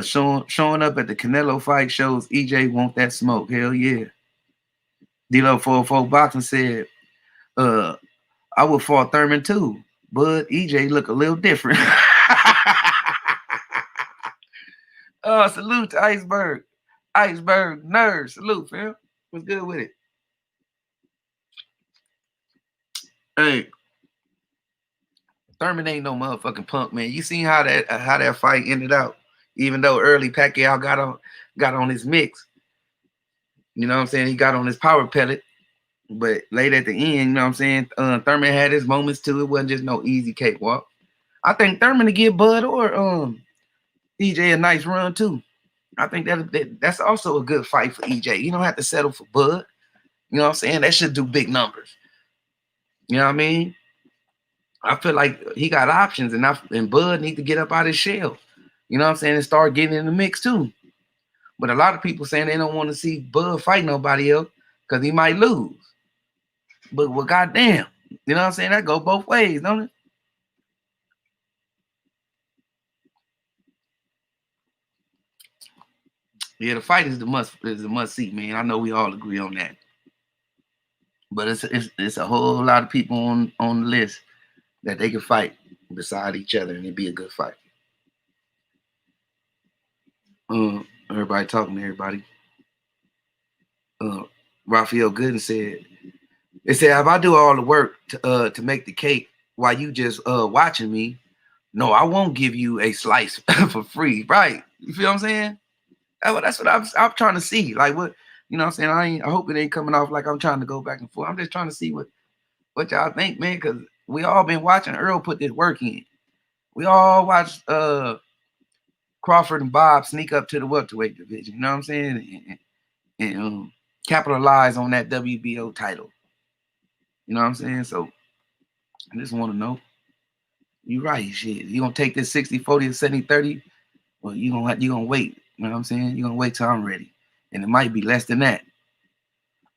Showing up at the Canelo fight shows EJ want that smoke. Hell yeah. D-Lo 44 Boxing said, I would fought Thurman too, but EJ look a little different. Salute to Iceberg. Iceberg Nerd. Salute, fam. What's good with it? Hey, Thurman ain't no motherfucking punk, man. You seen how that fight ended out? Even though early Pacquiao got on his mix. You know what I'm saying? He got on his power pellet. But late at the end, you know what I'm saying? Thurman had his moments too. It wasn't just no easy cakewalk. I think Thurman to give Bud or EJ a nice run too. I think that's also a good fight for EJ. You don't have to settle for Bud. You know what I'm saying? That should do big numbers. You know what I mean? I feel like he got options, and Bud need to get up out of his shell. You know what I'm saying? And start getting in the mix too. But a lot of people saying they don't want to see Bud fight nobody else because he might lose. But well, goddamn, you know what I'm saying? That go both ways, don't it? Yeah, the fight is the must see, man. I know we all agree on that. But it's a whole lot of people on the list that they can fight beside each other, and it'd be a good fight. Everybody talking to everybody. Uh, Raphael Gooden said, "They said if I do all the work to make the cake while you just watching me, no, I won't give you a slice for free, right? You feel what I'm saying? That's what I'm trying to see. Like what you know what I'm saying? I hope it ain't coming off like I'm trying to go back and forth. I'm just trying to see what y'all think, man, because we all been watching Earl put this work in. We all watched Crawford and Bob sneak up to the welterweight division. You know what I'm saying? And capitalize on that WBO title. You know what I'm saying? So I just want to know. You right, shit. You gonna take this 60-40 or 70-30? Well, you gonna wait. You know what I'm saying? You gonna wait till I'm ready. And it might be less than that.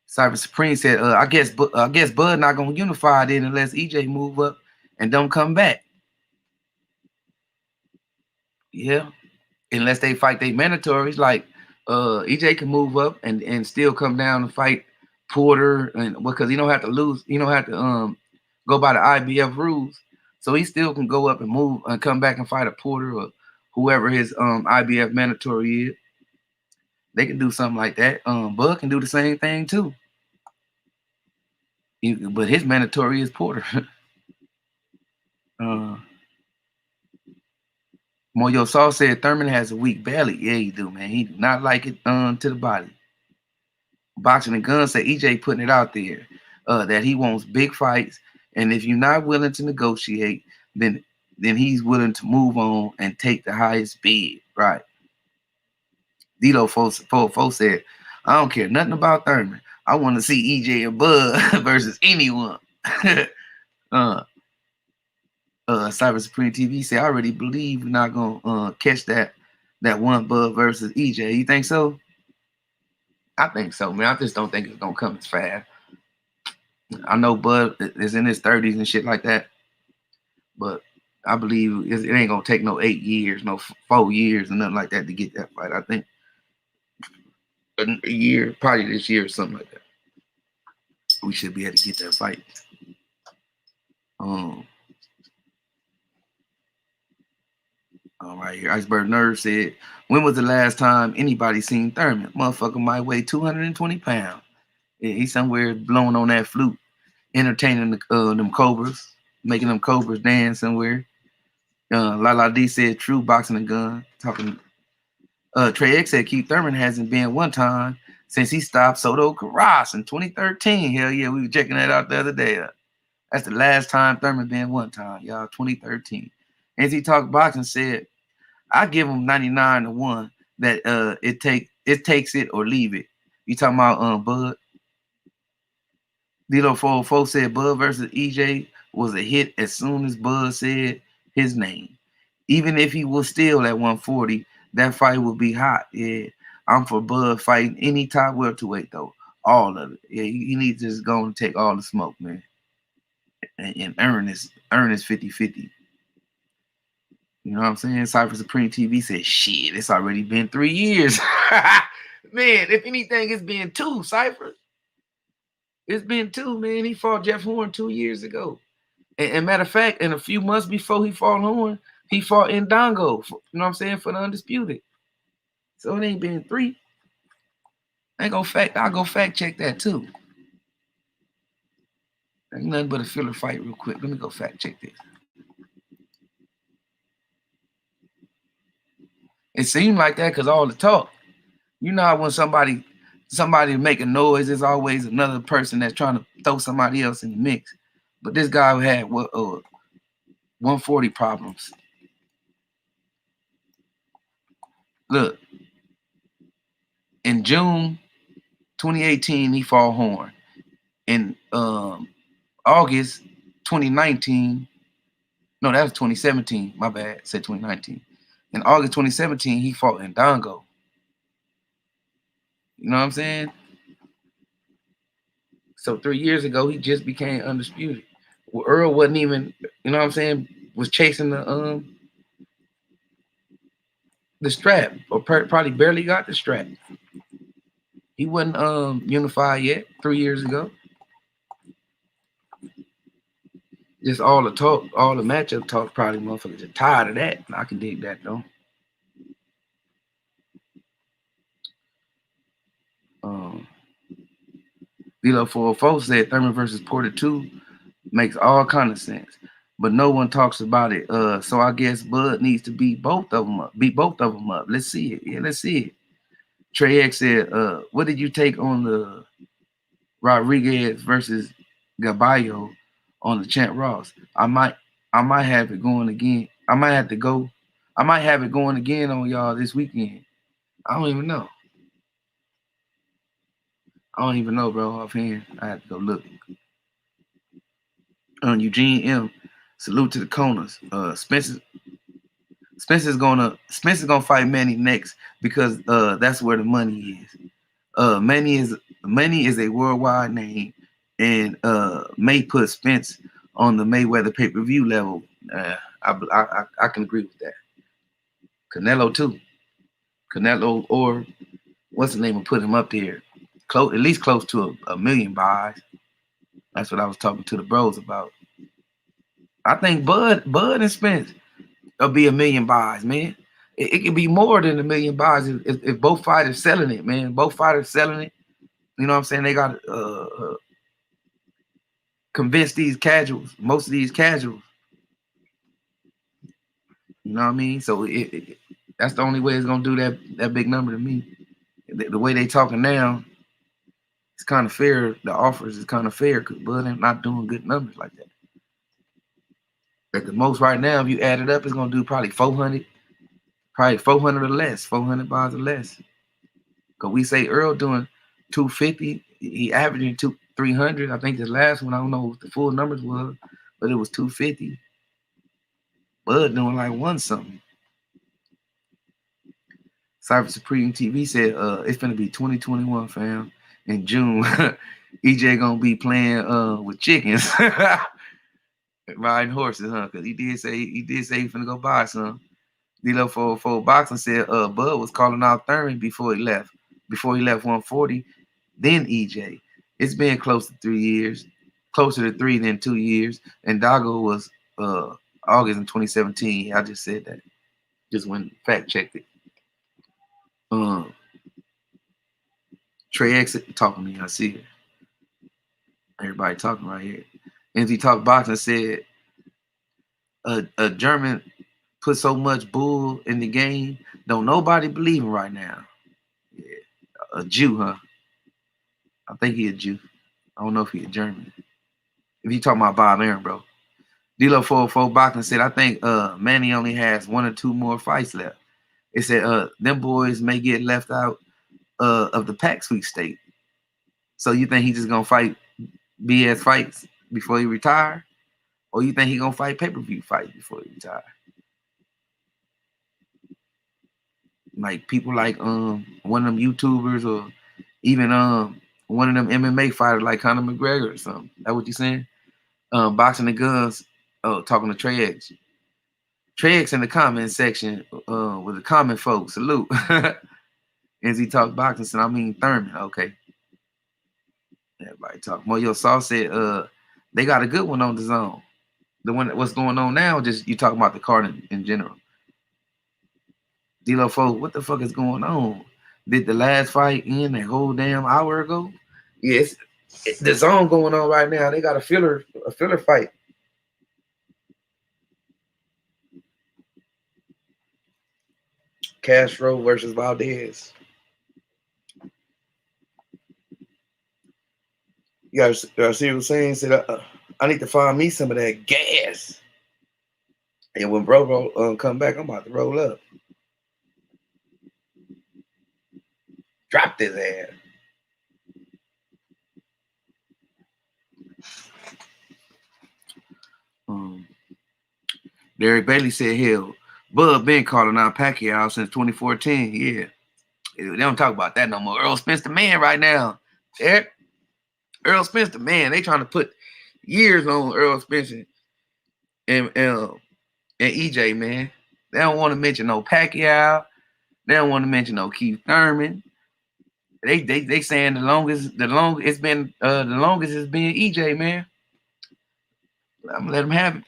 Cyber Supreme said, I guess Bud not gonna unify then unless EJ move up and don't come back. Yeah. Unless they fight their mandatories, like EJ can move up and still come down and fight Porter, and because he don't have to lose, he don't have to go by the IBF rules, so he still can go up and move and come back and fight a Porter or whoever his IBF mandatory is. They can do something like that. Bud can do the same thing too, but his mandatory is Porter. Moyo Saul said Thurman has a weak belly. Yeah, he do, man. He do not like it to the body. Boxing and Guns said EJ putting it out there that he wants big fights, and if you're not willing to negotiate, then he's willing to move on and take the highest bid. Right. Dito Fo said, I don't care nothing about Thurman. I want to see EJ and Bud versus anyone. Cyber Supreme TV said, I already believe we're not gonna catch that one Bud versus EJ. You think so? I think so, man. I just don't think it's gonna come as fast. I know Bud is in his 30s and shit like that, but I believe it ain't gonna take no 8 years, no 4 years, or nothing like that to get that fight. I think a year, probably this year or something like that. We should be able to get that fight. All right, here. Iceberg Nerve said, when was the last time anybody seen Thurman? Motherfucker might weigh 220 pounds. Yeah, he's somewhere blowing on that flute, entertaining them cobras, making them cobras dance somewhere. Lala D said, true boxing and gun. Talking. Trey X said, Keith Thurman hasn't been one time since he stopped Soto Karass in 2013. Hell yeah, we were checking that out the other day. That's the last time Thurman been one time, y'all, 2013. As he talked boxing, said, I give him 99-1 that it takes it or leave it. You talking about Bud? Dilo 404 said Bud versus EJ was a hit as soon as Bud said his name. Even if he was still at 140, that fight would be hot. Yeah, I'm for Bud fighting any top welterweight though. All of it. Yeah, he needs to just go and take all the smoke, man, and earn his 50-50. You know what I'm saying? Cypher Supreme TV said, shit, it's already been 3 years. Man, if anything, it's been 2, Cypher. It's been 2, man. He fought Jeff Horn 2 years ago. And matter of fact, in a few months before he fought Horn, he fought Ndongo, you know what I'm saying, for the Undisputed. So it ain't been 3. I'll go fact check that too. Ain't nothing but a filler fight real quick. Let me go fact check this. It seemed like that because all the talk. You know how when somebody making noise, there's always another person that's trying to throw somebody else in the mix. But this guy had 140 problems. Look, in June 2018, he fought Horn. In August 2019, no, that was 2017. My bad, I said 2019. In August 2017, he fought in Dongo. You know what I'm saying? So 3 years ago, he just became undisputed. Well, Earl wasn't even, you know what I'm saying, was chasing the strap, or probably barely got the strap. He wasn't unified yet 3 years ago. Just all the talk, all the matchup talk, probably motherfuckers are tired of that. I can dig that though. Um, D'Lo 404 said Thurman versus Porter 2 makes all kind of sense, but no one talks about it. So I guess Bud needs to beat both of them up. Beat both of them up. Let's see it. Yeah, let's see it. Trey X said, "What did you take on the Rodriguez versus Gaballo on the Champ Ross? I might have it going again. I might have to go. I might have it going again on y'all this weekend. I don't even know. I don't even know, bro. Offhand, I have to go look." Eugene M. Salute to the Coners. Spencer's gonna fight Manny next because that's where the money is. Manny is a worldwide name, and may put Spence on the Mayweather pay-per-view level. I can agree with that. Canelo too. Canelo, or what's the name, will put him up there, close, at least close to a million buys. That's what I was talking to the bros about. I think Bud and Spence will be a million buys, man. It could be more than a million buys if both fighters selling it, man. Both fighters selling it. You know what I'm saying? They got convince these casuals, most of these casuals. You know what I mean? So that's the only way it's gonna do that big number to me. The way they talking now, it's kind of fair. The offers is kind of fair because Bud ain't not doing good numbers like that. At the most right now, if you add it up, it's gonna do probably 400, probably 400 or less, 400 buys or less. Cause we say Earl doing 250, he averaging 300. I think the last one, I don't know what the full numbers was, but it was 250. Bud doing like one something. Cyber Supreme TV said it's gonna be 2021, fam. In June, EJ gonna be playing with chickens, riding horses, huh? Cause he did say he finna go buy some. D-Lo for boxing said Bud was calling out Thurman before he left. Before he left 140, then EJ. It's been close to 3 years, closer to 3 than 2 years. And Dago was August in 2017. I just said that. Just went fact checked it. Trey X talking to me. I see it. Everybody talking right here. NZ Talk Boxing said a German put so much bull in the game. Don't nobody believe him right now. Yeah. A Jew, huh? I think he a Jew. I don't know if he a German. If you talking about Bob Aaron, bro. D-Lo 404 Boxing said, I think Manny only has 1 or 2 more fights left. It said them boys may get left out of the Pac sweepstakes. So you think he just gonna fight BS fights before he retire? Or you think he gonna fight pay-per-view fights before he retire? Like people like one of them YouTubers, or even one of them MMA fighters like Conor McGregor or something. That what you saying? Boxing the Guns, talking to Trey X. Trey X in the comment section with the comment folks. Salute. As he talk boxing, said, I mean Thurman. Okay. Everybody talk. Moyo Saw said they got a good one on the zone. The one that what's going on now, just you talking about the card in general. D-Lo folks, what the fuck is going on? Did the last fight end a whole damn hour ago? Yes, it's the zone going on right now. They got a filler fight. Castro versus Valdez. You gotta see what I'm saying? Said I need to find me some of that gas. And when bro come back, I'm about to roll up. Drop his ass. Derek Bailey said, hell, Bud been calling out Pacquiao since 2014. Yeah. They don't talk about that no more. Earl Spence the man right now. Eric, Earl Spence the man. They trying to put years on Earl Spence and EJ, man. They don't want to mention no Pacquiao. They don't want to mention no Keith Thurman. They saying the longest it's been the longest it's been EJ, man. I'm gonna let them have it.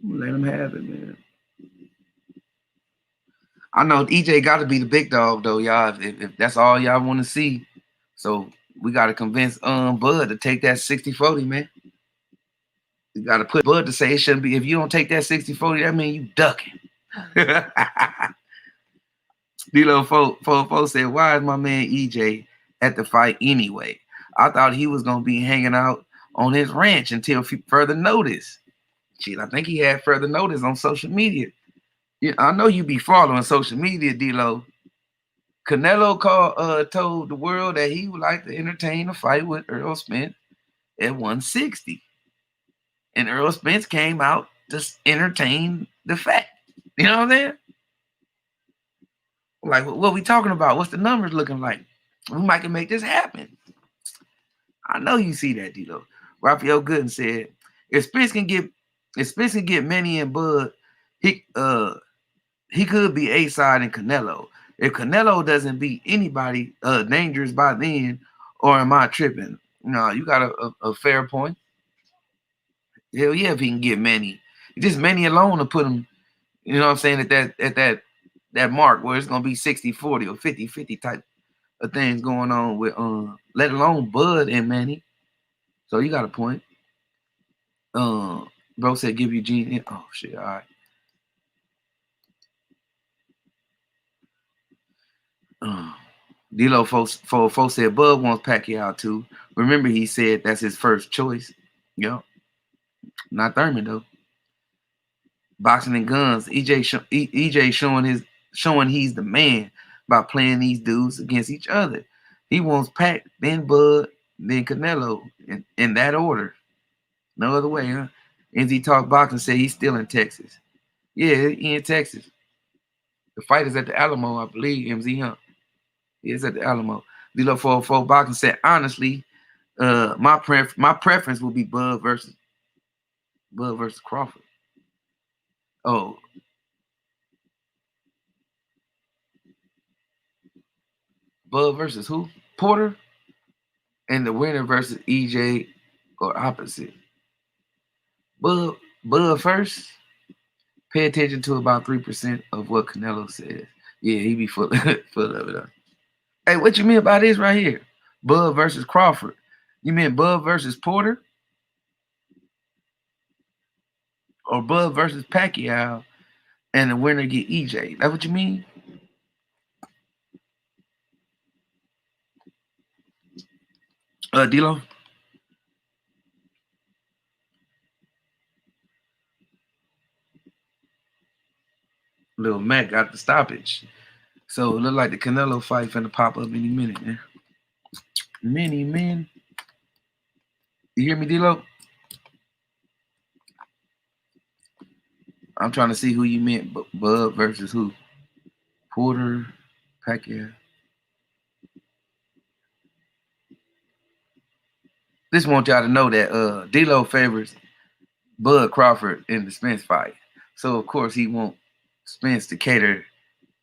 Let them have it, man. I know EJ got to be the big dog though, y'all. If that's all y'all want to see, so we got to convince Bud to take that 60-40, man. You got to put Bud to say it shouldn't be. If you don't take that 60-40, that means you ducking. D-Lo Fo said, why is my man EJ at the fight anyway? I thought he was going to be hanging out on his ranch until further notice. Shit, I think he had further notice on social media. Yeah, I know you be following social media, D-Lo. Canelo told the world that he would like to entertain a fight with Earl Spence at 160. And Earl Spence came out to entertain the fact. You know what I'm saying? Like, what we talking about? What's the numbers looking like? We might can make this happen. I know you see that, D-Lo. Raphael Gooden said, if Spence can get Manny and Bud, he could be A-side in Canelo. If Canelo doesn't beat anybody dangerous by then, or am I tripping? No, you got a fair point. Hell yeah, if he can get Manny. Just Manny alone to put him, you know what I'm saying, at that mark where it's gonna be 60-40 or 50-50 type of things going on with let alone Bud and Manny. So you got a point. Bro said give you Gene. Oh shit, all right. D-Lo folks said Bud wants Pacquiao too. Remember, he said that's his first choice. Yep. Not Thurman though. Boxing and guns. EJ showing he's the man by playing these dudes against each other. He wants Pac, then Bud, then Canelo in that order. No other way, huh? NZ Talk Boxing said he's still in Texas. Yeah, he in Texas. The fight is at the Alamo, I believe. MZ, huh? Yeah, it's at the Alamo. D-Lo 404 Boxing said, honestly, my preference will be Bud versus Crawford. Oh. Bud versus who? Porter? And the winner versus EJ or opposite. Bud first. Pay attention to about 3% of what Canelo says. Yeah, he be full of it. Hey, what you mean by this right here? Bud versus Crawford. You mean Bud versus Porter? Or Bud versus Pacquiao and the winner get EJ? That what you mean? D-Lo? Little Mac got the stoppage. So it look like the Canelo fight finna pop up any minute, man. Many men. You hear me, D-Lo? I'm trying to see who you meant, Bud versus who? Porter, Pacquiao. Just want y'all to know that D-Lo favors Bud Crawford in the Spence fight. So of course he want Spence to cater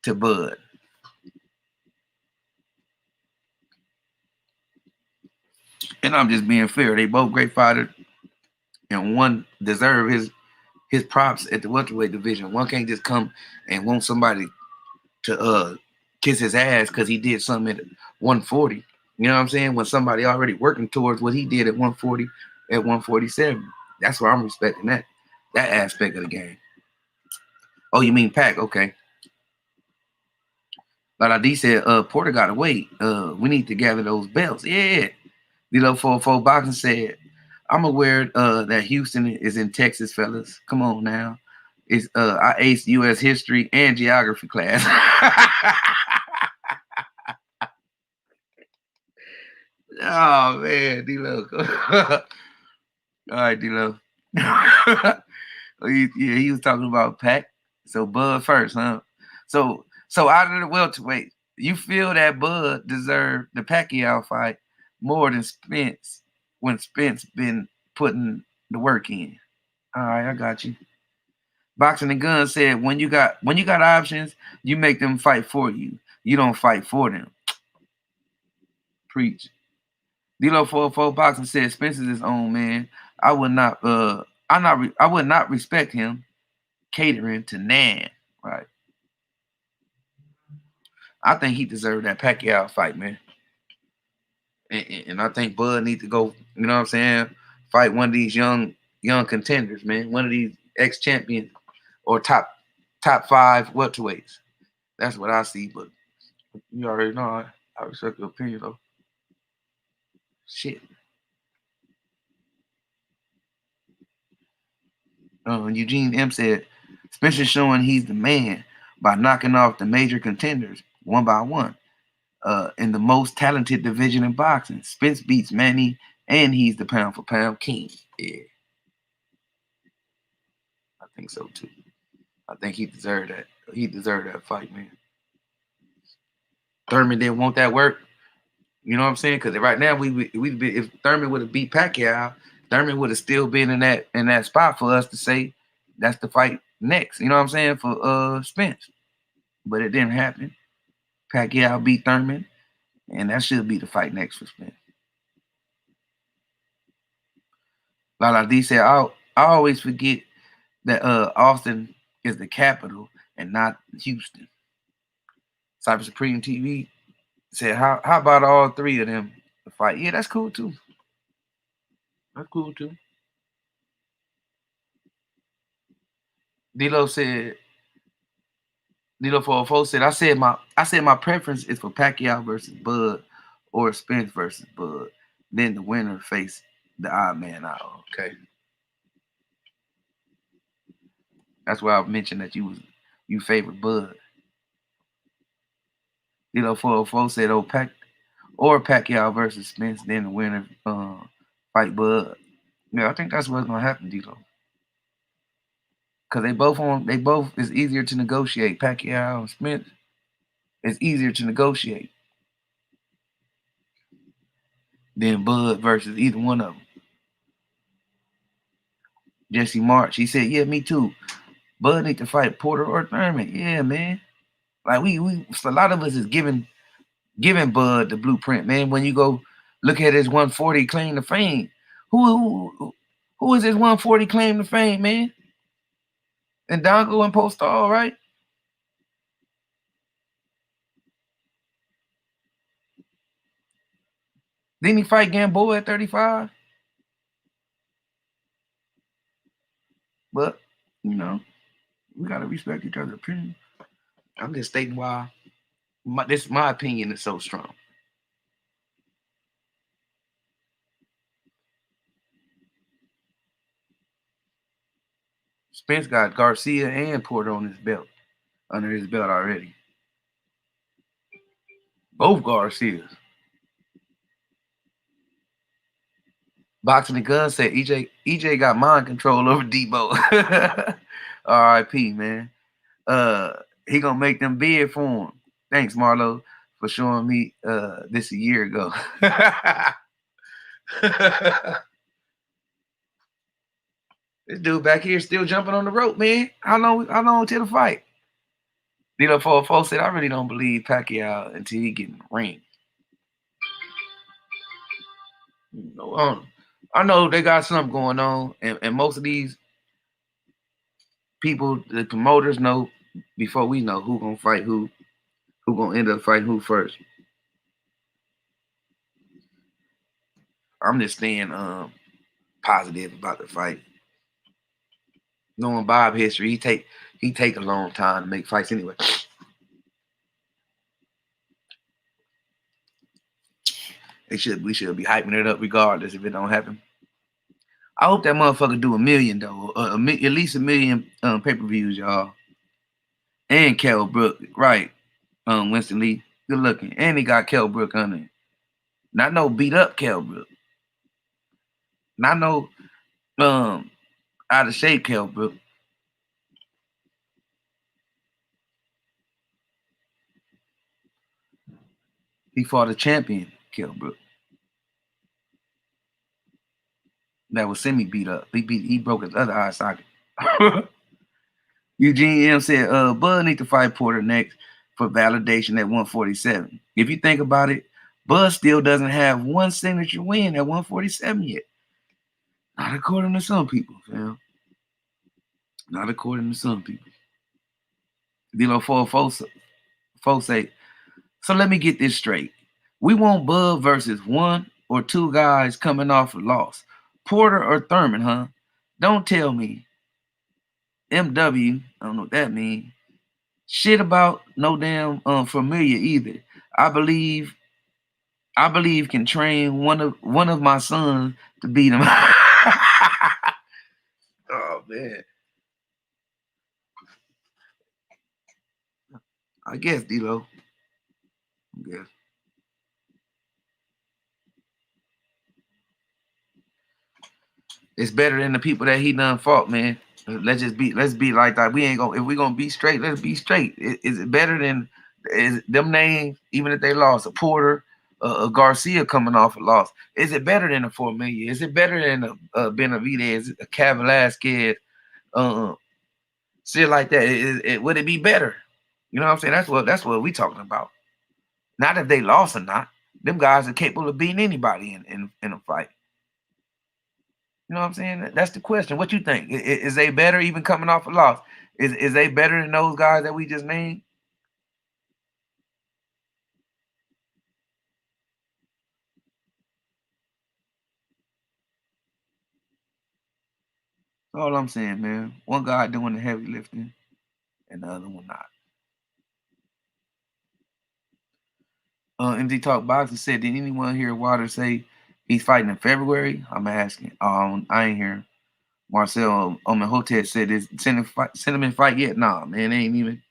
to Bud. And I'm just being fair. They both great fighters, and one deserve his props at the welterweight division. One can't just come and want somebody to kiss his ass because he did something at 140. You know what I'm saying? When somebody already working towards what he did at 140, at 147. That's where I'm respecting that aspect of the game. Oh, you mean Pac? Okay. Like ID said, Porter got to wait. We need to gather those belts. Yeah. D-Lo 404 Boxing said, I'm aware that Houston is in Texas, fellas. Come on now. It's I aced U.S. history and geography class. Oh man, D-Lo. All right, D-Lo. He was talking about Pac. So Bud first, huh? So out of the welterweight, you feel that Bud deserved the Pacquiao fight more than Spence when Spence been putting the work in. All right, I got you. Boxing and Gun said when you got options, you make them fight for you. You don't fight for them. Preach. D-Lo 404 Boxing said Spence is his own man. I would not I would not respect him catering to Nan. Right. I think he deserved that Pacquiao fight, man. And I think Bud needs to go, you know what I'm saying, fight one of these young contenders, man. One of these ex champions or top five welterweights. That's what I see, but you already know I respect your opinion though. Shit. Eugene M said Spencer showing he's the man by knocking off the major contenders one by one. In the most talented division in boxing, Spence beats Manny, and he's the pound for pound king. Yeah, I think so too. I think he deserved that. He deserved that fight, man. Thurman didn't want that work. You know what I'm saying? Because right now if Thurman would have beat Pacquiao, Thurman would have still been in that spot for us to say that's the fight next. You know what I'm saying for Spence, but it didn't happen. Pacquiao beat Thurman, and that should be the fight next for Spence. Lala D said, I always forget that Austin is the capital and not Houston. Cyber Supreme TV said, how about all three of them to fight? Yeah, that's cool too. That's cool too. D-Lo said, D-Lo 404 said, I said my preference is for Pacquiao versus Bud or Spence versus Bud. Then the winner face the odd man out. Okay. That's why I mentioned that you favor Bud. D-Lo 404 said, Pacquiao versus Spence, then the winner fight Bud. Yeah, I think that's what's gonna happen, D-Lo. Cause they both is easier to negotiate. Pacquiao and Spence is easier to negotiate than Bud versus either one of them. Jesse March, he said, yeah, me too. Bud need to fight Porter or Thurman. Yeah, man. Like we a lot of us is giving Bud the blueprint, man. When you go look at his 140 claim to fame, who is his 140 claim to fame, man? And Dongo and Postal, right? Didn't he fight Gamboa at 35? But, we gotta respect each other's opinion. I'm just stating why my opinion is so strong. Spence got Garcia and Porter on his belt, under his belt already. Both Garcias. Boxing the Gun said EJ got mind control over Debo. R.I.P. man. He gonna make them bid for him. Thanks, Marlo, for showing me this a year ago. This dude back here still jumping on the rope, man. How long till the fight? D-Lo 404 said, I really don't believe Pacquiao until he get in the ring. I know they got something going on, and most of these people, the promoters, know before we know who gonna fight who gonna end up fighting who first. I'm just staying positive about the fight. Knowing Bob history, he take a long time to make fights anyway. We should be hyping it up regardless if it don't happen. I hope that motherfucker do 1 million though, at least 1 million pay-per-views, y'all. And Kell Brook, right? Winston Lee, good looking, and he got Kell Brook on it. Not no beat up Kell Brook. Not no Out of shape, Kell Brook. He fought a champion, Kell Brook. That was semi beat up. He broke his other eye socket. Eugene M said, Bud need to fight Porter next for validation at 147. If you think about it, Bud still doesn't have one signature win at 147 yet. Not according to some people, fam. Not according to some people. Dilo 4 say, so let me get this straight. We want Bud versus one or two guys coming off a loss. Porter or Thurman, huh? Don't tell me. MW, I don't know what that means. Shit about no damn familiar either. I believe can train one of my sons to beat him. Oh man. I guess D-Lo. I guess. It's better than the people that he done fought, man. Let's be like that. We ain't gonna, if we gonna be straight, let's be straight. Is it better than them names, even if they lost a Porter, a Garcia coming off a loss? Is it better than a Fournier? Is it better than a Benavidez, a Velasquez, shit like that? Would it be better? You know what I'm saying? That's what we talking about. Not if they lost or not. Them guys are capable of beating anybody in a fight. You know what I'm saying? That's the question. What you think? Is they better even coming off a loss? Is they better than those guys that we just named? That's all I'm saying, man. One guy doing the heavy lifting and the other one not. MD Talk Boxing said, did anyone hear Water say he's fighting in February? I'm asking. I ain't hear. Marcel Hotel said, is Cinnamon fight yet? Nah, man, they ain't even.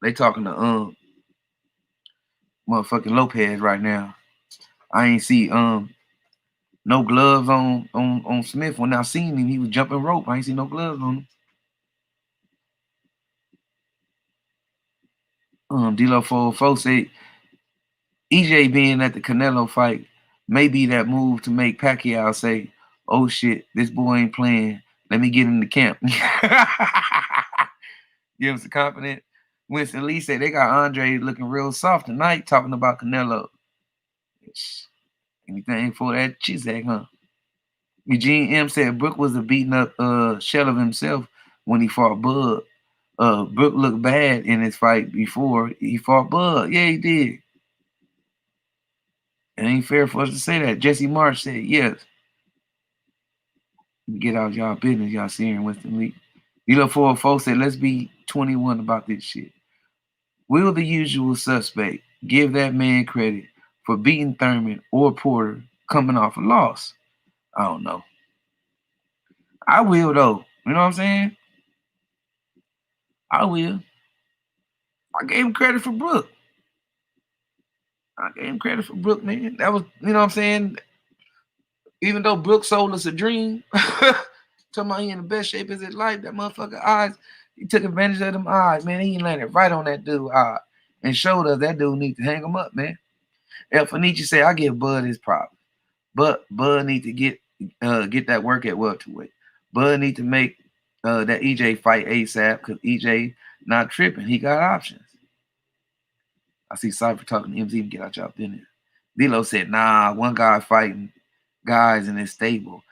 They talking to motherfucking Lopez right now. I ain't see no gloves on Smith. When I seen him, he was jumping rope. I ain't see no gloves on him. D-Lo 4 said EJ being at the Canelo fight may be that move to make Pacquiao say, oh shit, this boy ain't playing. Let me get him to camp. Give him some confidence. Winston Lee said they got Andre looking real soft tonight talking about Canelo. Anything for that Chizak, huh? Eugene M said Brook was a beaten up shell of himself when he fought Bud. Brook looked bad in his fight before he fought Bud. Yeah, he did. It ain't fair for us to say that. Jesse Marsh said yes. Get out y'all business, y'all seeing Winston Lee. Dilo 4 said, let's be 21 about this shit. Will the usual suspect give that man credit for beating Thurman or Porter coming off a loss? I don't know. I will though. You know what I'm saying? I will. I gave him credit for Brook. Man. That was, you know what I'm saying? Even though Brook sold us a dream, talking about he in the best shape of his life, that motherfucker eyes, he took advantage of them eyes, man. He landed right on that dude eye and showed us that dude need to hang him up, man. El Fenici said, I give Bud his props. But Bud need to get that work at welterweight. Bud need to make that EJ fight ASAP because EJ not tripping. He got options. I see Cypher talking to MZ, get out y'all business. Dilo said, nah, one guy fighting guys in his stable.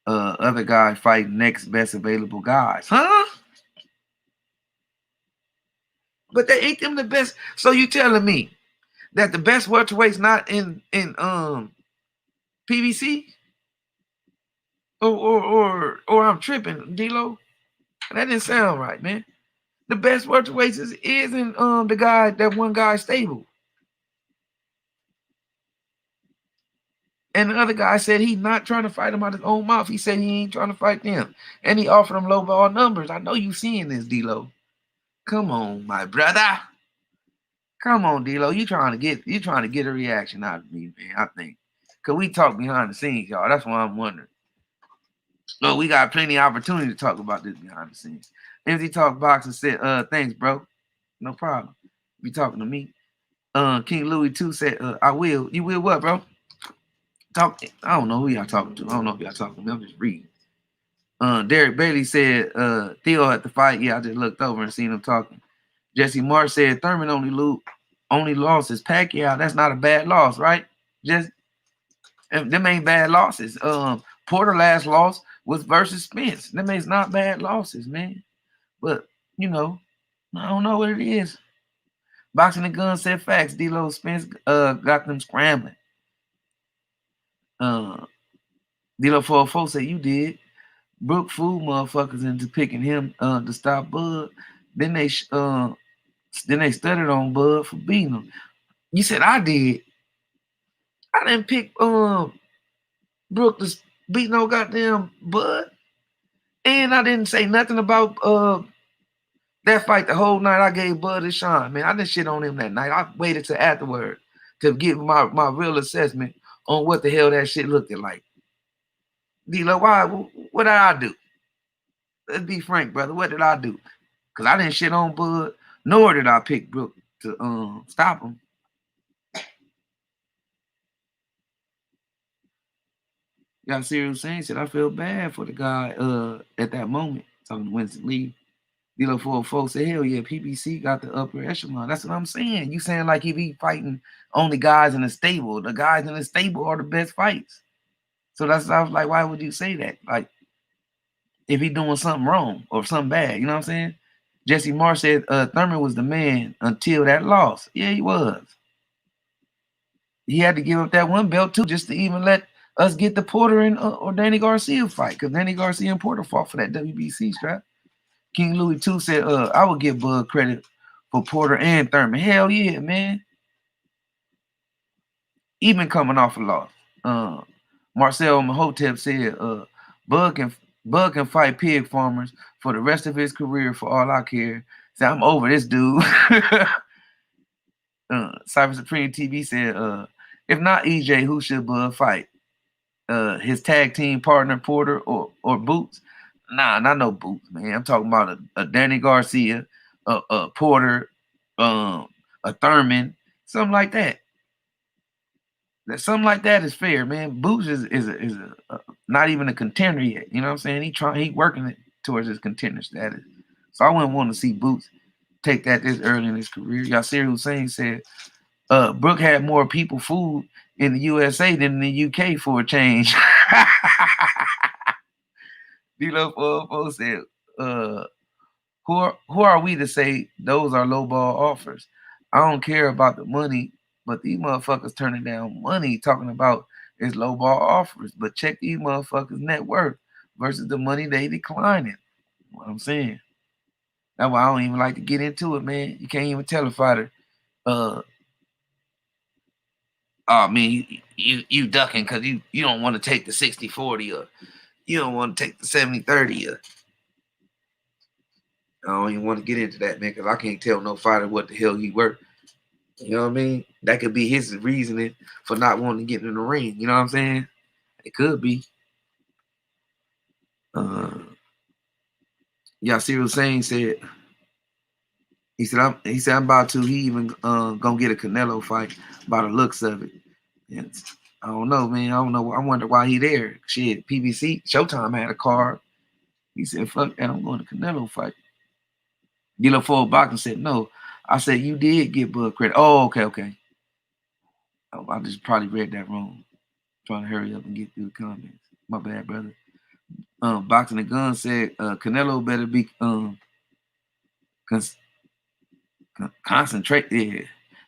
Other guy fighting next best available guys. Huh? But they ain't them the best. So you telling me that the best welterweight's not in PBC? Or I'm tripping, D-Lo? That didn't sound right, man. The best welterweights is in the guy, that one guy stable. And the other guy said he's not trying to fight him out his own mouth. He said he ain't trying to fight them. And he offered him low ball numbers. I know you seeing this, D-Lo. Come on, my brother. Come on, D-Lo. You trying to get a reaction out of me, man, I think. Cause we talk behind the scenes, y'all. That's why I'm wondering. So we got plenty of opportunity to talk about this behind the scenes. MZ Talk Boxing said, thanks, bro. No problem. Be talking to me. King Louis 2 said, I will. You will what, bro? Talk. I don't know who y'all talking to. I don't know if y'all talking to me. I'm just reading. Derek Bailey said, Theo at the fight. Yeah, I just looked over and seen him talking. Jesse Marsh said Thurman only lost his Pacquiao. That's not a bad loss, right? Just them ain't bad losses. Porter last loss was versus Spence. Them ain't not bad losses, man. But you know, I don't know what it is. Boxing the Gun said facts. D-Lo Spence got them scrambling. D-Lo 404 said you did. Brooke fool motherfuckers into picking him to stop Bud. Then they studied on Bud for beating him. You said I did. I didn't pick Brooke to beat no goddamn Bud. And I didn't say nothing about that fight the whole night. I gave Bud a shine, man. I didn't shit on him that night. I waited till afterward to give my real assessment on what the hell that shit looked like. D-Lo, why? What did I do? Let's be frank, brother. What did I do? Because I didn't shit on Bud, nor did I pick Brooke to stop him. Got serious saying said I feel bad for the guy at that moment. Talking to Winston Lee. D-Lo 404 said, hell yeah, PBC got the upper echelon. That's what I'm saying. You saying like if he fighting only guys in the stable, the guys in the stable are the best fights. So that's I was like, why would you say that? Like if he doing something wrong or something bad, you know what I'm saying? Jesse Marsh said Thurman was the man until that loss. Yeah, he was. He had to give up that one belt too, just to even let us get the Porter and or Danny Garcia fight, because Danny Garcia and Porter fought for that WBC strap. King Louis 2 said, I would give Bud credit for Porter and Thurman. Hell yeah, man. Even coming off a loss. Marcel Mahotep said, Bud can fight pig farmers for the rest of his career for all I care. Said, I'm over this dude. Cyber Supreme TV said, if not EJ, who should Bud fight? His tag team partner Porter or Boots? Nah, not no Boots, man. I'm talking about a Danny Garcia, a Porter, a Thurman, something like that. Something like that is fair, man. Boots is a not even a contender yet. You know what I'm saying? He working it towards his contender status. So I wouldn't want to see Boots take that this early in his career. Yasir Hussein said, Brooke had more people food in the USA than in the UK for a change. D-Lo 404 said, who are we to say those are lowball offers? I don't care about the money, but these motherfuckers turning down money talking about it's lowball offers. But check these motherfuckers' net worth versus the money they declining. What I'm saying. That's why I don't even like to get into it, man. You can't even tell a fighter, oh man, you ducking because you don't want to take the 60-40 or you don't want to take the 70-30 or I don't even want to get into that, man, because I can't tell no fighter what the hell he worth. You know what I mean? That could be his reasoning for not wanting to get in the ring. You know what I'm saying? It could be. Yasir Hussein said, he said I'm about to. He even gonna get a Canelo fight by the looks of it. And I don't know, man. I don't know. I wonder why he there. Shit, PBC Showtime had a card. He said, "Fuck that, I'm going to Canelo fight." D-Lo 4 Boxing said, "No." I said, "You did get Bud credit." Oh, okay. Oh, I just probably read that wrong. Trying to hurry up and get through the comments. My bad, brother. Boxing the Gun said Canelo better be concentrate. Yeah,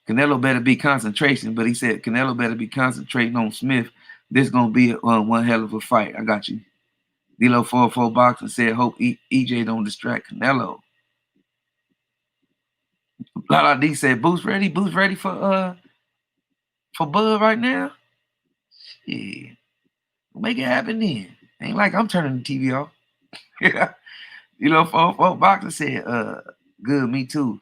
Canelo better be concentration. But he said Canelo better be concentrating on Smith. This gonna be one hell of a fight. I got you. D-Lo 404 Boxing said, "Hope EJ don't distract Canelo." Lala D said, "Boots ready? Boots ready for Bud right now? Yeah, make it happen then. Ain't like I'm turning the TV off." You know, 404 Boxer said, good, me too.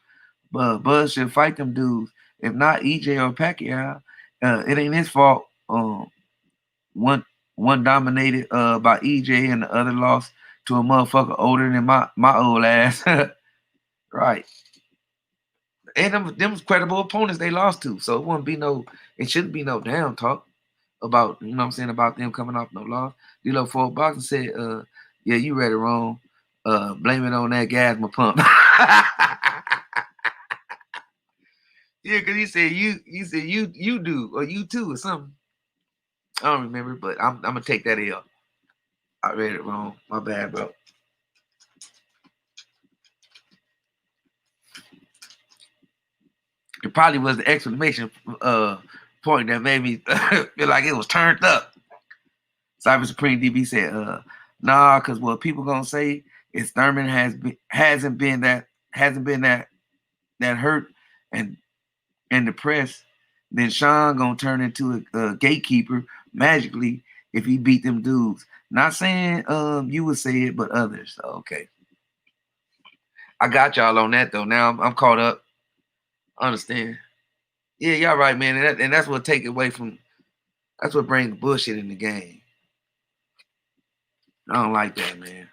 But Bud should fight them dudes. If not EJ or Pacquiao, it ain't his fault. One One dominated by EJ and the other lost to a motherfucker older than my old ass. Right. And them was credible opponents they lost to. So it shouldn't be no damn talk about, you know what I'm saying, about them coming off no loss. D-Lo Ford Boxing said, yeah, you read it wrong. Blame it on that Gasma pump. Yeah, because he said you do or you too or something. I don't remember, but I'm gonna take that L. I read it wrong. My bad, bro. It probably was the exclamation point that made me feel like it was turned up. Cyber Supreme DB said, nah, because what people gonna say is Thurman hasn't been that hurt and depressed. Then Sean gonna turn into a gatekeeper magically if he beat them dudes. Not saying you would say it, but others. So, okay. I got y'all on that though. Now I'm caught up. Understand. Yeah, y'all right, man. And that's what take away from that's what brings the bullshit in the game. I don't like that, man.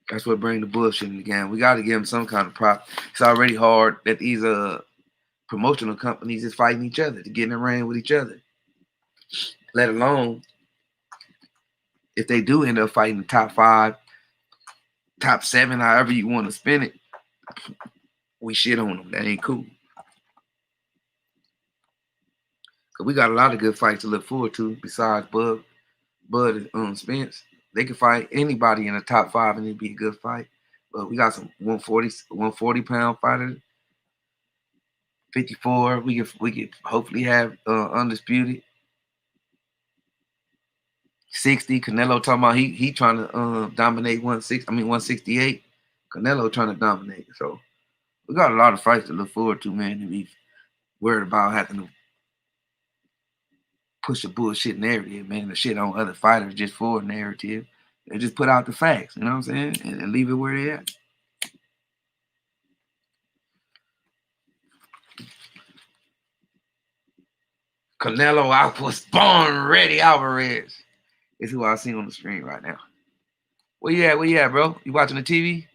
That's what brings the bullshit in the game. We got to give them some kind of prop. It's already hard that these promotional companies is fighting each other to get in the ring with each other. Let alone if they do end up fighting the top 5, top 7, however you want to spin it, we shit on them. That ain't cool. Cause we got a lot of good fights to look forward to besides Bud and Spence. They can fight anybody in the top 5 and it'd be a good fight. But we got some 140 pound fighters, 54. We could hopefully have undisputed. 60. Canelo talking about he trying to dominate 168. Canelo trying to dominate. So we got a lot of fights to look forward to, man. To be worried about having to push a bullshit narrative, man. The shit on other fighters just for a narrative. They just put out the facts, you know what I'm saying, and leave it where they at. Canelo was born ready Alvarez is who I see on the screen right now. Where you at? Where you at, bro? You watching the TV?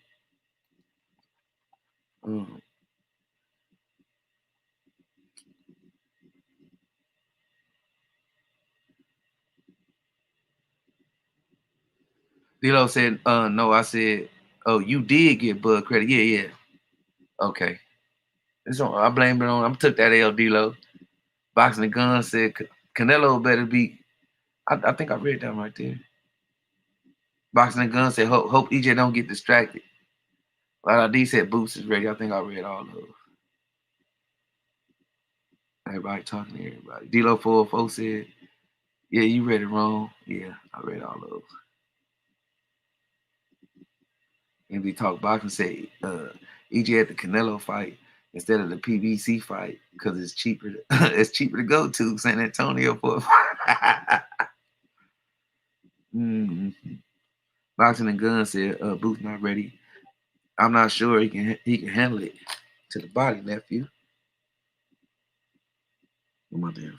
Mm. D-Lo said, no. I said, oh, you did get Bud credit. Yeah, yeah. Okay. I blame it on. I took that L, D-Lo. Boxing the Gun said Canelo better be. I think I read that right there. Boxing the Gun said, hope EJ don't get distracted. D said Boots is ready. I think I read all of those. Everybody talking to everybody. D-Lo 404 said, yeah, you read it wrong. Yeah, I read all those. And we talk boxing say EJ at the Canelo fight instead of the PBC fight because it's cheaper. It's cheaper to go to San Antonio for. Mm-hmm. Boxing and Gun said Boots not ready. I'm not sure he can handle it to the body, nephew. What my damn.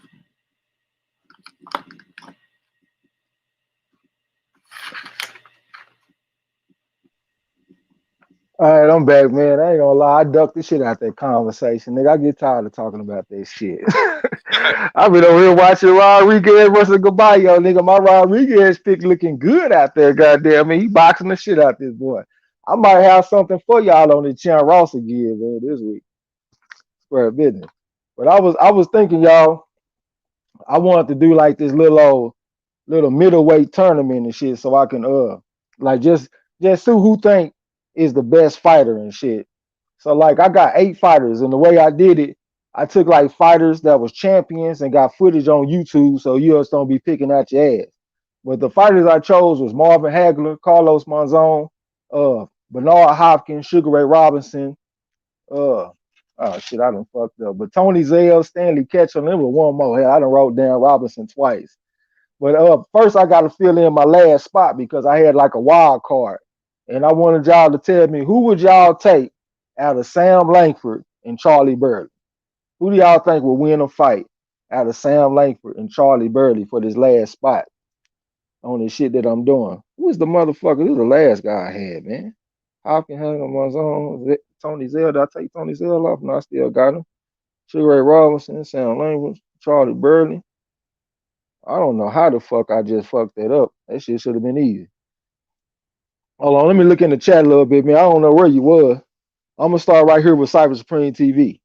All right, I'm back, man. I ain't gonna lie, I ducked the shit out that conversation, nigga. I get tired of talking about that shit. I've been over here watching Rodriguez versus Gaballo, nigga. My Rodriguez pick looking good out there, goddamn. I mean, he boxing the shit out this boy. I might have something for y'all on the Chan Ross again, man, this week. Square business. But I was thinking, y'all, I wanted to do like this little middleweight tournament and shit, so I can like just see who think is the best fighter and shit. So like I got 8 fighters, and the way I did it, I took like fighters that was champions and got footage on YouTube, so you just don't be picking out your ass. But the fighters I chose was Marvin Hagler, Carlos Monzon, Bernard Hopkins, Sugar Ray Robinson, oh shit, I done fucked up. But Tony Zell, Stanley Ketchum, there was one more. Hell, I done wrote down Robinson twice. But first I got to fill in my last spot because I had like a wild card, and I wanted y'all to tell me who would y'all take out of Sam Langford and Charlie Burley. Who do y'all think will win a fight out of Sam Langford and Charlie Burley for this last spot? on this shit that I'm doing. Who's the motherfucker? Who's the last guy I had, man? Hopkins hung on my zone. Tony Zell. Did I take Tony Zell off? No, I still got him. Sugar Ray Robinson, Sam Language, Charlie Burley. I don't know how the fuck I just fucked that up. That shit should have been easy. Hold on, let me look in the chat a little bit, man. I don't know where you was. I'm gonna start right here with Cyber Supreme TV.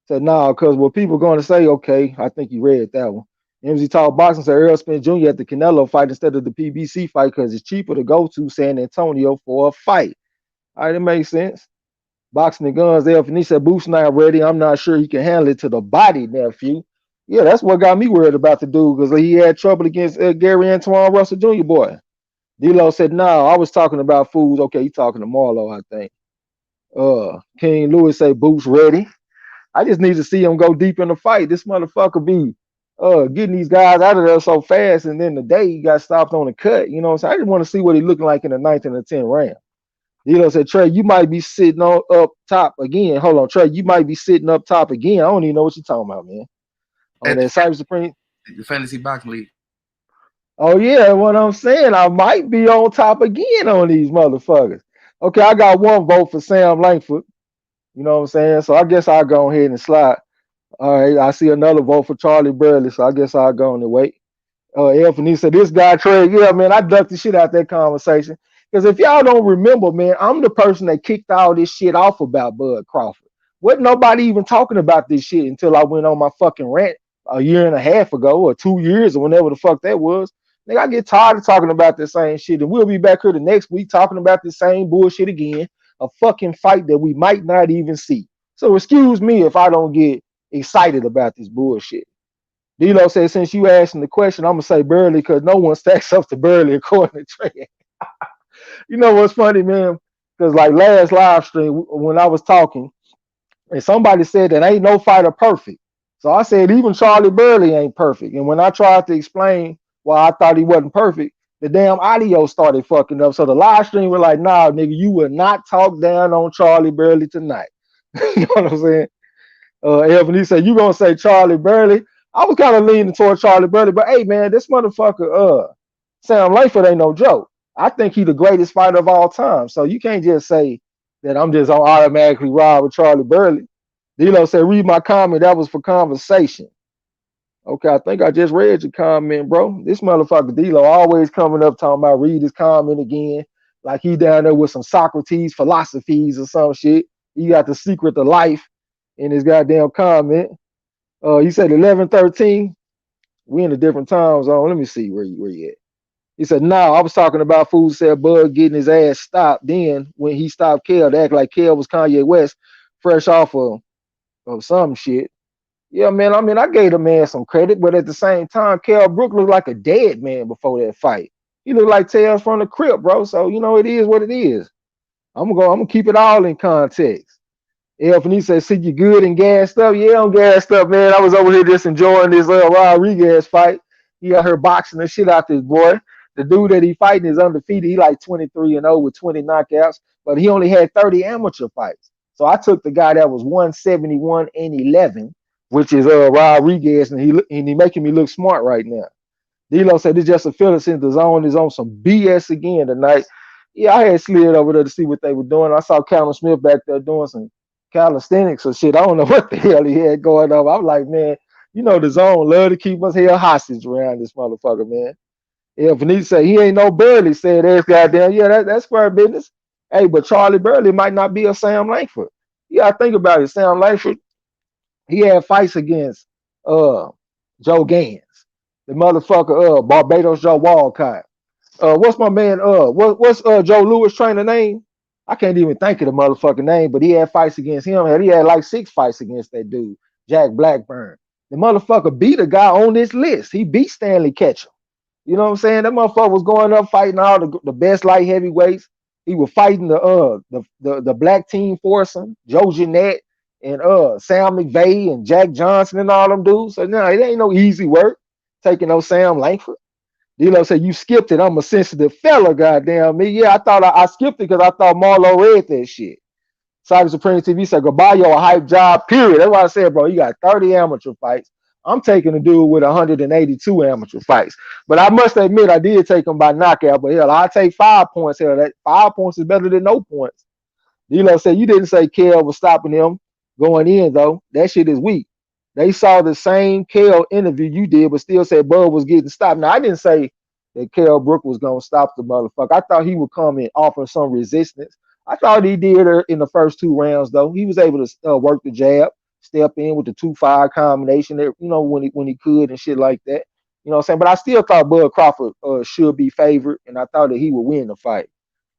Said nah, cause what people gonna say, okay, I think you read that one. MZ Talk Boxing said Earl Spence Jr. at the Canelo fight instead of the PBC fight because it's cheaper to go to San Antonio for a fight. All right, it makes sense. Boxing and guns, Anthony said Boots not ready. I'm not sure he can handle it to the body, nephew. Yeah, that's what got me worried about the dude because he had trouble against Gary Antoine Russell Jr. boy. D-Lo said, no, I was talking about foods. Okay, he talking to Marlo, I think. King Louis say Boots ready. I just need to see him go deep in the fight. This motherfucker be getting these guys out of there so fast, and then the day he got stopped on the cut. You know what I'm saying? I just want to see what he looking like in the 9th and the 10th round. D-Lo said, Trey, you might be sitting on up top again. Hold on, Trey, you might be sitting up top again. I don't even know what you're talking about, man. On that Cyber Supreme. The Fantasy Boxing League. Oh, yeah, what I'm saying, I might be on top again on these motherfuckers. Okay, I got one vote for Sam Langford. You know what I'm saying? So I guess I'll go ahead and slide. All right, I see another vote for Charlie Burley, so I guess I'll go on and wait. Anthony said, this guy, Trey, yeah, man, I ducked the shit out that conversation. Because if y'all don't remember, man, I'm the person that kicked all this shit off about Bud Crawford. Wasn't nobody even talking about this shit until I went on my fucking rant a year and a half ago or 2 years or whenever the fuck that was. Nigga, I get tired of talking about the same shit, and we'll be back here the next week talking about the same bullshit again. A fucking fight that we might not even see. So excuse me if I don't get excited about this bullshit. D-Lo said, since you asking the question, I'm gonna say Burley because no one stacks up to Burley according to Trey. You know what's funny, man? Because like last live stream when I was talking, and somebody said that ain't no fighter perfect. So I said even Charlie Burley ain't perfect. And when I tried to explain why I thought he wasn't perfect, the damn audio started fucking up. So the live stream was like, nah, nigga, you will not talk down on Charlie Burley tonight. You know what I'm saying? Evan, he said, you gonna say Charlie Burley? I was kind of leaning toward Charlie Burley, but hey, man, this motherfucker, Sam Langford ain't no joke. I think he the greatest fighter of all time. So you can't just say that I'm just on automatically ride with Charlie Burley. D-Lo said, read my comment. That was for conversation. Okay, I think I just read your comment, bro. This motherfucker D-Lo always coming up talking about read his comment again. Like he down there with some Socrates philosophies or some shit. He got the secret to life in his goddamn comment. He said 11:13. We in a different time zone. Let me see where you at. He said, no, I was talking about food said Bud getting his ass stopped. Then when he stopped Kel, to act like Kel was Kanye West, fresh off of some shit. Yeah, man. I mean, I gave the man some credit, but at the same time, Kel Brook looked like a dead man before that fight. He looked like Tales from the Crypt, bro. So you know it is what it is. I'm gonna keep it all in context. Anthony said, see you good and gassed up. Yeah, I'm gassed up, man. I was over here just enjoying this Rodriguez fight. He got her boxing the shit out this boy. The dude that he fighting is undefeated. He like 23-0 with 20 knockouts, but he only had 30 amateur fights. So I took the guy that was 171-11, which is Rodriguez, and he making me look smart right now. D-Lo said it's just a filler since the zone is on some BS again tonight. Yeah, I had slid over there to see what they were doing. I saw Callum Smith back there doing some calisthenics or shit. I don't know what the hell he had going on. I'm like, man, you know the zone love to keep us held hostage around this motherfucker, man. Yeah, Vanessa said he ain't no Burley, said that's goddamn. Yeah, that's square business. Hey, but Charlie Burley might not be a Sam Langford. Yeah, I think about it. Sam Langford, he had fights against Joe Gans, the motherfucker Barbados Joe Walcott. What's my man? What's Joe Lewis trainer name? I can't even think of the motherfucking name, but he had fights against him. And he had like 6 fights against that dude, Jack Blackburn. The motherfucker beat a guy on this list. He beat Stanley Ketchum. You know what I'm saying? That motherfucker was going up fighting all the best light heavyweights. He was fighting the black team foursome, Joe Jeanette and Sam McVeigh and Jack Johnson and all them dudes. So now it ain't no easy work taking no Sam Langford. D-Lo said, you skipped it. I'm a sensitive fella, goddamn me. Yeah, I thought I skipped it because I thought Marlo read that shit. Cyber Supreme TV said, goodbye, yo, a hype job, period. That's what I said, bro. You got 30 amateur fights. I'm taking a dude with 182 amateur fights. But I must admit, I did take him by knockout. But hell, I take 5 points. Hell, that 5 points is better than no points. D'Lo said you didn't say Kel was stopping him going in though. That shit is weak. They saw the same Kel interview you did, but still said Bud was getting stopped. Now I didn't say that Kel Brook was gonna stop the motherfucker. I thought he would come and offer some resistance. I thought he did it in the first 2 rounds though. He was able to work the jab, step in with the 2-5 combination. There, when he could and shit like that. You know what I'm saying? But I still thought Bud Crawford should be favored, and I thought that he would win the fight.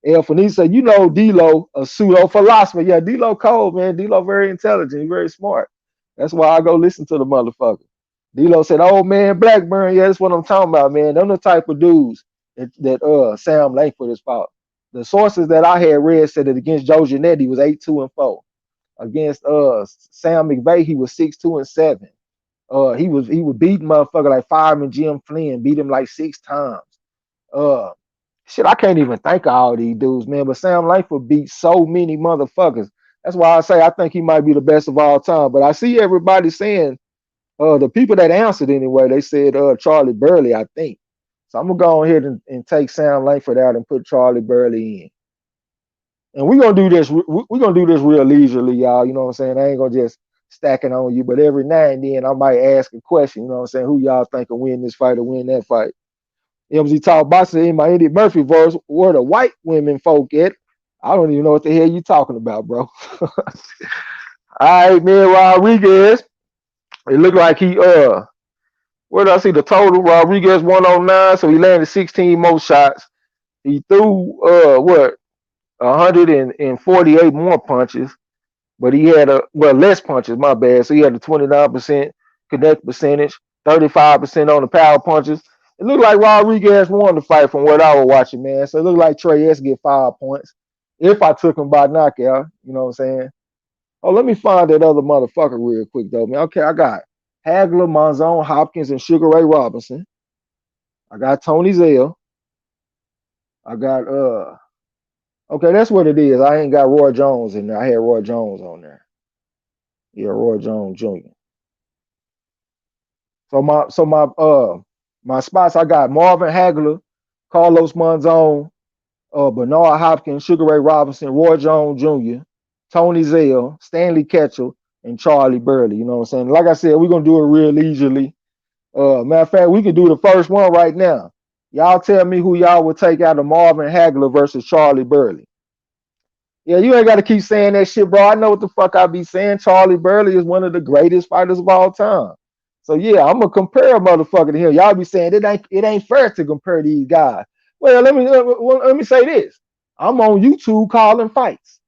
El Fanisa said, D'Lo, a pseudo philosopher. Yeah, D'Lo cold, man. D'Lo very intelligent. He very smart. That's why I go listen to the motherfucker. D'Lo said, "Oh man, Blackburn. Yeah, that's what I'm talking about, man. Them the type of dudes that Sam Langford is fought. The sources that I had read said that against Joe Jeanette, he was 8-2-4. Against Sam McVay, he was 6-2-7. He was beating motherfucker like Fireman Jim Flynn, beat him like 6 times. Uh Shit, I can't even think of all these dudes, man. But Sam Langford beat so many motherfuckers. That's why I say I think he might be the best of all time. But I see everybody saying, the people that answered anyway, they said Charlie Burley, I think. So I'm gonna go ahead and take Sam Langford out and put Charlie Burley in. And we're gonna do this. We're gonna do this real leisurely, y'all. You know what I'm saying? I ain't gonna just stack it on you, but every now and then I might ask a question. You know what I'm saying? Who y'all think will win this fight or win that fight? MZ Talk Boxing in my Eddie Murphy verse, where the white women folk at. I don't even know what the hell you talking about, bro. All right, man, Rodriguez. It looked like he where did I see the total? Rodriguez 109, so he landed 16 more shots. He threw 148 more punches, but he had less punches, my bad. So he had a 29% connect percentage, 35% on the power punches. It looked like Rodriguez won the fight from what I was watching, man. So it looked like Trey S get 5 points. If I took him by knockout, you know what I'm saying? Oh, let me find that other motherfucker real quick though, man. Okay, I got Hagler, Monzon, Hopkins, and Sugar Ray Robinson. I got Tony Zell. I got okay, that's what it is. I ain't got Roy Jones in there. I had Roy Jones on there. Yeah, Roy Jones Jr. So my spots, I got Marvin Hagler, Carlos Monzon, Bernard Hopkins, Sugar Ray Robinson, Roy Jones Jr., Tony Zell, Stanley Ketchel, and Charlie Burley. You know what I'm saying? Like I said, we're gonna do it real leisurely. Matter of fact, we can do the first one right now. Y'all tell me who y'all would take out of Marvin Hagler versus Charlie Burley. Yeah, you ain't got to keep saying that shit, bro. I know what the fuck I be saying. Charlie Burley is one of the greatest fighters of all time. So yeah, I'm gonna compare a motherfucker to him. Y'all be saying it ain't fair to compare these guys. Well, let me say this. I'm on YouTube calling fights.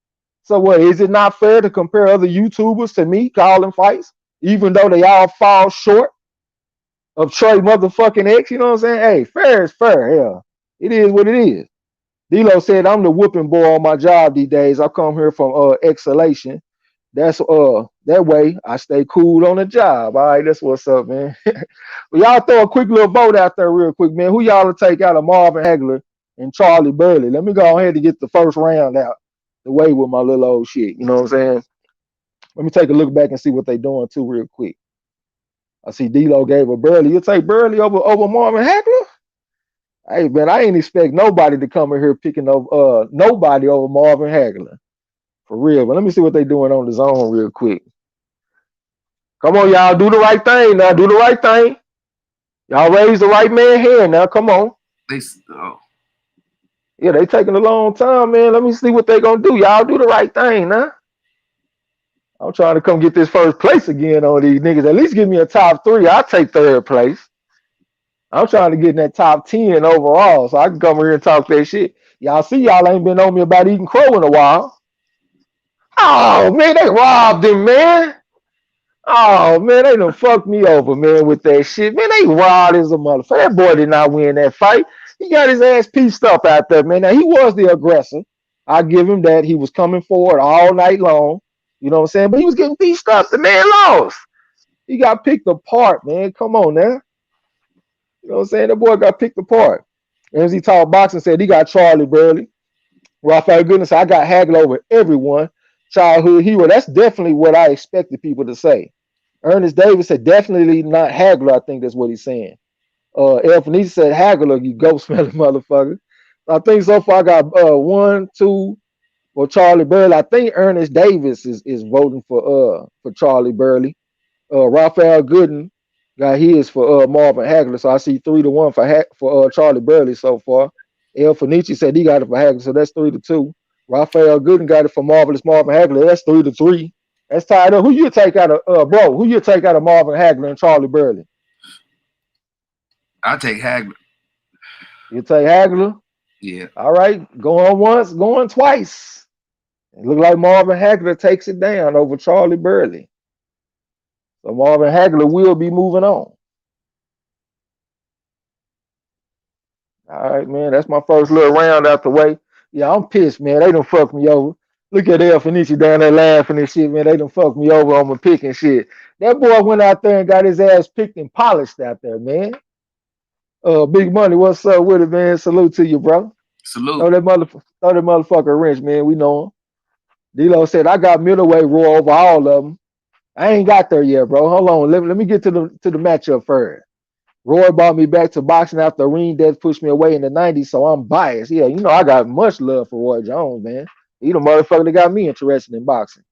So what is it not fair to compare other YouTubers to me calling fights, even though they all fall short of Trey motherfucking X? You know what I'm saying? Hey, fair is fair. Yeah, it is what it is. D'Lo said, I'm the whooping boy on my job these days. I come here from exhalation. That's that way I stay cool on the job. All right, that's what's up, man. Well, y'all throw a quick little vote out there real quick, man. Who y'all will take out of Marvin Hagler and Charlie Burley? Let me go ahead and get the first round out the way with my little old shit. You know what I'm saying? Let me take a look back and see what they doing too real quick. I see D'Lo gave a Burley. You take Burley over Marvin Hagler? Hey man, I ain't expect nobody to come in here picking up nobody over Marvin Hagler. For real. But let me see what they doing on the zone real quick. Come on, y'all. Do the right thing now. Do the right thing. Y'all raise the right man hand now. Come on. Yeah, they taking a long time, man. Let me see what they gonna do. Y'all do the right thing now. I'm trying to come get this first place again on these niggas. At least give me a top 3. I'll take 3rd place. I'm trying to get in that top 10 overall so I can come here and talk that shit. Y'all see y'all ain't been on me about eating crow in a while. Oh, man, they robbed him, man. Oh, man, they done fucked me over, man, with that shit. Man, they robbed as a motherfucker. That boy did not win that fight. He got his ass pieced up out there, man. Now, he was the aggressor. I give him that. He was coming forward all night long. You know what I'm saying? But he was getting pieced up. The man lost. He got picked apart, man. Come on now. You know what I'm saying? That boy got picked apart. MZ Talk Boxing said he got Charlie Burley. Rafael Goodness said, I got Hagler over everyone. Childhood hero. That's definitely what I expected people to say. Ernest Davis said definitely not Hagler. I think that's what he's saying. El Fenice said Hagler, you ghost smelling motherfucker. I think so far I got one, two for Charlie Burley. I think Ernest Davis is voting for Charlie Burley. Raphael Gooden got his for Marvin Hagler. So I see 3-1 for Charlie Burley so far. El Fenice said he got it for Hagler, so that's 3-2. Raphael Gooden got it for Marvelous Marvin Hagler. That's 3-3. That's tied up. Who you take out of bro? Who you take out of Marvin Hagler and Charlie Burley? I take Hagler. You take Hagler. Yeah. All right, going once, going twice. It look like Marvin Hagler takes it down over Charlie Burley. So Marvin Hagler will be moving on. All right, man. That's my first little round out the way. Yeah, I'm pissed, man. They done fucked me over. Look at El Fenici down there laughing and shit, man. They done fucked me over on my pick and shit. That boy went out there and got his ass picked and polished out there, man. Big Money, what's up with it, man? Salute to you, bro. Salute. Throw that motherfucker a wrench, man. We know him. D-Lo said, I got middleweight raw over all of them. I ain't got there yet, bro. Hold on. Let me get to the matchup first. Roy brought me back to boxing after ring death pushed me away in the 90s, so I'm biased. Yeah, I got much love for Roy Jones, man. He the motherfucker that got me interested in boxing.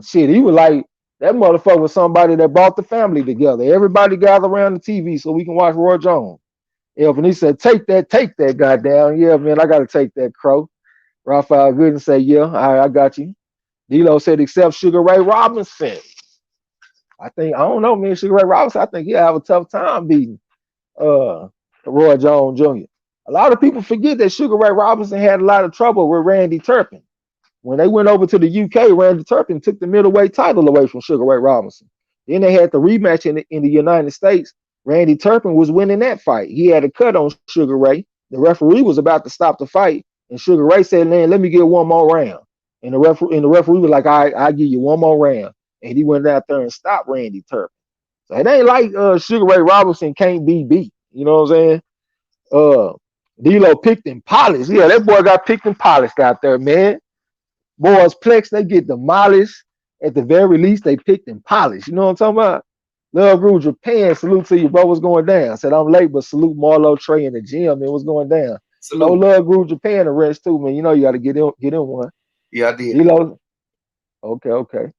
Shit, he was like, that motherfucker was somebody that brought the family together. Everybody gather around the TV so we can watch Roy Jones. And he said, take that, goddamn. Yeah, man, I got to take that, Crow. Raphael Gooden say, yeah, all right, I got you. D-Lo said, except Sugar Ray Robinson. I don't know, man. Sugar Ray Robinson, I think he'll have a tough time beating Roy Jones Jr. A lot of people forget that Sugar Ray Robinson had a lot of trouble with Randy Turpin. When they went over to the UK, Randy Turpin took the middleweight title away from Sugar Ray Robinson. Then they had the rematch in the United States. Randy Turpin was winning that fight. He had a cut on Sugar Ray. The referee was about to stop the fight, and Sugar Ray said, "Man, let me get one more round." And the referee was like, "All right, I'll give you one more round." And he went out there and stopped Randy Turpin. So it ain't like Sugar Ray Robinson can't be beat. You know what I'm saying? Uh, D'Lo picked and polished. Yeah, that boy got picked and polished out there, man. Boys Plex, they get demolished. At the very least, they picked and polished. You know what I'm talking about? Love Grew Japan, salute to you, bro. What's going down? Said I'm late, but salute Marlo, Trey, in the gym, man. What's going down? So Salute. Love Grew Japan the rest too, man. You know you got to get in one. Yeah, I did. D'Lo, okay.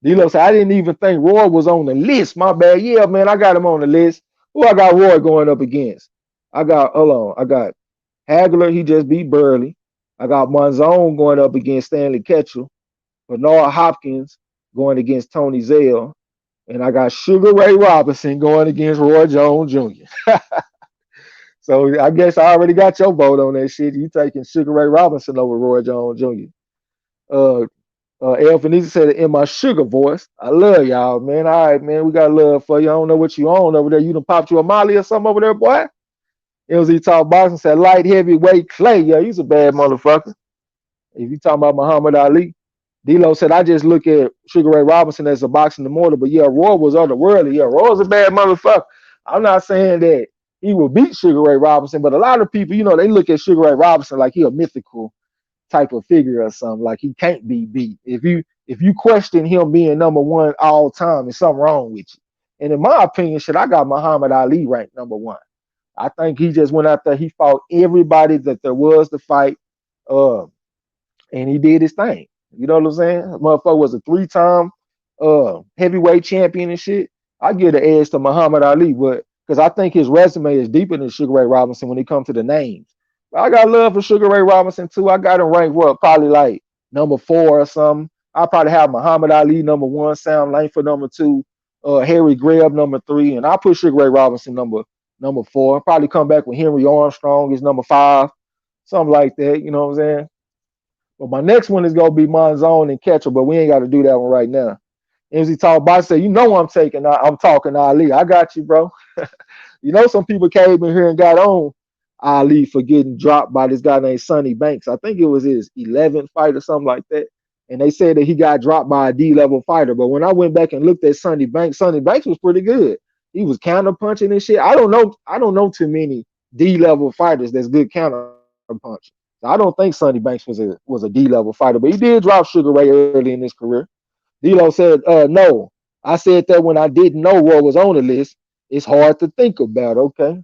D'Lo said I didn't even think Roy was on the list. My bad. Yeah, man, I got him on the list. Who I got Roy going up against? Hold on. I got Hagler. He just beat Burley. I got Monzon going up against Stanley Ketchel. Bernard Hopkins going against Tony Zell. And I got Sugar Ray Robinson going against Roy Jones Jr. So I guess I already got your vote on that shit. You taking Sugar Ray Robinson over Roy Jones Jr. Uh, El Fenice said it in my sugar voice. I love y'all, man. All right, man. We got love for you. I don't know what you on over there. You done popped you a Molly or something over there, boy? LZ Talk Boxing said light heavyweight Clay. Yeah, he's a bad motherfucker. If you talking about Muhammad Ali, D'Lo said I just look at Sugar Ray Robinson as a boxing immortal, but yeah, Roy was otherworldly. Yeah, Roy was a bad motherfucker. I'm not saying that he will beat Sugar Ray Robinson, but a lot of people, they look at Sugar Ray Robinson like he a mythical type of figure or something, like he can't be beat. If you question him being number one all time, there's something wrong with you. And in my opinion, shit, I got Muhammad Ali ranked number one. I think he just went out there, he fought everybody that there was to fight. Uh, and he did his thing. You know what I'm saying? Motherfucker was a three-time heavyweight champion and shit. I give the edge to Muhammad Ali, but because I think his resume is deeper than Sugar Ray Robinson when it comes to the names. But I got love for Sugar Ray Robinson too. I got him ranked probably like number 4 or something. I probably have Muhammad Ali number 1, Sam Langford number 2, Harry Greb number 3, and I put Sugar Ray Robinson number 4. Probably come back with Henry Armstrong is number 5, something like that. You know what I'm saying? But my next one is gonna be Monzon and Ketchel, but we ain't got to do that one right now. MZ Talk Box said, I'm talking Ali. I got you, bro. Some people came in here and got on Ali for getting dropped by this guy named Sonny Banks. I think it was his 11th fight or something like that. And they said that he got dropped by a D-level fighter. But when I went back and looked at Sonny Banks was pretty good. He was counter punching and shit. I don't know too many D-level fighters that's good counter punching. So I don't think Sonny Banks was a D-level fighter, but he did drop Sugar Ray early in his career. D-Lo said, no. I said that when I didn't know Roy was on the list. It's hard to think about. Okay.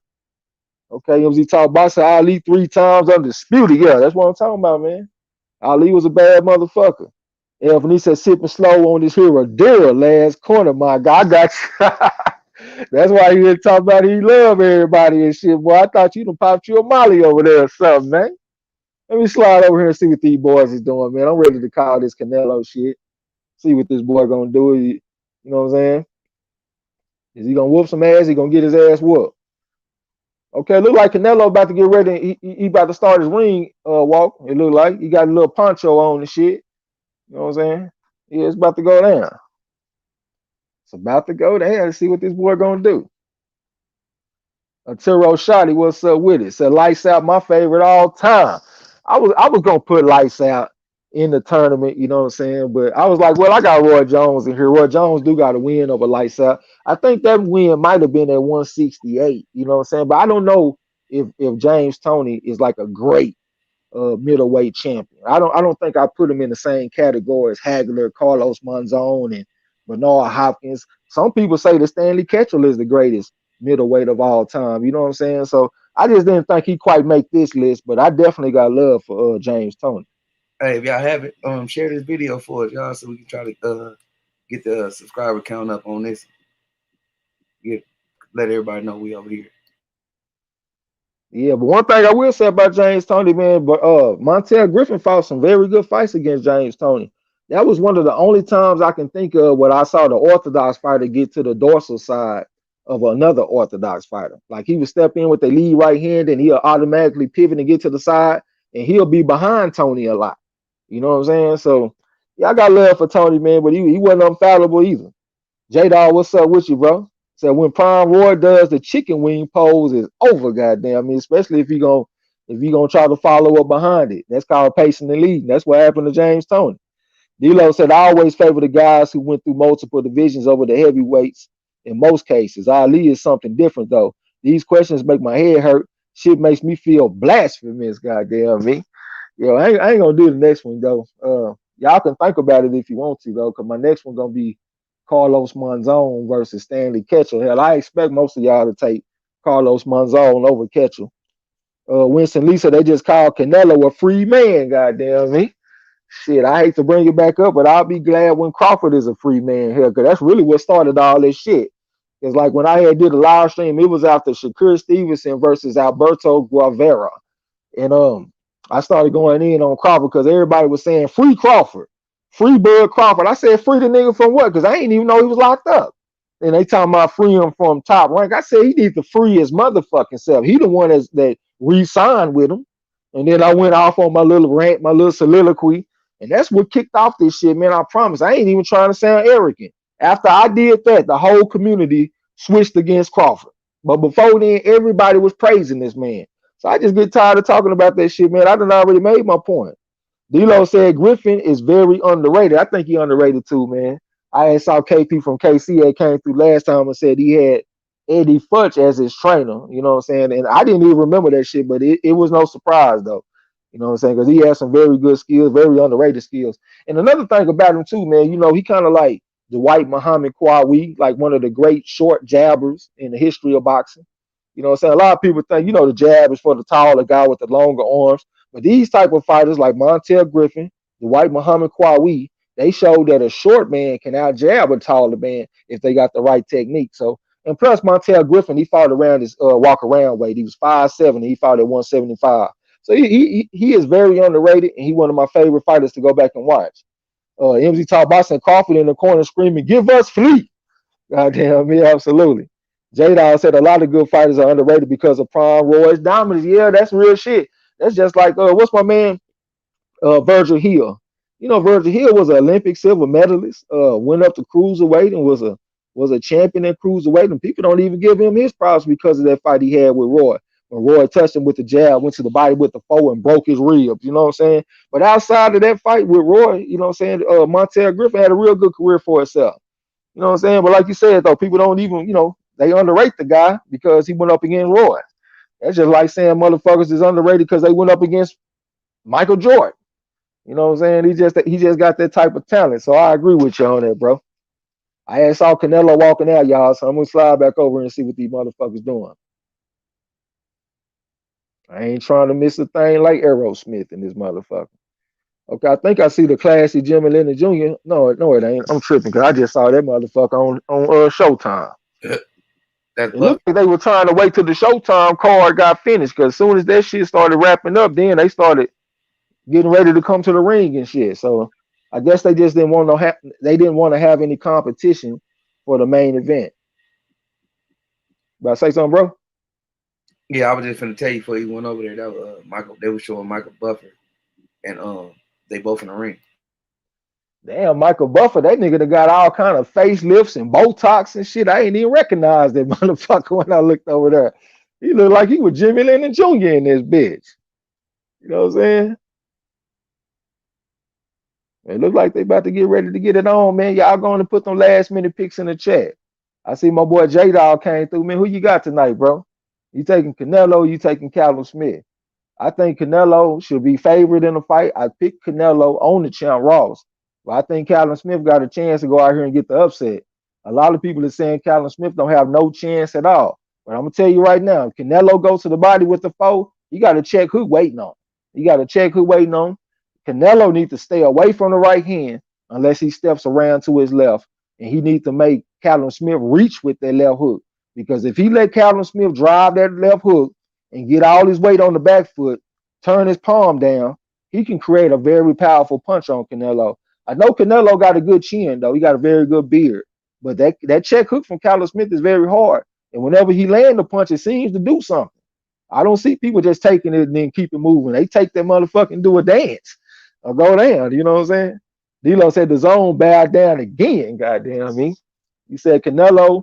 Okay. MZ talk boxing Ali 3 times undisputed. Yeah, that's what I'm talking about, man. Ali was a bad motherfucker. And when he said sipping slow on this hero, dear last corner, my God, I got you. That's why he didn't talk about he love everybody and shit. Boy, I thought you done popped you a molly over there or something, man. Let me slide over here and see what these boys is doing, man. I'm ready to call this Canelo shit. See what this boy gonna do. You know what I'm saying? Is he gonna whoop some ass? He gonna get his ass whooped. Okay, look like Canelo about to get ready. He about to start his ring walk. It look like he got a little poncho on and shit. You know what I'm saying? Yeah, it's about to go down. It's about to go down. Let's see what this boy gonna do. Tiro Shotty, what's up with it? Said lights out, my favorite all time. I was gonna put lights out in the tournament, you know what I'm saying? But I was like, well, I got Roy Jones in here. Roy Jones do got a win over lights out. I think that win might have been at 168, you know what I'm saying? But I don't know if James Toney is like a great middleweight champion. I don't think I put him in the same category as Hagler, Carlos Monzon, and Bernard Hopkins. Some people say that Stanley Ketchel is the greatest middleweight of all time. You know what I'm saying? So I just didn't think he quite make this list, but I definitely got love for James Toney. Hey, if y'all haven't, share this video for us, y'all, so we can try to get the subscriber count up on this. Get let everybody know we over here. Yeah, but one thing I will say about James Toney, man, but Montel Griffin fought some very good fights against James Toney. That was one of the only times I can think of when I saw the orthodox fighter get to the dorsal side of another orthodox fighter. Like he would step in with the lead right hand and he'll automatically pivot and get to the side and he'll be behind Tony a lot. You know what I'm saying? So yeah, I got love for Tony, man, but he wasn't infallible either. J Dog, what's up with you, bro? So when Prime Roy does the chicken wing pose is over, goddamn. I mean, especially if you gonna try to follow up behind it. That's called pacing and leading. That's what happened to James Toney. D'Lo said, I always favor the guys who went through multiple divisions over the heavyweights in most cases. Ali is something different, though. These questions make my head hurt. Shit makes me feel blasphemous, goddamn me. Yo, I ain't gonna do the next one, though. Y'all can think about it if you want to, though, because my next one gonna be Carlos Monzon versus Stanley Ketchel. Hell, I expect most of y'all to take Carlos Monzon over Ketchel. Winston Lisa, they just called Canelo a free man, goddamn me. Shit, I hate to bring it back up, but I'll be glad when Crawford is a free man here, because that's really what started all this shit. It's like when I had did a live stream, it was after Shakur Stevenson versus Alberto Guevara. And I started going in on Crawford because everybody was saying free Crawford, free Bud Crawford. I said free the nigga from what? Because I ain't even know he was locked up. And they talking about free him from Top Rank. I said he needs to free his motherfucking self. He the one that re-signed with him. And then I went off on my little rant, my little soliloquy. And that's what kicked off this shit, man. I promise. I ain't even trying to sound arrogant. After I did that, the whole community switched against Crawford. But before then, everybody was praising this man. So I just get tired of talking about that shit, man. I done already made my point. D'Lo said Griffin is very underrated. I think he underrated too, man. I saw KP from KC that came through last time and said he had Eddie Futch as his trainer. You know what I'm saying? And I didn't even remember that shit, but it was no surprise though. You know what I'm saying? Because he has some very good skills, very underrated skills. And another thing about him too, man, he kind of like the white Muhammad Qawi, like one of the great short jabbers in the history of boxing. You know what I'm saying? A lot of people think, the jab is for the taller guy with the longer arms. But these type of fighters like Montel Griffin, the white Muhammad Qawi, they showed that a short man can out jab a taller man if they got the right technique. So, and plus Montel Griffin, he fought around his walk around weight. He was 5'7", he fought at 175. So he is very underrated, and he one of my favorite fighters to go back and watch. MZ Talk Boston Crawford in the corner screaming, "Give us Fleet!" Goddamn me, absolutely. J-Dog said a lot of good fighters are underrated because of Prime Roy's dominance. Yeah, that's real shit. That's just like what's my man Virgil Hill. Virgil Hill was an Olympic silver medalist. Went up to cruiserweight and was a champion in cruiserweight, and people don't even give him his props because of that fight he had with Roy. When Roy touched him with the jab, went to the body with the foe and broke his ribs. You know what I'm saying? But outside of that fight with Roy, you know what I'm saying? Montel Griffin had a real good career for himself. You know what I'm saying? But like you said, though, people don't even, they underrate the guy because he went up against Roy. That's just like saying motherfuckers is underrated because they went up against Michael Jordan. You know what I'm saying? He just got that type of talent. So I agree with you on that, bro. I had saw Canelo walking out, y'all, so I'm gonna slide back over and see what these motherfuckers doing. I ain't trying to miss a thing like Aerosmith in this motherfucker. Okay, I think I see the classy Jimmy Lennon Jr. No, no, it ain't. I'm tripping because I just saw that motherfucker on Showtime. That's It Buff. looked like they were trying to wait till the Showtime card got finished because as soon as that shit started wrapping up, then they started getting ready to come to the ring and shit. So I guess they just didn't want they didn't want to have any competition for the main event. But I say something, bro? Yeah, I was just finna tell you before you went over there. That was Michael. They were showing Michael Buffer, and they both in the ring. Damn, Michael Buffer, that nigga that got all kind of facelifts and Botox and shit. I ain't even recognize that motherfucker when I looked over there. He looked like he was Jimmy Lennon Jr. in this bitch. You know what I'm saying? It look like they about to get ready to get it on, man. Y'all going to put them last minute picks in the chat. I see my boy J Dog came through, man. Who you got tonight, bro? You taking Canelo? You taking Callum Smith? I think Canelo should be favored in the fight. I picked Canelo on the champ Ross. But I think Callum Smith got a chance to go out here and get the upset. A lot of people are saying Callum Smith don't have no chance at all. But I'm gonna tell you right now, if Canelo goes to the body with the foe, you got to check who waiting on. You got to check who waiting on. Canelo needs to stay away from the right hand unless he steps around to his left, and he needs to make Callum Smith reach with that left hook. Because if he let Callum Smith drive that left hook and get all his weight on the back foot, turn his palm down, he can create a very powerful punch on Canelo. I know Canelo got a good chin though; he got a very good beard. But that check hook from Callum Smith is very hard, and whenever he lands a punch, it seems to do something. I don't see people just taking it and then keep it moving. They take that motherfucker and do a dance or go down. You know what I'm saying? D'Lo said the zone bowed down again. Goddamn me. You said Canelo.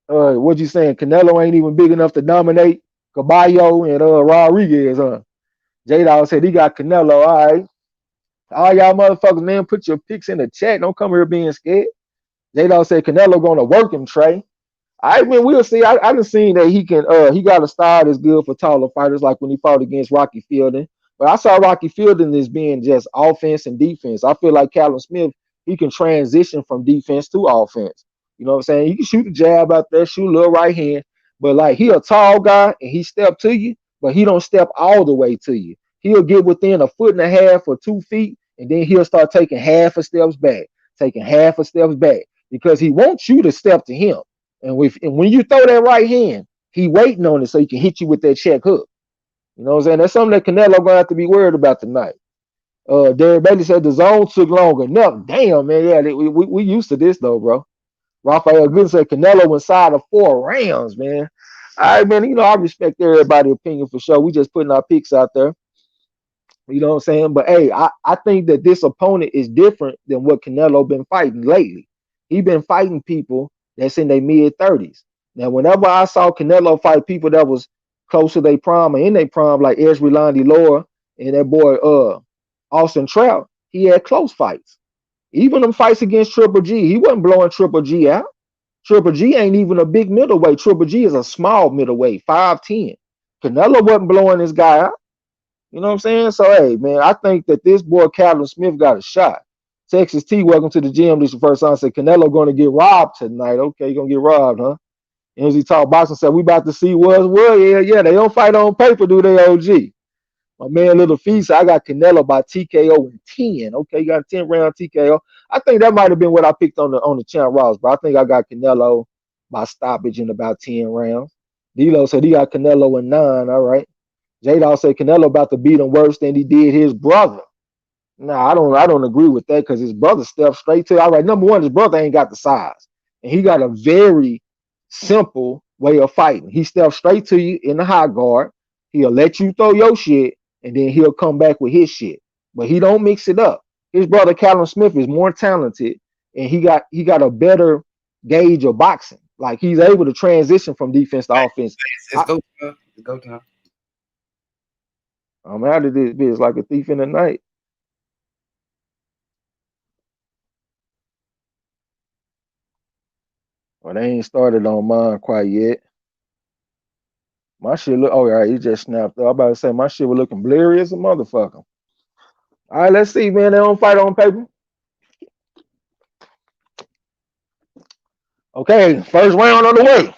What you saying? Canelo ain't even big enough to dominate Caballo and Rodriguez, huh? J Dog said he got Canelo. All right. All y'all motherfuckers, man, put your picks in the chat. Don't come here being scared. J Dog said Canelo gonna work him, Trey. I mean, we'll see. I done seen that he got a style that's good for taller fighters, like when he fought against Rocky Fielding. But I saw Rocky Fielding as being just offense and defense. I feel like Callum Smith, he can transition from defense to offense. You know what I'm saying? He can shoot the jab out there, shoot a little right hand, but like he a tall guy and he step to you, but he don't step all the way to you. He'll get within a foot and a half or 2 feet, and then he'll start taking half a steps back, taking half a steps back because he wants you to step to him. And when you throw that right hand, he waiting on it so he can hit you with that check hook. You know what I'm saying? That's something that Canelo gonna have to be worried about tonight. Derek Bailey said the zone took long enough. Damn, man. Yeah, we used to this though, bro. Rafael Gooden said Canelo inside of 4 rounds, man. All right, man. You know, I respect everybody's opinion for sure. We just putting our picks out there. You know what I'm saying? But hey, I think that this opponent is different than what Canelo been fighting lately. He been fighting people that's in their mid-30s. Now, whenever I saw Canelo fight people that was close to their prime or in their prime, like Esrelandi Laura and that boy Austin Trout, he had close fights. Even them fights against Triple G, he wasn't blowing Triple G out. Triple G ain't even a big middleweight. Triple G is a small middleweight, 5'10". Canelo wasn't blowing this guy out. You know what I'm saying? So, hey, man, I think that this boy Callum Smith got a shot. Texas T, welcome to the gym. This is the first time I said Canelo going to get robbed tonight. Okay, you're going to get robbed, huh? And as he talked boxing, said, we about to see what's what. Yeah, they don't fight on paper, do they, OG? My man Little Feast, I got Canelo by TKO in 10. Okay, you got a 10-round TKO. I think that might have been what I picked on the champ Ross, but I think I got Canelo by stoppage in about 10 rounds. D'Lo said he got Canelo in 9. All right. J-Dawg said Canelo about to beat him worse than he did his brother. Nah, I don't agree with that because his brother stepped straight to. All right, number one, his brother ain't got the size. And he got a very simple way of fighting. He steps straight to you in the high guard. He'll let you throw your shit, and then he'll come back with his shit. But he don't mix it up. His brother Callum Smith is more talented, and he got a better gauge of boxing. Like he's able to transition from defense to offense. It's go time. It's go time. I'm out of this bitch like a thief in the night. Well, they ain't started on mine quite yet. My shit look. Oh, all right, he just snapped. I'm about to say my shit was looking blurry as a motherfucker. All right, let's see, man. They don't fight on paper. Okay, first round on the way.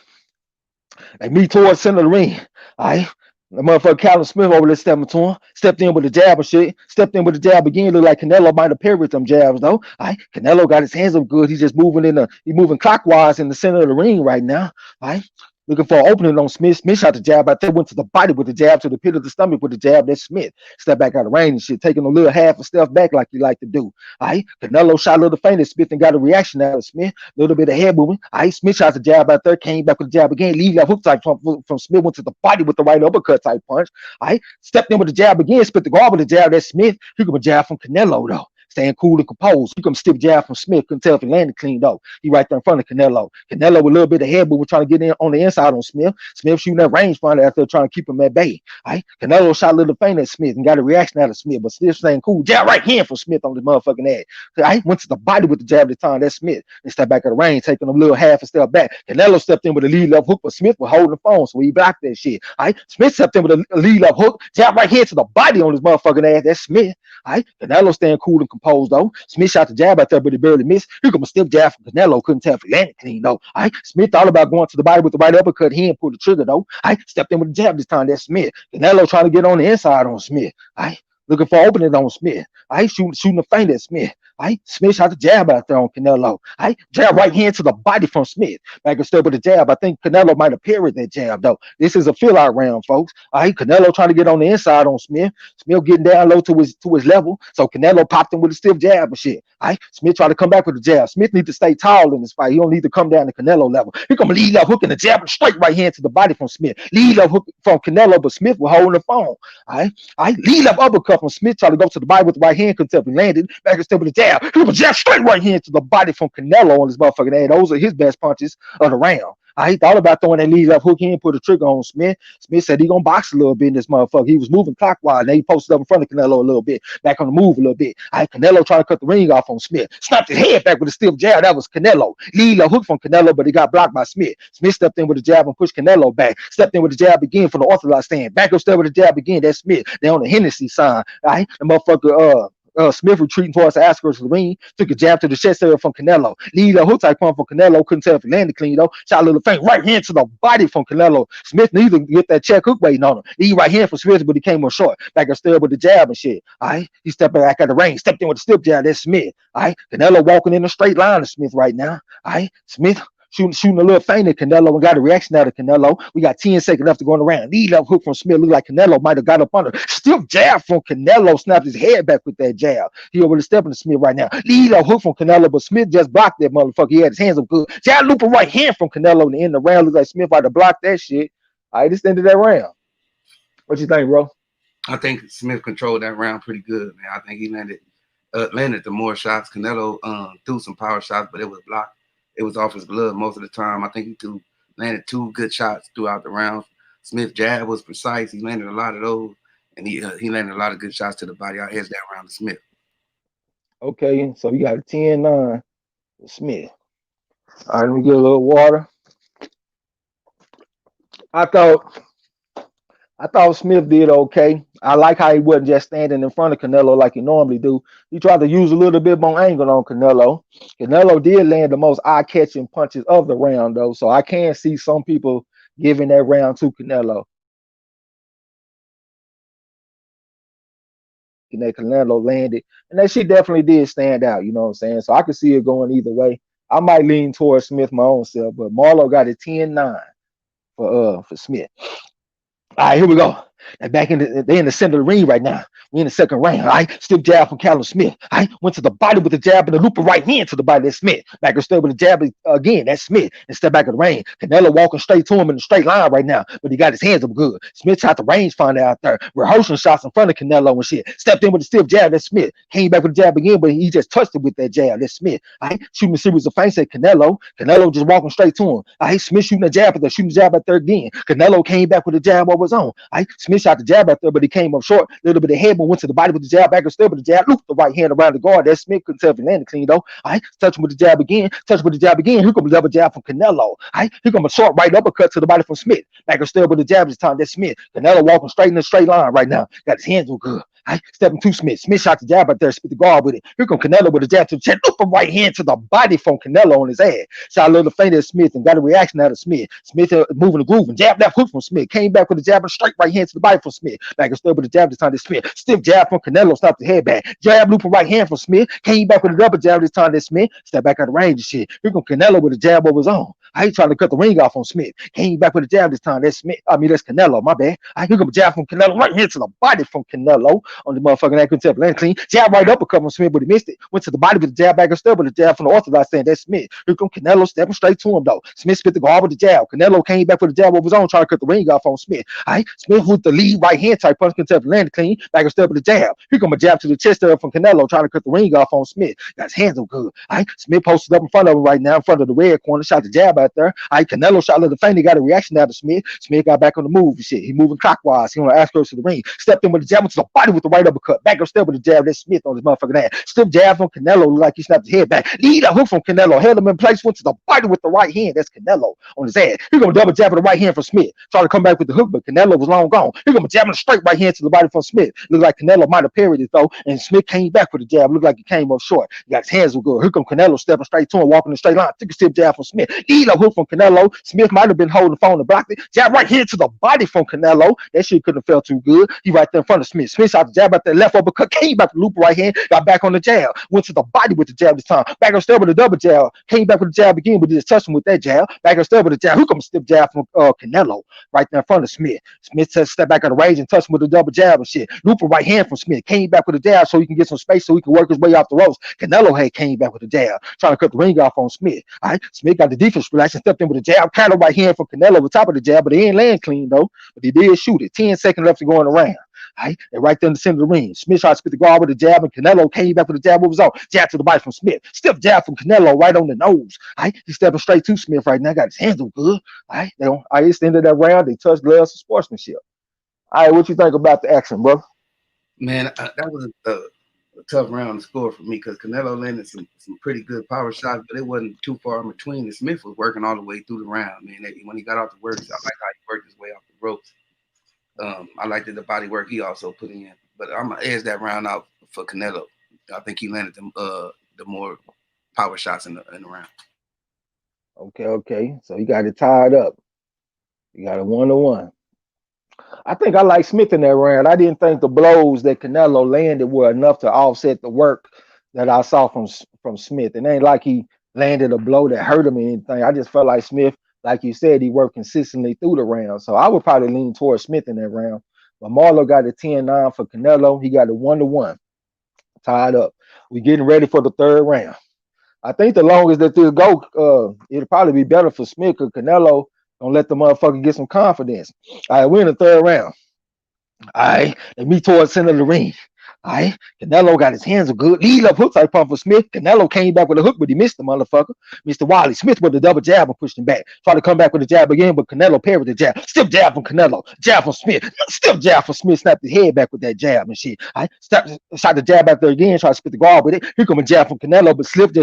They meet towards center of the ring. All right. The motherfucker Callum Smith over there stepping to him, stepped in with the jab and shit, stepped in with the jab again. Look like Canelo might have paired with them jabs though. All right. Canelo got his hands up good. He's just moving he moving clockwise in the center of the ring right now. All right. Looking for an opening on Smith. Smith shot the jab out there, went to the body with the jab, to the pit of the stomach with the jab. That's Smith. Step back out of range and shit, taking a little half a step back like he like to do. All right. Canelo shot a little faint at Smith and got a reaction out of Smith. A little bit of head movement. All right. Smith shot the jab out there, came back with the jab again. Lead that hook type from Smith, went to the body with the right uppercut type punch. All right. Stepped in with the jab again, spit the guard with the jab. That's Smith. He could a jab from Canelo though. Staying cool and composed. He come stiff jab from Smith. Couldn't tell if he landed clean though. He right there in front of Canelo. Canelo with a little bit of head, but we're trying to get in on the inside on Smith. Smith shooting that rangefinder after trying to keep him at bay. All right. Canelo shot a little faint at Smith and got a reaction out of Smith, but still staying cool. Jab right hand from Smith on the motherfucking head. I went to the body with the jab at the time. That's Smith. They stepped back at the range, taking a little half a step back. Canelo stepped in with a lead left hook, but Smith was holding the phone, so he blocked that shit. All right. Smith stepped in with a lead left hook, jab right hand to the body on his motherfucking ass. That's Smith. All right. Canelo staying cool and composed though. Smith shot the jab out there, but he barely missed. Here come a stiff jab from Canelo. Couldn't tell if he landed clean though. All right. Smith thought about going to the body with the right uppercut. He didn't pull the trigger though. All right. Stepped in with the jab this time. That's Smith. Canelo trying to get on the inside on Smith. All right. Looking for opening on Smith. All right. Shooting a feint at Smith. All right. Smith shot the jab out there on Canelo. All right. Jab right hand to the body from Smith. Back and step with the jab. I think Canelo might have parried that jab though. This is a fill out round, folks. All right. Canelo trying to get on the inside on Smith. Smith getting down low to his level. So Canelo popped him with a stiff jab and shit. All right. Smith tried to come back with the jab. Smith needs to stay tall in this fight. He don't need to come down to Canelo level. He come lead up hook and the jab and straight right hand to the body from Smith. Lead up hook from Canelo, but Smith was holding the phone. All right. All right. Lead up uppercut from Smith. Tried to go to the body with the right hand. Couldn't tell if he landed. Back and step with the jab. He come a jab straight right hand to the body from Canelo on his motherfucking head. Those are his best punches of the round. I thought about throwing that lead up hook. He didn't put a trigger on Smith. Smith said he gonna box a little bit in this motherfucker. He was moving clockwise. Then he posted up in front of Canelo a little bit, back on the move a little bit. Canelo trying to cut the ring off on Smith. Snapped his head back with a stiff jab. That was Canelo. Lead up hook from Canelo, but he got blocked by Smith. Smith stepped in with the jab and pushed Canelo back. Stepped in with the jab again for the orthodox stand. Back up step with the jab again. That's Smith. They on the Hennessy sign. The motherfucker Smith retreating towards the outskirts of the ring, took a jab to the chest area from Canelo. Lead a hook type pump from Canelo, couldn't tell if he landed clean though. Shot a little feint right hand to the body from Canelo. Smith needed to get that check hook waiting on him. Lead right hand from Smith, but he came up short. Back and still with the jab and shit. All right, he stepped back at the range, stepped in with the stiff jab. That's Smith. All right, Canelo walking in a straight line of Smith right now. All right, Smith shooting a little feint at Canelo and got a reaction out of Canelo. We got 10 seconds left to go around. Lead up hook from Smith. Looked like Canelo might have got up under. Stiff jab from Canelo. Snapped his head back with that jab. He over the stepping to Smith right now. Lead up hook from Canelo, but Smith just blocked that motherfucker. He had his hands up good. Jab looping right hand from Canelo in the end of the round. Looks like Smith had to block that shit. All right, this ended that round. What you think, bro? I think Smith controlled that round pretty good, man. I think he landed the more shots. Canelo threw some power shots, but it was blocked. It was off his glove most of the time. I think he landed 2 good shots throughout the round. Smith's jab was precise. He landed a lot of those, and he landed a lot of good shots to the body. I edged that round to Smith. Okay, so you got a 10-9 with Smith. All right, let me get a little water. I thought Smith did okay. I like how he wasn't just standing in front of Canelo like he normally do. He tried to use a little bit more angle on Canelo. Canelo did land the most eye-catching punches of the round, though, so I can see some people giving that round to Canelo. And that Canelo landed, and that shit definitely did stand out, you know what I'm saying? So I could see it going either way. I might lean towards Smith my own self, but Marlo got a 10-9 for Smith. All right, here we go. And back they're in the center of the ring right now. We're in the second round. All right, stiff jab from Callum Smith. All right, went to the body with the jab and the loop of right hand to the body. That's Smith. Back and step with the jab again. That's Smith. And step back of the ring. Canelo walking straight to him in a straight line right now, but he got his hands up good. Smith tried the rangefinder out there, rehearsing shots in front of Canelo and shit. Stepped in with the stiff jab. That's Smith. Came back with the jab again, but he just touched it with that jab. That's Smith. All right, shooting a series of feints at Canelo. Canelo just walking straight to him. All right, Smith shooting a jab, but they're shooting the jab out there again. Canelo came back with the jab what was on. All right, Smith shot the jab out there, but he came up short. A little bit of head, but went to the body with the jab, back and still with the jab, looped the right hand around the guard. That Smith couldn't tell if he landed clean though. All right, touch him with the jab again, touch with the jab again. Here comes the other jab from Canelo. All right, here comes a short right uppercut to the body from Smith. Back and still with the jab this time. That's Smith. Canelo walking straight in a straight line right now. Got his hands all good. I stepping to Smith. Smith shot the jab out there, spit the guard with it. Here come Canelo with a jab to the chest. Look from right hand to the body from Canelo on his ass. Shot a little feint at Smith and got a reaction out of Smith. Smith moving the groove and jab left hook from Smith. Came back with a jab and straight right hand to the body from Smith. Back and still with a jab this time to Smith. Stiff jab from Canelo, stopped the head back. Jab looping right hand from Smith. Came back with a double jab this time to Smith. Step back out of range and shit. Here come Canelo with a jab over his own. I ain't trying to cut the ring off on Smith. Came back with a jab this time. That's Smith. That's Canelo. My bad. I here come a jab from Canelo right here to the body from Canelo on the motherfucking ankle tip. Land clean. Jab right uppercut from Smith, but he missed it. Went to the body with the jab back and still with the jab from the orthodox saying that's Smith. Here come Canelo stepping straight to him though. Smith spit the guard with the jab. Canelo came back with the jab of his own, trying to cut the ring off on Smith. All right, Smith with the lead right hand type punch, contest landed clean. Back and step with the jab. Here come a jab to the chest there from Canelo, trying to cut the ring off on Smith. Got his hands up good. All right, Smith posted up in front of him right now, in front of the red corner, shot the jab out there. All right, Canelo shot a little feint. He got a reaction out of Smith. Smith got back on the move and shit. He moving clockwise. He want to ask her to the ring. Stepped in with the jab to the body with the right uppercut. Back up step with the jab. That's Smith on his motherfucking ass. Stiff jab from Canelo, look like he snapped his head back. Lead a hook from Canelo. Held him in place. Went to the body with the right hand. That's Canelo on his ass. He gonna double jab with the right hand from Smith. Try to come back with the hook, but Canelo was long gone. He gonna jab in a straight right hand to the body from Smith. Look like Canelo might have parried it though, and Smith came back with the jab. Looked like he came up short. He got his hands were good. Here come Canelo stepping straight to him, walking in a straight line. Took a stiff jab from Smith. Lead a hook from Canelo. Smith might have been holding the phone and blocked it. Jab right here to the body from Canelo. That shit couldn't have felt too good. He right there in front of Smith. Smith shot the jab out there left uppercut. Came back to loop right hand. Got back on the jab. Went to the body with the jab this time. Back on step with the double jab. Came back with the jab again, but just touched him with that jab. Back on step with the jab. Who come stiff jab from Canelo right there in front of Smith. Smith step back out of range and touched him with the double jab and shit. Looping right hand from Smith. Came back with a jab so he can get some space so he can work his way off the ropes. Canelo had came back with a jab, trying to cut the ring off on Smith. All right, Smith got the defense relaxed and stepped in with a jab. Kind of right hand from Canelo over top of the jab, but he ain't land clean though. But he did shoot it. 10 seconds left to go in the round. Right, and right there in the center of the ring. Smith tried to spit the guard with a jab, and Canelo came back with a jab of his own. Jab to the body from Smith. Stiff jab from Canelo right on the nose. Right, he's stepping straight to Smith right now. Got his hands up good. Right, it's the end of that round. They touched gloves of sportsmanship. All right, what you think about the action, bro? Man, that was a tough round to score for me because Canelo landed some pretty good power shots, but it wasn't too far in between. And Smith was working all the way through the round. Man, when he got off the works, I like how he worked his way off the ropes. I liked the body work he also put in, but I'm gonna edge that round out for Canelo. I think he landed the more power shots in the round. Okay. So you got it tied up. You got a 1-1. I think I like Smith in that round. I didn't think the blows that Canelo landed were enough to offset the work that I saw from Smith. It ain't like he landed a blow that hurt him or anything. I just felt like Smith, like you said, he worked consistently through the round. So I would probably lean towards Smith in that round. But Marlo got a 10-9 for Canelo. He got a 1-1. Tied up. We're getting ready for the third round. I think the longest that this go, it'll probably be better for Smith because Canelo gonna let the motherfucker get some confidence. All right, we're in the third round. All right, they meet towards the center of the ring. All right, Canelo got his hands a good lead up hook type pump for Smith. Canelo came back with a hook, but he missed the motherfucker. Mr. Wiley Smith with the double jab and pushed him back. Tried to come back with a jab again, but Canelo parried the jab. Stiff jab from Canelo, jab from Smith. Stiff jab from Smith, snapped his head back with that jab and shit. All right, shot the jab out there again, tried to spit the guard with it. Here come a jab from Canelo, but slipped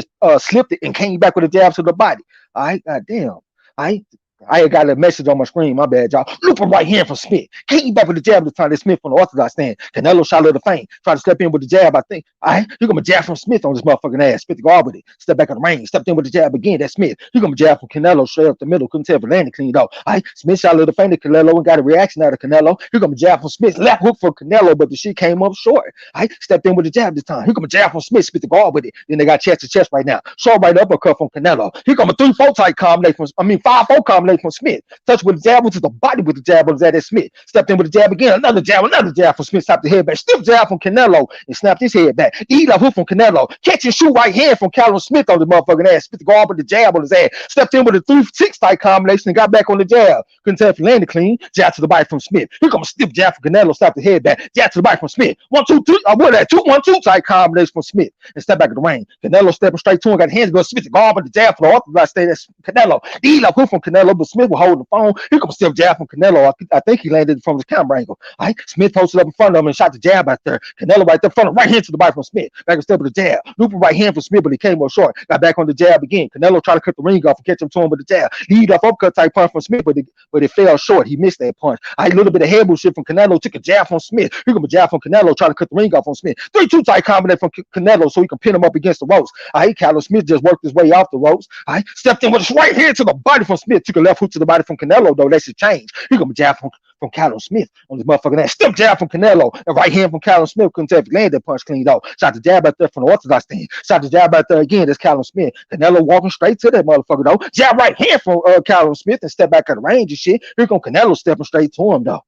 it and came back with a jab to the body. All right, goddamn. All right. I ain't got a message on my screen. My bad, y'all. Looping right hand from Smith. Came back with the jab this time. That Smith on the orthodox stand. Canelo shot a little feint. Tried to step in with the jab, I think. All right. Here come a jab from Smith on this motherfucking ass. Spit the guard with it. Step back on the range. Stepped in with the jab again. That's Smith. Here come a jab from Canelo straight up the middle. Couldn't tell if it landed clean though. All right. Smith shot a little feint at Canelo and got a reaction out of Canelo. Here come a jab from Smith. Left hook for Canelo, but the shit came up short. All right. Stepped in with the jab this time. Here come a jab from Smith. Spit the guard with it. Then they got chest to chest right now. Short right uppercut from Canelo. Here come a 3-4 type combination. 5-4 combination from Smith. Touch with the jab, went to the body with the jab of that Smith. Stepped in with the jab again, another jab from Smith, stopped the head back. Stiff jab from Canelo and snapped his head back. Eat a hook from Canelo. Catch and shoot right hand from Callum Smith on the motherfucking ass. Spit the guard with the jab on his ass. Stepped in with a 3-6 type combination and got back on the jab. Couldn't tell if he landed clean. Jab to the body from Smith. Here comes a stiff jab from Canelo, stopped the head back. Jab to the body from Smith. 1-2-3. I would that 2-1-2 type combination from Smith and step back in the ring. Canelo stepping straight to him, got hands go. Smith the guard with the jab for the orthodox stay. That's Canelo. Eat a hook from Canelo, but but Smith was holding the phone. Here comes a stiff jab from Canelo. I think he landed from the camera angle. All right, Smith posted up in front of him and shot the jab out there. Canelo right there in front of right hand to the body from Smith. Back and step with the jab. Looping right hand from Smith, but he came up short. Got back on the jab again. Canelo tried to cut the ring off and catch him to him with the jab. Lead off uppercut type punch from Smith, but it fell short. He missed that punch. A little bit of head movement from Canelo. Took a jab from Smith. Here comes a jab from Canelo. Trying to cut the ring off on Smith. 3-2 type combination from Canelo so he can pin him up against the ropes. Callum Smith just worked his way off the ropes. Stepped in with his right hand to the body from Smith. Took a left hook to the body from Canelo, though. That should change. Here comes a jab from Callum Smith on this motherfucking ass. Step jab from Canelo. And right hand from Callum Smith. Couldn't tell if he landed that punch clean though. Shot the jab out there from the orthodox stand. Shot the jab out there again. That's Callum Smith. Canelo walking straight to that motherfucker though. Jab right hand from Callum Smith and step back at the range and shit. Here come Canelo stepping straight to him though.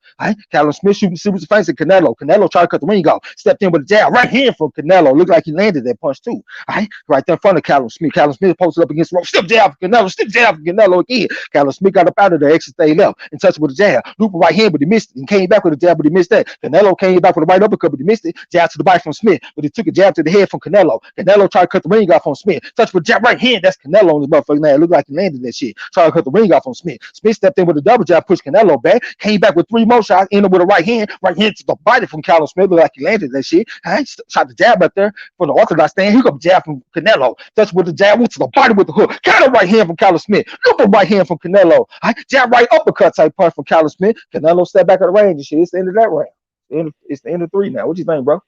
Callum Smith shooting super face at Canelo. Canelo tried to cut the ring off. Stepped in with a jab right hand from Canelo. Looked like he landed that punch too. Right there in front of Callum Smith. Callum Smith posted up against the rope. Step jab for Canelo. Step jab for Canelo again. Callum Smith got up out of there. Exit stay left and touched with a jab. Looping right hand, but he missed it. He came back with a jab, but he missed that. Canelo came back with a right uppercut, but he missed it. Jab to the body from Smith, but he took a jab to the head from Canelo. Canelo tried to cut the ring off on Smith. Touched with a jab right hand. That's Canelo on his motherfucking man. Looked like he landed that shit. Tried to cut the ring off on Smith. Smith stepped in with a double jab, pushed Canelo back. Came back with 3 more shots. Ended with a right hand to the body from Callum Smith. Looked like he landed that shit. Shot the jab out there from the orthodox stand. Here comes a jab from Canelo. Touched with the jab, went to the body with the hook. Counter right hand from Callum Smith. Looping right hand from Canelo. Jab right uppercut type punch from Callum Smith. Canelo stepped back at the range and shit. It's the end of that round. It's the end of 3 now. What you think, bro?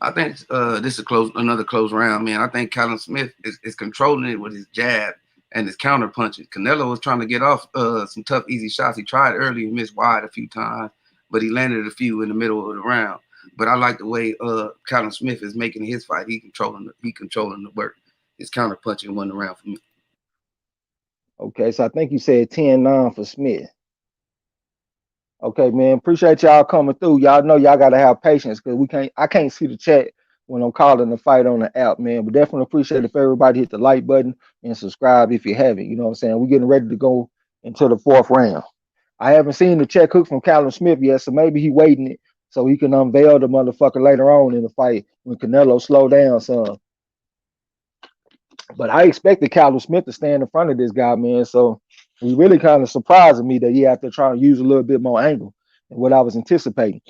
I think this is another close round, man. I think Callum Smith is controlling it with his jab and his counter punches. Canelo was trying to get off some tough, easy shots. He tried early and missed wide a few times, but he landed a few in the middle of the round. But I like the way Callum Smith is making his fight. He controlling the work. His counter punching won the round for me. Okay, so I think you said 10-9 for Smith. Okay, man. Appreciate y'all coming through. Y'all know y'all gotta have patience because I can't see the chat when I'm calling the fight on the app, man. But definitely appreciate if everybody hit the like button and subscribe if you haven't. You know what I'm saying? We're getting ready to go into the 4th round. I haven't seen the check hook from Callum Smith yet, so maybe he waiting it so he can unveil the motherfucker later on in the fight when Canelo slow down some. But I expected Callum Smith to stand in front of this guy, man. So he really kind of surprising me that he had to try to use a little bit more angle than what I was anticipating.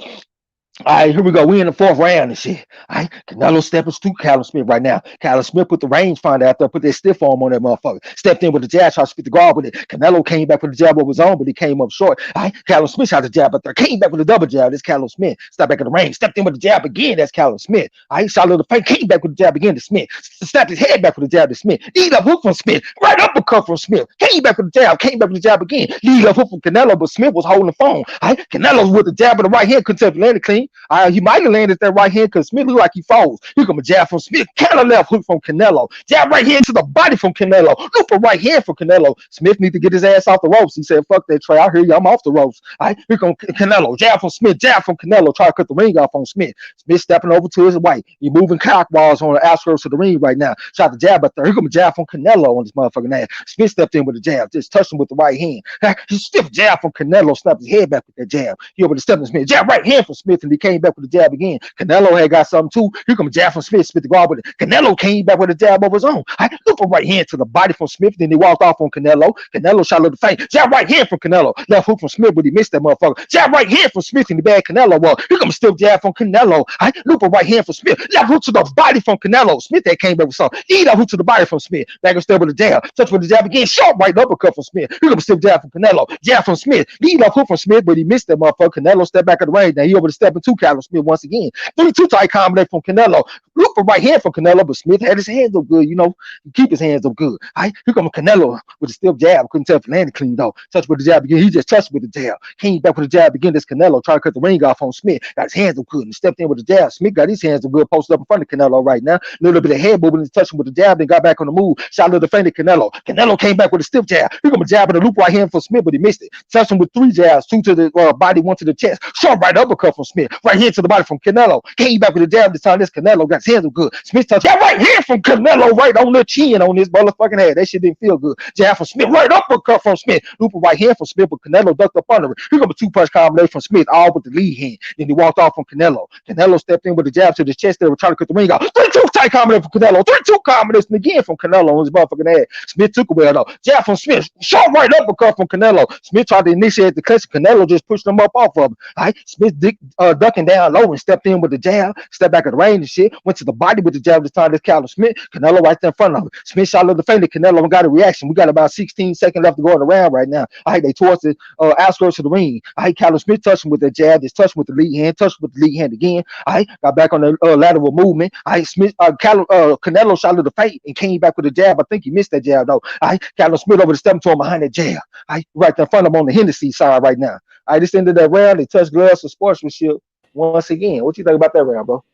All right, here we go. We in the 4th round and shit. All right, Canelo stepping to Callum Smith right now. Callum Smith put the rangefinder out there, put that stiff arm on that motherfucker. Stepped in with the jab, tried to spit the guard with it. Canelo came back with the jab of his own, but he came up short. All right, Callum Smith shot the jab out there. Came back with a double jab. That's Callum Smith. Stepped back in the range. Stepped in with the jab again. That's Callum Smith. All right, shot a little feint. Came back with the jab again to Smith. Snapped his head back with the jab to Smith. Lead up hook from Smith. Right uppercut from Smith. Came back with the jab. Came back with the jab again. Lead up hook from Canelo, but Smith was holding the phone. All right, Canelo with the jab of the right hand. Couldn't tell if he landed clean. All right, he might have landed that right hand because Smith looked like he falls. Here come a jab from Smith. Counter left hook from Canelo. Jab right hand to the body from Canelo. Loop a right hand from Canelo. Smith need to get his ass off the ropes. He said, fuck that, Trey. I hear you. I'm off the ropes. All right, here come Canelo. Jab from Smith. Jab from Canelo. Try to cut the ring off on Smith. Smith stepping over to his right. He moving cockwise on the outskirts of the ring right now. Shot the jab up there. Here come a jab from Canelo on this motherfucking ass. Smith stepped in with a jab. Just touched him with the right hand. He stiff jab from Canelo. Snapped his head back with that jab. He over the step of Smith. Jab right hand from Smith, and he came back with the jab again. Canelo had got something too. Here comes a jab from Smith. Smith the guard with it. Canelo came back with a jab of his own. I loop a right hand to the body from Smith. Then he walked off on Canelo. Canelo shot a little feint. Jab right hand from Canelo. Left hook from Smith, but he missed that motherfucker. Jab right hand from Smith in the bad Canelo wall. Here comes a stiff jab from Canelo. I loop a right hand from Smith. Left hook to the body from Canelo. Smith that came back with something. Lead up hook to the body from Smith. Back and step with the jab. Touch with the jab again. Short right uppercut from Smith. Here comes a stiff jab from Canelo. Jab from Smith. Lead up hook from Smith, but he missed that motherfucker. Canelo stepped back at the range. Now he over the step into Callum Smith once again. 3-2 tight combination from Canelo. Look for right hand from Canelo, but Smith had his hands up good, you know. Keep his hands up good. All right, here comes Canelo with a stiff jab. Couldn't tell if he landed clean though. Touch with the jab again. He just touched with the jab. Came back with the jab again. This Canelo tried to cut the ring off on Smith. Got his hands up good and stepped in with the jab. Smith got his hands up good, posted up in front of Canelo right now. A little bit of head movement and touching with the jab, then got back on the move. Shot a little feint at Canelo. Canelo came back with a stiff jab. Here comes a jab and a loop right hand for Smith, but he missed it. Touched him with 3 jabs, 2 to the body, 1 to the chest. Short right uppercut from Smith. right hand to the body from Canelo. Came back with a jab this time. This Canelo got his hands up good. Smith touched that right hand from Canelo right on the chin on his motherfucking head. That shit didn't feel good. Jab from Smith, right uppercut from Smith. Loop right hand from Smith, but Canelo ducked up under it. Here comes a two-punch combination from Smith, all with the lead hand. Then he walked off from Canelo. Canelo stepped in with the jab to the chest there, trying to cut the ring out. 3-2 tight combination from Canelo. 3-2 combination again from Canelo on his motherfucking head. Smith took away though. Jab from Smith, short right uppercut from Canelo. Smith tried to initiate the clutch. Canelo just pushed him up off of him. All right, Smith ducking down low and stepped in with the jab, stepped back at the range and shit. Went to the body with the jab this time. This Callum Smith. Canelo right there in front of him. Smith shot a the feint. Canelo got a reaction. We got about 16 seconds left to go in the round right now. All right, they towards the outskirts of the ring. All right, Callum Smith touched him with the jab. Just touched him with the lead hand. Touched him with the lead hand again. All right, got back on the lateral movement. All right, Canelo shot a the feint and came back with the jab. I think he missed that jab though. All right, Callum Smith over to step to him behind that jab. All right, right there in front of him on the Hennessy side right now. All right, this ended that round. They touched gloves for sportsmanship once again. What you think about that round, bro?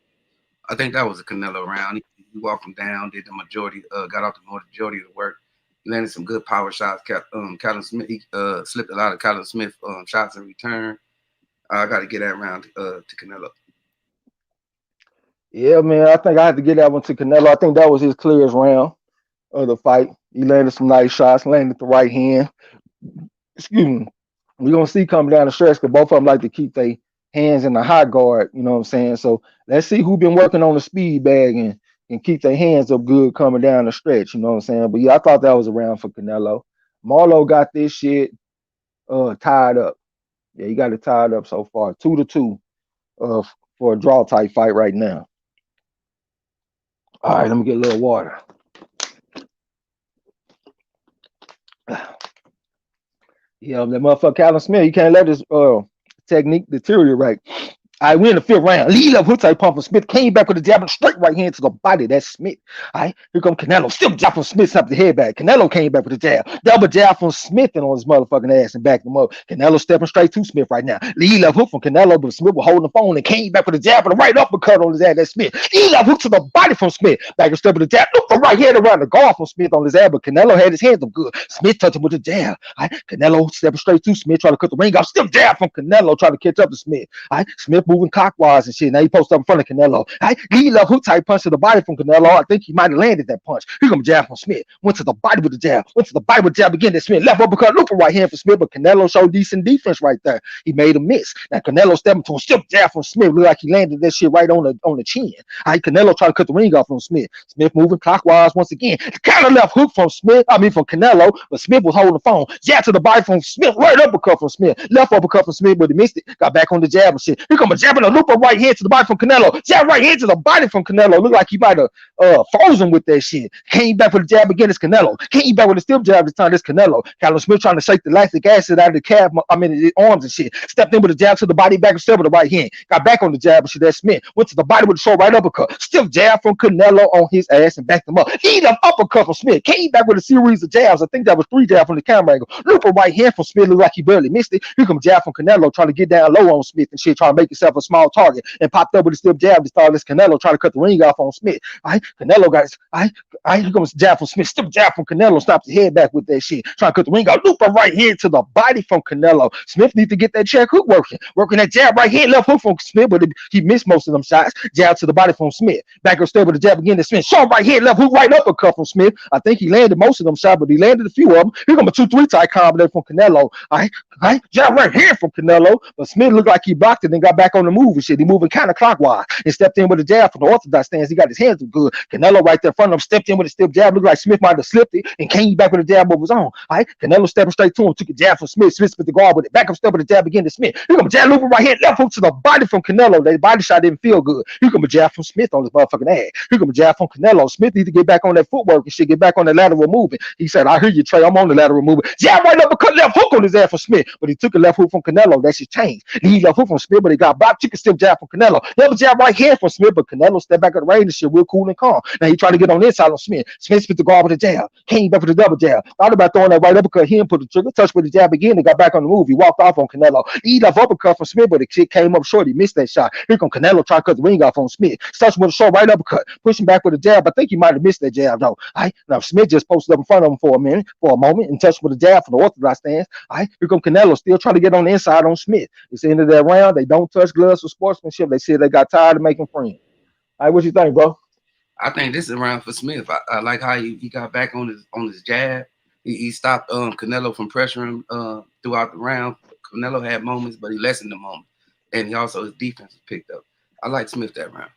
I think that was a Canelo round. He walked him down, did the majority, got off the majority of the work. He landed some good power shots. Callum Smith, he slipped a lot of Callum Smith shots in return. I got to get that round to Canelo. Yeah, man, I think I had to get that one to Canelo. I think that was his clearest round of the fight. He landed some nice shots, landed the right hand. Excuse me. We're going to see coming down the stretch because both of them like to keep their hands in the high guard, you know what I'm saying? So let's see who been working on the speed bag and keep their hands up good coming down the stretch, you know what I'm saying? But yeah, I thought that was a round for Canelo. Marlo got this shit tied up. Yeah, he got it tied up so far. 2-2 for a draw type fight right now. All right, let me get a little water. Yeah, that motherfucker Callum Smith, you can't let this technique deteriorate. I win the fifth round. Lead up hook type pump from Smith. Came back with a jab and straight right hand to the body. That's Smith. All right, here comes Canelo. Still jab from Smith up the head back. Canelo came back with a jab. Double jab from Smith and on his motherfucking ass and backed him up. Canelo stepping straight to Smith right now. Lead up hook from Canelo, but Smith was holding the phone and came back with a jab and a right uppercut on his ass. That's Smith. Lead up hook to the body from Smith. Back and step with a jab. Look the right hand around the guard from Smith on his ass, but Canelo had his hands up good. Smith touched him with a jab. All right, Canelo stepping straight to Smith, trying to cut the ring off. Still jab from Canelo, trying to catch up to Smith. All right, Smith moving clockwise and shit. Now he posted up in front of Canelo. He left hook type punch to the body from Canelo. I think he might have landed that punch. Here comes jab from Smith. Went to the body with the jab. Went to the body with the jab again. That Smith left uppercut, loop right hand for Smith, but Canelo showed decent defense right there. He made a miss. Now Canelo stepping to a stiff jab from Smith. Looked like he landed that shit right on the chin. All right, Canelo trying to cut the ring off from Smith. Smith moving clockwise once again. Kind of left hook from Smith. From Canelo, but Smith was holding the phone. Jab to the body from Smith. Right uppercut from Smith. Left uppercut from Smith, but he missed it. Got back on the jab and shit. Here come a jab and a loop of right hand to the body from Canelo. Jab right hand to the body from Canelo. Looked like he might have frozen with that shit. Came back with the jab again. It's Canelo. Came back with a stiff jab this time. It's Canelo. Callum Smith trying to shake the lactic acid out of the calf. His arms and shit. Stepped in with a jab to the body, back and step with the right hand. Got back on the jab and shit. That's Smith. Went to the body with a short right uppercut. Stiff jab from Canelo on his ass and backed him up. He left uppercut from Smith. Came back with a series of jabs. I think that was 3 jabs from the camera angle. Loop a right hand from Smith. Looked like he barely missed it. Here comes jab from Canelo trying to get down low on Smith and shit, trying to make himself a small target and popped up with a stiff jab. This Canelo trying to cut the ring off on Smith. All right, Canelo got his. All right, here comes jab from Smith. Stiff jab from Canelo. Stops his head back with that shit. Trying to cut the ring off. Loop a right hand to the body from Canelo. Smith needs to get that check hook working. Working that jab right hand, left hook from Smith, but he missed most of them shots. Jab to the body from Smith. Back up step with the jab again to Smith. Short right hand, left hook, right uppercut from Smith. I think he landed most of them shots, but he landed a few of them. Here comes a 2-3 tight combination from Canelo. All right, jab right hand from Canelo, but Smith looked like he blocked it and got back on the move and shit. He moving kind of clockwise and stepped in with a jab from the orthodox stance. He got his hands good. Canelo right there in front of him stepped in with a stiff jab. Looked like Smith might have slipped it and came back with a jab of his own. All right, Canelo stepping straight to him, took a jab from Smith. Smith spit the guard with it. Back up step with a jab again to Smith. Here comes a jab looping right hand, left hook to the body from Canelo. That body shot didn't feel good. Here comes a jab from Smith on his motherfucking ass. Here comes a jab from Canelo. Smith needs to get back on that footwork and shit, get back on that lateral movement. He said, I hear you, Trey. I'm on the lateral movement. Jab right uppercut, left hook on his ass for Smith, but he took a left hook from Canelo. That shit changed. He left hook from Smith, but he got blocked. Took a stiff jab from Canelo. Never jab right hand from Smith, but Canelo stepped back at the range and shit real cool and calm. Now he tried to get on the inside on Smith. Smith spit the guard with a jab. Came back with a double jab. Thought about throwing that right uppercut. He didn't put the trigger. Touched with the jab again and got back on the move. He walked off on Canelo. He left uppercut from Smith, but the shit came up short. He missed that shot. Here come Canelo trying to cut the ring off on Smith. Touched with a short right uppercut. Pushing back with a jab. I think he might have missed that jab though. All right. Now Smith just posted up in front of him for a moment and touched with a jab from the orthodox stance. All right. Here come Canelo still trying to get on the inside on Smith. It's the end of that round. They don't touch gloves for sportsmanship. They said they got tired of making friends. All right, what you think, bro? I think this is around for Smith. I like how he got back on his jab. He stopped Canelo from pressuring him throughout the round. Canelo had moments, but he lessened the moments, and he also his defense was picked up. I like Smith that round.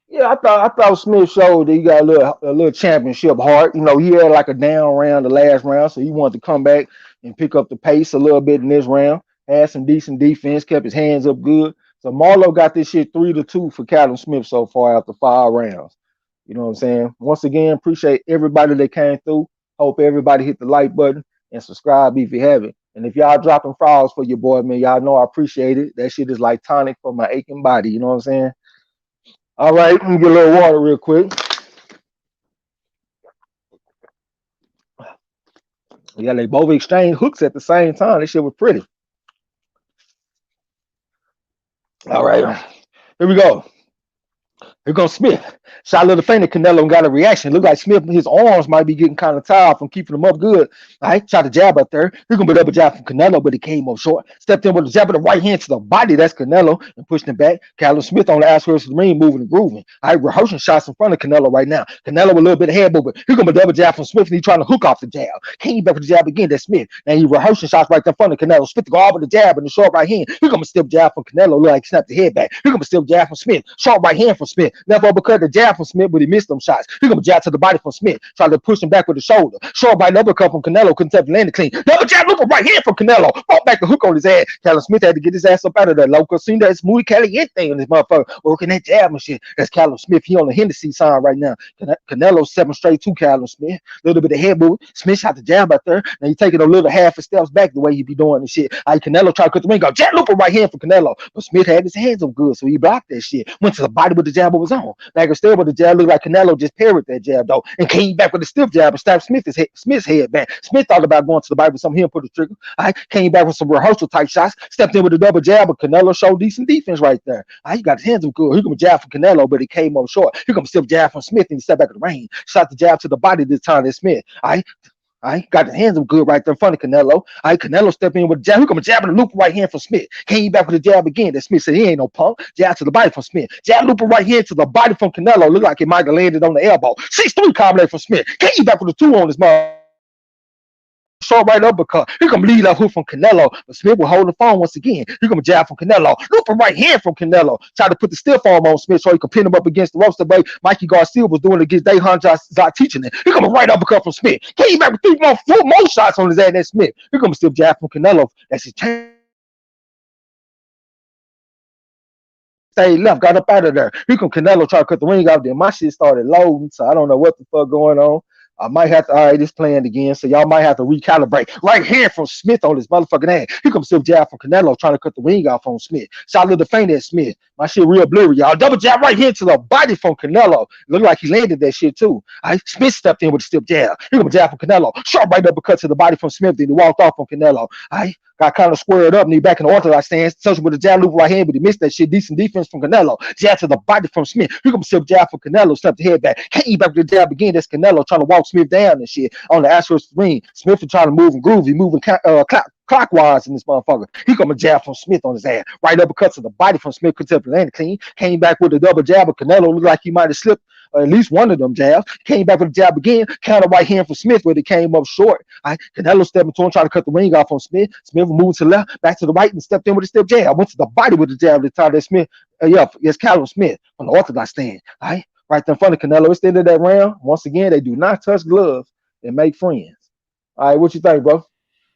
Yeah, I thought Smith showed that he got a little championship heart. You know, he had like a down round the last round, so he wanted to come back and pick up the pace a little bit in this round. Had some decent defense, kept his hands up good. So Marlo got this shit 3-2 for Callum Smith so far after 5 rounds. You know what I'm saying? Once again, appreciate everybody that came through. Hope everybody hit the like button and subscribe if you haven't. And if y'all dropping files for your boy, man, y'all know I appreciate it. That shit is like tonic for my aching body. You know what I'm saying? All right, let me get a little water real quick. Yeah, they both exchanged hooks at the same time. This shit was pretty. All right, here we go. Here goes Smith. Shot a little faint at Canelo and got a reaction. Looked like Smith, his arms might be getting kind of tired from keeping him up good. All right, shot a jab up there. Here gonna be double jab from Canelo, but it came up short. Stepped in with a jab with the right hand to the body. That's Canelo and pushed him back. Callum Smith on the outskirts of the ring, moving and grooving. All right, rehearsing shots in front of Canelo right now. Canelo with a little bit of head movement. Here gonna be double jab from Smith, and he trying to hook off the jab. Came back with the jab again. That's Smith. Now he rehearsing shots right there in front of Canelo. Smith to go over the jab and the short right hand. Here gonna stiff jab from Canelo. Look like he snapped the head back. Here gonna stiff jab from Smith. Short right hand from Smith. Left uppercut the jab from Smith, but he missed them shots. Here gonna jab to the body from Smith. Try to push him back with the shoulder. Short right uppercut from Canelo. Couldn't touch the landing clean. Double jab, look right hand from Canelo. Fought back the hook on his ass. Callum Smith had to get his ass up out of that local scene. That's muy caliente on this motherfucker. Working that jab and shit. That's Callum Smith. He on the Hennessy sign right now. Canelo 7 straight to Callum Smith. A little bit of head movement. Smith shot the jab out there. Now he taking a little half a steps back the way he be doing the shit. Canelo tried to cut the ring. Go jab looper right hand for Canelo. But Smith had his hands up good, so he blocked that shit. Went to the body with the jab of his own. Like still with the jab, looked like Canelo just parried that jab though, and came back with a stiff jab and stabbed Smith's head back. Smith thought about going to the body with some him put the trigger. I came back with some rehearsal type shots. Stepped in with a double jab, but Canelo showed decent defense right there. He got his hands up good. He gonna jab from Canelo, but he came up short. He gonna stiff jab from Smith and he stepped back in the ring. Shot the jab to the body this time. That's Smith. I got his hands up good right there in front of Canelo. Canelo stepped in with a jab. He gonna jab in the loop right hand from Smith. Came back with a jab again. That Smith said he ain't no punk. Jab to the body from Smith. Jab looper right hand to the body from Canelo. Looked like it might have landed on the elbow. 6-3 combination from Smith. Came back with a 2 on his mouth. Short right uppercut. Here come lead up hook from Canelo. But Smith will hold the phone once again. Here come a jab from Canelo. Looping right hand from Canelo. Try to put the stiff arm on Smith so he can pin him up against the ropes the way Mikey Garcia was doing against Dejan teaching it. Here come a right uppercut from Smith. Came back with 4 more shots on his ass. That's Smith. Here come a stiff jab from Canelo. That's his chance. Stayed left, got up out of there. Here come Canelo try to cut the ring off. Then my shit started loading, so I don't know what the fuck going on. I might have to, all right, it's playing again, so y'all might have to recalibrate. Right hand from Smith on his motherfucking ass. Here comes stiff jab from Canelo trying to cut the ring off on Smith. Shot a little faint at Smith. My shit real blurry, y'all. Double jab right here to the body from Canelo. Looked like he landed that shit too. Smith stepped in with a stiff jab. Here comes a jab from Canelo. Sharp right uppercut to the body from Smith. Then he walked off from Canelo. Got kind of squared up and he back in the orthodox stance. Touched with a jab loop right hand, but he missed that shit. Decent defense from Canelo. Jab to the body from Smith. Here comes stiff jab from Canelo. Stepped the head back. Can't back with the jab again. That's Canelo trying to walk Smith down and shit on the outskirts of the ring. Smith is trying to move and groove. He moving clockwise in this motherfucker. He come a jab from Smith on his ass. Right uppercut to the body from Smith. Could tip land clean. Came back with a double jab. But Canelo looked like he might have slipped at least one of them jabs. Came back with a jab again. Counter right hand for Smith, but it came up short. Canelo stepped into him, trying to cut the ring off on Smith. Smith moved to the left, back to the right, and stepped in with a stiff jab. Went to the body with the jab this time. That Smith, it's Callum Smith on the orthodox stand. Right there in front of Canelo. It's the end of that round. Once again, they do not touch gloves and make friends. All right, what you think, bro?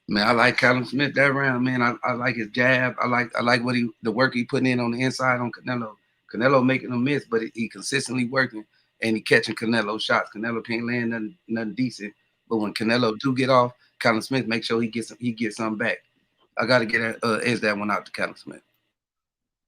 Man, I like Callum Smith that round, man. I like his jab. I like the work he putting in on the inside on Canelo. Canelo making him miss, but he consistently working and he catching Canelo shots. Canelo can't land nothing decent, but when Canelo do get off, Callum Smith make sure he gets something back. I got to get edge that one out to Callum Smith.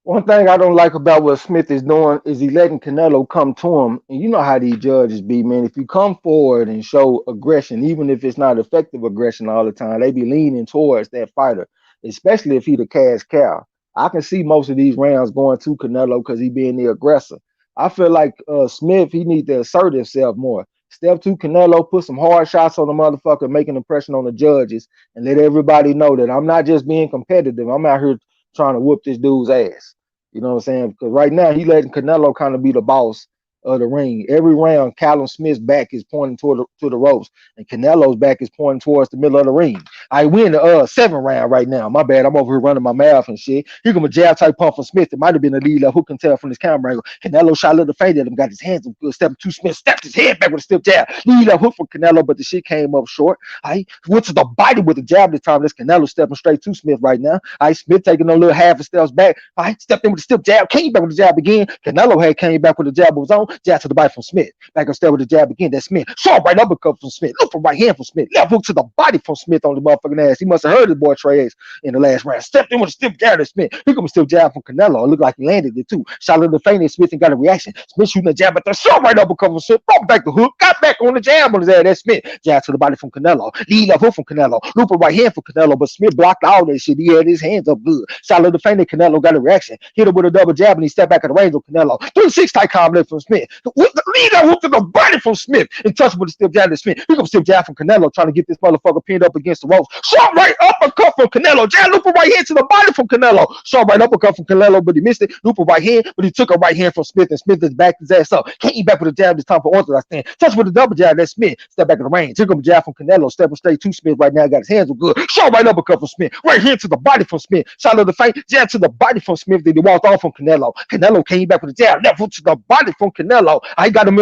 One thing I don't like about what Smith is doing is he letting Canelo come to him. And you know how these judges be, man. If you come forward and show aggression, even if it's not effective aggression all the time, they be leaning towards that fighter, especially if he the cash cow. I can see most of these rounds going to Canelo because he being the aggressor. I feel like Smith, he need to assert himself more. Step to Canelo, put some hard shots on the motherfucker, making impression on the judges, and let everybody know that I'm not just being competitive. I'm out here trying to whoop this dude's ass. You know what I'm saying? Because right now he letting Canelo kind of be the boss of the ring. Every round, Callum Smith's back is pointing to the ropes, and Canelo's back is pointing towards the middle of the ring. I win the 7th round right now. My bad. I'm over here running my mouth and shit. Here come a jab type pump from Smith. It might have been a lead left. Who can tell from this camera angle? Canelo shot a little faint at him, got his hands up good. Stepping to Smith, stepped his head back with a stiff jab. Lead left hook for Canelo, but the shit came up short. I went to the body with the jab this time. This Canelo stepping straight to Smith right now. Smith taking a little half a steps back. Stepped in with a stiff jab, came back with the jab again. Canelo had came back with the jab was on. Jab to the body from Smith. Back up step with the jab again. That's Smith. Short right uppercut from Smith. Look for right hand from Smith. Left hook to the body from Smith on the motherfucking ass. He must have heard his boy Trey Ace in the last round. Stepped in with a stiff jab to Smith. Here comes a stiff jab from Canelo. It looked like he landed it too. Shot a little faint and Smith and got a reaction. Smith shooting a jab at the short right uppercut from Smith. Brought back the hook. Got back on the jab on his ass. That's Smith. Jab to the body from Canelo. Lead left hook from Canelo. Looper right hand for Canelo, but Smith blocked all that shit. He had his hands up good. Shot a little faint and Canelo got a reaction. Hit him with a double jab and he stepped back at the range of Canelo. 3-6 tight combination from Smith. With the lead hook to the body from Smith and touch with a stiff jab to Smith. Here comes stiff jab from Canelo trying to get this motherfucker pinned up against the ropes. Short right uppercut from Canelo. Jab looper right hand to the body from Canelo. Short right uppercut from Canelo, but he missed it. Looper right hand, but he took a right hand from Smith and Smith just backed his ass up. Came back with a jab this time for orthodox stand. Touch with a double jab. That's Smith. Step back in the range. Here comes a jab from Canelo. Stepping straight to Smith right now. Got his hands up good. Short right uppercut from Smith. Right hand to the body from Smith. Shot of the feint. Jab to the body from Smith. Then he walked off from Canelo. Canelo came back with a jab. Left hook to the body from Canelo. I got him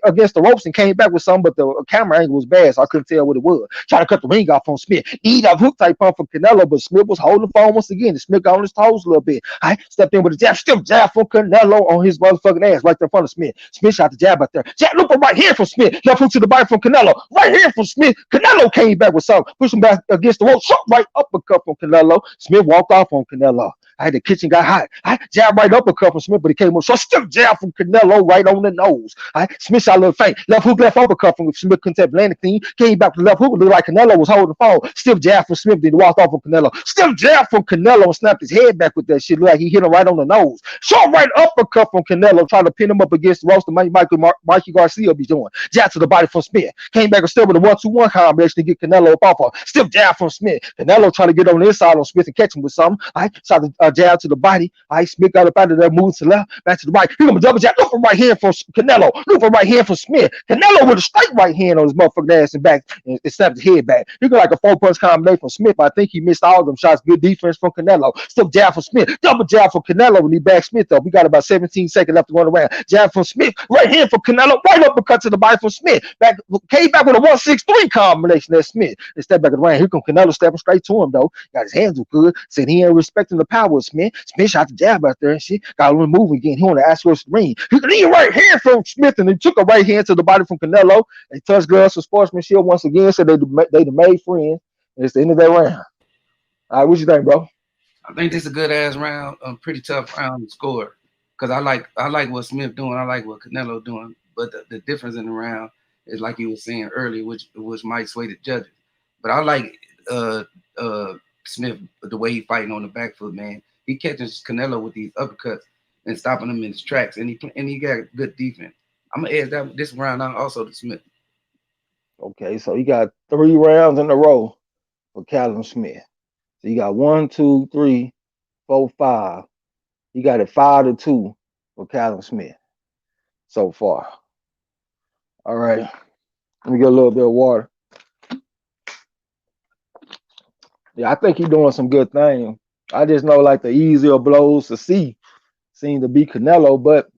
against the ropes and came back with some, but the camera angle was bad, so I couldn't tell what it was. Trying to cut the ring off on Smith. Eat up hook type pump from Canelo, but Smith was holding the phone once again. And Smith got on his toes a little bit. I stepped in with a jab. Still jab from Canelo on his motherfucking ass right there in front of Smith. Smith shot the jab out there. Jab looper right here from Smith. Left hook to the body from Canelo. Right here from Smith. Canelo came back with something. Pushed him back against the rope. Shot right uppercut from Canelo. Smith walked off on Canelo. The kitchen got hot. Jab right uppercut from Smith, but he came up. So still jab from Canelo right on the nose. Smith shot a little faint. Left hook, left uppercut from Smith. Couldn't tap landing clean. Came back to the left hook. Looked like Canelo was holding the phone. Still jab from Smith. Then he walked off on Canelo. Still jab from Canelo and snapped his head back with that shit. Looked like he hit him right on the nose. Short right uppercut from Canelo. Trying to pin him up against the roster. Mikey Garcia be doing. Jab to the body from Smith. Came back and still with a 1-2-1 combination to get Canelo up off. Still jab from Smith. Canelo trying to get on the inside on Smith and catch him with something. Shot the jab to the body. Smith got up out of there, moved to the left, back to the right. Here comes a double jab. Look for right hand for Canelo. Look for right hand for Smith. Canelo with a straight right hand on his motherfucking ass and back and snapped his head back. He got like a 4-punch combination from Smith. I think he missed all of them shots. Good defense from Canelo. Still jab for Smith. Double jab for Canelo when he backed Smith up. We got about 17 seconds left to run around. Jab from Smith. Right hand for Canelo. Right uppercut to the body from Smith. Came back with a 1-6-3 combination. That's Smith. And step back in the ring. Here comes Canelo stepping straight to him though. Got his hands good. Said he ain't respecting the power of Smith. Smith shot the jab out there and shit. Got him move again. He want to ask what's the ring. He could lead right hand from Smith and he took a right hand to the body from Canelo. They touched gloves for sportsmanship once again. So they made friends. And it's the end of that round. All right, what you think, bro? I think this is a good ass round, pretty tough round to score. Cause I like what Smith doing. I like what Canelo doing. But the difference in the round is like you were saying earlier, which might sway the judges. But I like Smith the way he fighting on the back foot, man. He catches Canelo with these uppercuts and stopping him in his tracks, and he got good defense. I'm gonna add this round out also to Smith. Okay, so he got 3 rounds in a row for Callum Smith. So you got 1, 2, 3, 4, 5. He got it 5-2 for Callum Smith so far. All right, let me get a little bit of water. Yeah, I think he's doing some good things. I just know like the easier blows to see seem to be Canelo, but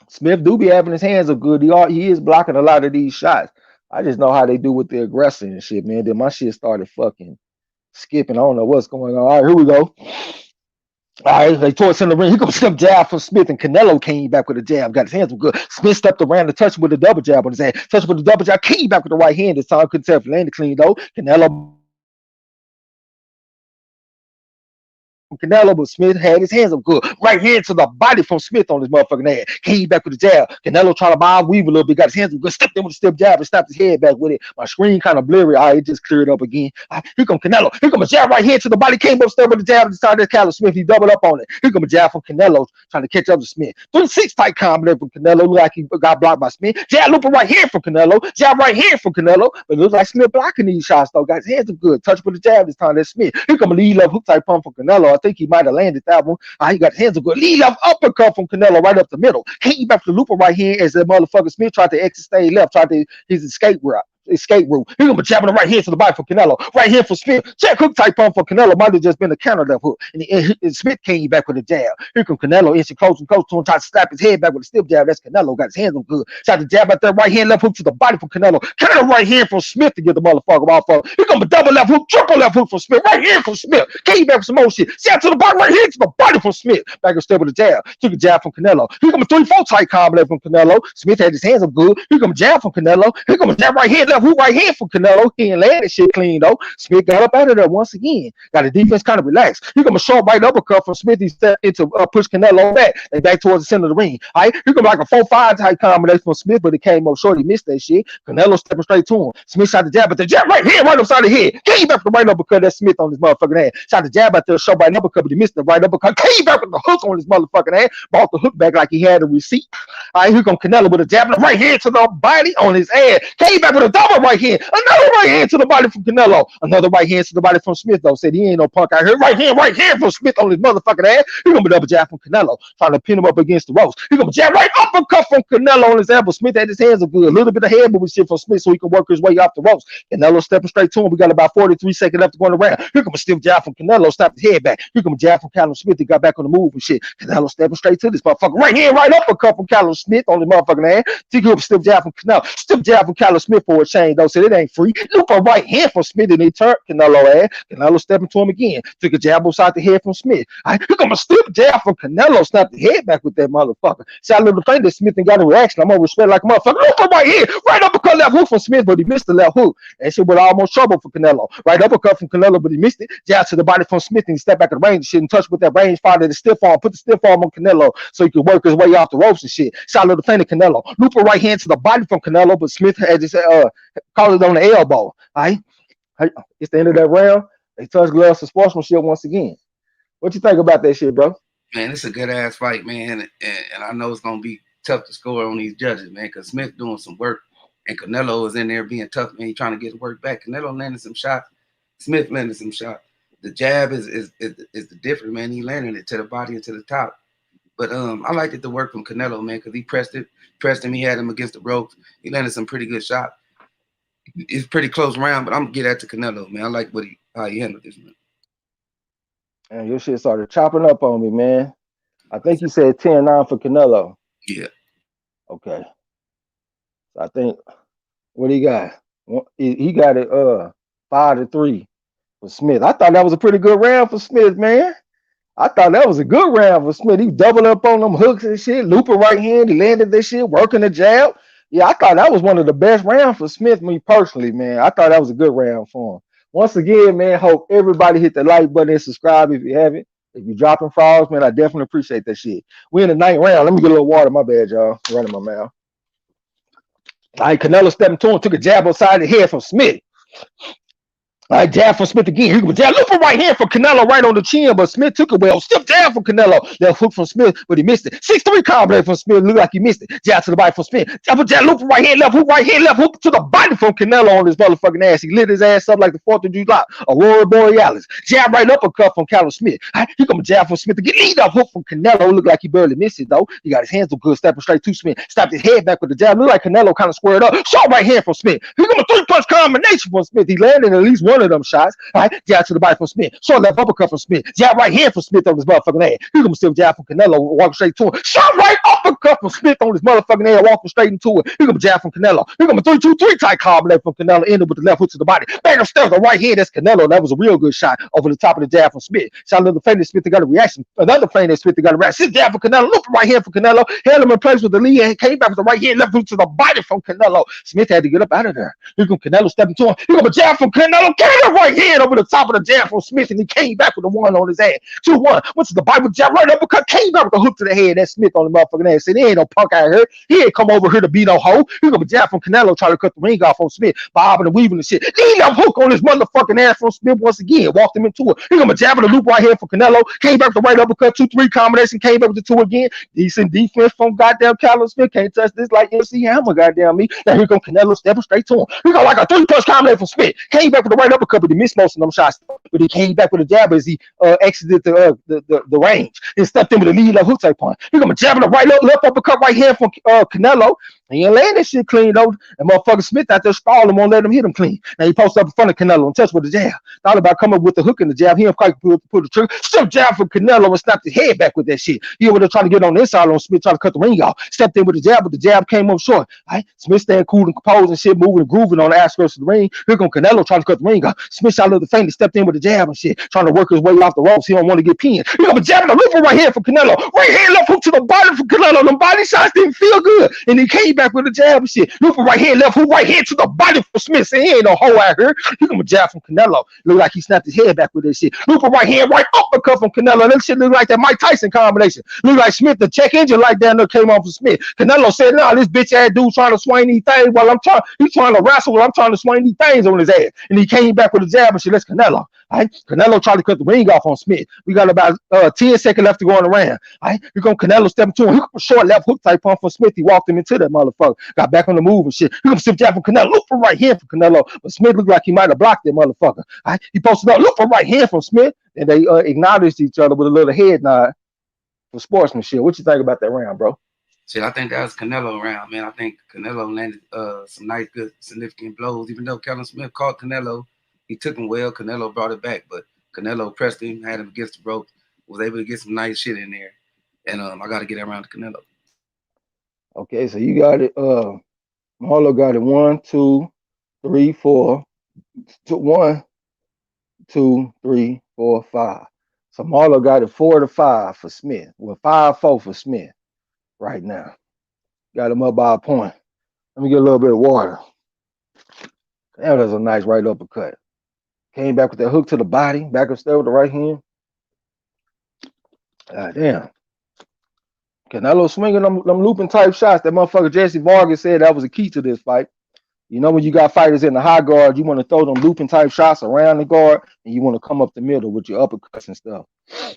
Smith do be having his hands up good. He is blocking a lot of these shots. I just know how they do with the aggressor and shit, man. Then my shit started fucking skipping. I don't know what's going on. All right, here we go. All right, they towards in the ring. Here comes some jab from Smith, and Canelo came back with a jab. Got his hands up good. Smith stepped around to touch him with a double jab on his hand. Touch with a double jab. Came back with the right hand this time. Couldn't tell if he landed clean though. Canelo, but Smith had his hands up good. Right hand to the body from Smith on his motherfucking ass. Came back with the jab. Canelo trying to bob weave a little bit. Got his hands up good. Stepped in with a stiff jab and snapped his head back with it. My screen kind of blurry. All right, it just cleared up again. All right, here come Canelo. Here come a jab right hand to the body. Came up, stepped with the jab. Decided Callum Smith. He doubled up on it. Here come a jab from Canelo trying to catch up to Smith. 3-6 tight combination from Canelo. Look like he got blocked by Smith. Jab looping right here from Canelo. Jab right here from Canelo. But it looks like Smith blocking these shots though. Got his hands up good. Touch with the jab this time. That's Smith. Here come a lead left hook type pump from Canelo. I think he might have landed that one. He got his hands up good. Lead left uppercut from Canelo right up the middle. Came back to the looper right hand as that motherfucker Smith tried to exit stage left, tried to his escape route. He's gonna be jabbing the right hand to the body for Canelo. Right hand for Smith. Check hook type pump for Canelo. Might have just been a counter left hook. And Smith came back with a jab. Here comes Canelo. Inching close and close to him. Tries to slap his head back with a stiff jab. That's Canelo. Got his hands on good. Tried to jab out there. Right hand left hook to the body for Canelo. Counter right hand from Smith to get the motherfucker off of. Here comes a double left hook. Triple left hook from Smith. Right hand from Smith. Came back with some more shit. Jab to the body. Right hand to the body from Smith. Back and step with a jab. Took a jab from Canelo. Here comes a 3-4 tight combo left from Canelo. Smith had his hands up good. Here comes a jab from Canelo. Here comes a jab right hand left hook. Right hand from Canelo. He ain't landed shit clean though. Smith got up out of there once again. Got the defense kind of relaxed. Here come a short right uppercut from Smith. He stepped into push Canelo back. They back towards the center of the ring. All right, here come like a 4-5 type combination from Smith, but it came up short. He missed that shit. Canelo stepping straight to him. Smith shot the jab, but the jab right here, right upside the head. Came back with the right uppercut. That Smith on his motherfucking ass. Shot the jab out there, short right uppercut, but he missed the right uppercut. Came back with the hook on his motherfucking ass. Brought the hook back like he had a receipt. All right, here come Canelo with a jab in the right hand to the body on his ass. Came back with a double right hand. Another right hand to the body from Canelo. Another right hand to the body from Smith, though. Said he ain't no punk out here. Right hand from Smith on his motherfucking ass. He gonna be double jab from Canelo. Trying to pin him up against the ropes. He gonna jab right uppercut from Canelo on his elbow. Smith had his hands up good. A little bit of head moving shit from Smith so he can work his way off the ropes. Canelo stepping straight to him. We got about 43 seconds left to go around. Here come a stiff jab from Canelo. Stop his head back. Here come a jab from Callum Smith. He got back on the move and shit. Canelo stepping straight to this motherfucker. Right hand, right uppercut from Callum Smith on his motherfucking ass. Take up a stiff jab from Canelo. Stiff jab from Callum Smith for a change, though. Said it ain't free. Loop a right hand from Smith and he turned Canelo ass. Canelo stepping to him again. Took a jab beside the head from Smith. Here come a stiff jab from Canelo. Snapped the head back with that motherfucker. See, I little thing that Smith and got a reaction. I'm gonna respect like a motherfucker. Look right here. Right uppercut left hook from Smith, but he missed the left hook. That shit was almost trouble for Canelo. Right uppercut from Canelo, but he missed it. Jab to the body from Smith and he stepped back at the range. Shit and touched with that range fire to the stiff arm. Put the stiff arm on Canelo so he could work his way off the ropes and shit. Shot a little thing to Canelo. Loop a right hand to the body from Canelo, but Smith had just caught it on the elbow. All right. It's the end of that round. They touch gloves for sportsmanship once again. What you think about that shit, bro? Man, it's a good ass fight, man, and I know it's gonna be tough to score on these judges, man, because Smith doing some work, and Canelo is in there being tough, man. He trying to get his work back. Canelo landing some shots. Smith landing some shots. The jab is the difference, man. He landing it to the body and to the top. But I liked it to work from Canelo, man, because he pressed him. He had him against the ropes. He landed some pretty good shots. It's pretty close round, but I'm gonna get that to Canelo, man. I like how he handled this, man. And your shit started chopping up on me, man. I think you said 10-9 for Canelo. Yeah. Okay. So I think what he got? He got it 5-3 for Smith. I thought that was a pretty good round for Smith, man. I thought that was a good round for Smith. He doubled up on them hooks and shit, looping right hand. He landed this shit, working the jab. Yeah, I thought that was one of the best rounds for Smith, me personally, man. I thought that was a good round for him. Once again, man, hope everybody hit the like button and subscribe if you haven't. If you're dropping frogs, man, I definitely appreciate that shit. We in the 9th round. Let me get a little water. My bad, y'all. Running my mouth. All right, Canelo stepping to him, took a jab outside the head from Smith. All right, jab from Smith again. Here we go. Jab, look for right hand from Canelo right on the chin, but Smith took it well. Stiff jab from Canelo. Left hook from Smith, but he missed it. 6-3 combo from Smith. Looked like he missed it. Jab to the body from Smith. Jab, look for right hand, left hook to the body from Canelo on his motherfucking ass. He lit his ass up like the 4th of July. Aurora Borealis. Jab right uppercut from Callum Smith. All right, here come a jab from Smith to get lead up hook from Canelo. Looked like he barely missed it, though. He got his hands up good, stepping straight to Smith. Stopped his head back with the jab. Looked like Canelo kind of squared up. Short right hand from Smith. Here come a 3-punch combination from Smith. He landed at least one of them shots. All right, jab to the body from Smith. Short left uppercut from Smith. Jab right hand from Smith on his motherfucking ass. Here comes still jab from Canelo, walking straight to him. Short right uppercut from Smith on his motherfucking ass, walking straight into it. Here comes jab from Canelo. Here comes a 3-2-3 tight combo from Canelo, ended with the left hook to the body. Bang upstairs, the right hand. That's Canelo. That was a real good shot over the top of the jab from Smith. Shot another feint that Smith got a reaction. Another feint that Smith got a reaction. Sit jab for Canelo. Look for right hand for Canelo. Held him in place with the lead and came back with the right hand, left hook to the body from Canelo. Smith had to get up out of there. Here comes Canelo stepping to him. Here comes a jab from Canelo. Carry the right hand over the top of the jab from Smith, and he came back with the one on his ass. 2-1. Went to the Bible jab right uppercut. Came back with the hook to the head. That's Smith on the motherfucking ass. And he ain't no punk out here. He ain't come over here to be no hoe. He gonna jab from Canelo trying to cut the ring off on Smith, bobbing and weaving and shit. Lead that hook on his motherfucking ass from Smith once again. Walked him into it. He gonna jab in the loop right here for Canelo. Came back with the right uppercut, 2-3 combination. Came back with the 2 again. Decent defense from goddamn Callum Smith. Can't touch this like MC Hammer, goddamn me. Now here come Canelo stepping straight to him. He got like a 3-punch combination from Smith. Came back with the right uppercut, but he missed most of them shots. But he came back with a jab as he exited the range and stepped in with a lead left hook type punch. He gonna jab in the right left uppercut right here from Canelo. He ain't laying that shit clean though. And motherfucker Smith out there stalling, won't let him hit him clean. Now he posts up in front of Canelo and touch with the jab. Thought about coming with the hook and the jab. He didn't quite pull the trigger. Still jab for Canelo and snapped his head back with that shit. He over there trying to get on the inside on Smith, trying to cut the ring off. Stepped in with the jab, but the jab came up short. Right? Smith staying cool and composed and shit, moving and grooving on the outskirts of the ring. Here come Canelo trying to cut the ring off. Smith shot a little faint and stepped in with the jab and shit, trying to work his way off the ropes. He don't want to get pinned. He gonna jab in the looper right here for Canelo. Right hand left hook to the body for Canelo. Them body shots didn't feel good. And he came back with the jab and shit. Looper right hand, left hook right hand to the body for Smith. Saying he ain't no hoe out here. He gonna jab from Canelo. Look like he snapped his head back with that shit. Looper right hand, right uppercut from Canelo. That shit look like that Mike Tyson combination. Look like Smith, the check engine light down there came on for Smith. Canelo said, nah, this bitch ass dude trying to swing these things while he's trying to wrestle while I'm trying to swing these things on his ass. And he came back with a jab and shit. That's Canelo. All right? Canelo tried to cut the ring off on Smith. We got about 10 seconds left to go on the round. All right? Here come Canelo stepping to him. He got a short left hook type pump from Smith. He walked him into that motherfucker. Got back on the move and shit. Here comes Smith jab from Canelo. Look for right hand for Canelo. But Smith looked like he might have blocked that motherfucker. All right? He posted up. Look for right hand from Smith. And they acknowledged each other with a little head nod for sportsmanship. What you think about that round, bro? Shit, I think that was Canelo round, man. I think Canelo landed some nice, good, significant blows. Even though Callum Smith caught Canelo, he took him well. Canelo brought it back, but Canelo pressed him, had him against the ropes, was able to get some nice shit in there. And I got to get that round to Canelo. Okay, so you got it. Marlo got it 1, 2, 3, 4. 1, 2, 3, 4, 5. So Marlo got it 4-5 for Smith. Well, 5-4 for Smith right now. Got him up by a point. Let me get a little bit of water. That was a nice right uppercut. Came back with that hook to the body, back upstairs with the right hand. God damn. Canelo swinging them looping type shots. That motherfucker Jesse Vargas said that was a key to this fight. You know, when you got fighters in the high guard, you want to throw them looping type shots around the guard, and you want to come up the middle with your uppercuts and stuff. All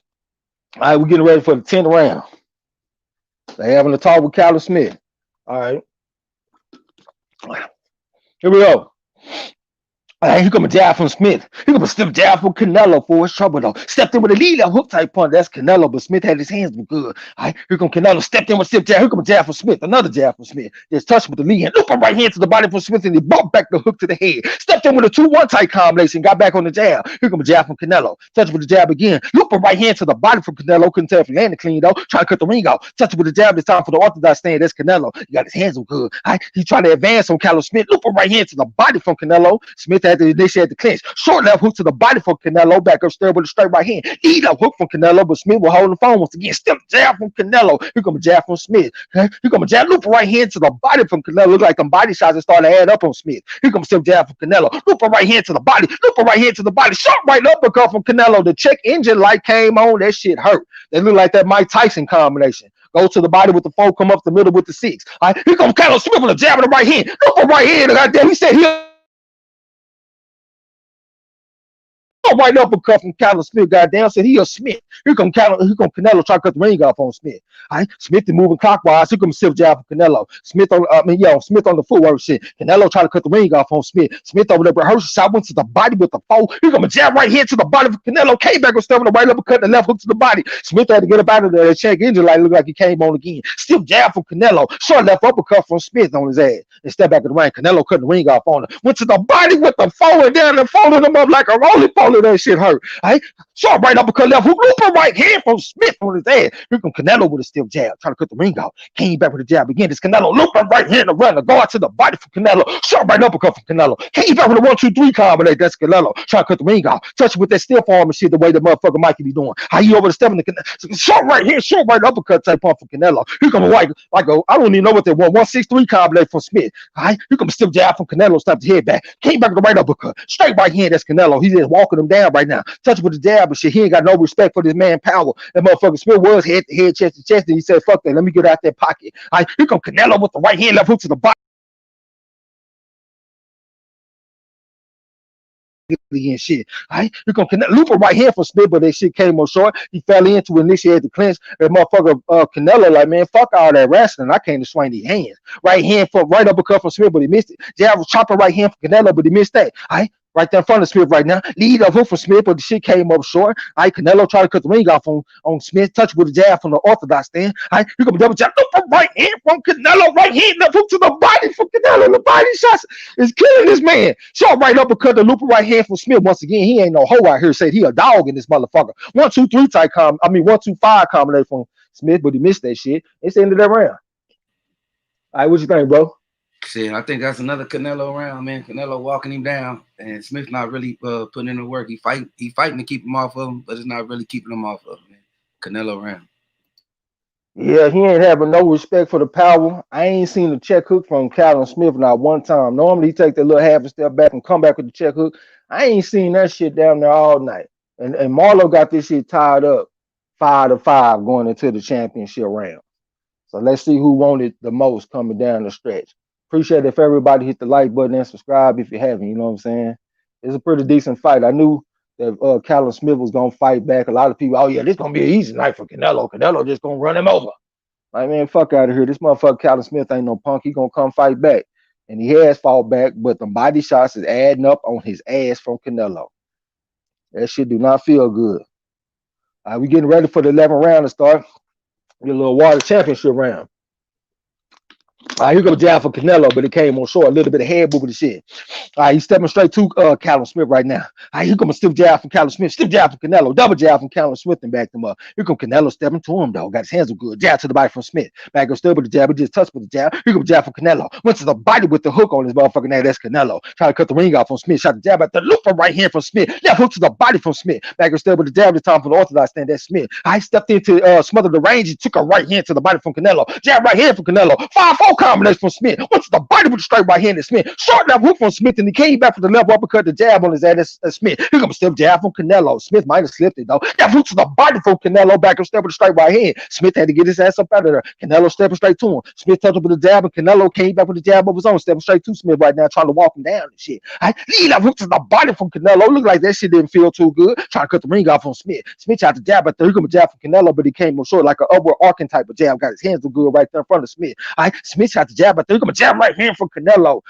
right, we're getting ready for the 10th round. They having a talk with Callum Smith. All right. Here we go. Here come a jab from Smith. Here come a stiff jab from Canelo for his trouble though. Stepped in with a lead left hook type punch. That's Canelo, but Smith had his hands good. All right, here come Canelo. Stepped in with a stiff jab. Here come a jab from Smith. Another jab from Smith. Just touched with the lead hand. Loop a right hand to the body from Smith, and he bumped back the hook to the head. Stepped in with a 2-1 type combination. Got back on the jab. Here come a jab from Canelo. Touched with the jab again. Loop a right hand to the body from Canelo. Couldn't tell if he landed clean though. Trying to cut the ring off. Touched with the jab. It's time for the orthodox stand. That's Canelo. He got his hands good. All right, he tried to advance on Callum Smith. Loop a right hand to the body from Canelo. Smith had to initiate the clinch. Short left hook to the body from Canelo, back upstairs with a straight right hand. Lead up hook from Canelo, but Smith will hold the phone once again. Step jab from Canelo. Here come a jab from Smith. Okay? Here come a jab, loop right hand to the body from Canelo. Look like them body shots that started to add up on Smith. Here comes step jab from Canelo. Loop right hand to the body. Loop right hand to the body. Short right uppercut from Canelo. The check engine light came on. That shit hurt. They look like that Mike Tyson combination. Go to the body with the 4, come up the middle with the 6. All right, here comes Callum Smith with a jab in the right hand. Loop right hand. Goddamn, he said he right uppercut from Callum Smith, goddamn, said he a Smith. Here come Canelo try to cut the ring off on Smith. All right, Smith is moving clockwise. Here comes stiff jab from Canelo. Smith on, Smith on the footwork shit. Canelo try to cut the ring off on Smith. Smith over there rehearsal shot went to the body with the 4. Here come a jab right here to the body of Canelo. Came back with stuff with the right uppercut and the left hook to the body. Smith had to get up out of there. The check engine light looked like he came on again. Stiff jab from Canelo. Short left uppercut from Smith on his ass. And step back in the ring. Canelo cut the ring off on him. Went to the body with the 4 and down and folded him up like a roly-poly. That shit hurt. All right, short right uppercut left hook, looper right hand from Smith on his ass. Here come Canelo with a stiff jab, trying to cut the ring off. Came back with a jab again. This Canelo looper right hand to run the guard to the body from Canelo. Short right uppercut from Canelo. Came back with a 1-2-3 combination. That's Canelo trying to cut the ring off. Touch with that stiff arm and shit the way the motherfucker Mikey be doing. How you over the step in the Canelo. Short right here, short right uppercut type pump from Canelo. Here come a I don't even know what they want. 1-6-3 combination from Smith. All right, here come a stiff jab from Canelo. Slapped his head back. Came back with the right uppercut. Straight right hand. That's Canelo. He just walking him down right now. Touch him with the jab, but shit, he ain't got no respect for this man power. That motherfucker Smith was head to head, chest to chest, and he said, fuck that, let me get out that pocket. All right, here come Canelo with the right hand, left hook to the body. And shit. All right, you gonna loop a right hand for Smith, but that shit came on short. He fell into initiate the clinch. That motherfucker Canelo like, man, fuck all that wrestling. I came to swing these hands. Right hand for right uppercut from Smith, but he missed it. Jab was chopping right hand for Canelo, but he missed that. All right. Right there in front of Smith right now. Lead up hook for Smith, but the shit came up short. All right, Canelo tried to cut the ring off on Smith. Touch with a jab from the orthodox stand. All right, here come a double jab. Look from right hand from Canelo. Right hand left hook to the body from Canelo. The body shots is killing this man. Short right uppercut, the looper right hand from Smith. Once again, he ain't no hoe out here. Said he a dog in this motherfucker. 1-2-3 type 1-2-5 combination from Smith, but he missed that shit. It's the end of that round. All right, what you think, bro? Shit, I think that's another Canelo round, man. Canelo walking him down, and Smith not really putting in the work. He fighting to keep him off of him, but it's not really keeping him off of him, man. Canelo round. Yeah, he ain't having no respect for the power. I ain't seen a check hook from Callum Smith not one time. Normally he take that little half a step back and come back with the check hook. I ain't seen that shit down there all night. And Marlo got this shit tied up 5-5 going into the championship round. So let's see who wanted the most coming down the stretch. Appreciate if everybody hit the like button and subscribe if you haven't. You know what I'm saying? It's a pretty decent fight. I knew that Callum Smith was gonna fight back. A lot of people, oh yeah, this gonna be an easy night for Canelo. Canelo just gonna run him over. Like, man, fuck out of here. This motherfucker Callum Smith ain't no punk. He gonna come fight back. And he has fought back, but the body shots is adding up on his ass from Canelo. That shit do not feel good. All right, we getting ready for the 11th round to start. Get a little water championship round. All right, here go jab for Canelo, but it came on short. A little bit of head movement and shit. All right, he's stepping straight to Callum Smith right now. All right, here comes a stiff jab from Callum Smith. Stiff jab from Canelo. Double jab from Callum Smith and backed him up. Here comes Canelo stepping to him, though. Got his hands up good. Jab to the body from Smith. Back up still with the jab. He just touched with the jab. Here comes jab from Canelo. Went to the body with the hook on his motherfucking neck. That's Canelo. Trying to cut the ring off from Smith. Shot the jab at the loop from right hand from Smith. Left hook to the body from Smith. Back up still with the jab this time from the orthodox stand. That's Smith. I stepped into smother the range. He took a right hand to the body from Canelo. Jab right hand from Canelo. 5-4 combination from Smith. Went to the body with the straight right hand to Smith. Short left hook from Smith, and he came back for the left uppercut, the jab on his ass. Smith. Here comes a stiff jab from Canelo. Smith might have slipped it, though. That hook to the body from Canelo. Back up step with the straight right hand. Smith had to get his ass up out of there. Canelo stepping straight to him. Smith touched up with the jab, and Canelo came back with the jab of his own, stepping straight to Smith right now, trying to walk him down and shit. I lead that hook to the body from Canelo. Looked like that shit didn't feel too good. Trying to cut the ring off on Smith. Smith tried to jab, but here comes a jab from Canelo, but he came on short like an upward arcing type of jab. Got his hands good right there in front of Smith. Smith tried to jab, but here comes a jab right hand from Canelo.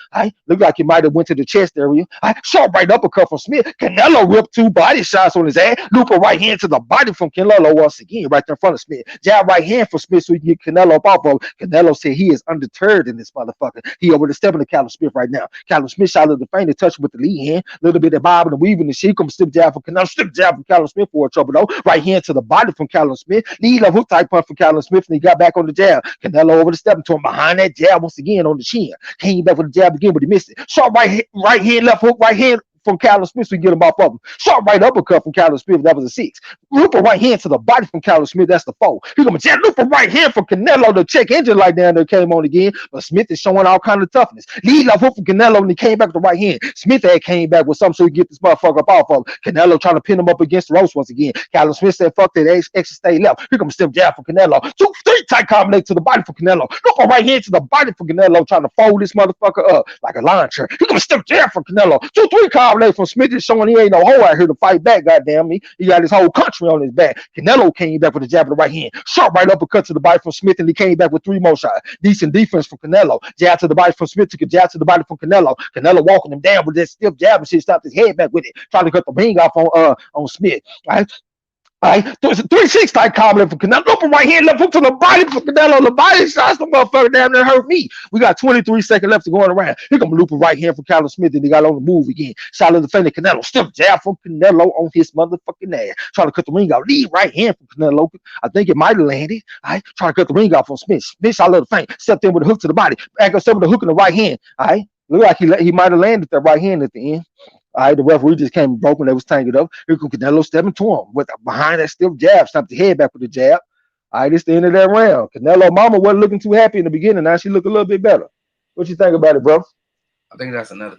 Looked like he might have went to the chest area. Short right uppercut from Smith. Canelo ripped 2 body shots on his ass. Loop a right hand to the body from Canelo once again, right there in front of Smith. Jab right hand for Smith so he can get Canelo up off of him. Canelo said he is undeterred in this motherfucker. He over the stepping to Callum Smith right now. Callum Smith shot a little faint and touched with the lead hand. A little bit of bob and weaving and shit. Come stiff jab from Canelo. Stiff jab from Callum Smith for a trouble though. Right hand to the body from Callum Smith. Lead a hook type punch from Callum Smith, and he got back on the jab. Canelo over the stepping to him behind that jab once again on the chin. Came back with the jab again, but he missed it. Short right hand, left hook, right hand from Callum Smith, so we get him off of him. Short right uppercut from Callum Smith, that was a 6. Looper right hand to the body from Callum Smith, that's the 4. Here comes a looper right hand from Canelo. The check engine light down there came on again, but Smith is showing all kind of toughness. Lead left hook from Canelo, and he came back with the right hand. Smith had came back with something so he could get this motherfucker up off of him. Canelo trying to pin him up against the ropes once again. Callum Smith said, fuck that, extra stay left. Here comes a stiff jab from Canelo. 2-3 tight combination to the body for Canelo. Looper right hand to the body for Canelo, trying to fold this motherfucker up like a lawn chair. Here comes a stiff jab from Canelo. 2-3 combination from Smith. Showing he ain't no hoe out here to fight back, goddamn me. He got his whole country on his back. Canelo came back with a jab of the right hand. Short right uppercut to the body from Smith, and he came back with 3 more shots. Decent defense from Canelo. Jab to the body from Smith, took a jab to the body from Canelo. Canelo walking him down with that stiff jab and shit, stopped his head back with it, trying to cut the ring off on Smith. All right, there's a 3-6 type combination for Canelo. Open right hand, left hook to the body for Canelo. The body shots, the motherfucker down there hurt me. We got 23 seconds left to go around. Here come a loop right hand for Callum Smith, and he got on the move again. Shot of the fender Canelo. Stiff jab from Canelo on his motherfucking ass. Trying to cut the ring off. Lead right hand from Canelo. I think it might have landed. All right, trying to cut the ring off on Smith. Smith shot a little feint. Stepped in with a hook to the body. Back up, stepped with the hook in the right hand. All right, look like he might have landed that right hand at the end. All right, the referee just came and broke when they was tangled up. Here comes Canelo stepping to him with behind that stiff jab, snapped the head back with the jab. All right, it's the end of that round. Canelo mama wasn't looking too happy in the beginning. Now she look a little bit better. What you think about it, bro? I think that's another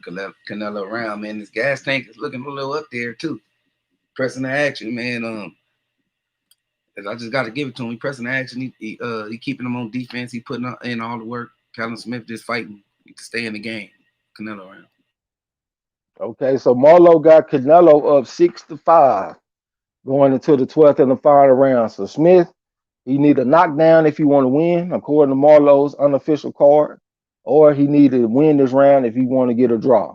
Canelo round, man. This gas tank is looking a little up there too. pressing the action, man. I just got to give it to him. He pressing the action. He keeping him on defense. He putting in all the work. Callum Smith just fighting to stay in the game. Canelo around. Okay, so Marlo got Canelo up 6-5 going into the 12th and the final round. So Smith, he need a knockdown if he want to win, according to Marlo's unofficial card, or he need to win this round if he want to get a draw.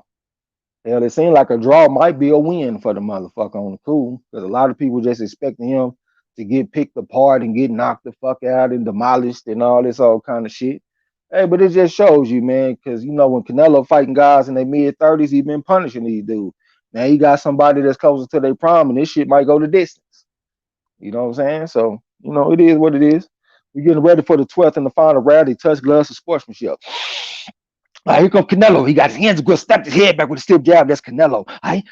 Hell, it seemed like a draw might be a win for the motherfucker on the cool, because a lot of people just expecting him to get picked apart and get knocked the fuck out and demolished and all this all kind of shit. Hey, but it just shows you, man, because you know when Canelo fighting guys in their mid-30s, he been punishing these dudes. Now he got somebody that's closer to their prime, and this shit might go the distance. You know what I'm saying? So, you know, it is what it is. We're getting ready for the 12th and the final round. They touch gloves of sportsmanship. Here comes Canelo. He got his hands good, stepped his head back with a stiff jab. That's Canelo.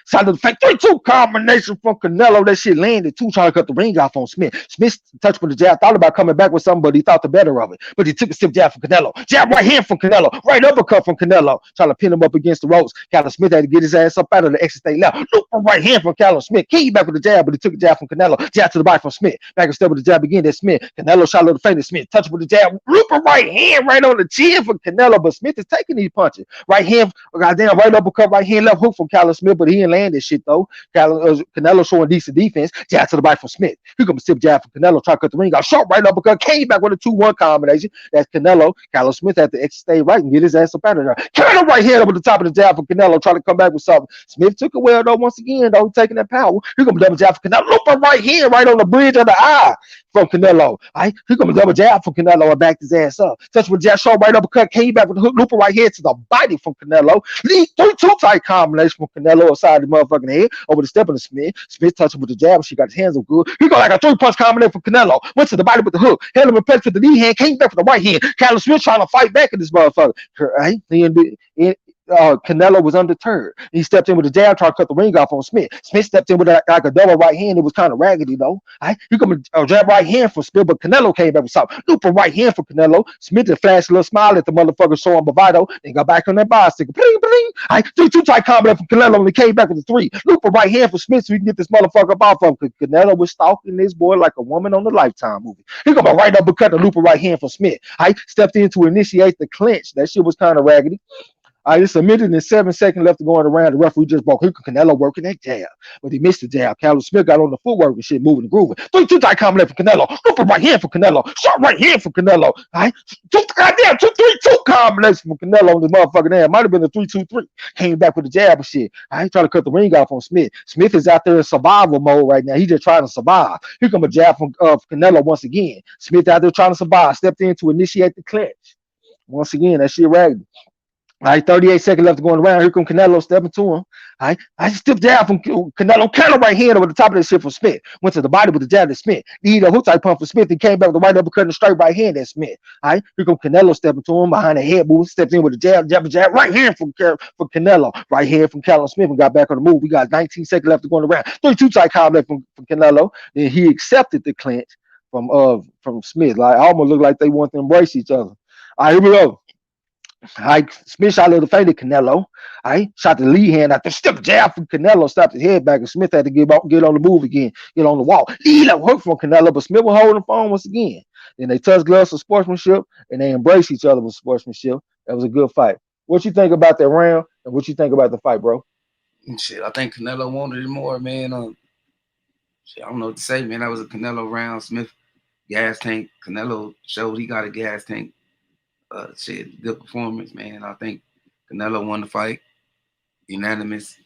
Shot to the face. 3-2 combination from Canelo. That shit landed too, trying to cut the ring off on Smith. Smith touched with the jab, thought about coming back with something, but he thought the better of it. But he took a stiff jab from Canelo. Jab right hand from Canelo. Right uppercut from Canelo. Trying to pin him up against the ropes. Callum Smith had to get his ass up out of the exit state left. Loop from right hand from Callum Smith. Came back with the jab, but he took a jab from Canelo. Jab to the body from Smith. Back and step with the jab again. That's Smith. Canelo shot a little faint. Smith touched with the jab. Loop from right hand right on the chin for Canelo, but Smith is taking these punches. Right hand, goddamn, right uppercut, right hand, left hook from Callum Smith, but he didn't land this shit though. Canelo showing decent defense. Jab to the bite from Smith. Here comes a stiff jab from Canelo, try to cut the ring out. Short right uppercut, came back with a 2-1 combination. That's Canelo. Callum Smith had to exit stay right and get his ass up out of there. Canelo right hand over the top of the jab from Canelo, trying to come back with something. Smith took it well though once again, though, taking that power. Here comes a double jab from Canelo. Loop a right hand right on the bridge of the eye from Canelo. All right, here comes a double jab from Canelo and backed his ass up. Touch with jab, short right uppercut, came back with a hook, looper right hand to the body from Canelo. Lead 3-2 tight combination from Canelo aside the motherfucking head over the step of the Smith. Smith touched him with the jab. She got his hands up good. He go like a 3-punch combination from Canelo. Went to the body with the hook. Held him in place with the knee hand. Came back with the right hand. Callum Smith trying to fight back in this motherfucker. Right? Canelo was undeterred. He stepped in with a jab, tried to cut the ring off on Smith. Smith stepped in with like a double right hand. It was kind of raggedy though. Right? He come a jab right hand for Smith, but Canelo came back with something. Loop a right hand for Canelo. Smith just flashed a little smile at the motherfucker showing bravado and got back on that bicycle. Bling, bling. Right? 3-2 tight combat from Canelo and he came back with a 3. Loop a right hand for Smith so he can get this motherfucker up off of him. Canelo was stalking this boy like a woman on the Lifetime movie. He come a right uppercut and loop a right hand for Smith. Right? Stepped in to initiate the clinch. That shit was kind of raggedy. It's a minute and 7 seconds left to go in the round. The referee just broke. Here Canelo working that jab, but he missed the jab. Callum Smith got on the footwork and shit, moving and grooving. 3-2 tight combination for Canelo. Loop right hand for Canelo. Shot right hand for Canelo. All right, goddamn 2-3-2 combination for Canelo on this motherfucking hand. Might have been a 3-2-3. Came back with the jab and shit. I ain't trying to cut the ring off on Smith. Smith is out there in survival mode right now. He just trying to survive. Here come a jab from Canelo once again. Smith out there trying to survive. Stepped in to initiate the clinch. Once again, that shit raggedy. All right, 38 seconds left to go around. Here comes Canelo stepping to him. All right, I stepped down from Canelo, kind of right hand over the top of that shit from Smith. Went to the body with the jab to Smith. He a hook type pump for Smith and came back with the right uppercut and straight right hand at Smith. All right, here comes Canelo stepping to him behind the head move. Stepped in with the jab, right hand from Canelo. Right hand from Callum Smith and got back on the move. We got 19 seconds left to go around. 3-2 tight combat from Canelo. Then he accepted the clinch from Smith. Like, almost looked like they want to embrace each other. All right, here we go. Smith shot a little faded Canelo. Shot the lead hand out there. Step jab from Canelo. Stopped his head back, and Smith had to get on the move again. Get on the wall. Lead up hook from Canelo, but Smith was holding the phone once again. Then they touched gloves for sportsmanship, and they embraced each other with sportsmanship. That was a good fight. What you think about that round, and what you think about the fight, bro? Shit, I think Canelo wanted it more, man. Shit, I don't know what to say, man. That was a Canelo round. Smith gas tank. Canelo showed he got a gas tank. Shit, good performance, man. I think Canelo won the fight, unanimous.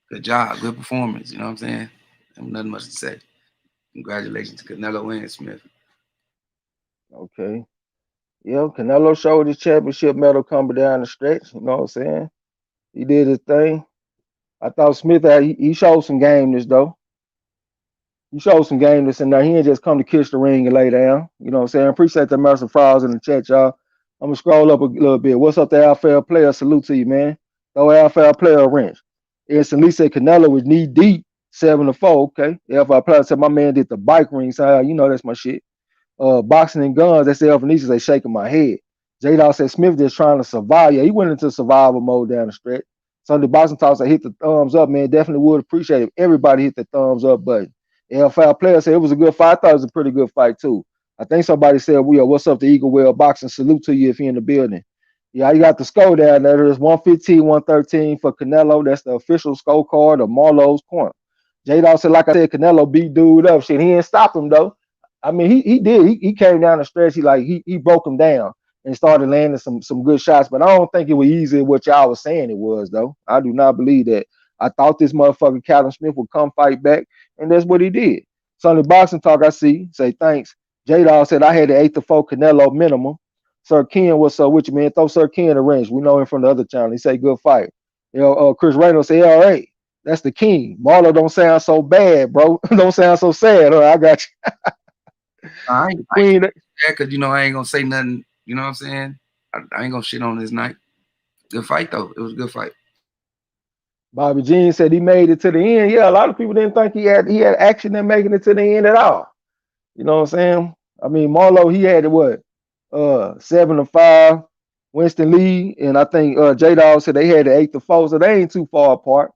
Good job, good performance. You know what I'm saying? There's nothing much to say. Congratulations to Canelo and Smith. Okay. Yeah, Canelo showed his championship medal coming down the stretch. You know what I'm saying? He did his thing. I thought Smith he showed some gameness though. He showed some gameness in there. He ain't just come to kiss the ring and lay down. You know what I'm saying? Appreciate the Mercer Fries in the chat, y'all. I'm gonna scroll up a little bit. What's up, the Alfell player? Salute to you, man. Throw Alfell player a wrench. Instantly said Canelo was knee deep, 7-4. Okay. Alfell player said my man did the bike ring. So you know that's my shit. Boxing and guns. That's the Alphanese. They shaking my head. J Dog said Smith just trying to survive. Yeah, he went into survival mode down the stretch. Sunday Boxing Talks, I hit the thumbs up, man. Definitely would appreciate it if everybody hit the thumbs up button. LFL player said it was a good fight. I thought it was a pretty good fight too. I think somebody said, "We are what's up to Eagle Well Boxing? Salute to you if you're in the building." Yeah, you got the score down there. There's 115, 113 for Canelo. That's the official scorecard of Marlowe's corner. J Dog said, like I said, Canelo beat dude up. Shit, he didn't stop him though. I mean, he did. He came down the stretch. He broke him down and started landing some good shots. But I don't think it was easy what y'all was saying it was though. I do not believe that. I thought this motherfucker Callum Smith would come fight back, and that's what he did. Sunday Boxing Talk, I see. Say thanks. J Dog said I had the 8-4 Canelo minimum. Sir Ken, what's up with you, man? Throw Sir Ken in the range. We know him from the other channel. He say good fight. Chris Reynolds say, all right, that's the king. Marlo don't sound so bad, bro. Don't sound so sad. Huh? I got I you. ain't Queen. that because I ain't gonna say nothing. You know what I'm saying? I ain't gonna shit on this night. Good fight though. It was a good fight. Bobby Jean said he made it to the end. Yeah, a lot of people didn't think he had action in making it to the end at all. You know what I'm saying? I mean, Marlo, he had what? 7-5. Winston Lee, and I think J Dog said they had the 8-4, so they ain't too far apart.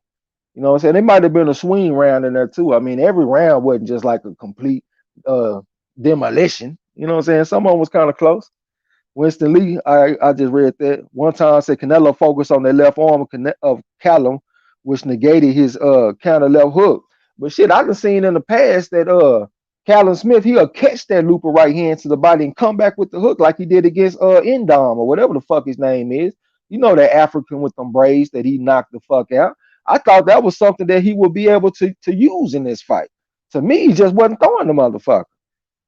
You know what I'm saying? They might have been a swing round in there too. I mean, every round wasn't just like a complete uh demolition. You know what I'm saying? Some of them was kind of close. Winston Lee, I just read that. One time I said Canelo focused on the left arm of Callum, which negated his counter left hook. But shit, I done seen in the past that Callum Smith, he'll catch that looper right hand to the body and come back with the hook like he did against Indom or whatever the fuck his name is. You know that African with them braids that he knocked the fuck out. I thought that was something that he would be able to use in this fight. To me, he just wasn't throwing the motherfucker.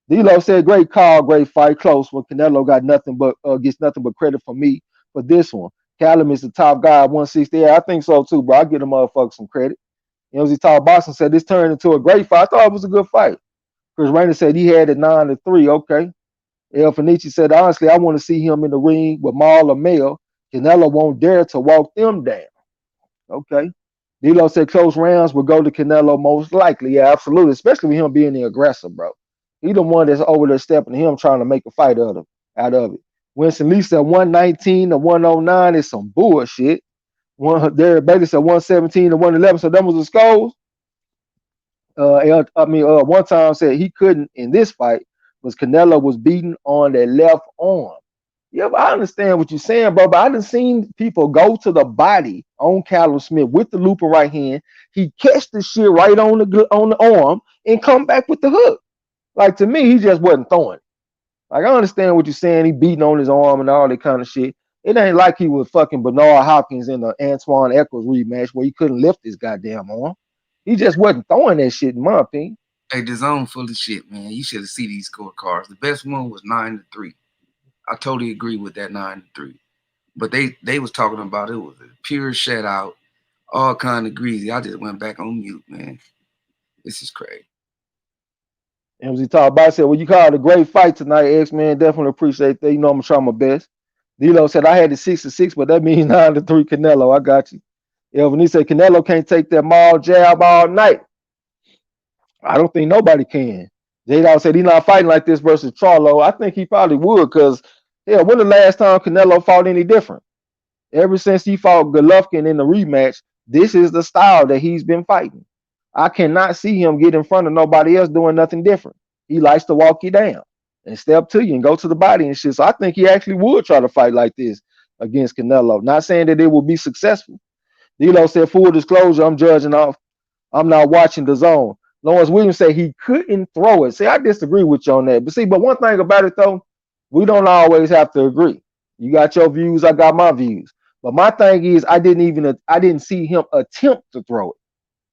D'Lo said, "Great call, great fight, close." When Canelo got nothing but gets nothing but credit for me for this one. Callum is the top guy at 160. Yeah, I think so too, bro. I give the motherfucker some credit. You know, as he talked Boston said this turned into a great fight. I thought it was a good fight. Chris Rainer said he had it 9-3. Okay. El Fenici said, honestly, I want to see him in the ring with Maul or Mel. Canelo won't dare to walk them down. Okay. D'Lo said close rounds will go to Canelo most likely. Yeah, absolutely. Especially with him being the aggressor, bro. He the one that's over there stepping to him trying to make a fight out of it. Winston Lee said 119 to 109 is some bullshit. Derek Bailey said 117 to 111. So that was the scores. One time said he couldn't in this fight was Canelo was beaten on the left arm. Yeah, but I understand what you're saying, bro. But I done seen people go to the body on Callum Smith with the looper right hand. He catch the shit right on the arm and come back with the hook. Like to me, he just wasn't throwing. Like I understand what you're saying. He beating on his arm and all that kind of shit. It ain't like he was fucking Bernard Hopkins in the Antoine Eccles rematch where he couldn't lift his goddamn arm. He just wasn't throwing that shit, in my opinion. Hey, the zone full of shit, man. You should have seen these scorecards. The best one was 9-3. I totally agree with that 9-3. But they was talking about it was a pure shutout, all kind of greasy. I just went back on mute, man. This is crazy. And as he talked about, I said, well, you called it a great fight tonight, X-Man. Definitely appreciate that. You know I'm going to try my best. D'Lo said, I had the 6-6, but that means 9-3 Canelo. I got you. Elvin, he said, Canelo can't take that maul jab all night. I don't think nobody can. J-Dog said he's not fighting like this versus Charlo. I think he probably would because, yeah, when the last time Canelo fought any different? Ever since he fought Golovkin in the rematch, this is the style that he's been fighting. I cannot see him get in front of nobody else doing nothing different. He likes to walk you down and step to you and go to the body and shit. So I think he actually would try to fight like this against Canelo. Not saying that it will be successful. D'Lo said, full disclosure, I'm judging off. I'm not watching the zone. Lawrence Williams said he couldn't throw it. See, I disagree with you on that. But one thing about it though, we don't always have to agree. You got your views, I got my views. But my thing is, I didn't see him attempt to throw it.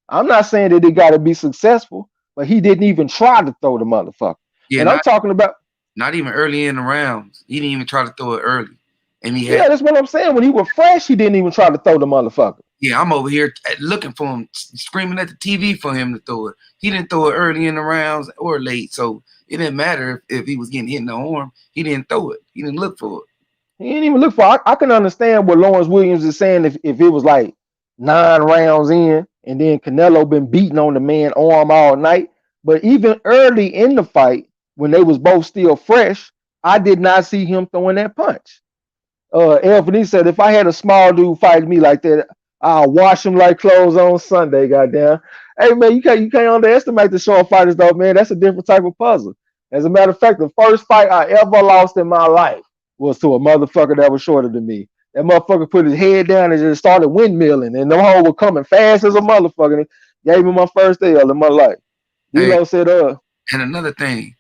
I'm not saying that it got to be successful, but he didn't even try to throw the motherfucker. Yeah, And I'm talking about not even early in the rounds. He didn't even try to throw it early. And that's what I'm saying. When he was fresh, he didn't even try to throw the motherfucker. Yeah, I'm over here looking for him, screaming at the TV for him to throw it. He didn't throw it early in the rounds or late, so it didn't matter if he was getting hit in the arm. He didn't throw it. He didn't look for it. He didn't even look for it. I can understand what Lawrence Williams is saying if it was like 9 rounds in and then Canelo been beating on the man arm all night. But even early in the fight, when they was both still fresh, I did not see him throwing that punch. Anthony said, if I had a small dude fighting me like that, I'll wash them like clothes on Sunday, goddamn. Hey man, you can't underestimate the short fighters though, man. That's a different type of puzzle. As a matter of fact, the first fight I ever lost in my life was to a motherfucker that was shorter than me. That motherfucker put his head down and just started windmilling, and the hole was coming fast as a motherfucker. And gave me my first L in my life. Hey, D-Lo said, and another thing,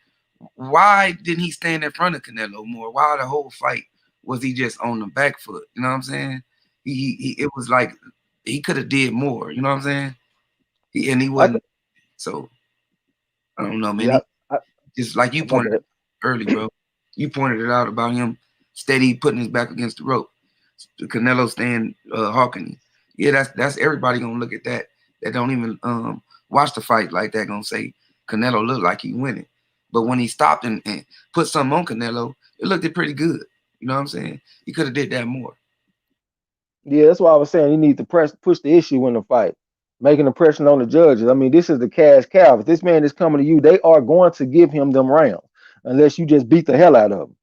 why didn't he stand in front of Canelo more? Why the whole fight was he just on the back foot? You know what I'm saying? It was like he could have did more. You know what I'm saying? He I wasn't. th- So I don't know, man. yeah, He just like you my pointed bad. out early, bro. You pointed it out about him steady putting his back against the rope. Canelo staying hawking. Yeah, that's everybody gonna look at that. That don't even watch the fight like that. Gonna say Canelo looked like he winning. But when he stopped and put something on Canelo, it looked pretty good. You know what I'm saying? He could have did that more. Yeah, that's why I was saying you need to push the issue in the fight, making the pressure on the judges. I mean, this is the cash cow. If this man is coming to you, they are going to give him them rounds unless you just beat the hell out of him.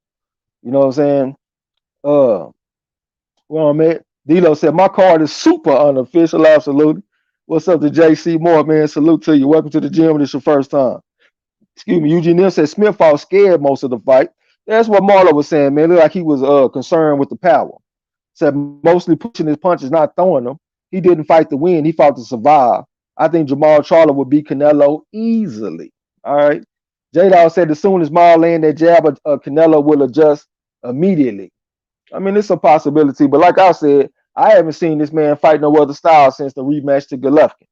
You know what I'm saying? Uh, well, man, D'Lo said my card is super unofficial. Absolutely. What's up to JC Moore, man? Salute to you. Welcome to the gym. This your first time. Excuse me. Eugene Neal said Smith fought scared most of the fight. That's what Marlo was saying, man. Looked like he was concerned with the power. Said mostly pushing his punches, not throwing them. He didn't fight to win. He fought to survive. I think Jamal Charlo would beat Canelo easily. All right. J Dawg said as soon as Maul land that jab, Canelo will adjust immediately. I mean, it's a possibility, but like I said, I haven't seen this man fight no other style since the rematch to Golovkin.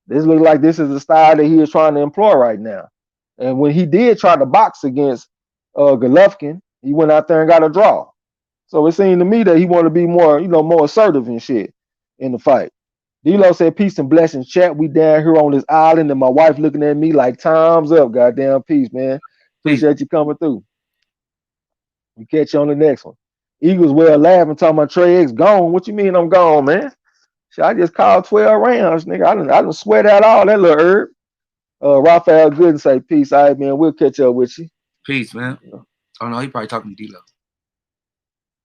This looks like this is the style that he is trying to employ right now. And when he did try to box against Golovkin, he went out there and got a draw. So it seemed to me that he wanted to be more, more assertive and shit in the fight. D'Lo said, "Peace and blessings, chat. We down here on this island, and my wife looking at me like time's up. Goddamn peace, man. Peace. Appreciate you coming through. We catch you on the next one." Eagles well laughing, talking about Trey X gone. What you mean I'm gone, man? Shit, I just called 12 rounds, nigga. I done sweat out all that little herb. Raphael Gooden say, "Peace, all right, man. We'll catch up with you." Peace, man. Oh no, he probably talking to D-Lo.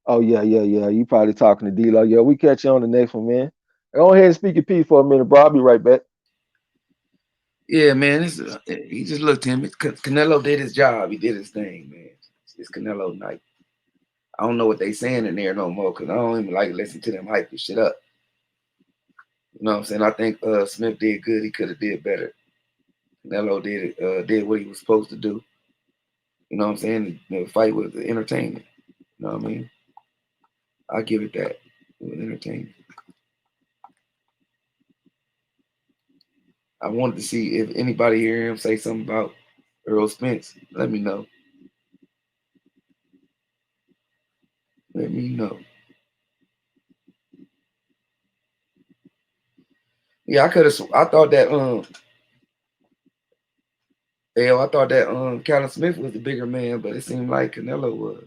Oh yeah, yeah, yeah. You probably talking to D-Lo. Yeah, we catch you on the next one, man. Go ahead and speak your piece for a minute, bro. I'll be right back. Yeah, man. He just looked him. Canelo did his job. He did his thing, man. It's Canelo night. I don't know what they saying in there no more because I don't even like listen to them hype this shit up. You know what I'm saying? I think Smith did good. He could have did better. Canelo did what he was supposed to do. You know what I'm saying? The fight was entertaining. You know what I mean? I give it that. It was entertaining. I wanted to see if anybody hear him say something about Earl Spence. Let me know. Let me know. Yeah, I could have. I thought that hell, I thought that Callum Smith was the bigger man, but it seemed like Canelo was.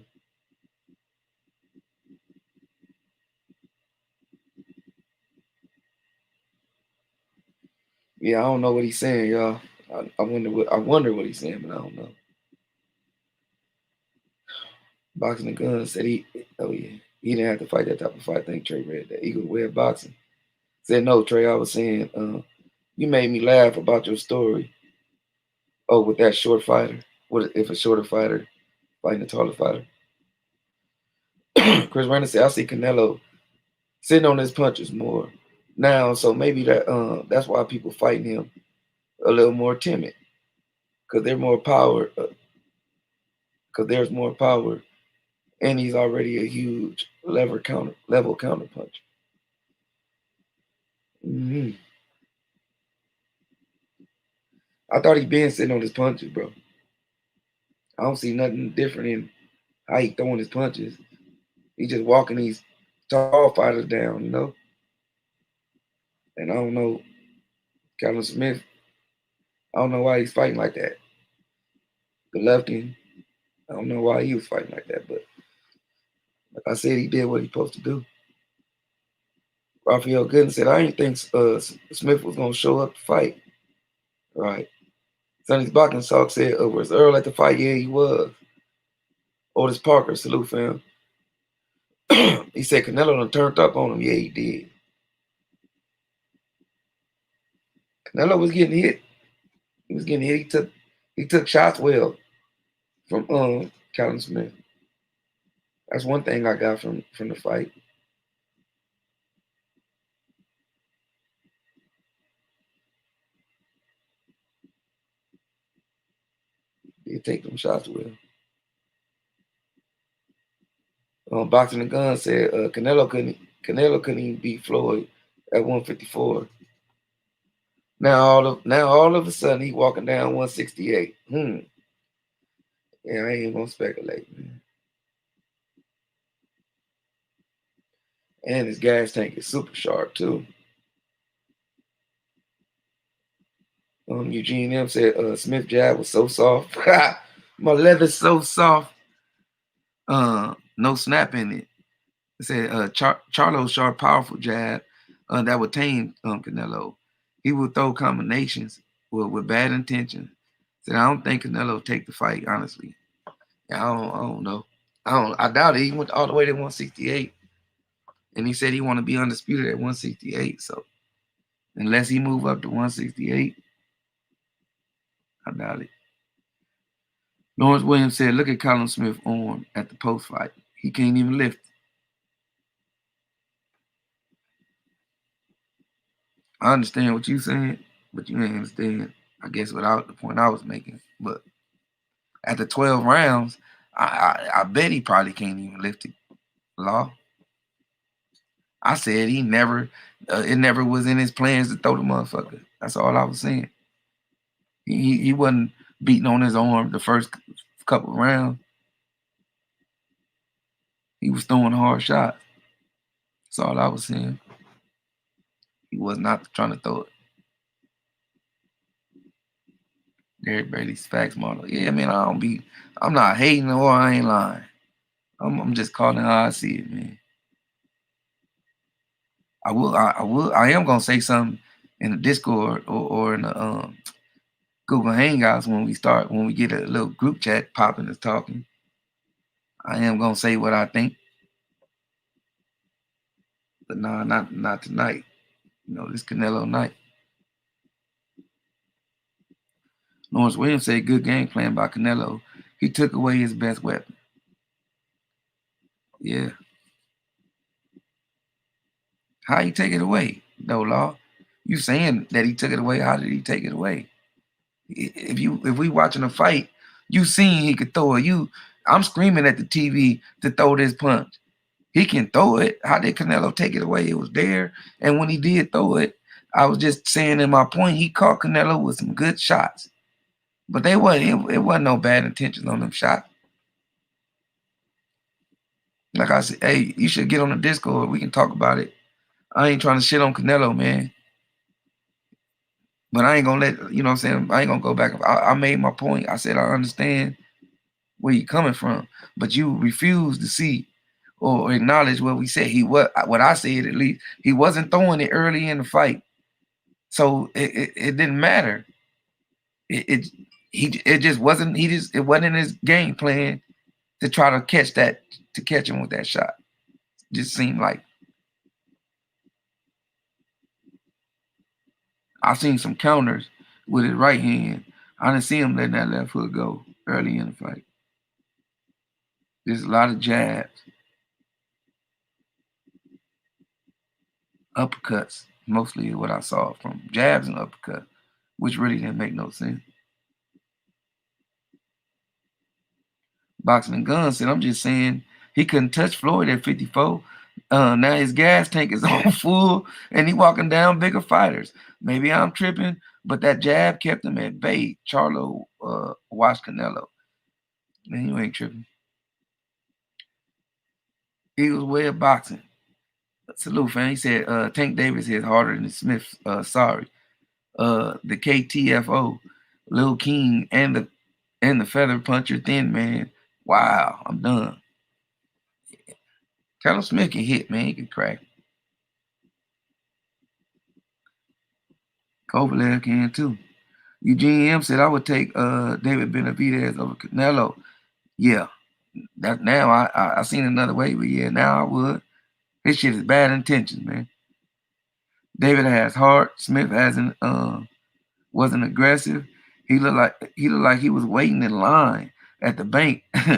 Yeah, I don't know what he's saying, y'all. I wonder what he's saying, but I don't know. Boxing and Guns said oh yeah, he didn't have to fight that type of fight. I think Trey read that. Eagle way of boxing. Said no, Trey. I was saying, you made me laugh about your story. Oh, with that short fighter. What if a shorter fighter fighting a taller fighter? Chris Randall said, I see Canelo sitting on his punches more now, so maybe that's why people fighting him a little more timid because they're more power. Because there's more power, and he's already a huge level counter puncher. Hmm. I thought he been sitting on his punches, bro. I don't see nothing different in how he throwing his punches. He just walking these tall fighters down, you know. And I don't know, Callum Smith. I don't know why he's fighting like that. Golovkin. I don't know why he was fighting like that, but like I said, he did what he supposed to do. Raphael Gooden said, I didn't think Smith was gonna show up to fight. Right. Sonny's Boxing Talk said, was Earl at the fight? Yeah, he was. Otis Parker, salute fam. He said Canelo done turned up on him. Yeah, he did. Canelo was getting hit. He was getting hit. He took shots well from Callum Smith. That's one thing I got from the fight. He take them shots well. Boxing and Gun said Canelo couldn't even beat Floyd at 154. Now all of a sudden he walking down 168. Yeah, I ain't gonna speculate, man. And his gas tank is super sharp too. Eugene M said Smith jab was so soft. My leather's so soft. No snap in it. It said Charlo's sharp, powerful jab that would tame Canelo. He would throw combinations with bad intention. Said I don't think Canelo take the fight, honestly. Yeah, I don't know. I doubt it. He went all the way to 168. And he said he want to be undisputed at 168. So unless he move up to 168, I doubt it. Lawrence Williams said, look at Callum Smith's arm at the post fight. He can't even lift. I understand what you're saying, but you ain't understand, I guess, without the point I was making. But at the 12 rounds, I bet he probably can't even lift it. Law. I said it never was in his plans to throw the motherfucker. That's all I was saying. He wasn't beating on his arm the first couple of rounds. He was throwing hard shots. That's all I was saying. He was not trying to throw it. Derek Bailey's facts model. Yeah, I mean, I'm not hating or I ain't lying. I'm just calling how I see it, man. I am gonna say something in the Discord or in the Google Hangouts when we get a little group chat popping and talking. I am gonna say what I think, but no, not tonight. This Canelo night. Lawrence Williams said, "Good game plan by Canelo. He took away his best weapon." Yeah. How he take it away, though, Law? You saying that he took it away? How did he take it away? If we watching a fight, you seen he could throw it. I'm screaming at the TV to throw this punch. He can throw it. How did Canelo take it away? It was there, and when he did throw it, I was just saying in my point, he caught Canelo with some good shots, but it wasn't no bad intentions on them shots. Like I said, hey, you should get on the Discord. We can talk about it. I ain't trying to shit on Canelo, man. But I ain't gonna let, you know what I'm saying? I ain't gonna go back. I made my point. I said I understand where you're coming from, but you refuse to see or acknowledge what we said. What I said at least. He wasn't throwing it early in the fight, so it didn't matter. It just wasn't. It wasn't his game plan to try to catch him with that shot. Just seemed like I seen some counters with his right hand. I didn't see him letting that left hook go early in the fight. There's a lot of jabs, uppercuts, mostly what I saw from jabs and uppercuts, which really didn't make no sense. Boxing and Gun said, I'm just saying he couldn't touch Floyd at 54. Now his gas tank is on full and he walking down bigger fighters. Maybe I'm tripping, but that jab kept him at bay. Charlo watched Canelo. Man, you ain't tripping. Eagles way of boxing. Salute, fam. He said, Tank Davis hit harder than Smith. Sorry. The KTFO, Lil King, and the feather puncher Thin Man. Wow, I'm done. Callum Smith can hit, man. He can crack. Kovalev can too. Eugene M said I would take David Benavidez over Canelo. Yeah. That now I seen another way, but yeah, now I would. This shit is bad intentions, man. David has heart. Smith hasn't wasn't aggressive. He looked like he was waiting in line at the bank. In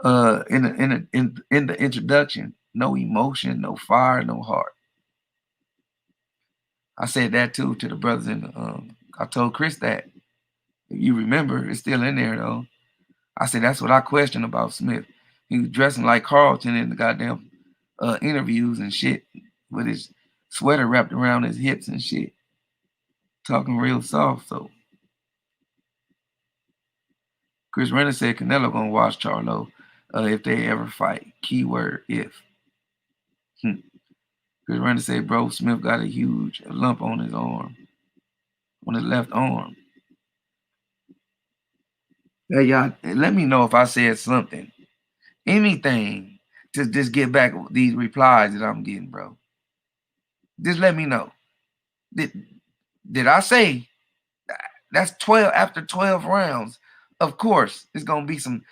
the introduction, no emotion, no fire, no heart. I said that too to the brothers in the. I told Chris that. If you remember, it's still in there though. I said that's what I questioned about Smith. He was dressing like Carlton in the goddamn interviews and shit, with his sweater wrapped around his hips and shit, talking real soft. So Chris Renner said Canelo gonna watch Charlo if they ever fight. Keyword if. Chris Renner said, bro, Smith got a huge lump on his arm, on his left arm. Hey, y'all, let me know if I said something, anything, to just get back these replies that I'm getting, bro. Just let me know. Did I say that's 12 after 12 rounds? Of course, it's gonna be some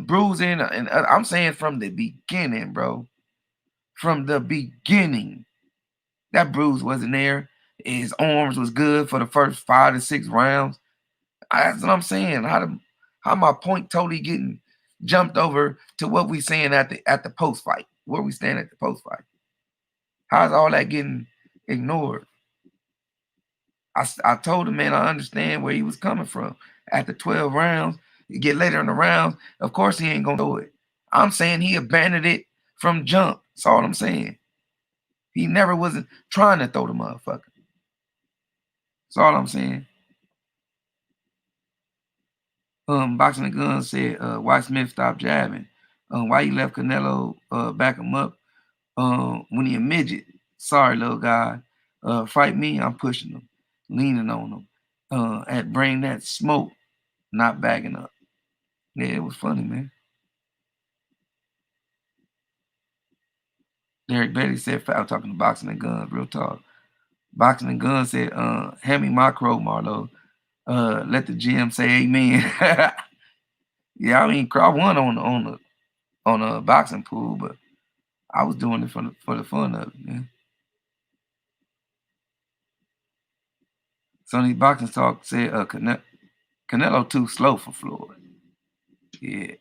bruising, and I'm saying from the beginning, bro. From the beginning, that bruise wasn't there. His arms was good for the first 5 to 6 rounds. That's what I'm saying. How my point totally getting jumped over to what we saying at the post fight? Where we stand at the post fight? How's all that getting ignored? I told him, man, I understand where he was coming from. After 12 rounds, you get later in the rounds, of course he ain't gonna do it. I'm saying he abandoned it from jump. That's all I'm saying. He never wasn't trying to throw the motherfucker. That's all I'm saying. Boxing the Gun said, why Smith stopped jabbing? Why he left Canelo back him up when he a midget? Sorry, little guy. Fight me, I'm pushing him, leaning on him. At bring that smoke, not backing up. Yeah, it was funny, man. Derek Betty said, foul talking to Boxing and Guns, real talk. Boxing and Guns said, hand me my crow, Marlo. Let the GM say amen. Yeah, I mean, I won on a boxing pool, but I was doing it for the fun of it, man. Sonny Boxing Talk said Canelo too slow for Floyd. Yeah.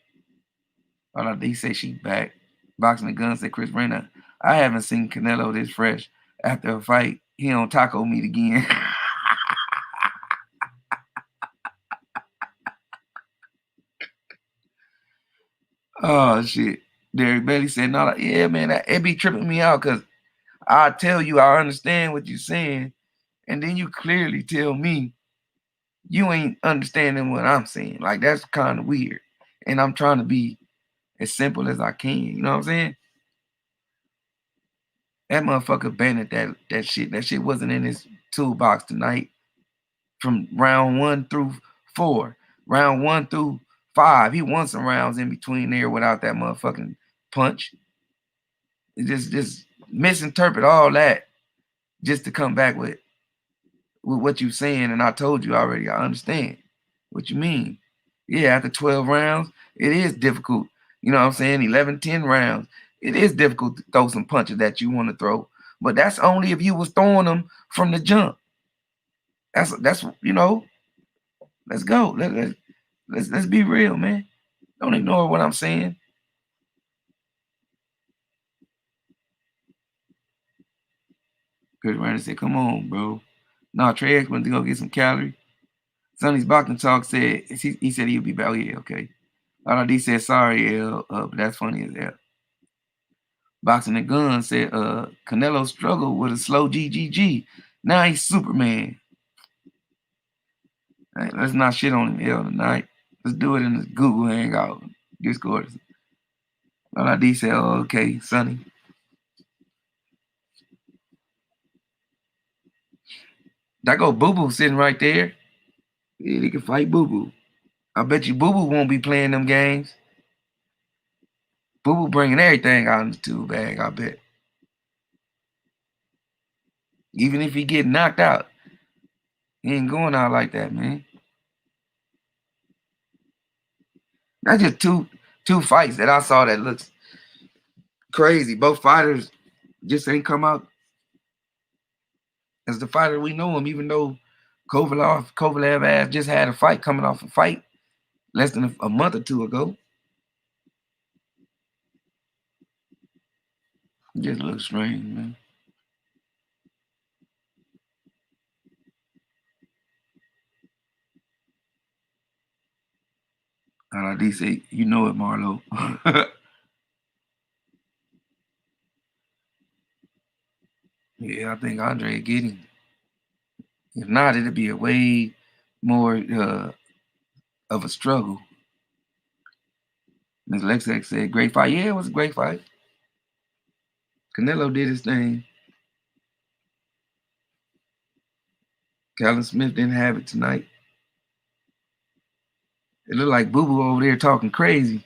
He said she back. Boxing the Gun said Chris Renner. I haven't seen Canelo this fresh after a fight. He on taco meat again. Oh shit. Derek Bailey said, no, yeah, man, it be tripping me out because I tell you I understand what you're saying, and then you clearly tell me you ain't understanding what I'm saying. Like, that's kind of weird. And I'm trying to be as simple as I can. You know what I'm saying? That motherfucker abandoned that shit. That shit wasn't in his toolbox tonight. From round 1 through 4. Round 1 through 5. He won some rounds in between there without that motherfucking punch. Just misinterpret all that just to come back with what you saying, and I told you already, I understand what you mean. Yeah, after 12 rounds, it is difficult. You know what I'm saying? 11, 10 rounds. It is difficult to throw some punches that you want to throw. But that's only if you was throwing them from the jump. That's you know, let's go. Let's be real, man. Don't ignore what I'm saying. Chris Randy said, come on, bro. No, Trey X went to go get some calories. Sonny's Boxing Talk said, he said he'll be back. Oh, yeah, okay. D said, sorry, L, but that's funny as hell. Boxing the Gun said, Canelo struggled with a slow GGG. Now he's Superman. Right, let's not shit on him, L, tonight. Let's do it in the Google Hangout. Discord. D said, oh, okay, Sonny. That go Boo Boo sitting right there. Yeah, he can fight Boo Boo. I bet you Boo Boo won't be playing them games. Boo Boo bringing everything out in the tube bag, I bet. Even if he get knocked out, he ain't going out like that, man. That's just two fights that I saw that looks crazy. Both fighters just ain't come out as the fighter we know him, even though Kovalev ass just had a fight coming off a fight less than a month or two ago. Just a little strange, man. D say, you know it, Marlo. Yeah, I think Andre get him. If not, it'd be a way more of a struggle. Ms. Lexex said, great fight. Yeah, it was a great fight. Canelo did his thing. Callum Smith didn't have it tonight. It looked like Boo Boo over there talking crazy.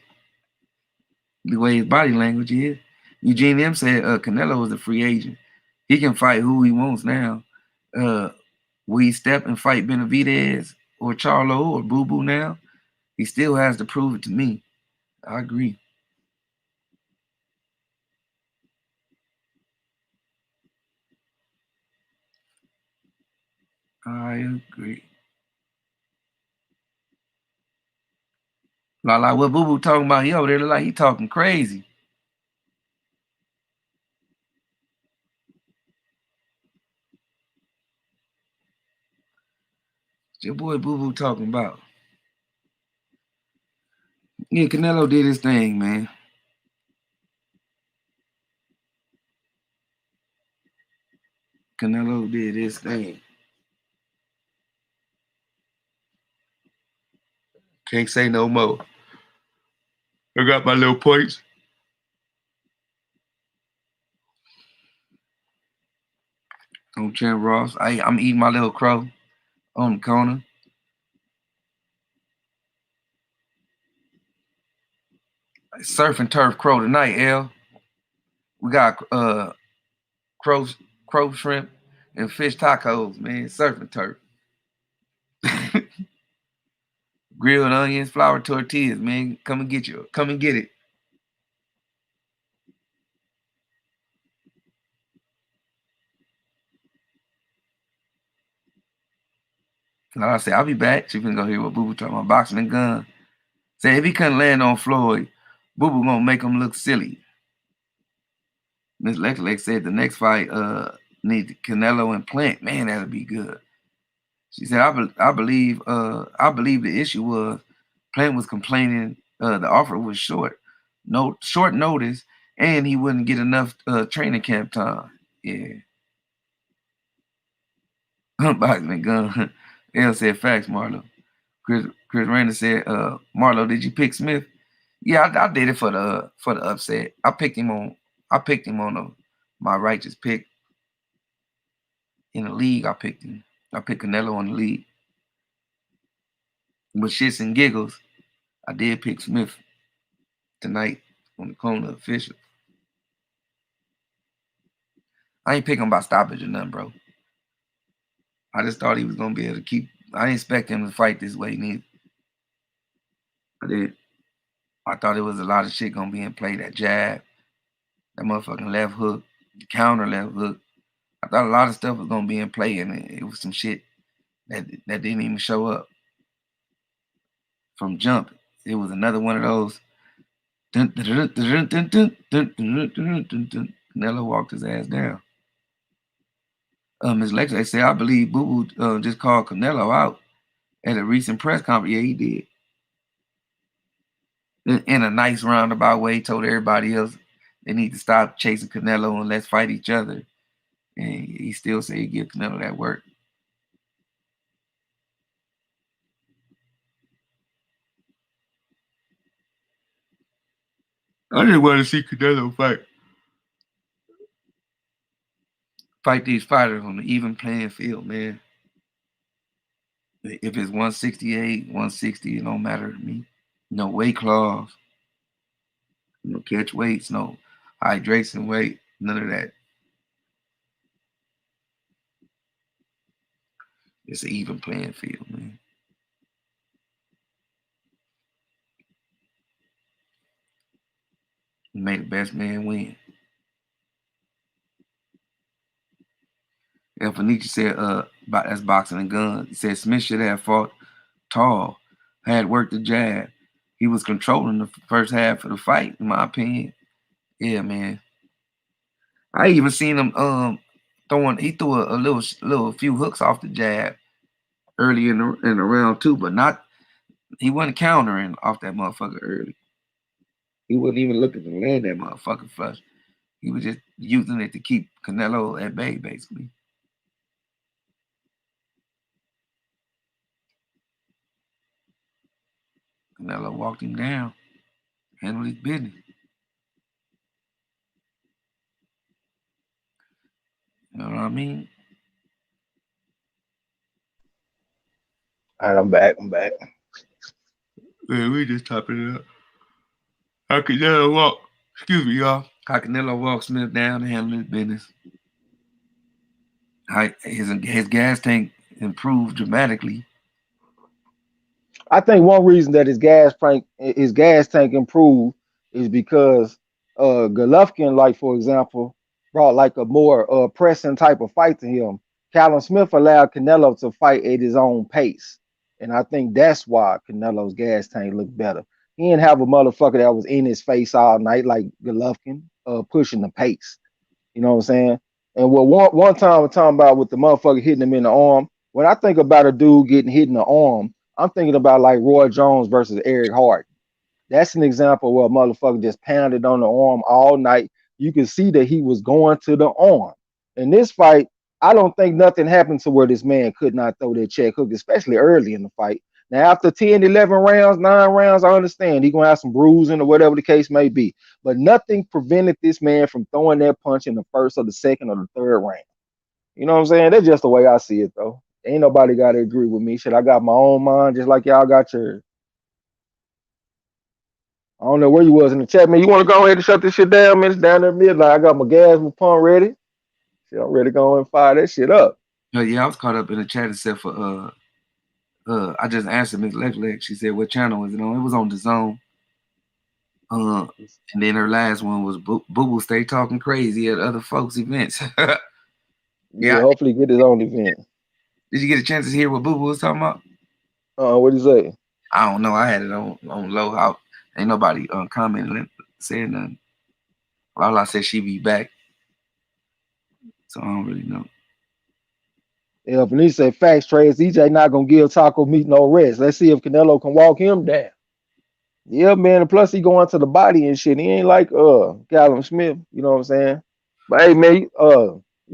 The way his body language is. Eugene M said Canelo is a free agent. He can fight who he wants now. Will he step and fight Benavidez or Charlo or Boo Boo now? He still has to prove it to me. I agree. I agree. Like what Boo Boo talking about, he over there look like he talking crazy. What's your boy Boo Boo talking about? Yeah, Canelo did his thing, man. Canelo did his thing. Can't say no more. I got my little points. On Chan Ross. I'm eating my little crow on the corner. Surf and turf crow tonight, L. We got crow shrimp and fish tacos, man. Surf and turf. Grilled onions, flour tortillas, man. Come and get you. Come and get it. Like I said, I'll be back. She finna go hear what Boo Boo talking about boxing and gun. Say if he couldn't land on Floyd, Boo Boo gonna make him look silly. Miss Lex said the next fight need Canelo and Plant. Man, that'll be good. She said I believe the issue was Plant was complaining the offer was short notice, and he wouldn't get enough training camp time. Yeah. Boxing and gun. L said facts, Marlo. Chris Randall said, Marlo, did you pick Smith? Yeah, I did it for the upset. I picked him on my righteous pick. In the league, I picked him. I picked Canelo in the league. But shits and giggles, I did pick Smith tonight on the corner official. I ain't pick him by stoppage or nothing, bro. I just thought he was gonna be able to keep. I didn't expect him to fight this way neither. I did. I thought it was a lot of shit gonna be in play. That jab, that motherfucking left hook, the counter left hook. I thought a lot of stuff was gonna be in play, and it was some shit that didn't even show up from jump. It was another one of those. Canelo walked his ass down. Ms. Lexa said, I believe Boo Boo just called Canelo out at a recent press conference. Yeah, he did. In a nice roundabout way, told everybody else they need to stop chasing Canelo and let's fight each other. And he still said he'd give Canelo that work. I just want to see Canelo fight these fighters on the even playing field, man. If it's 168, 160, it don't matter to me. No weight clause, no catch weights, no hydration weight, none of that. It's an even playing field, man. May the best man win. And Fanicia said, That's boxing and guns. He said Smith should have fought tall, had worked the jab. He was controlling the first half of the fight, in my opinion. Yeah, man. I even seen him throwing. He threw a little few hooks off the jab early in the round too, but not. He wasn't countering off that motherfucker early. He wasn't even looking to land that motherfucker flush. He was just using it to keep Canelo at bay, basically. Canelo walked him down, handled his business. You know what I mean? All right, I'm back. I'm back. Yeah, we just topping it up. How Canelo walk? Excuse me, y'all. How Canelo walked Smith down and handled his business. How his gas tank improved dramatically. I think one reason that his gas tank improved is because Golovkin, like for example, brought like a more pressing type of fight to him. Callum Smith allowed Canelo to fight at his own pace, and I think that's why Canelo's gas tank looked better. He didn't have a motherfucker that was in his face all night like Golovkin, pushing the pace. You know what I'm saying? And what one time we're talking about with the motherfucker hitting him in the arm. When I think about a dude getting hit in the arm, I'm thinking about like Roy Jones versus Eric Hart. That's an example where a motherfucker just pounded on the arm all night. You can see that he was going to the arm. In this fight, I don't think nothing happened to where this man could not throw that check hook, especially early in the fight. Now, after 10, 11 rounds, 9 rounds, I understand he's going to have some bruising or whatever the case may be. But nothing prevented this man from throwing that punch in the first or the second or the third round. You know what I'm saying? That's just the way I see it, though. Ain't nobody got to agree with me. Shit, I got my own mind just like y'all got yours. I don't know where you was in the chat, man. You want to go ahead and shut this shit down, man? It's down there midnight. I got my gas, my pump ready. Shit, I'm ready to go and fire that shit up. Yeah, I was caught up in the chat except for I just answered Miss Leg. She said what channel was it on? It was on the Zone. And then her last one was Boo Boo stay talking crazy at other folks' events. Yeah, hopefully get his own event. Did you get a chance to hear what Boo Boo was talking about? What'd he say? I don't know. I had it on low. Out. Ain't nobody commenting, saying nothing. All I said she be back. So I don't really know. Yeah, but he say facts, trades. EJ not gonna give Taco Meat no rest. Let's see if Canelo can walk him down. Yeah, man. And plus he going to the body and shit. He ain't like Callum Smith. You know what I'm saying? But hey, man, you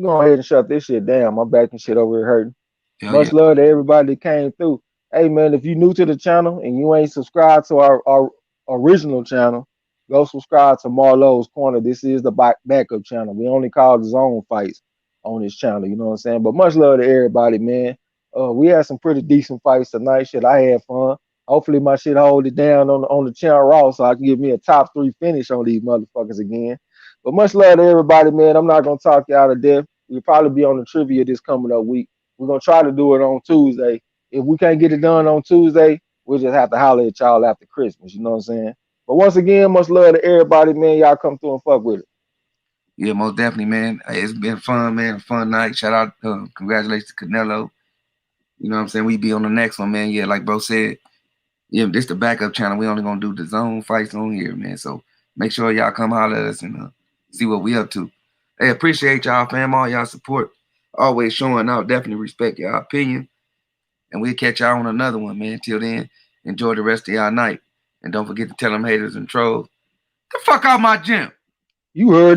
go ahead and shut this shit down. My back and shit over here hurting. Hell Much yeah. love to everybody that came through. Hey, man, if you new to the channel and you ain't subscribed to our original channel, go subscribe to MARLO'S Corner. This is the backup channel. We only call the zone fights on this channel. You know what I'm saying? But much love to everybody, man. We had some pretty decent fights tonight. Shit, I had fun. Hopefully my shit hold it down on the channel raw so I can give me a top 3 finish on these motherfuckers again. But much love to everybody, man. I'm not gonna talk you out of death. We'll probably be on the trivia this coming up week. We're gonna try to do it on Tuesday. If we can't get it done on Tuesday, we'll just have to holler at y'all after Christmas. You know what I'm saying? But once again, much love to everybody, man. Y'all come through and fuck with it. Yeah, most definitely, man. Hey, it's been fun, man. A fun night. Shout out, congratulations to Canelo. You know what I'm saying? We be on the next one, man. Yeah, like bro said, yeah, this the backup channel. We only gonna do the zone fights on here, man. So make sure y'all come holler at us and see what we up to. Hey, appreciate y'all, fam. All y'all support. Always showing out. Definitely respect your opinion. And we'll catch y'all on another one, man. Till then, enjoy the rest of y'all night. And don't forget to tell them haters and trolls, the fuck out my gym. You heard